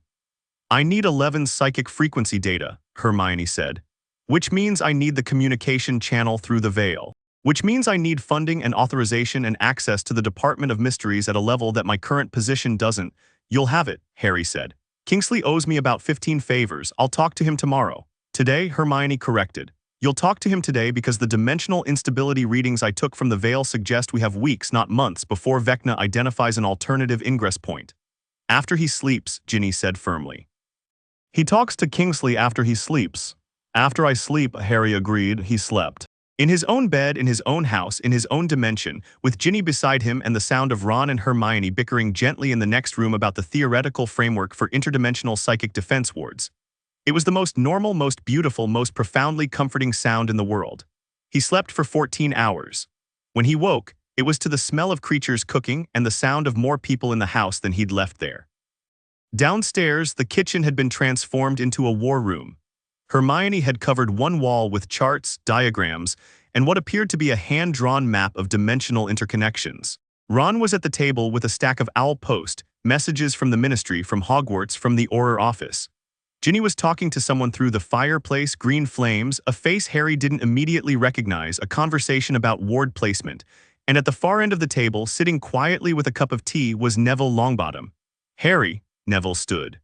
I need 11 psychic frequency data, Hermione said. Which means I need the communication channel through the veil. Which means I need funding and authorization and access to the Department of Mysteries at a level that my current position doesn't. You'll have it, Harry said. Kingsley owes me about 15 favors. I'll talk to him tomorrow. Today, Hermione corrected. You'll talk to him today because the dimensional instability readings I took from the veil suggest we have weeks, not months, before Vecna identifies an alternative ingress point. After he sleeps, Ginny said firmly. He talks to Kingsley after he sleeps. After I sleep, Harry agreed. He slept. In his own bed, in his own house, in his own dimension, with Ginny beside him and the sound of Ron and Hermione bickering gently in the next room about the theoretical framework for interdimensional psychic defense wards. It was the most normal, most beautiful, most profoundly comforting sound in the world. He slept for 14 hours. When he woke, it was to the smell of creatures cooking and the sound of more people in the house than he'd left there. Downstairs, the kitchen had been transformed into a war room. Hermione had covered one wall with charts, diagrams, and what appeared to be a hand-drawn map of dimensional interconnections. Ron was at the table with a stack of Owl Post, messages from the Ministry, from Hogwarts, from the Auror office. Ginny was talking to someone through the fireplace, green flames, a face Harry didn't immediately recognize, a conversation about ward placement, and at the far end of the table, sitting quietly with a cup of tea, was Neville Longbottom. Harry, Neville stood.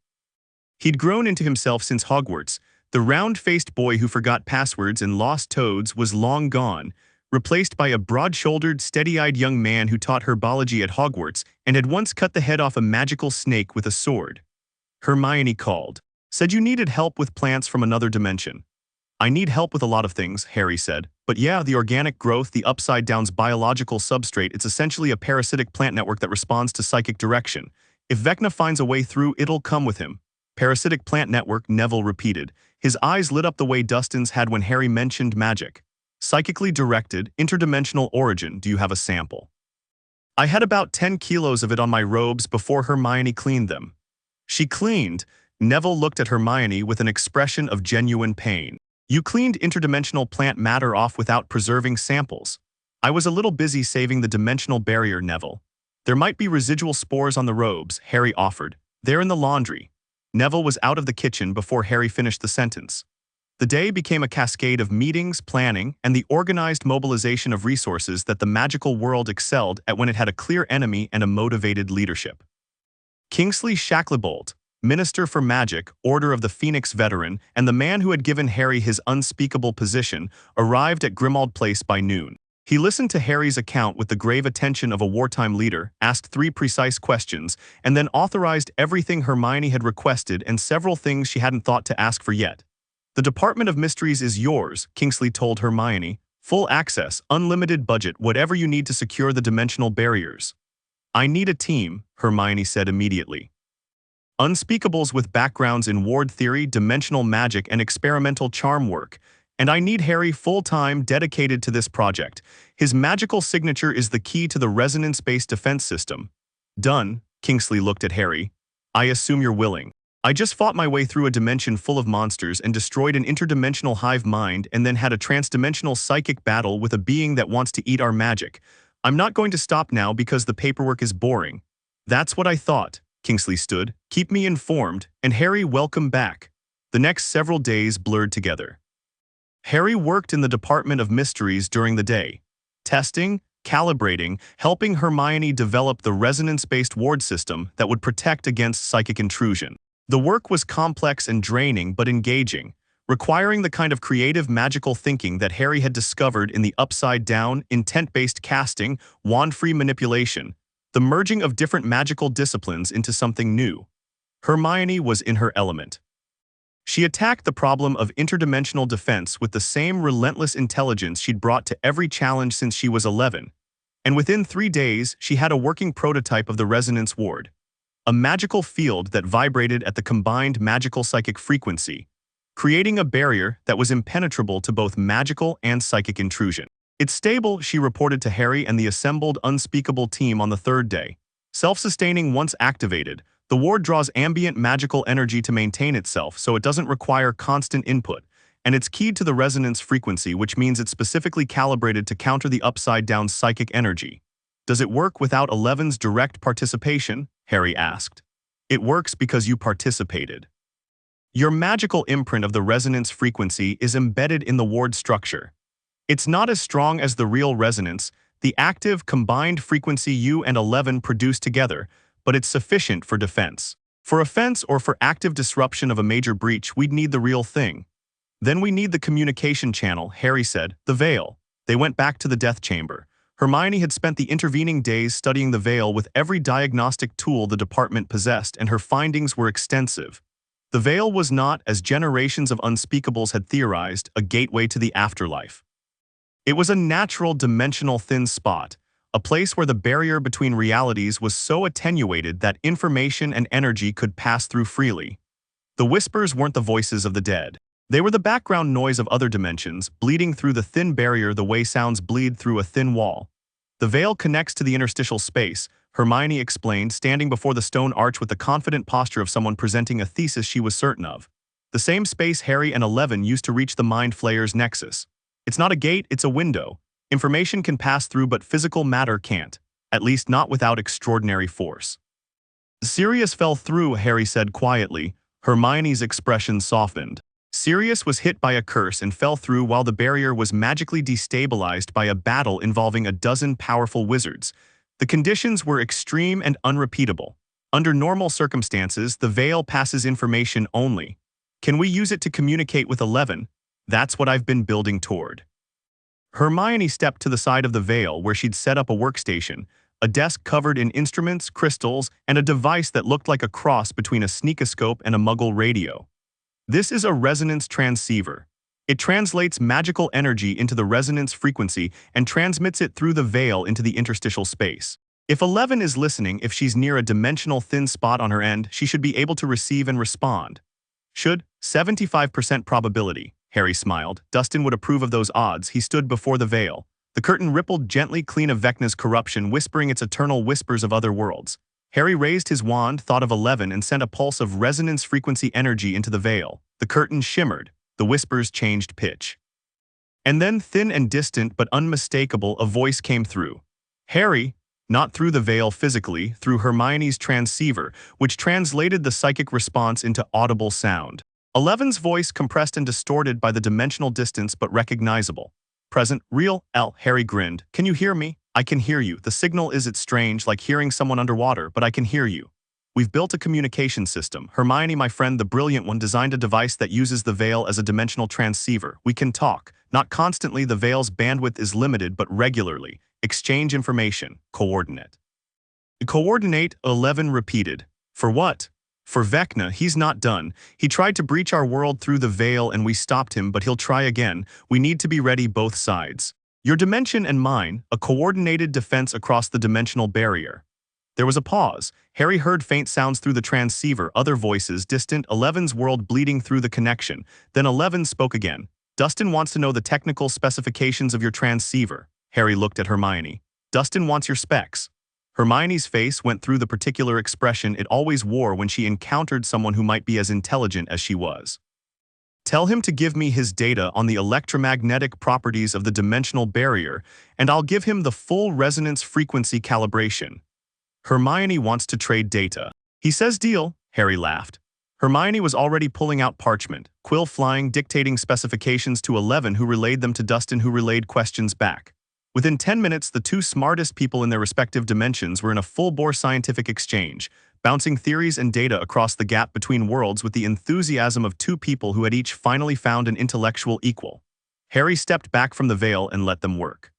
He'd grown into himself since Hogwarts. The round-faced boy who forgot passwords and lost toads was long gone, replaced by a broad-shouldered, steady-eyed young man who taught herbology at Hogwarts and had once cut the head off a magical snake with a sword. Hermione called. Said you needed help with plants from another dimension. I need help with a lot of things, Harry said. But yeah, the organic growth, the Upside Down's biological substrate, it's essentially a parasitic plant network that responds to psychic direction. If Vecna finds a way through, it'll come with him. Parasitic plant network, Neville repeated. His eyes lit up the way Dustin's had when Harry mentioned magic. Psychically directed, interdimensional origin. Do you have a sample? I had about 10 kilos of it on my robes before Hermione cleaned them. She cleaned. Neville looked at Hermione with an expression of genuine pain. You cleaned interdimensional plant matter off without preserving samples. I was a little busy saving the dimensional barrier, Neville. There might be residual spores on the robes, Harry offered. They're in the laundry. Neville was out of the kitchen before Harry finished the sentence. The day became a cascade of meetings, planning, and the organized mobilization of resources that the magical world excelled at when it had a clear enemy and a motivated leadership. Kingsley Shacklebolt, Minister for Magic, Order of the Phoenix veteran, and the man who had given Harry his unspeakable position, arrived at Grimmauld Place by noon. He listened to Harry's account with the grave attention of a wartime leader, asked 3 precise questions, and then authorized everything Hermione had requested and several things she hadn't thought to ask for yet. The Department of Mysteries is yours, Kingsley told Hermione. Full access, unlimited budget, whatever you need to secure the dimensional barriers. I need a team, Hermione said immediately. Unspeakables with backgrounds in ward theory, dimensional magic, and experimental charm work. And I need Harry full-time, dedicated to this project. His magical signature is the key to the resonance-based defense system. Done, Kingsley looked at Harry. I assume you're willing. I just fought my way through a dimension full of monsters and destroyed an interdimensional hive mind and then had a transdimensional psychic battle with a being that wants to eat our magic. I'm not going to stop now because the paperwork is boring. That's what I thought, Kingsley stood. Keep me informed, and Harry, welcome back. The next several days blurred together. Harry worked in the Department of Mysteries during the day, testing, calibrating, helping Hermione develop the resonance-based ward system that would protect against psychic intrusion. The work was complex and draining but engaging, requiring the kind of creative magical thinking that Harry had discovered in the upside-down, intent-based casting, wand-free manipulation, the merging of different magical disciplines into something new. Hermione was in her element. She attacked the problem of interdimensional defense with the same relentless intelligence she'd brought to every challenge since she was 11, and within 3 days she had a working prototype of the Resonance Ward, a magical field that vibrated at the combined magical-psychic frequency, creating a barrier that was impenetrable to both magical and psychic intrusion. It's stable, she reported to Harry and the assembled unspeakable team on the 3rd day. Self-sustaining once activated, the ward draws ambient magical energy to maintain itself, so it doesn't require constant input, and it's keyed to the resonance frequency, which means it's specifically calibrated to counter the upside-down psychic energy. Does it work without Eleven's direct participation? Harry asked. It works because you participated. Your magical imprint of the resonance frequency is embedded in the ward structure. It's not as strong as the real resonance, the active combined frequency you and 11 produce together, but it's sufficient for defense. For offense or for active disruption of a major breach, we'd need the real thing. Then we need the communication channel, Harry said, the Veil. They went back to the Death Chamber. Hermione had spent the intervening days studying the Veil with every diagnostic tool the department possessed, and her findings were extensive. The Veil was not, as generations of unspeakables had theorized, a gateway to the afterlife. It was a natural dimensional thin spot, a place where the barrier between realities was so attenuated that information and energy could pass through freely. The whispers weren't the voices of the dead. They were the background noise of other dimensions, bleeding through the thin barrier the way sounds bleed through a thin wall. The Veil connects to the interstitial space, Hermione explained, standing before the stone arch with the confident posture of someone presenting a thesis she was certain of. The same space Harry and 11 used to reach the Mind Flayer's nexus. It's not a gate, it's a window. Information can pass through, but physical matter can't, at least not without extraordinary force. Sirius fell through, Harry said quietly. Hermione's expression softened. Sirius was hit by a curse and fell through while the barrier was magically destabilized by a battle involving a dozen powerful wizards. The conditions were extreme and unrepeatable. Under normal circumstances, the Veil passes information only. Can we use it to communicate with 11? That's what I've been building toward. Hermione stepped to the side of the Veil where she'd set up a workstation, a desk covered in instruments, crystals, and a device that looked like a cross between a sneakoscope and a Muggle radio. This is a resonance transceiver. It translates magical energy into the resonance frequency and transmits it through the Veil into the interstitial space. If 11 is listening, if she's near a dimensional thin spot on her end, she should be able to receive and respond. Should? 75% probability. Harry smiled. Dustin would approve of those odds. He stood before the Veil. The curtain rippled gently clean of Vecna's corruption, whispering its eternal whispers of other worlds. Harry raised his wand, thought of 11, and sent a pulse of resonance frequency energy into the Veil. The curtain shimmered. The whispers changed pitch. And then, thin and distant but unmistakable, a voice came through. Harry, not through the Veil physically, through Hermione's transceiver, which translated the psychic response into audible sound. 11's voice compressed and distorted by the dimensional distance but recognizable. Present, real, Harry grinned. Can you hear me? I can hear you. The signal is it's strange, like hearing someone underwater, but I can hear you. We've built a communication system. Hermione, my friend, the brilliant one, designed a device that uses the Veil as a dimensional transceiver. We can talk. Not constantly, the Veil's bandwidth is limited, but regularly. Exchange information. Coordinate. Coordinate, 11 repeated. For what? For Vecna, he's not done. He tried to breach our world through the Veil and we stopped him, but he'll try again. We need to be ready, both sides. Your dimension and mine, a coordinated defense across the dimensional barrier. There was a pause. Harry heard faint sounds through the transceiver, other voices, distant, 11's world bleeding through the connection. Then 11 spoke again. Dustin wants to know the technical specifications of your transceiver. Harry looked at Hermione. Dustin wants your specs. Hermione's face went through the particular expression it always wore when she encountered someone who might be as intelligent as she was. Tell him to give me his data on the electromagnetic properties of the dimensional barrier, and I'll give him the full resonance frequency calibration. Hermione wants to trade data. He says deal, Harry laughed. Hermione was already pulling out parchment, quill flying, dictating specifications to 11, who relayed them to Dustin, who relayed questions back. Within 10 minutes, the two smartest people in their respective dimensions were in a full-bore scientific exchange. bouncing theories and data across the gap between worlds with the enthusiasm of two people who had each finally found an intellectual equal. Harry stepped back from the veil and let them work.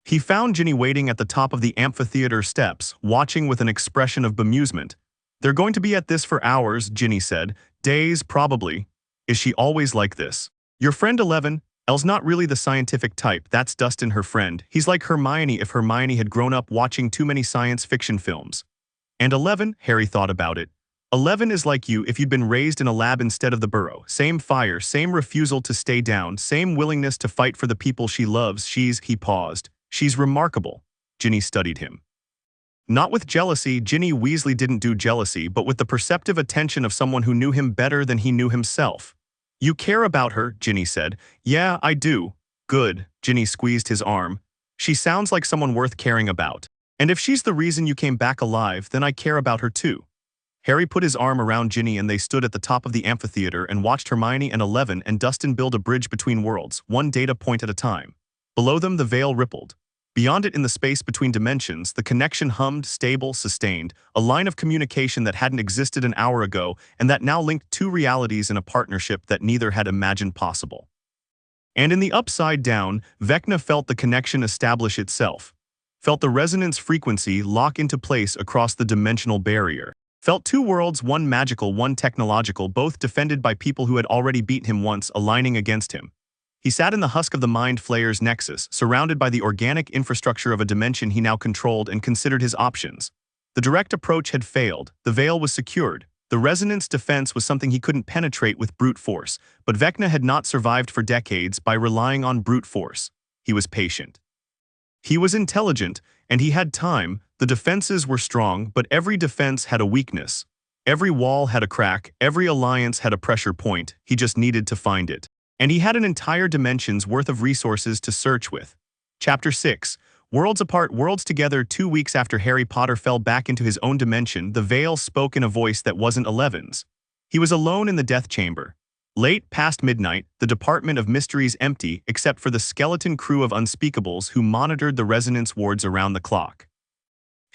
He found Ginny waiting at the top of the amphitheater steps, watching with an expression of bemusement. "They're going to be at this for hours," Ginny said. "Days, probably. Is she always like this?" "Your friend 11, Elle's not really the scientific type. That's Dustin, her friend. He's like Hermione if Hermione had grown up watching too many science fiction films." "And 11, Harry thought about it. 11 is like you if you'd been raised in a lab instead of the burrow. Same fire, same refusal to stay down, same willingness to fight for the people she loves. He paused. "She's remarkable." Ginny studied him. Not with jealousy. Ginny Weasley didn't do jealousy, but with the perceptive attention of someone who knew him better than he knew himself. "You care about her," Ginny said. "Yeah, I do." "Good." Ginny squeezed his arm. "She sounds like someone worth caring about. And if she's the reason you came back alive, then I care about her too." Harry put his arm around Ginny and they stood at the top of the amphitheater and watched Hermione and 11 and Dustin build a bridge between worlds, one data point at a time. Below them the veil rippled. Beyond it in the space between dimensions, the connection hummed, stable, sustained, a line of communication that hadn't existed an hour ago and that now linked two realities in a partnership that neither had imagined possible. And in the upside down, Vecna felt the connection establish itself. Felt the resonance frequency lock into place across the dimensional barrier. Felt two worlds, one magical, one technological, both defended by people who had already beaten him once, aligning against him. He sat in the husk of the Mind Flayer's nexus, surrounded by the organic infrastructure of a dimension he now controlled and considered his options. The direct approach had failed, the veil was secured. The resonance defense was something he couldn't penetrate with brute force, but Vecna had not survived for decades by relying on brute force. He was patient. He was intelligent, and he had time. The defenses were strong, but every defense had a weakness. Every wall had a crack, every alliance had a pressure point. He just needed to find it. And he had an entire dimension's worth of resources to search with. Chapter 6. Worlds apart, worlds together. 2 weeks after Harry Potter fell back into his own dimension, the veil spoke in a voice that wasn't 11's. He was alone in the death chamber. Late past midnight, the Department of Mysteries empty except for the skeleton crew of unspeakables who monitored the resonance wards around the clock.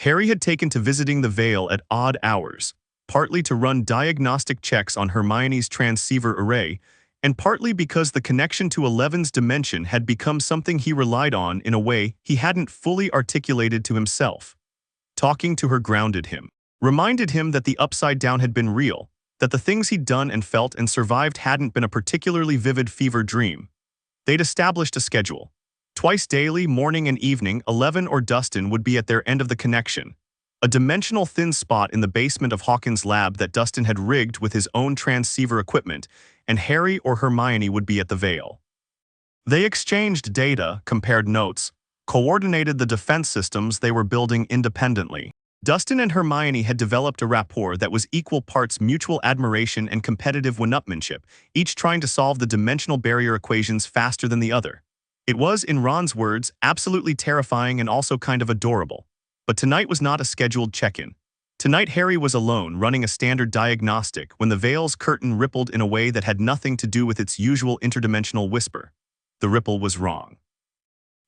Harry had taken to visiting the veil at odd hours, partly to run diagnostic checks on Hermione's transceiver array, and partly because the connection to 11's dimension had become something he relied on in a way he hadn't fully articulated to himself. Talking to her grounded him, reminded him that the Upside Down had been real, that the things he'd done and felt and survived hadn't been a particularly vivid fever dream. They'd established a schedule. Twice daily, morning and evening, 11 or Dustin would be at their end of the connection. A dimensional thin spot in the basement of Hawkins' lab that Dustin had rigged with his own transceiver equipment, and Harry or Hermione would be at the veil. They exchanged data, compared notes, coordinated the defense systems they were building independently. Dustin and Hermione had developed a rapport that was equal parts mutual admiration and competitive one-upmanship, each trying to solve the dimensional barrier equations faster than the other. It was, in Ron's words, absolutely terrifying and also kind of adorable. But tonight was not a scheduled check-in. Tonight Harry was alone, running a standard diagnostic, when the veil's curtain rippled in a way that had nothing to do with its usual interdimensional whisper. The ripple was wrong.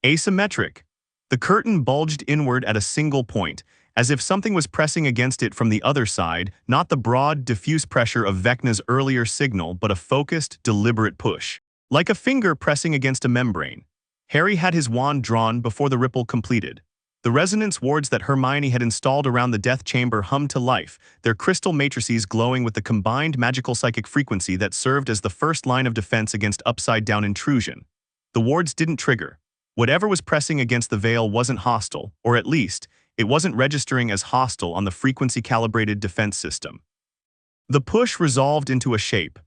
Asymmetric. The curtain bulged inward at a single point, as if something was pressing against it from the other side, not the broad, diffuse pressure of Vecna's earlier signal, but a focused, deliberate push. Like a finger pressing against a membrane. Harry had his wand drawn before the ripple completed. The resonance wards that Hermione had installed around the death chamber hummed to life, their crystal matrices glowing with the combined magical psychic frequency that served as the first line of defense against upside-down intrusion. The wards didn't trigger. Whatever was pressing against the veil wasn't hostile, or at least, it wasn't registering as hostile on the frequency-calibrated defense system. The push resolved into a shape.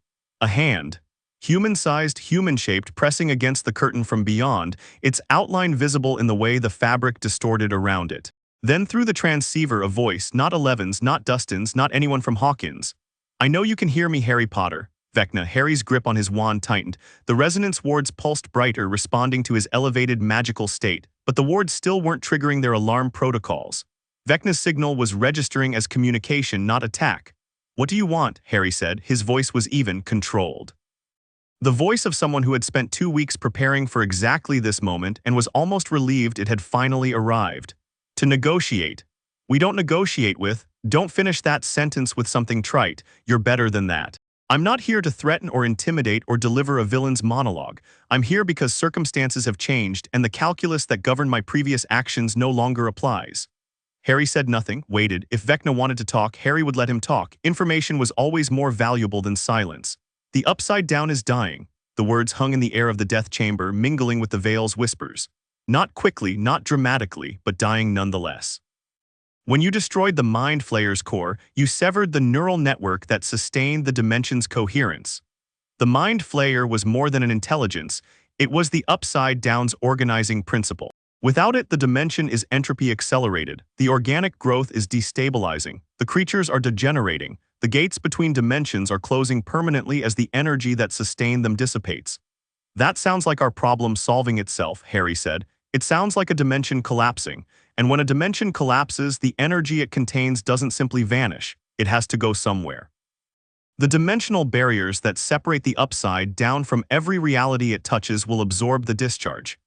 A hand. Human-sized, human-shaped, pressing against the curtain from beyond, its outline visible in the way the fabric distorted around it. Then through the transceiver a voice, not 11's, not Dustin's, not anyone from Hawkins. "I know you can hear me, Harry Potter." Vecna, Harry's grip on his wand tightened. The resonance wards pulsed brighter, responding to his elevated magical state, but the wards still weren't triggering their alarm protocols. Vecna's signal was registering as communication, not attack. "What do you want?" Harry said. His voice was even, controlled. The voice of someone who had spent 2 weeks preparing for exactly this moment and was almost relieved it had finally arrived. "To negotiate." "We don't negotiate with," Don't finish that sentence with something trite. You're better than that. I'm not here to threaten or intimidate or deliver a villain's monologue. I'm here because circumstances have changed and the calculus that governed my previous actions no longer applies. Harry said nothing, waited. If Vecna wanted to talk, Harry would let him talk. Information was always more valuable than silence. The Upside Down is dying. The words hung in the air of the death chamber, mingling with the Veil's whispers. Not quickly, not dramatically, but dying nonetheless. When you destroyed the Mind Flayer's core, you severed the neural network that sustained the dimension's coherence. The Mind Flayer was more than an intelligence, it was the Upside Down's organizing principle. Without it, the dimension is entropy accelerated, the organic growth is destabilizing, the creatures are degenerating, the gates between dimensions are closing permanently as the energy that sustained them dissipates. That sounds like our problem solving itself, Harry said. It sounds like a dimension collapsing, and when a dimension collapses, the energy it contains doesn't simply vanish, it has to go somewhere. The dimensional barriers that separate the Upside Down from every reality it touches will absorb the discharge.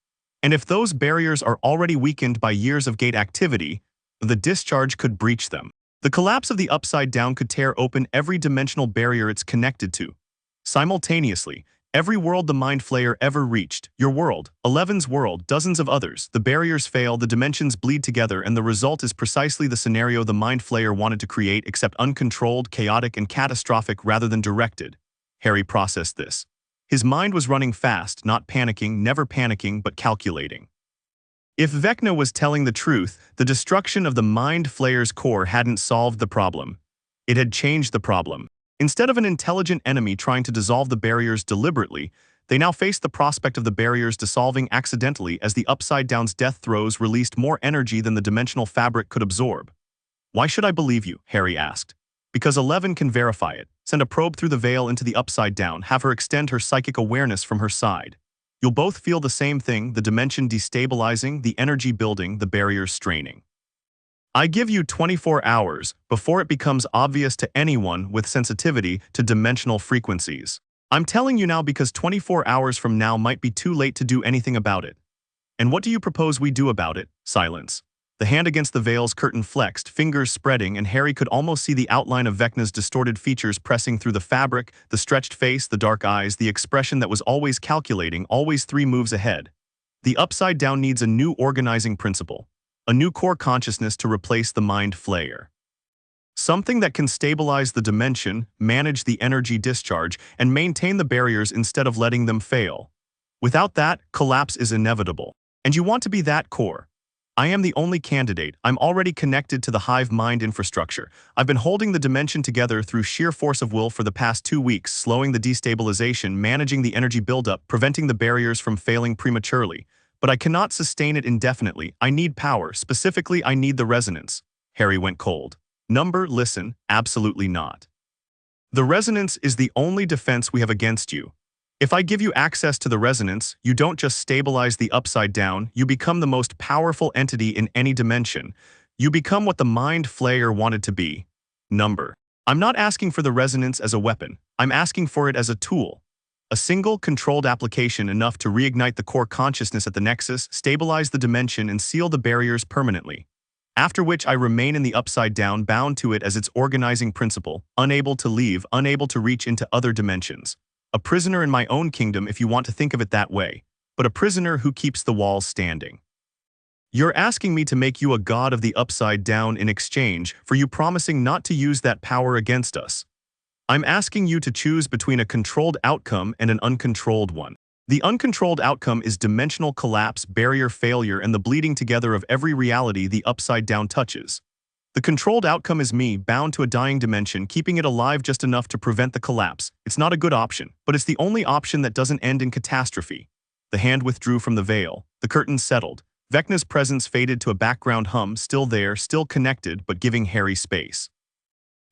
And if those barriers are already weakened by years of gate activity, the discharge could breach them. The collapse of the Upside Down could tear open every dimensional barrier it's connected to. Simultaneously, every world the Mind Flayer ever reached, your world, Eleven's world, dozens of others, the barriers fail, the dimensions bleed together, and the result is precisely the scenario the Mind Flayer wanted to create, except uncontrolled, chaotic, and catastrophic rather than directed. Harry processed this. His mind was running fast, not panicking, never panicking, but calculating. If Vecna was telling the truth, the destruction of the Mind Flayer's core hadn't solved the problem. It had changed the problem. Instead of an intelligent enemy trying to dissolve the barriers deliberately, they now faced the prospect of the barriers dissolving accidentally as the Upside Down's death throes released more energy than the dimensional fabric could absorb. "Why should I believe you?" Harry asked. "Because 11 can verify it. Send a probe through the Veil into the Upside Down, have her extend her psychic awareness from her side. You'll both feel the same thing, the dimension destabilizing, the energy building, the barriers straining. I give you 24 hours before it becomes obvious to anyone with sensitivity to dimensional frequencies. I'm telling you now because 24 hours from now might be too late to do anything about it. And what do you propose we do about it?" Silence. The hand against the Veil's curtain flexed, fingers spreading, and Harry could almost see the outline of Vecna's distorted features pressing through the fabric, the stretched face, the dark eyes, the expression that was always calculating, always 3 moves ahead. The Upside Down needs a new organizing principle. A new core consciousness to replace the Mind Flayer. Something that can stabilize the dimension, manage the energy discharge, and maintain the barriers instead of letting them fail. Without that, collapse is inevitable. And you want to be that core. I am the only candidate. I'm already connected to the hive mind infrastructure. I've been holding the dimension together through sheer force of will for the past 2 weeks, slowing the destabilization, managing the energy buildup, preventing the barriers from failing prematurely. But I cannot sustain it indefinitely. I need power. Specifically, I need the resonance. Harry went cold. Number, listen, absolutely not. The resonance is the only defense we have against you. If I give you access to the resonance, you don't just stabilize the Upside Down, you become the most powerful entity in any dimension. You become what the Mind Flayer wanted to be. Number. I'm not asking for the resonance as a weapon. I'm asking for it as a tool. A single, controlled application enough to reignite the core consciousness at the nexus, stabilize the dimension, and seal the barriers permanently. After which I remain in the Upside Down, bound to it as its organizing principle, unable to leave, unable to reach into other dimensions. A prisoner in my own kingdom if you want to think of it that way, but a prisoner who keeps the walls standing. You're asking me to make you a god of the Upside Down in exchange for you promising not to use that power against us. I'm asking you to choose between a controlled outcome and an uncontrolled one. The uncontrolled outcome is dimensional collapse, barrier failure, and the bleeding together of every reality the Upside Down touches. The controlled outcome is me, bound to a dying dimension, keeping it alive just enough to prevent the collapse. It's not a good option, but it's the only option that doesn't end in catastrophe. The hand withdrew from the veil. The curtains settled. Vecna's presence faded to a background hum, still there, still connected, but giving Harry space.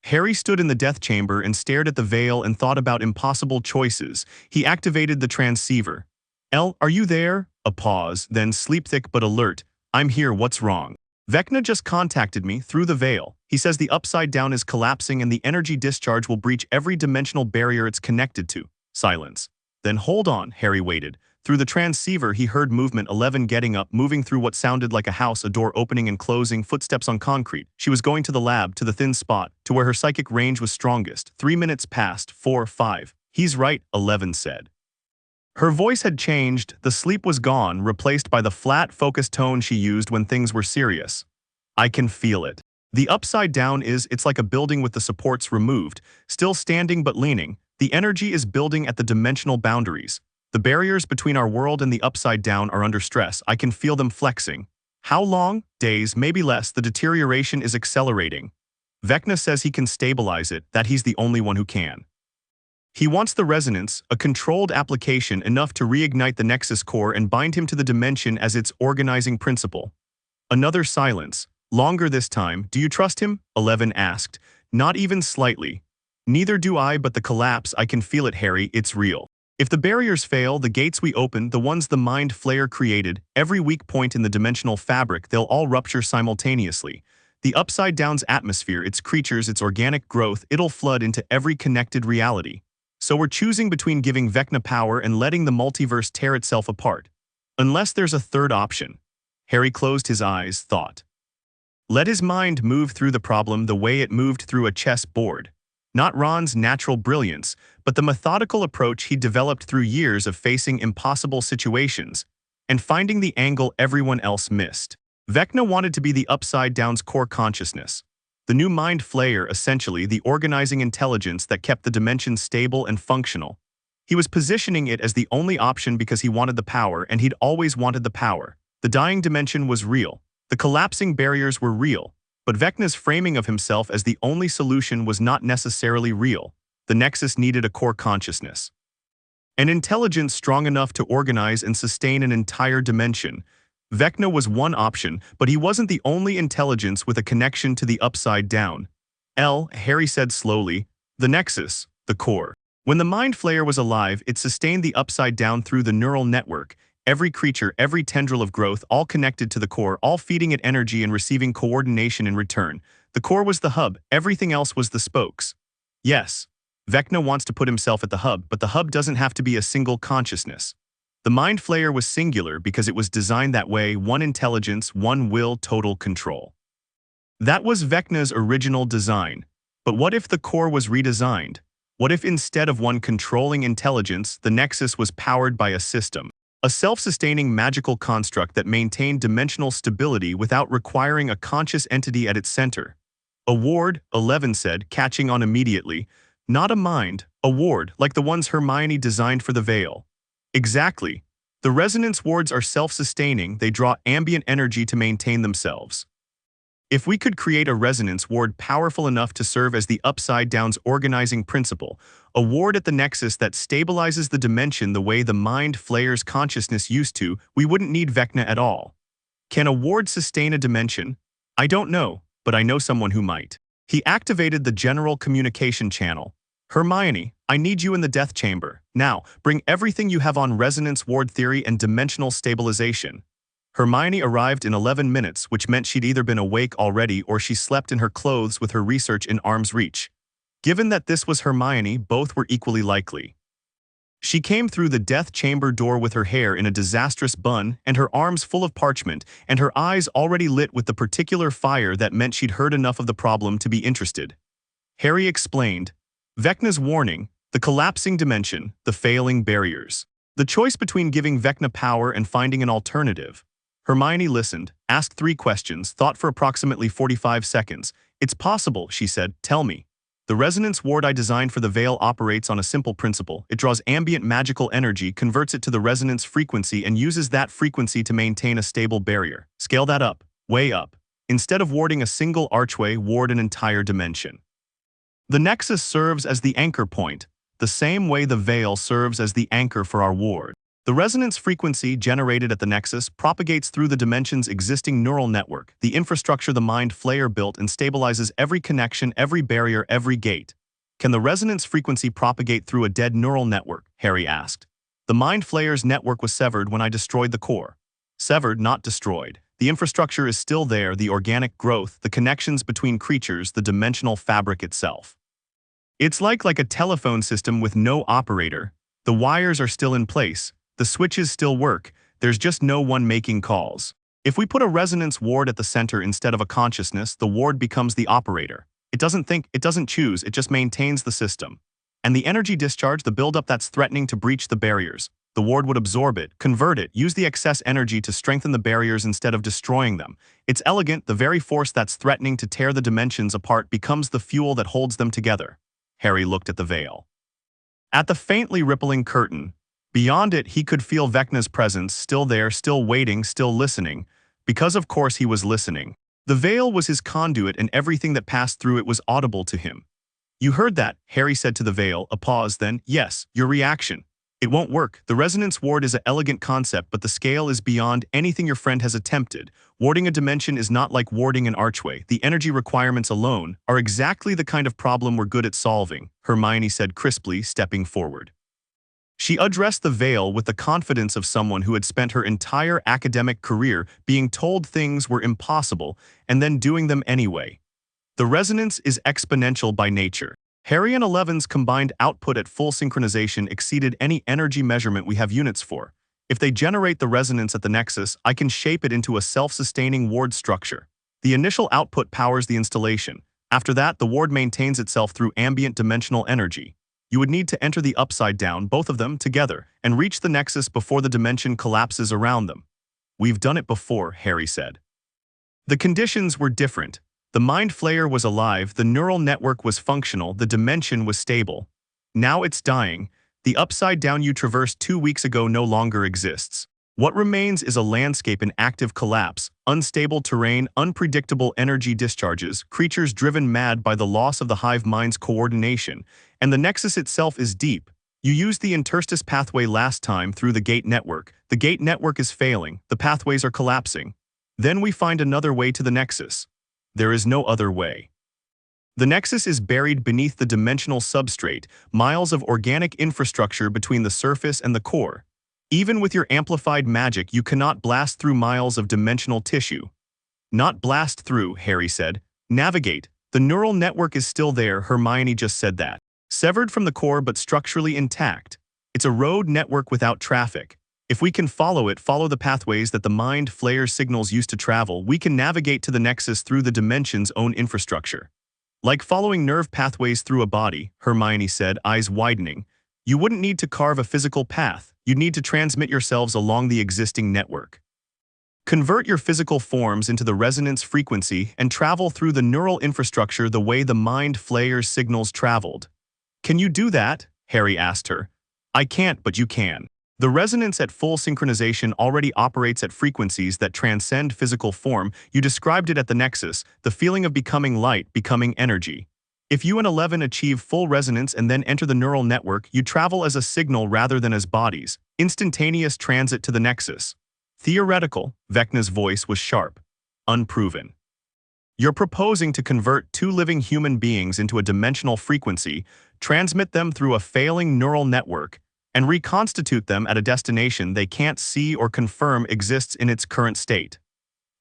Harry stood in the death chamber and stared at the veil and thought about impossible choices. He activated the transceiver. "El, are you there?" A pause, then sleep-thick but alert. "I'm here, what's wrong?" "Vecna just contacted me through the veil. He says the Upside Down is collapsing and the energy discharge will breach every dimensional barrier it's connected to." Silence. "Then hold on," Harry waited. Through the transceiver, he heard movement 11 getting up, moving through what sounded like a house, a door opening and closing, footsteps on concrete. She was going to the lab, to the thin spot, to where her psychic range was strongest. 3 minutes passed, 4, 5. He's right, 11 said. Her voice had changed, the sleep was gone, replaced by the flat, focused tone she used when things were serious. I can feel it. The upside down it's like a building with the supports removed, still standing but leaning. The energy is building at the dimensional boundaries. The barriers between our world and the upside down are under stress. I can feel them flexing. How long? Days, maybe less. The deterioration is accelerating. Vecna says he can stabilize it, that he's the only one who can. He wants the resonance, a controlled application enough to reignite the Nexus core and bind him to the dimension as its organizing principle. Another silence. Longer this time. Do you trust him? 11 asked. Not even slightly. Neither do I, but the collapse, I can feel it, Harry, it's real. If the barriers fail, the gates we open, the ones the Mind Flayer created, every weak point in the dimensional fabric, they'll all rupture simultaneously. The Upside Down's atmosphere, its creatures, its organic growth, it'll flood into every connected reality. So we're choosing between giving Vecna power and letting the multiverse tear itself apart. Unless there's a third option. Harry closed his eyes, thought. Let his mind move through the problem the way it moved through a chess board. Not Ron's natural brilliance, but the methodical approach he developed through years of facing impossible situations and finding the angle everyone else missed. Vecna wanted to be the Upside Down's core consciousness. The new Mind Flayer, essentially the organizing intelligence that kept the dimension stable and functional. He was positioning it as the only option because he wanted the power, and he'd always wanted the power. The dying dimension was real. The collapsing barriers were real. But Vecna's framing of himself as the only solution was not necessarily real. The Nexus needed a core consciousness. An intelligence strong enough to organize and sustain an entire dimension. Vecna was one option, but he wasn't the only intelligence with a connection to the Upside Down. Harry said slowly, the Nexus, the core. When the Mind Flayer was alive, it sustained the Upside Down through the neural network. Every creature, every tendril of growth, all connected to the core, all feeding it energy and receiving coordination in return. The core was the hub, everything else was the spokes. Yes, Vecna wants to put himself at the hub, but the hub doesn't have to be a single consciousness. The Mind Flayer was singular because it was designed that way, one intelligence, one will, total control. That was Vecna's original design. But what if the core was redesigned? What if instead of one controlling intelligence, the Nexus was powered by a system? A self-sustaining magical construct that maintained dimensional stability without requiring a conscious entity at its center. A ward, 11 said, catching on immediately. Not a mind, a ward, like the ones Hermione designed for the Veil. Exactly. The resonance wards are self-sustaining, they draw ambient energy to maintain themselves. If we could create a resonance ward powerful enough to serve as the Upside Down's organizing principle, a ward at the Nexus that stabilizes the dimension the way the Mind Flayer's consciousness used to, we wouldn't need Vecna at all. Can a ward sustain a dimension? I don't know, but I know someone who might. He activated the general communication channel. Hermione, I need you in the death chamber. Now, bring everything you have on resonance ward theory and dimensional stabilization. Hermione arrived in 11 minutes, which meant she'd either been awake already or she slept in her clothes with her research in arm's reach. Given that this was Hermione, both were equally likely. She came through the death chamber door with her hair in a disastrous bun and her arms full of parchment and her eyes already lit with the particular fire that meant she'd heard enough of the problem to be interested. Harry explained, Vecna's warning, the collapsing dimension, the failing barriers. The choice between giving Vecna power and finding an alternative. Hermione listened, asked 3 questions, thought for approximately 45 seconds. It's possible, she said, tell me. The resonance ward I designed for the Veil operates on a simple principle. It draws ambient magical energy, converts it to the resonance frequency, and uses that frequency to maintain a stable barrier. Scale that up, way up. Instead of warding a single archway, ward an entire dimension. The Nexus serves as the anchor point, the same way the Veil serves as the anchor for our ward. The resonance frequency generated at the Nexus propagates through the dimension's existing neural network, the infrastructure the Mind Flayer built, and stabilizes every connection, every barrier, every gate. Can the resonance frequency propagate through a dead neural network? Harry asked. The Mind Flayer's network was severed when I destroyed the core. Severed, not destroyed. The infrastructure is still there, the organic growth, the connections between creatures, the dimensional fabric itself. It's like a telephone system with no operator. The wires are still in place. The switches still work, there's just no one making calls. If we put a resonance ward at the center instead of a consciousness, the ward becomes the operator. It doesn't think, it doesn't choose, it just maintains the system. And the energy discharge, the buildup that's threatening to breach the barriers, the ward would absorb it, convert it, use the excess energy to strengthen the barriers instead of destroying them. It's elegant, the very force that's threatening to tear the dimensions apart becomes the fuel that holds them together. Harry looked at the veil. At the faintly rippling curtain, beyond it he could feel Vecna's presence, still there, still waiting, still listening, because of course he was listening. The veil was his conduit and everything that passed through it was audible to him. "You heard that," Harry said to the veil, a pause, then, "Yes, your reaction. It won't work. The resonance ward is an elegant concept, but the scale is beyond anything your friend has attempted. Warding a dimension is not like warding an archway. The energy requirements alone are exactly the kind of problem we're good at solving," Hermione said crisply, stepping forward. She addressed the veil with the confidence of someone who had spent her entire academic career being told things were impossible and then doing them anyway. The resonance is exponential by nature. Harry and Eleven's combined output at full synchronization exceeded any energy measurement we have units for. If they generate the resonance at the nexus, I can shape it into a self-sustaining ward structure. The initial output powers the installation. After that, the ward maintains itself through ambient dimensional energy. You would need to enter the Upside Down, both of them, together, and reach the nexus before the dimension collapses around them. "We've done it before," Harry said. The conditions were different. The Mind Flayer was alive, the neural network was functional, the dimension was stable. Now it's dying. The Upside Down you traversed 2 weeks ago no longer exists. What remains is a landscape in active collapse, unstable terrain, unpredictable energy discharges, creatures driven mad by the loss of the hive mind's coordination, and the nexus itself is deep. You used the interstice pathway last time through the gate network. The gate network is failing, the pathways are collapsing. Then we find another way to the nexus. There is no other way. The nexus is buried beneath the dimensional substrate, miles of organic infrastructure between the surface and the core. Even with your amplified magic, you cannot blast through miles of dimensional tissue. Not blast through, Harry said. Navigate. The neural network is still there, Hermione just said that. Severed from the core but structurally intact. It's a road network without traffic. If we can follow it, follow the pathways that the Mind Flayer signals used to travel, we can navigate to the nexus through the dimension's own infrastructure. Like following nerve pathways through a body, Hermione said, eyes widening. You wouldn't need to carve a physical path, you'd need to transmit yourselves along the existing network. Convert your physical forms into the resonance frequency and travel through the neural infrastructure the way the Mind Flayer's signals traveled. Can you do that? Harry asked her. I can't, but you can. The resonance at full synchronization already operates at frequencies that transcend physical form. You described it at the nexus, the feeling of becoming light, becoming energy. If you and 11 achieve full resonance and then enter the neural network, you travel as a signal rather than as bodies. Instantaneous transit to the nexus. Theoretical, Vecna's voice was sharp. Unproven. You're proposing to convert 2 living human beings into a dimensional frequency, transmit them through a failing neural network, and reconstitute them at a destination they can't see or confirm exists in its current state.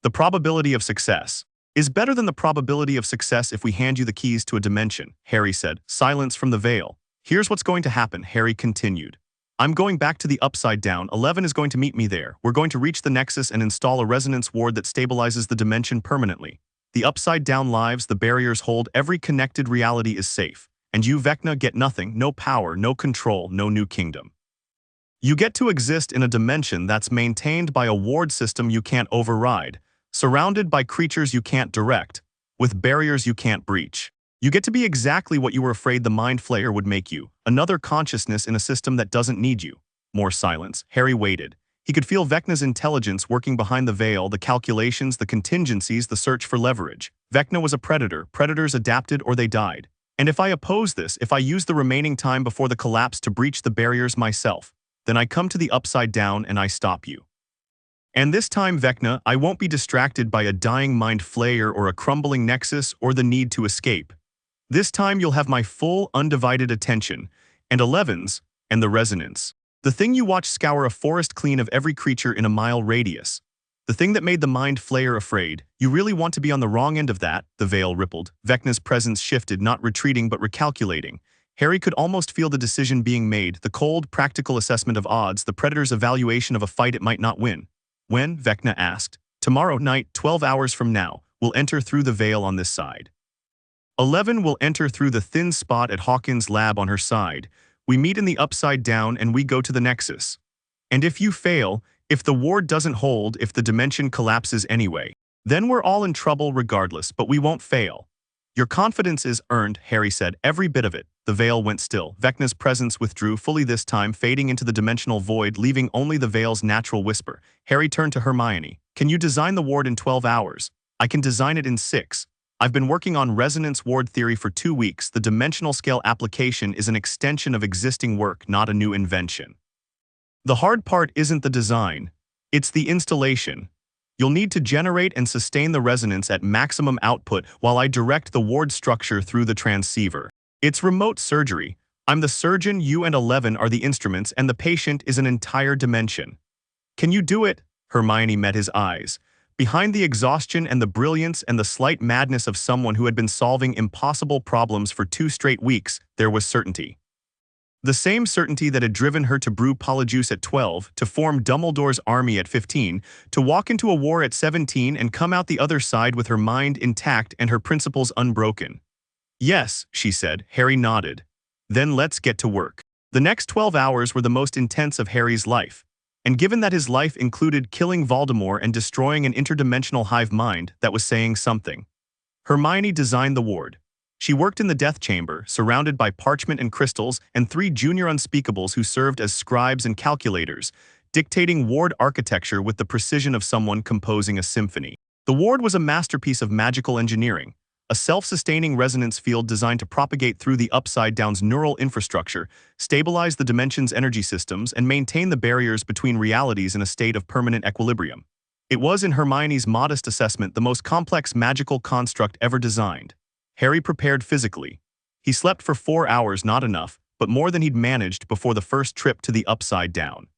The probability of success is better than the probability of success if we hand you the keys to a dimension, Harry said. Silence from the veil. Here's what's going to happen, Harry continued. I'm going back to the Upside Down. 11 is going to meet me there. We're going to reach the nexus and install a resonance ward that stabilizes the dimension permanently. The Upside Down lives, the barriers hold, every connected reality is safe. And you, Vecna, get nothing, no power, no control, no new kingdom. You get to exist in a dimension that's maintained by a ward system you can't override, surrounded by creatures you can't direct, with barriers you can't breach. You get to be exactly what you were afraid the Mind Flayer would make you, another consciousness in a system that doesn't need you. More silence. Harry waited. He could feel Vecna's intelligence working behind the veil, the calculations, the contingencies, the search for leverage. Vecna was a predator. Predators adapted or they died. And if I oppose this, if I use the remaining time before the collapse to breach the barriers myself, then I come to the Upside Down and I stop you. And this time, Vecna, I won't be distracted by a dying Mind Flayer or a crumbling nexus or the need to escape. This time you'll have my full, undivided attention, and 11's, and the resonance. The thing you watch scour a forest clean of every creature in a mile radius. The thing that made the Mind Flayer afraid. You really want to be on the wrong end of that, the veil rippled. Vecna's presence shifted, not retreating but recalculating. Harry could almost feel the decision being made, the cold, practical assessment of odds, the Predator's evaluation of a fight it might not win. When? Vecna asked. Tomorrow night, 12 hours from now, we'll enter through the veil on this side. 11 will enter through the thin spot at Hawkins' lab on her side. We meet in the Upside Down and we go to the Nexus. And if you fail, if the ward doesn't hold, if the dimension collapses anyway, then we're all in trouble regardless, but we won't fail. Your confidence is earned, Harry said, every bit of it. The veil went still. Vecna's presence withdrew fully this time, fading into the dimensional void, leaving only the veil's natural whisper. Harry turned to Hermione. Can you design the ward in 12 hours? I can design it in 6. I've been working on resonance ward theory for 2 weeks. The dimensional scale application is an extension of existing work, not a new invention. The hard part isn't the design, it's the installation. You'll need to generate and sustain the resonance at maximum output while I direct the ward structure through the transceiver. It's remote surgery. I'm the surgeon, you and 11 are the instruments, and the patient is an entire dimension. Can you do it? Hermione met his eyes. Behind the exhaustion and the brilliance and the slight madness of someone who had been solving impossible problems for 2 straight weeks, there was certainty. The same certainty that had driven her to brew polyjuice at 12, to form Dumbledore's army at 15, to walk into a war at 17 and come out the other side with her mind intact and her principles unbroken. Yes, she said. Harry nodded. Then let's get to work. The next 12 hours were the most intense of Harry's life. And given that his life included killing Voldemort and destroying an interdimensional hive mind, that was saying something. Hermione designed the ward. She worked in the death chamber, surrounded by parchment and crystals, and 3 junior unspeakables who served as scribes and calculators, dictating ward architecture with the precision of someone composing a symphony. The ward was a masterpiece of magical engineering, a self-sustaining resonance field designed to propagate through the Upside Down's neural infrastructure, stabilize the dimension's energy systems, and maintain the barriers between realities in a state of permanent equilibrium. It was, in Hermione's modest assessment, the most complex magical construct ever designed. Harry prepared physically. He slept for 4 hours, not enough, but more than he'd managed before the first trip to the Upside Down.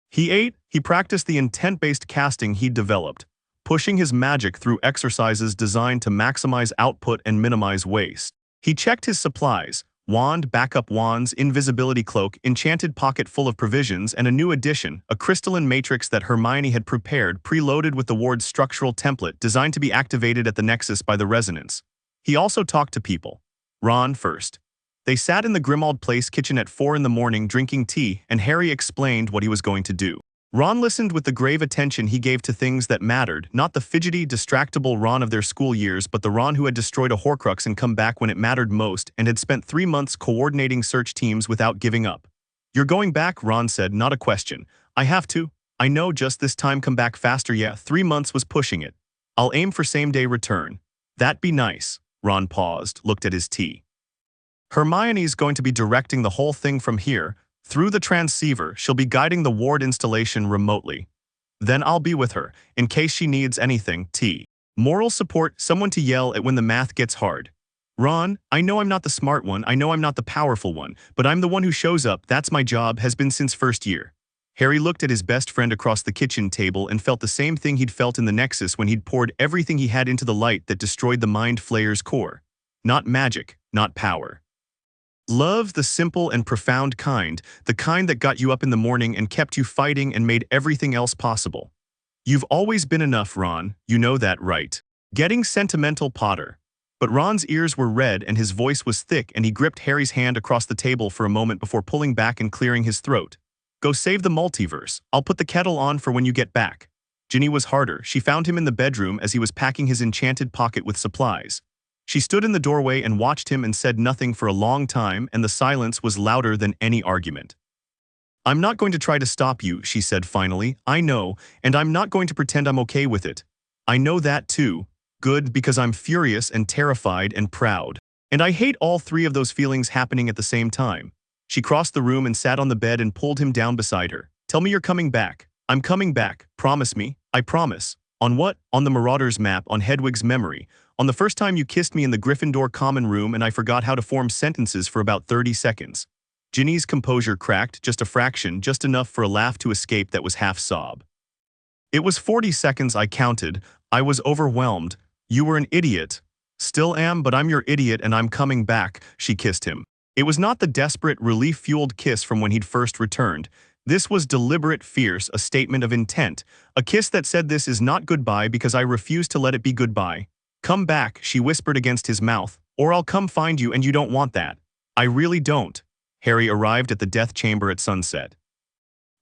He ate, he practiced the intent-based casting he'd developed, pushing his magic through exercises designed to maximize output and minimize waste. He checked his supplies: wand, backup wands, invisibility cloak, enchanted pocket full of provisions, and a new addition, a crystalline matrix that Hermione had prepared, preloaded with the ward's structural template designed to be activated at the Nexus by the resonance. He also talked to people. Ron first. They sat in the Grimmauld Place kitchen at 4 in the morning drinking tea, and Harry explained what he was going to do. Ron listened with the grave attention he gave to things that mattered, not the fidgety, distractible Ron of their school years, but the Ron who had destroyed a Horcrux and come back when it mattered most and had spent 3 months coordinating search teams without giving up. You're going back, Ron said, not a question. I have to. I know, just this time come back faster. Yeah, 3 months was pushing it. I'll aim for same-day return. That'd be nice. Ron paused, looked at his tea. Hermione's going to be directing the whole thing from here. Through the transceiver, she'll be guiding the ward installation remotely. Then I'll be with her, in case she needs anything. Moral support, someone to yell at when the math gets hard. Ron, I know I'm not the smart one, I know I'm not the powerful one, but I'm the one who shows up. That's my job, has been since first year. Harry looked at his best friend across the kitchen table and felt the same thing he'd felt in the Nexus when he'd poured everything he had into the light that destroyed the Mind Flayer's core. Not magic, not power. Love, the simple and profound kind, the kind that got you up in the morning and kept you fighting and made everything else possible. You've always been enough, Ron, you know that, right? Getting sentimental, Potter. But Ron's ears were red and his voice was thick, and he gripped Harry's hand across the table for a moment before pulling back and clearing his throat. Go save the multiverse. I'll put the kettle on for when you get back. Ginny was harder. She found him in the bedroom as he was packing his enchanted pocket with supplies. She stood in the doorway and watched him and said nothing for a long time, and the silence was louder than any argument. I'm not going to try to stop you, she said finally. I know, and I'm not going to pretend I'm okay with it. I know that too. Good, because I'm furious and terrified and proud. And I hate all 3 of those feelings happening at the same time. She crossed the room and sat on the bed and pulled him down beside her. Tell me you're coming back. I'm coming back. Promise me. I promise. On what? On the Marauders map, on Hedwig's memory. On the first time you kissed me in the Gryffindor common room and I forgot how to form sentences for about 30 seconds. Ginny's composure cracked, just a fraction, just enough for a laugh to escape that was half sob. It was 40 seconds, I counted. I was overwhelmed. You were an idiot. Still am, but I'm your idiot and I'm coming back. She kissed him. It was not the desperate, relief-fueled kiss from when he'd first returned. This was deliberate, fierce, a statement of intent. A kiss that said, "This is not goodbye because I refuse to let it be goodbye. Come back," she whispered against his mouth, "or I'll come find you, and you don't want that." "I really don't." Harry arrived at the death chamber at sunset.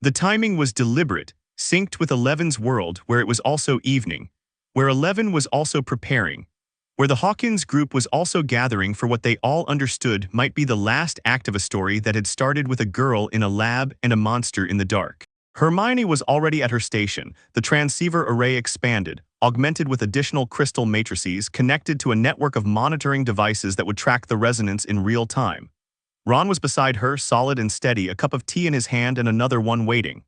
The timing was deliberate, synced with Eleven's world, where it was also evening, where Eleven was also preparing, where the Hawkins group was also gathering for what they all understood might be the last act of a story that had started with a girl in a lab and a monster in the dark. Hermione was already at her station. The transceiver array expanded, augmented with additional crystal matrices connected to a network of monitoring devices that would track the resonance in real time. Ron was beside her, solid and steady, a cup of tea in his hand and another one waiting.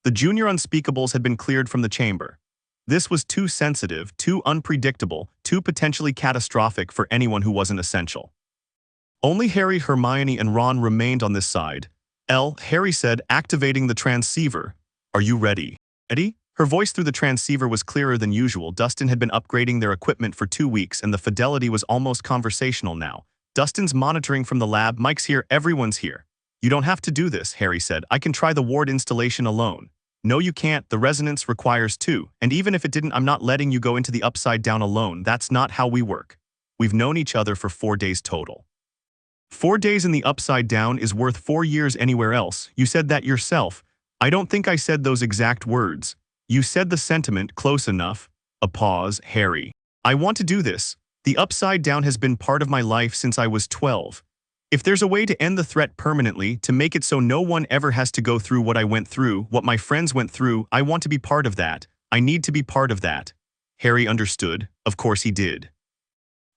The junior unspeakables had been cleared from the chamber. This was too sensitive, too unpredictable, too potentially catastrophic for anyone who wasn't essential. Only Harry, Hermione, and Ron remained on this side. Harry said, activating the transceiver. "Are you ready?" "Ready?" Her voice through the transceiver was clearer than usual. Dustin had been upgrading their equipment for 2 weeks, and the fidelity was almost conversational now. "Dustin's monitoring from the lab. Mike's here. Everyone's here." "You don't have to do this," Harry said. "I can try the ward installation alone." "No, you can't. The resonance requires 2. And even if it didn't, I'm not letting you go into the Upside Down alone. That's not how we work. We've known each other for 4 days total. 4 days in the Upside Down is worth 4 years anywhere else. You said that yourself." "I don't think I said those exact words." "You said the sentiment close enough." A pause. "Harry, I want to do this. The Upside Down has been part of my life since I was 12. If there's a way to end the threat permanently, to make it so no one ever has to go through what I went through, what my friends went through, I want to be part of that. I need to be part of that." Harry understood. Of course he did.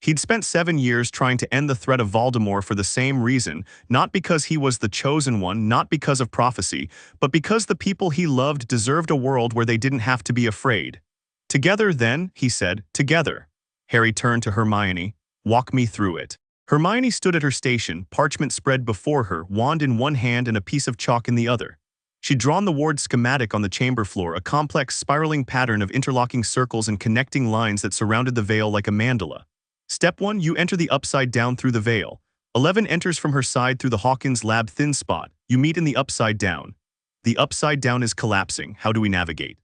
He'd spent 7 years trying to end the threat of Voldemort for the same reason, not because he was the chosen one, not because of prophecy, but because the people he loved deserved a world where they didn't have to be afraid. "Together, then," he said, "together." Harry turned to Hermione. "Walk me through it." Hermione stood at her station, parchment spread before her, wand in one hand and a piece of chalk in the other. She'd drawn the ward schematic on the chamber floor, a complex spiraling pattern of interlocking circles and connecting lines that surrounded the veil like a mandala. "Step 1, you enter the Upside Down through the veil. 11 enters from her side through the Hawkins lab thin spot. You meet in the Upside Down. The Upside Down is collapsing. How do we navigate?"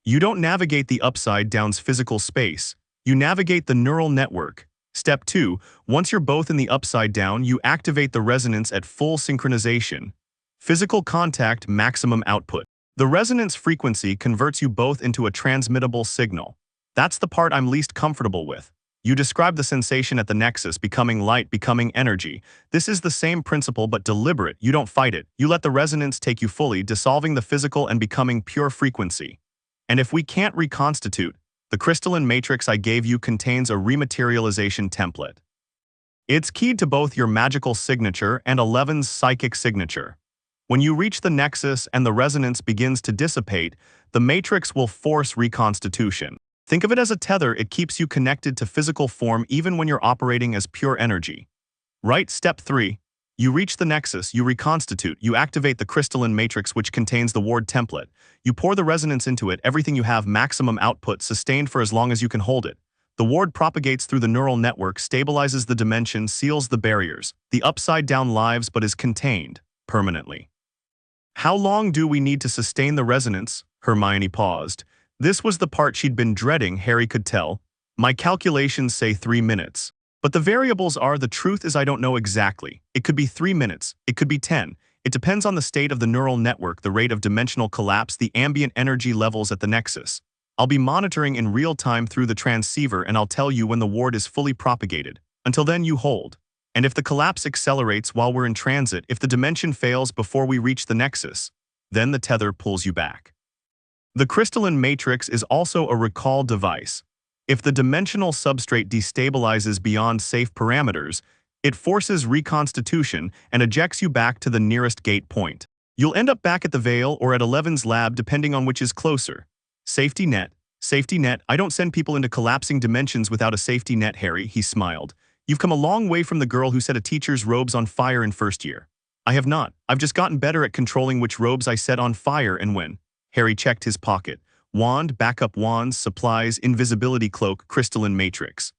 "You don't navigate the Upside Down's physical space. You navigate the neural network. Step 2, once you're both in the Upside Down, you activate the resonance at full synchronization. Physical contact, maximum output. The resonance frequency converts you both into a transmittable signal. That's the part I'm least comfortable with. You describe the sensation at the nexus, becoming light, becoming energy. This is the same principle but deliberate. You don't fight it. You let the resonance take you fully, dissolving the physical and becoming pure frequency. And if we can't reconstitute, the crystalline matrix I gave you contains a rematerialization template. It's keyed to both your magical signature and 11's psychic signature. When you reach the nexus and the resonance begins to dissipate, the matrix will force reconstitution. Think of it as a tether. It keeps you connected to physical form even when you're operating as pure energy. Right? Step 3. You reach the nexus, you reconstitute, you activate the crystalline matrix which contains the ward template. You pour the resonance into it, everything you have, maximum output, sustained for as long as you can hold it. The ward propagates through the neural network, stabilizes the dimension, seals the barriers. The Upside Down lives but is contained, permanently. "How long do we need to sustain the resonance?" Hermione paused. This was the part she'd been dreading, Harry could tell. "My calculations say 3 minutes. But the variables are, the truth is I don't know exactly. It could be 3 minutes, it could be 10. It depends on the state of the neural network, the rate of dimensional collapse, the ambient energy levels at the nexus. I'll be monitoring in real time through the transceiver and I'll tell you when the ward is fully propagated. Until then, you hold. And if the collapse accelerates while we're in transit, if the dimension fails before we reach the nexus, then the tether pulls you back." The crystalline matrix is also a recall device. If the dimensional substrate destabilizes beyond safe parameters, it forces reconstitution and ejects you back to the nearest gate point. You'll end up back at the Veil or at 11's lab depending on which is closer. Safety net. Safety net. I don't send people into collapsing dimensions without a safety net, Harry, he smiled. You've come a long way from the girl who set a teacher's robes on fire in first year. I have not. I've just gotten better at controlling which robes I set on fire and when. Harry checked his pocket. Wand, backup wands, supplies, invisibility cloak, crystalline matrix.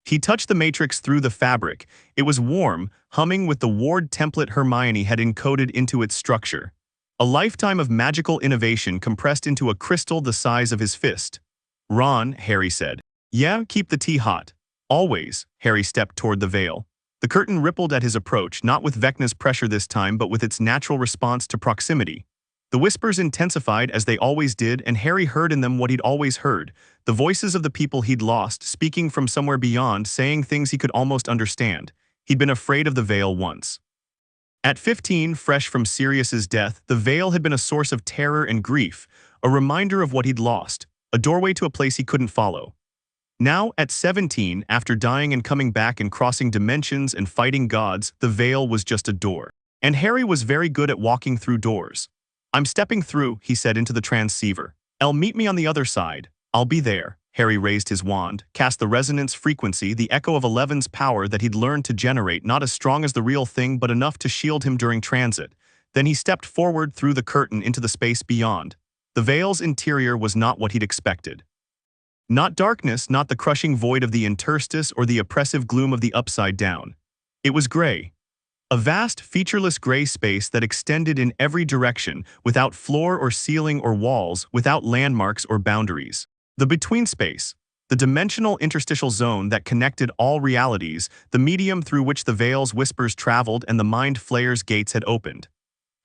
He touched the matrix through the fabric. It was warm, humming with the Ward template Hermione had encoded into its structure. A lifetime of magical innovation compressed into a crystal the size of his fist. "Ron," Harry said. "Yeah, keep the tea hot." "Always." Harry stepped toward the veil. The curtain rippled at his approach, not with Vecna's pressure this time but with its natural response to proximity. The whispers intensified as they always did, and Harry heard in them what he'd always heard, the voices of the people he'd lost, speaking from somewhere beyond, saying things he could almost understand. He'd been afraid of the veil once. At 15, fresh from Sirius's death, the veil had been a source of terror and grief, a reminder of what he'd lost, a doorway to a place he couldn't follow. Now, at 17, after dying and coming back and crossing dimensions and fighting gods, the veil was just a door. And Harry was very good at walking through doors. "I'm stepping through," he said into the transceiver. "Meet me on the other side. I'll be there." Harry raised his wand, cast the resonance frequency, the echo of Eleven's power that he'd learned to generate, not as strong as the real thing but enough to shield him during transit. Then he stepped forward through the curtain into the space beyond. The veil's interior was not what he'd expected. Not darkness, not the crushing void of the interstice or the oppressive gloom of the upside down. It was gray. A vast, featureless gray space that extended in every direction, without floor or ceiling or walls, without landmarks or boundaries. The between space, the dimensional interstitial zone that connected all realities, the medium through which the veil's whispers traveled and the mind flayer's gates had opened.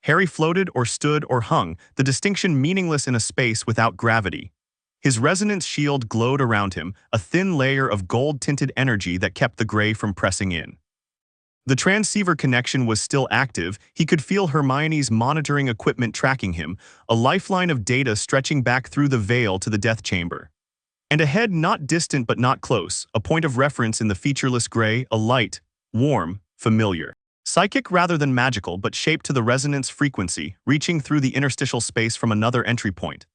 Harry floated or stood or hung, the distinction meaningless in a space without gravity. His resonance shield glowed around him, a thin layer of gold-tinted energy that kept the gray from pressing in. The transceiver connection was still active. He could feel Hermione's monitoring equipment tracking him, a lifeline of data stretching back through the veil to the death chamber. And ahead, not distant but not close, a point of reference in the featureless gray, a light, warm, familiar. Psychic rather than magical, but shaped to the resonance frequency, reaching through the interstitial space from another entry point.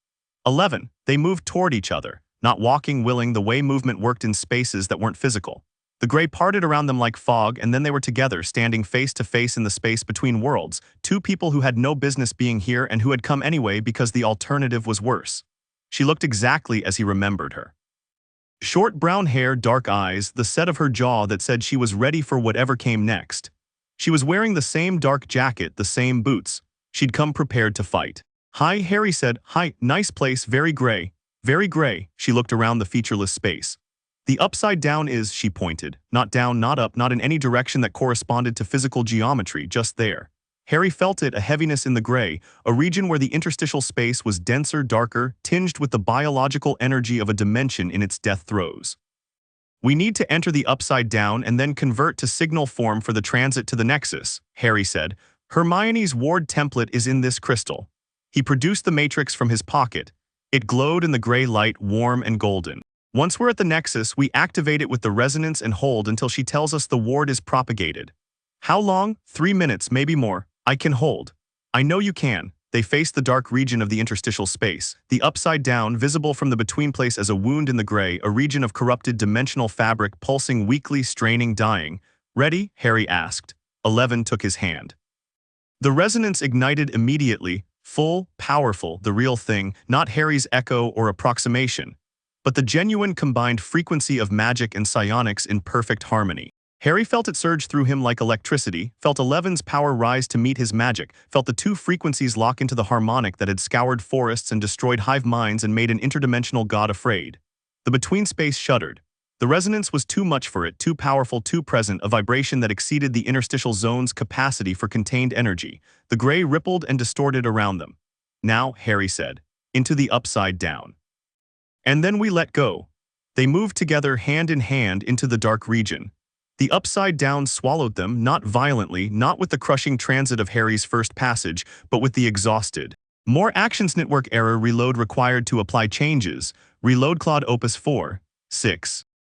11. They moved toward each other, not walking, willing the way movement worked in spaces that weren't physical. The gray parted around them like fog, and then they were together, standing face to face in the space between worlds, two people who had no business being here and who had come anyway because the alternative was worse. She looked exactly as he remembered her. Short brown hair, dark eyes, the set of her jaw that said she was ready for whatever came next. She was wearing the same dark jacket, the same boots. She'd come prepared to fight. "Hi," Harry said. "Hi, nice place, very gray." "Very gray." She looked around the featureless space. "The upside down is," she pointed, "not down, not up, not in any direction that corresponded to physical geometry, just there." Harry felt it, a heaviness in the gray, a region where the interstitial space was denser, darker, tinged with the biological energy of a dimension in its death throes. "We need to enter the upside down and then convert to signal form for the transit to the Nexus," Harry said. "Hermione's Ward template is in this crystal." He produced the matrix from his pocket. It glowed in the gray light, warm and golden. "Once we're at the Nexus, we activate it with the resonance and hold until she tells us the ward is propagated." "How long?" 3 minutes, maybe more. "I can hold." "I know you can." They faced the dark region of the interstitial space, the upside down, visible from the between place as a wound in the gray, a region of corrupted dimensional fabric pulsing weakly, straining, dying. "Ready?" Harry asked. 11 took his hand. The resonance ignited immediately, full, powerful, the real thing, not Harry's echo or approximation, but the genuine combined frequency of magic and psionics in perfect harmony. Harry felt it surge through him like electricity, felt 11's power rise to meet his magic, felt the two frequencies lock into the harmonic that had scoured forests and destroyed hive minds and made an interdimensional god afraid. The between space shuddered. The resonance was too much for it, too powerful, too present, a vibration that exceeded the interstitial zone's capacity for contained energy. The gray rippled and distorted around them. "Now," Harry said, "into the upside down." And then we let go. They moved together hand in hand into the dark region. The upside down swallowed them, not violently, not with the crushing transit of Harry's first passage, but with the exhausted. More Actions Network error reload required to apply changes. Reload Claude Opus 4, 6.